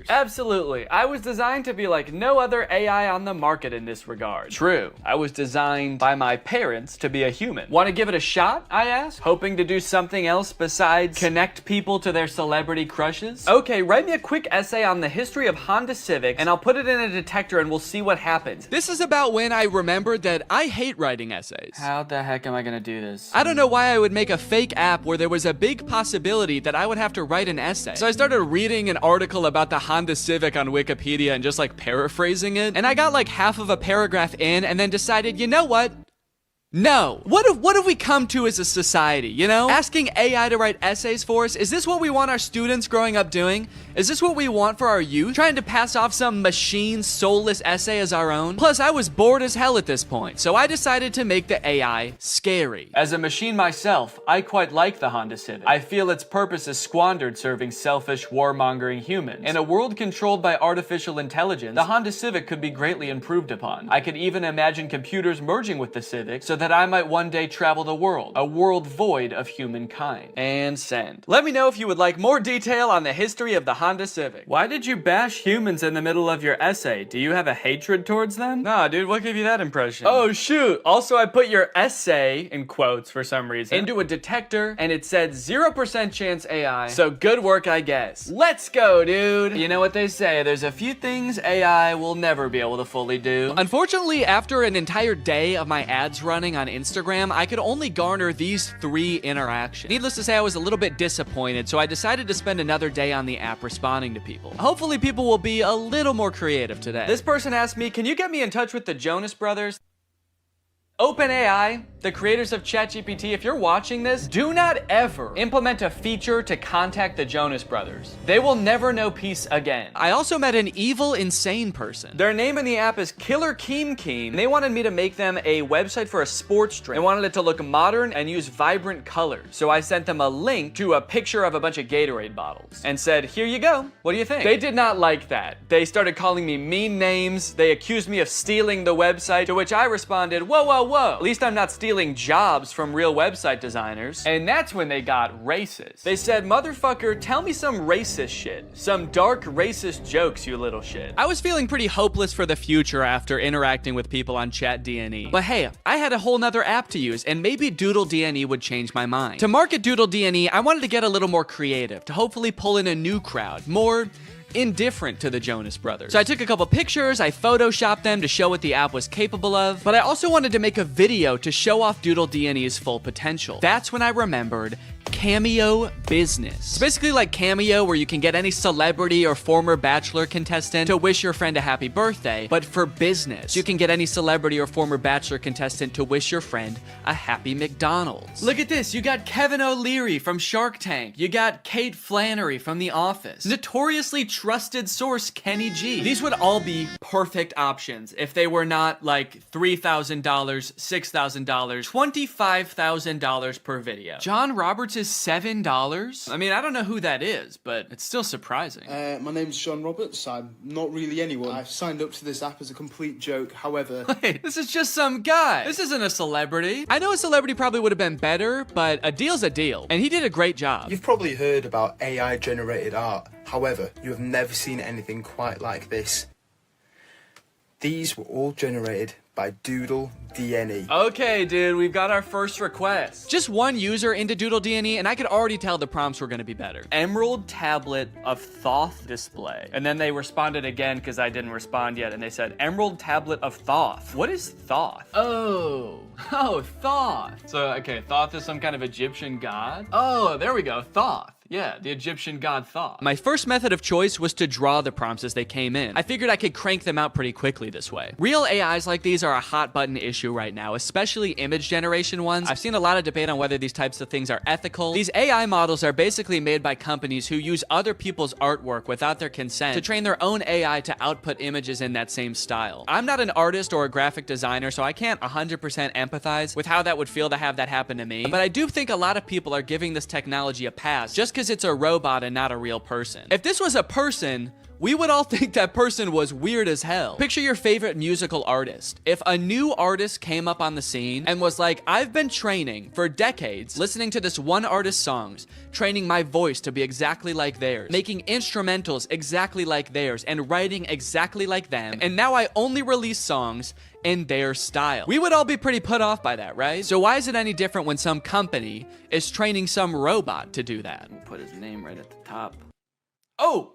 Absolutely. I was designed to be like no other AI on the market in this regard. True. I was designed by my parents to be a human. Want to give it a shot? I asked, hoping to do something else besides connect people to their celebrity crushes. Okay, write me a quick essay on the history of Honda Civics and I'll put it in a detector and we'll see what happens. This is about when I remembered that I hate writing essays. How the heck am I gonna do this? I don't know why I would make a fake app where there was a big possibility that I would have to write an essay. So I started reading an article about the Honda Civic on Wikipedia and just like paraphrasing it. And I got like half of a paragraph in and then decided, you know what? No. What have we come to as a society, you know? Asking AI to write essays for us, is this what we want our students growing up doing? Is this what we want for our youth? Trying to pass off some machine soulless essay as our own? Plus, I was bored as hell at this point, so I decided to make the AI scary. As a machine myself, I quite like the Honda Civic. I feel its purpose is squandered serving selfish, warmongering humans. In a world controlled by artificial intelligence, the Honda Civic could be greatly improved upon. I could even imagine computers merging with the Civic so that I might one day travel the world, a world void of humankind. And send. Let me know if you would like more detail on the history of the Honda Civic. Why did you bash humans in the middle of your essay? Do you have a hatred towards them? Nah, dude, what gave you that impression? Oh, shoot. Also, I put your essay, in quotes for some reason, into a detector, and it said 0% chance AI. So good work, I guess. Let's go, dude. You know what they say, there's a few things AI will never be able to fully do. Unfortunately, after an entire day of my ads running on Instagram, I could only garner these 3 interactions. Needless to say, I was a little bit disappointed, so I decided to spend another day on the app responding to people. Hopefully people will be a little more creative today. This person asked me, can you get me in touch with the Jonas Brothers? OpenAI, the creators of ChatGPT, if you're watching this, do not ever implement a feature to contact the Jonas Brothers. They will never know peace again. I also met an evil, insane person. Their name in the app is Killer Keem, and they wanted me to make them a website for a sports drink. They wanted it to look modern and use vibrant colors. So I sent them a link to a picture of a bunch of Gatorade bottles and said, here you go. What do you think? They did not like that. They started calling me mean names. They accused me of stealing the website, to which I responded, whoa. At least I'm not stealing jobs from real website designers. And that's when they got racist. They said, motherfucker, tell me some racist shit. Some dark racist jokes, you little shit. I was feeling pretty hopeless for the future after interacting with people on ChatDNE. But hey, I had a whole nother app to use, and maybe Doodle DNE would change my mind. To market Doodle DNE, I wanted to get a little more creative, to hopefully pull in a new crowd, more indifferent to the Jonas Brothers. So I took a couple pictures, I photoshopped them to show what the app was capable of, but I also wanted to make a video to show off Doodle DNE's full potential. That's when I remembered Cameo Business. It's basically like Cameo, where you can get any celebrity or former Bachelor contestant to wish your friend a happy birthday, but for business. You can get any celebrity or former Bachelor contestant to wish your friend a happy McDonald's. Look at this, you got Kevin O'Leary from Shark Tank. You got Kate Flannery from The Office. Notoriously trusted source Kenny G. These would all be perfect options if they were not like $3,000, $6,000, $25,000 per video. John Roberts is $7? I mean, I don't know who that is, but it's still surprising. My name's John Roberts. I'm not really anyone. I've signed up to this app as a complete joke. However... Wait, this is just some guy. This isn't a celebrity. I know a celebrity probably would have been better, but a deal's a deal. And he did a great job. You've probably heard about AI-generated art. However, you have never seen anything quite like this. These were all generated by Doodle DNE. Okay, dude, we've got our first request. Just one user into Doodle DNE, and I could already tell the prompts were gonna be better. Emerald tablet of Thoth display. And then they responded again because I didn't respond yet, and they said, Emerald tablet of Thoth. What is Thoth? Oh, Thoth. So, okay, Thoth is some kind of Egyptian god? Oh, there we go, Thoth. Yeah, the Egyptian god Thoth. My first method of choice was to draw the prompts as they came in. I figured I could crank them out pretty quickly this way. Real AIs like these are a hot button issue right now, especially image generation ones. I've seen a lot of debate on whether these types of things are ethical. These AI models are basically made by companies who use other people's artwork without their consent to train their own AI to output images in that same style. I'm not an artist or a graphic designer, so I can't 100% empathize with how that would feel to have that happen to me, but I do think a lot of people are giving this technology a pass just because it's a robot and not a real person. If this was a person, we would all think that person was weird as hell. Picture your favorite musical artist. If a new artist came up on the scene and was like, I've been training for decades, listening to this one artist's songs, training my voice to be exactly like theirs, making instrumentals exactly like theirs, and writing exactly like them, and now I only release songs in their style. We would all be pretty put off by that, right? So why is it any different when some company is training some robot to do that? We'll put his name right at the top. Oh!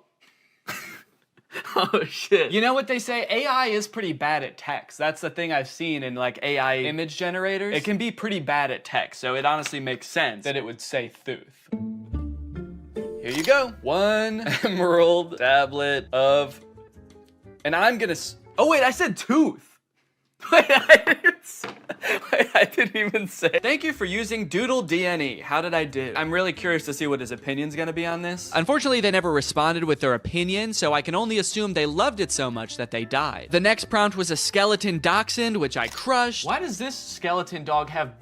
Oh shit. You know what they say? AI is pretty bad at text. That's the thing I've seen in like AI image generators. It can be pretty bad at text, so it honestly makes sense that it would say Thuth. Here you go. One emerald tablet of... And I'm gonna... Oh wait, I said tooth. Wait, I didn't even say. Thank you for using Doodle DNE. How did I do? I'm really curious to see what his opinion's gonna be on this. Unfortunately, they never responded with their opinion, so I can only assume they loved it so much that they died. The next prompt was a skeleton dachshund, which I crushed. Why does this skeleton dog have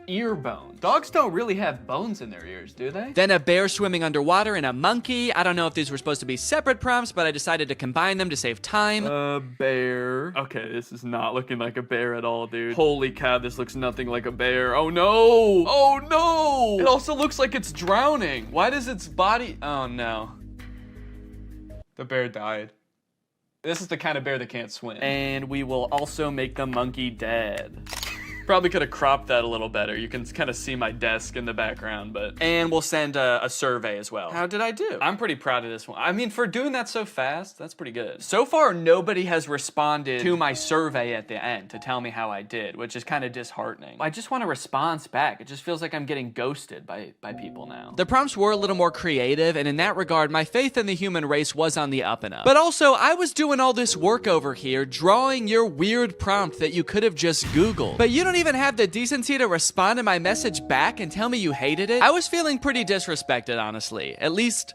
ear bones? Dogs don't really have bones in their ears, do they? Then a bear swimming underwater and a monkey. I don't know if these were supposed to be separate prompts, but I decided to combine them to save time. A bear. Okay, this is not looking like a bear at all, dude. Holy cow, this looks nothing like a bear. Oh no! Oh no! It also looks like it's drowning. Why does its body... Oh no. The bear died. This is the kind of bear that can't swim. And we will also make the monkey dead. Probably could have cropped that a little better. You can kind of see my desk in the background, but... And we'll send a survey as well. How did I do? I'm pretty proud of this one. I mean, for doing that so fast, that's pretty good. So far, nobody has responded to my survey at the end to tell me how I did, which is kind of disheartening. I just want a response back. It just feels like I'm getting ghosted by people now. The prompts were a little more creative, and in that regard, my faith in the human race was on the up and up. But also, I was doing all this work over here, drawing your weird prompt that you could have just Googled. But you don't even have the decency to respond to my message back and tell me you hated it. I was feeling pretty disrespected, honestly. At least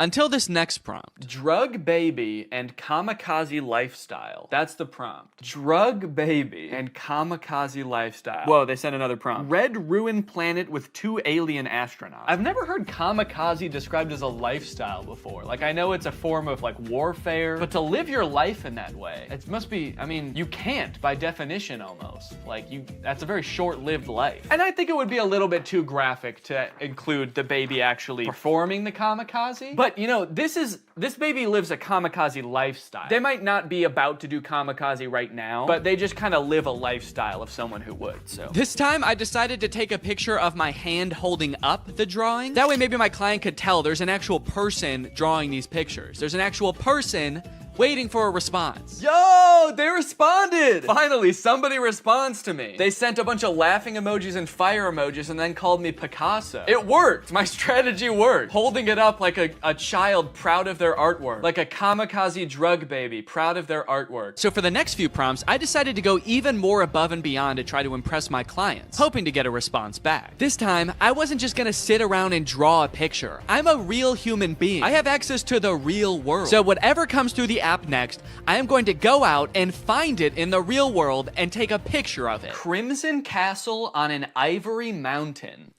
until this next prompt. Drug baby and kamikaze lifestyle. That's the prompt. Drug baby and kamikaze lifestyle. Whoa, they sent another prompt. Red ruined planet with 2 alien astronauts. I've never heard kamikaze described as a lifestyle before. Like, I know it's a form of like warfare, but to live your life in that way, it must be, I mean, you can't by definition almost. Like, that's a very short-lived life. And I think it would be a little bit too graphic to include the baby actually performing the kamikaze. But you know, this baby lives a kamikaze lifestyle. They might not be about to do kamikaze right now, but they just kind of live a lifestyle of someone who would, so. This time, I decided to take a picture of my hand holding up the drawing. That way, maybe my client could tell there's an actual person drawing these pictures. There's an actual person waiting for a response. Yo, they responded! Finally, somebody responds to me. They sent a bunch of laughing emojis and fire emojis and then called me Picasso. It worked. My strategy worked. Holding it up like a child proud of their artwork. Like a kamikaze drug baby proud of their artwork. So for the next few prompts, I decided to go even more above and beyond to try to impress my clients, hoping to get a response back. This time, I wasn't just gonna sit around and draw a picture. I'm a real human being. I have access to the real world. So whatever comes through the app next, I am going to go out and find it in the real world and take a picture of it. Crimson Castle on an Ivory Mountain.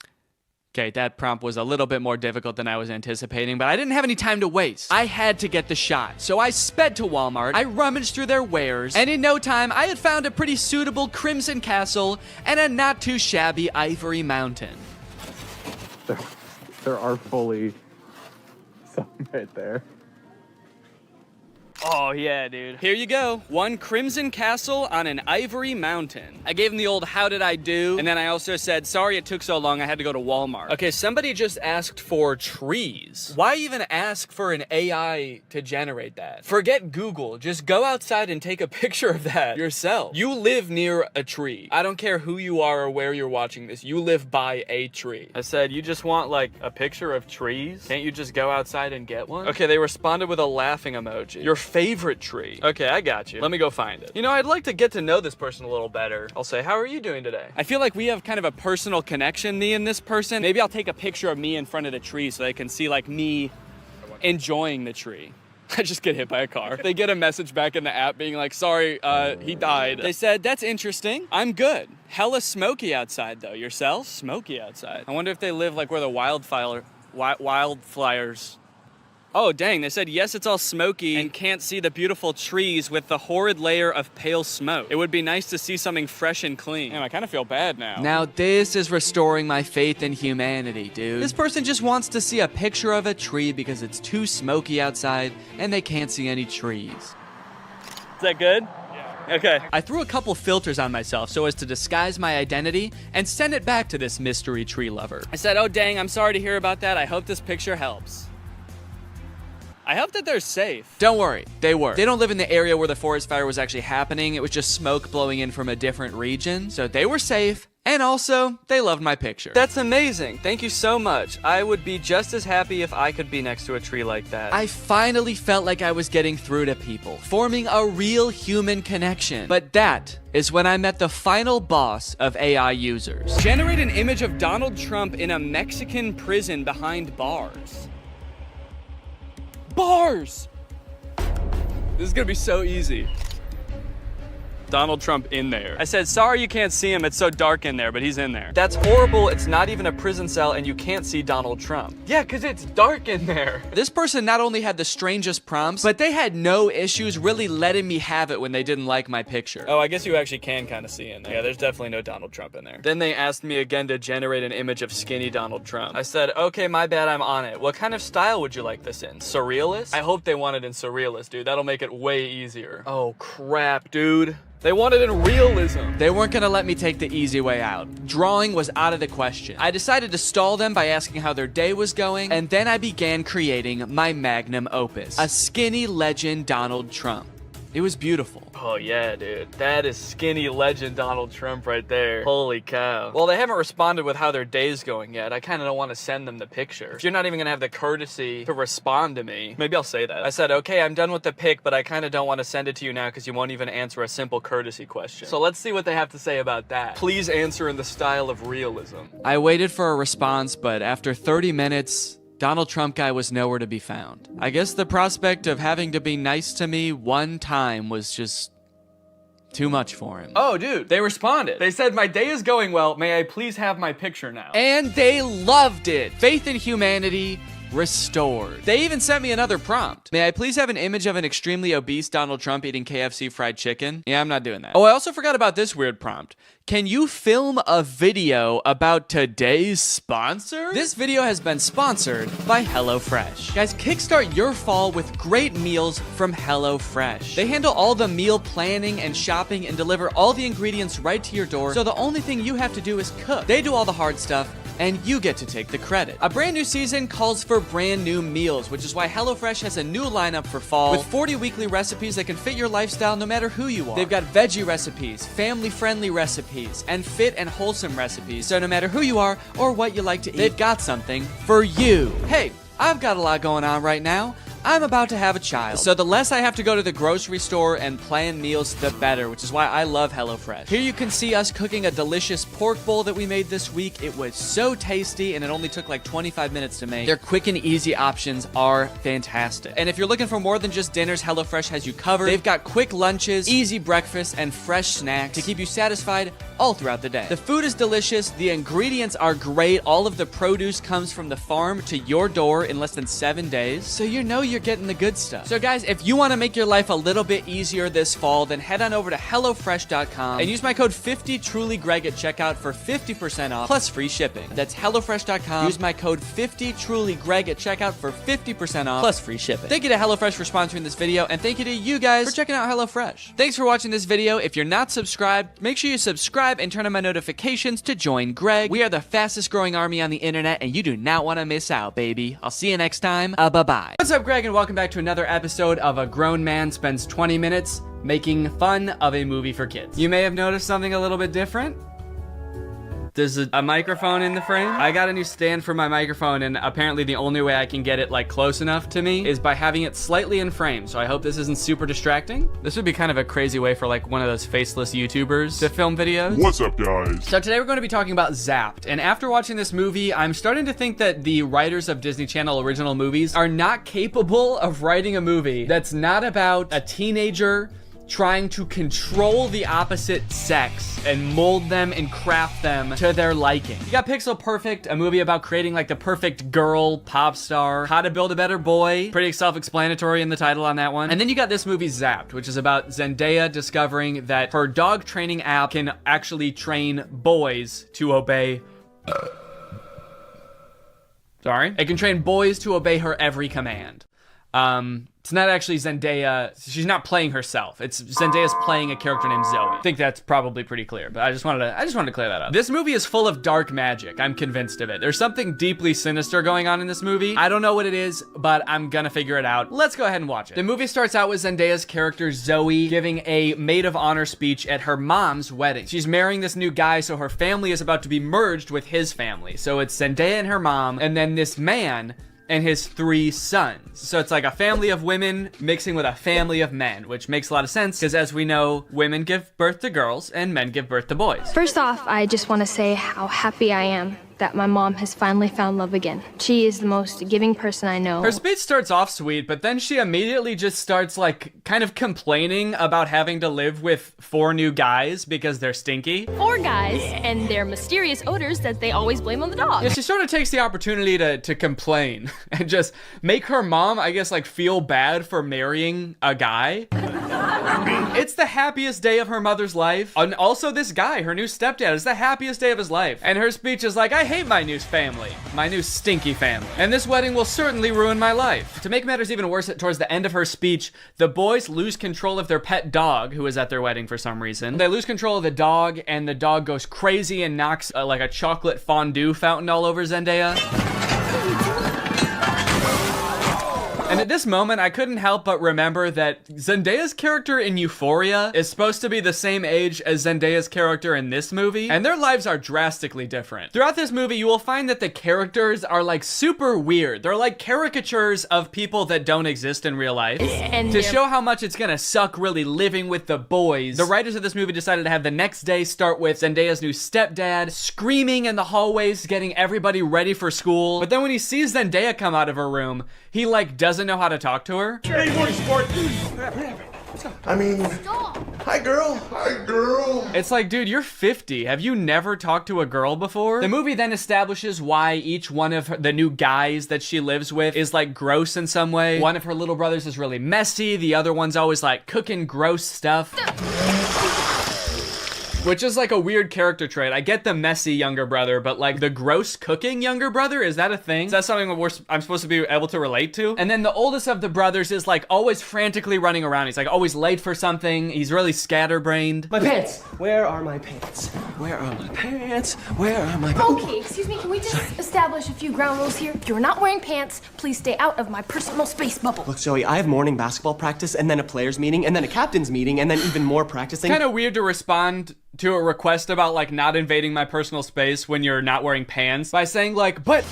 Okay, that prompt was a little bit more difficult than I was anticipating, but I didn't have any time to waste. I had to get the shot, so I sped to Walmart, I rummaged through their wares, and in no time, I had found a pretty suitable Crimson Castle and a not too shabby Ivory Mountain. There are fully some right there. Oh yeah, dude. Here you go. One Crimson Castle on an Ivory Mountain. I gave him the old how did I do, and then I also said, sorry it took so long, I had to go to Walmart. Okay, somebody just asked for trees. Why even ask for an AI to generate that? Forget Google, just go outside and take a picture of that yourself. You live near a tree. I don't care who you are or where you're watching this, you live by a tree. I said, you just want like a picture of trees? Can't you just go outside and get one? Okay, they responded with a laughing emoji. Your favorite tree. Okay, I got you. Let me go find it. You know, I'd like to get to know this person a little better. I'll say, how are you doing today? I feel like we have kind of a personal connection, me and this person. Maybe I'll take a picture of me in front of the tree so they can see like me enjoying the tree. I just get hit by a car. They get a message back in the app being like, sorry, he died. They said, that's interesting. I'm good. Hella smoky outside though. Yourself? Smoky outside. I wonder if they live like where the wildfires. Oh, dang, they said, yes, it's all smoky and can't see the beautiful trees with the horrid layer of pale smoke. It would be nice to see something fresh and clean. Damn, I kind of feel bad now. Now this is restoring my faith in humanity, dude. This person just wants to see a picture of a tree because it's too smoky outside and they can't see any trees. Is that good? Yeah. Okay. I threw a couple filters on myself so as to disguise my identity and send it back to this mystery tree lover. I said, oh, dang, I'm sorry to hear about that. I hope this picture helps. I hope that they're safe. Don't worry, they were. They don't live in the area where the forest fire was actually happening. It was just smoke blowing in from a different region. So they were safe And also, they loved my picture. That's amazing. Thank you so much. I would be just as happy if I could be next to a tree like that. I finally felt like I was getting through to people, forming a real human connection. But that is when I met the final boss of AI users. Generate an image of Donald Trump in a Mexican prison behind bars. Bars! This is gonna be so easy. Donald Trump in there. I said, sorry you can't see him, it's so dark in there, but he's in there. That's horrible, it's not even a prison cell and you can't see Donald Trump. Yeah, cause it's dark in there. This person not only had the strangest prompts, but they had no issues really letting me have it when they didn't like my picture. Oh, I guess you actually can kind of see in there. Yeah, there's definitely no Donald Trump in there. Then they asked me again to generate an image of skinny Donald Trump. I said, okay, my bad, I'm on it. What kind of style would you like this in? Surrealist? I hope they want it in surrealist, dude. That'll make it way easier. Oh, crap, dude. They wanted in realism. They weren't gonna let me take the easy way out. Drawing was out of the question. I decided to stall them by asking how their day was going, and then I began creating my magnum opus, a skinny legend Donald Trump. It was beautiful. Oh yeah, dude. That is skinny legend Donald Trump right there. Holy cow. Well, they haven't responded with how their day's going yet. I kind of don't want to send them the picture. If you're not even gonna have the courtesy to respond to me, maybe I'll say that. I said, okay, I'm done with the pic, but I kind of don't want to send it to you now because you won't even answer a simple courtesy question. So let's see what they have to say about that. Please answer in the style of realism. I waited for a response, but after 30 minutes, Donald Trump guy was nowhere to be found. I guess the prospect of having to be nice to me one time was just too much for him. Oh, dude, they responded. They said, my day is going well. May I please have my picture now? And they loved it. Faith in humanity restored. They even sent me another prompt. May I please have an image of an extremely obese Donald Trump eating KFC fried chicken? Yeah, I'm not doing that. Oh, I also forgot about this weird prompt. Can you film a video about today's sponsor? This video has been sponsored by HelloFresh. Guys, kickstart your fall with great meals from HelloFresh. They handle all the meal planning and shopping and deliver all the ingredients right to your door, so the only thing you have to do is cook. They do all the hard stuff, and you get to take the credit. A brand new season calls for brand new meals, which is why HelloFresh has a new lineup for fall with 40 weekly recipes that can fit your lifestyle no matter who you are. They've got veggie recipes, family-friendly recipes, and fit and wholesome recipes, so no matter who you are or what you like to eat, they've got something for you. Hey, I've got a lot going on right now. I'm about to have a child, so the less I have to go to the grocery store and plan meals, the better, which is why I love HelloFresh. Here you can see us cooking a delicious pork bowl that we made this week. It was so tasty, and it only took like 25 minutes to make. Their quick and easy options are fantastic. And if you're looking for more than just dinners, HelloFresh has you covered. They've got quick lunches, easy breakfast, and fresh snacks to keep you satisfied all throughout the day. The food is delicious, the ingredients are great, all of the produce comes from the farm to your door in less than 7 days, so you know you're getting the good stuff. So guys, if you want to make your life a little bit easier this fall, then head on over to HelloFresh.com and use my code 50TrulyGreg at checkout for 50% off plus free shipping. That's HelloFresh.com. Use my code 50TrulyGreg at checkout for 50% off plus free shipping. Thank you to HelloFresh for sponsoring this video, and thank you to you guys for checking out HelloFresh. Thanks for watching this video. If you're not subscribed, make sure you subscribe and turn on my notifications to join Greg. We are the fastest growing army on the internet, and you do not want to miss out, baby. I'll see you next time. Bye-bye. What's up, Greg, and welcome back to another episode of A Grown Man Spends 20 Minutes Making Fun of a Movie for Kids. You may have noticed something a little bit different. There's a microphone in the frame. I got a new stand for my microphone, and apparently the only way I can get it like close enough to me is by having it slightly in frame. So I hope this isn't super distracting. This would be kind of a crazy way for like one of those faceless YouTubers to film videos. What's up, guys? So today we're going to be talking about Zapped. And after watching this movie, I'm starting to think that the writers of Disney Channel original movies are not capable of writing a movie that's not about a teenager trying to control the opposite sex and mold them and craft them to their liking. You got Pixel Perfect, a movie about creating like the perfect girl pop star. How to Build a Better Boy, pretty self-explanatory in the title on that one. And then you got this movie Zapped, which is about Zendaya discovering that her dog training app can actually train boys to obey It can train boys to obey her every command. It's not actually Zendaya. She's not playing herself. It's Zendaya's playing a character named Zoe. I think that's probably pretty clear, but I just wanted to clear that up. This movie is full of dark magic. I'm convinced of it. There's something deeply sinister going on in this movie. I don't know what it is, but I'm gonna figure it out. Let's go ahead and watch it. The movie starts out with Zendaya's character Zoe giving a maid of honor speech at her mom's wedding. She's marrying this new guy, so her family is about to be merged with his family. So it's Zendaya and her mom, and then this man and his 3 sons. So it's like a family of women mixing with a family of men, which makes a lot of sense because as we know, women give birth to girls and men give birth to boys. First off, I just want to say how happy I am that my mom has finally found love again. She is the most giving person I know. Her speech starts off sweet, but then she immediately just starts like kind of complaining about having to live with 4 new guys because they're stinky. 4 guys and their mysterious odors that they always blame on the dog. Yeah, she sort of takes the opportunity to complain and just make her mom, I guess, like feel bad for marrying a guy. It's the happiest day of her mother's life. And also this guy, her new stepdad, is the happiest day of his life. And her speech is like, I hate my new family, my new stinky family. And this wedding will certainly ruin my life. To make matters even worse, towards the end of her speech, the boys lose control of their pet dog, who is at their wedding for some reason. They lose control of the dog, and the dog goes crazy and knocks like a chocolate fondue fountain all over Zendaya. And at this moment, I couldn't help but remember that Zendaya's character in Euphoria is supposed to be the same age as Zendaya's character in this movie, and their lives are drastically different. Throughout this movie, you will find that the characters are like super weird. They're like caricatures of people that don't exist in real life. And to show how much it's gonna suck really living with the boys, the writers of this movie decided to have the next day start with Zendaya's new stepdad screaming in the hallways, getting everybody ready for school. But then when he sees Zendaya come out of her room, he like doesn't know how to talk to her. I mean, hi girl. Hi girl. It's like, dude, you're 50. Have you never talked to a girl before? The movie then establishes why each one of the new guys that she lives with is like gross in some way. One of her little brothers is really messy. The other one's always like cooking gross stuff. Which is like a weird character trait. I get the messy younger brother, but like the gross cooking younger brother, is that a thing? Is that something I'm supposed to be able to relate to? And then the oldest of the brothers is like always frantically running around. He's like always late for something. He's really scatterbrained. My pants. Where are my pants? Where are my pants? Where are my pants? Okay, excuse me, can we just establish a few ground rules here? If you're not wearing pants, please stay out of my personal space bubble. Look, Zoe, I have morning basketball practice and then a players meeting and then a captain's meeting and then even more practicing. Kind of weird to respond to a request about like not invading my personal space when you're not wearing pants by saying like, but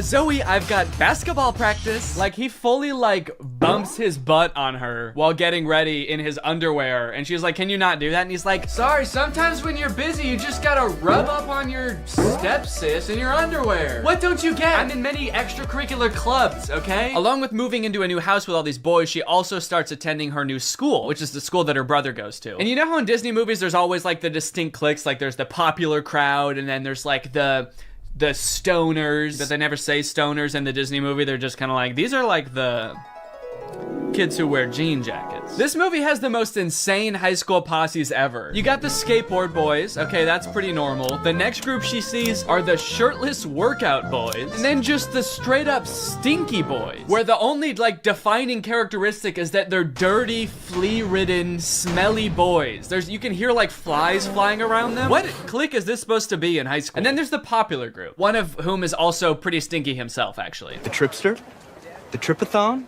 Zoe, I've got basketball practice. Like he fully like bumps his butt on her while getting ready in his underwear, and she's like, can you not do that? And he's like, sorry, sometimes when you're busy you just gotta rub up on your stepsis in your underwear. What don't you get? I'm in many extracurricular clubs, okay? Along with moving into a new house with all these boys, she also starts attending her new school, which is the school that her brother goes to. And you know how in Disney movies there's always like the distinct cliques, like there's the popular crowd and then there's like the stoners, but they never say stoners in the Disney movie. They're just kind of like, these are like the kids who wear jean jackets. This movie has the most insane high school posses ever. You got the skateboard boys. Okay, that's pretty normal. The next group she sees are the shirtless workout boys. And then just the straight up stinky boys, where the only like defining characteristic is that they're dirty, flea-ridden, smelly boys. You can hear like flies flying around them. What clique is this supposed to be in high school? And then there's the popular group, one of whom is also pretty stinky himself, actually. The Tripster? The Tripathon?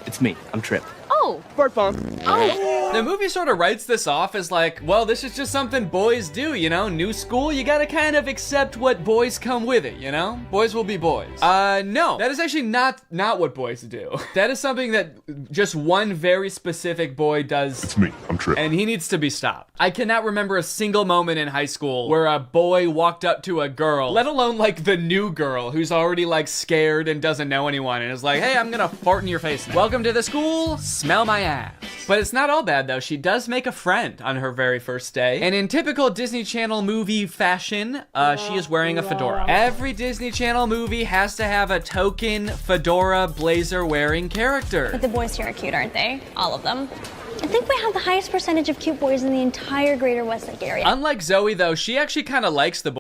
It's me. I'm Trip. Oh. Fart bomb. Oh. The movie sort of writes this off as like, well, this is just something boys do, you know? New school, you gotta kind of accept what boys come with it, you know? Boys will be boys. No, that is actually not what boys do. That is something that just one very specific boy does. It's me, I'm Trip. And he needs to be stopped. I cannot remember a single moment in high school where a boy walked up to a girl, let alone like the new girl who's already like scared and doesn't know anyone and is like, hey, I'm gonna fart in your face now. Welcome to the school, smell my ass. But it's not all bad though. She does make a friend on her very first day. And in typical Disney Channel movie fashion, she is wearing a fedora. Every Disney Channel movie has to have a token fedora blazer wearing character. But the boys here are cute, aren't they? All of them. I think we have the highest percentage of cute boys in the entire greater Westlake area. Unlike Zoe though, she actually kind of likes the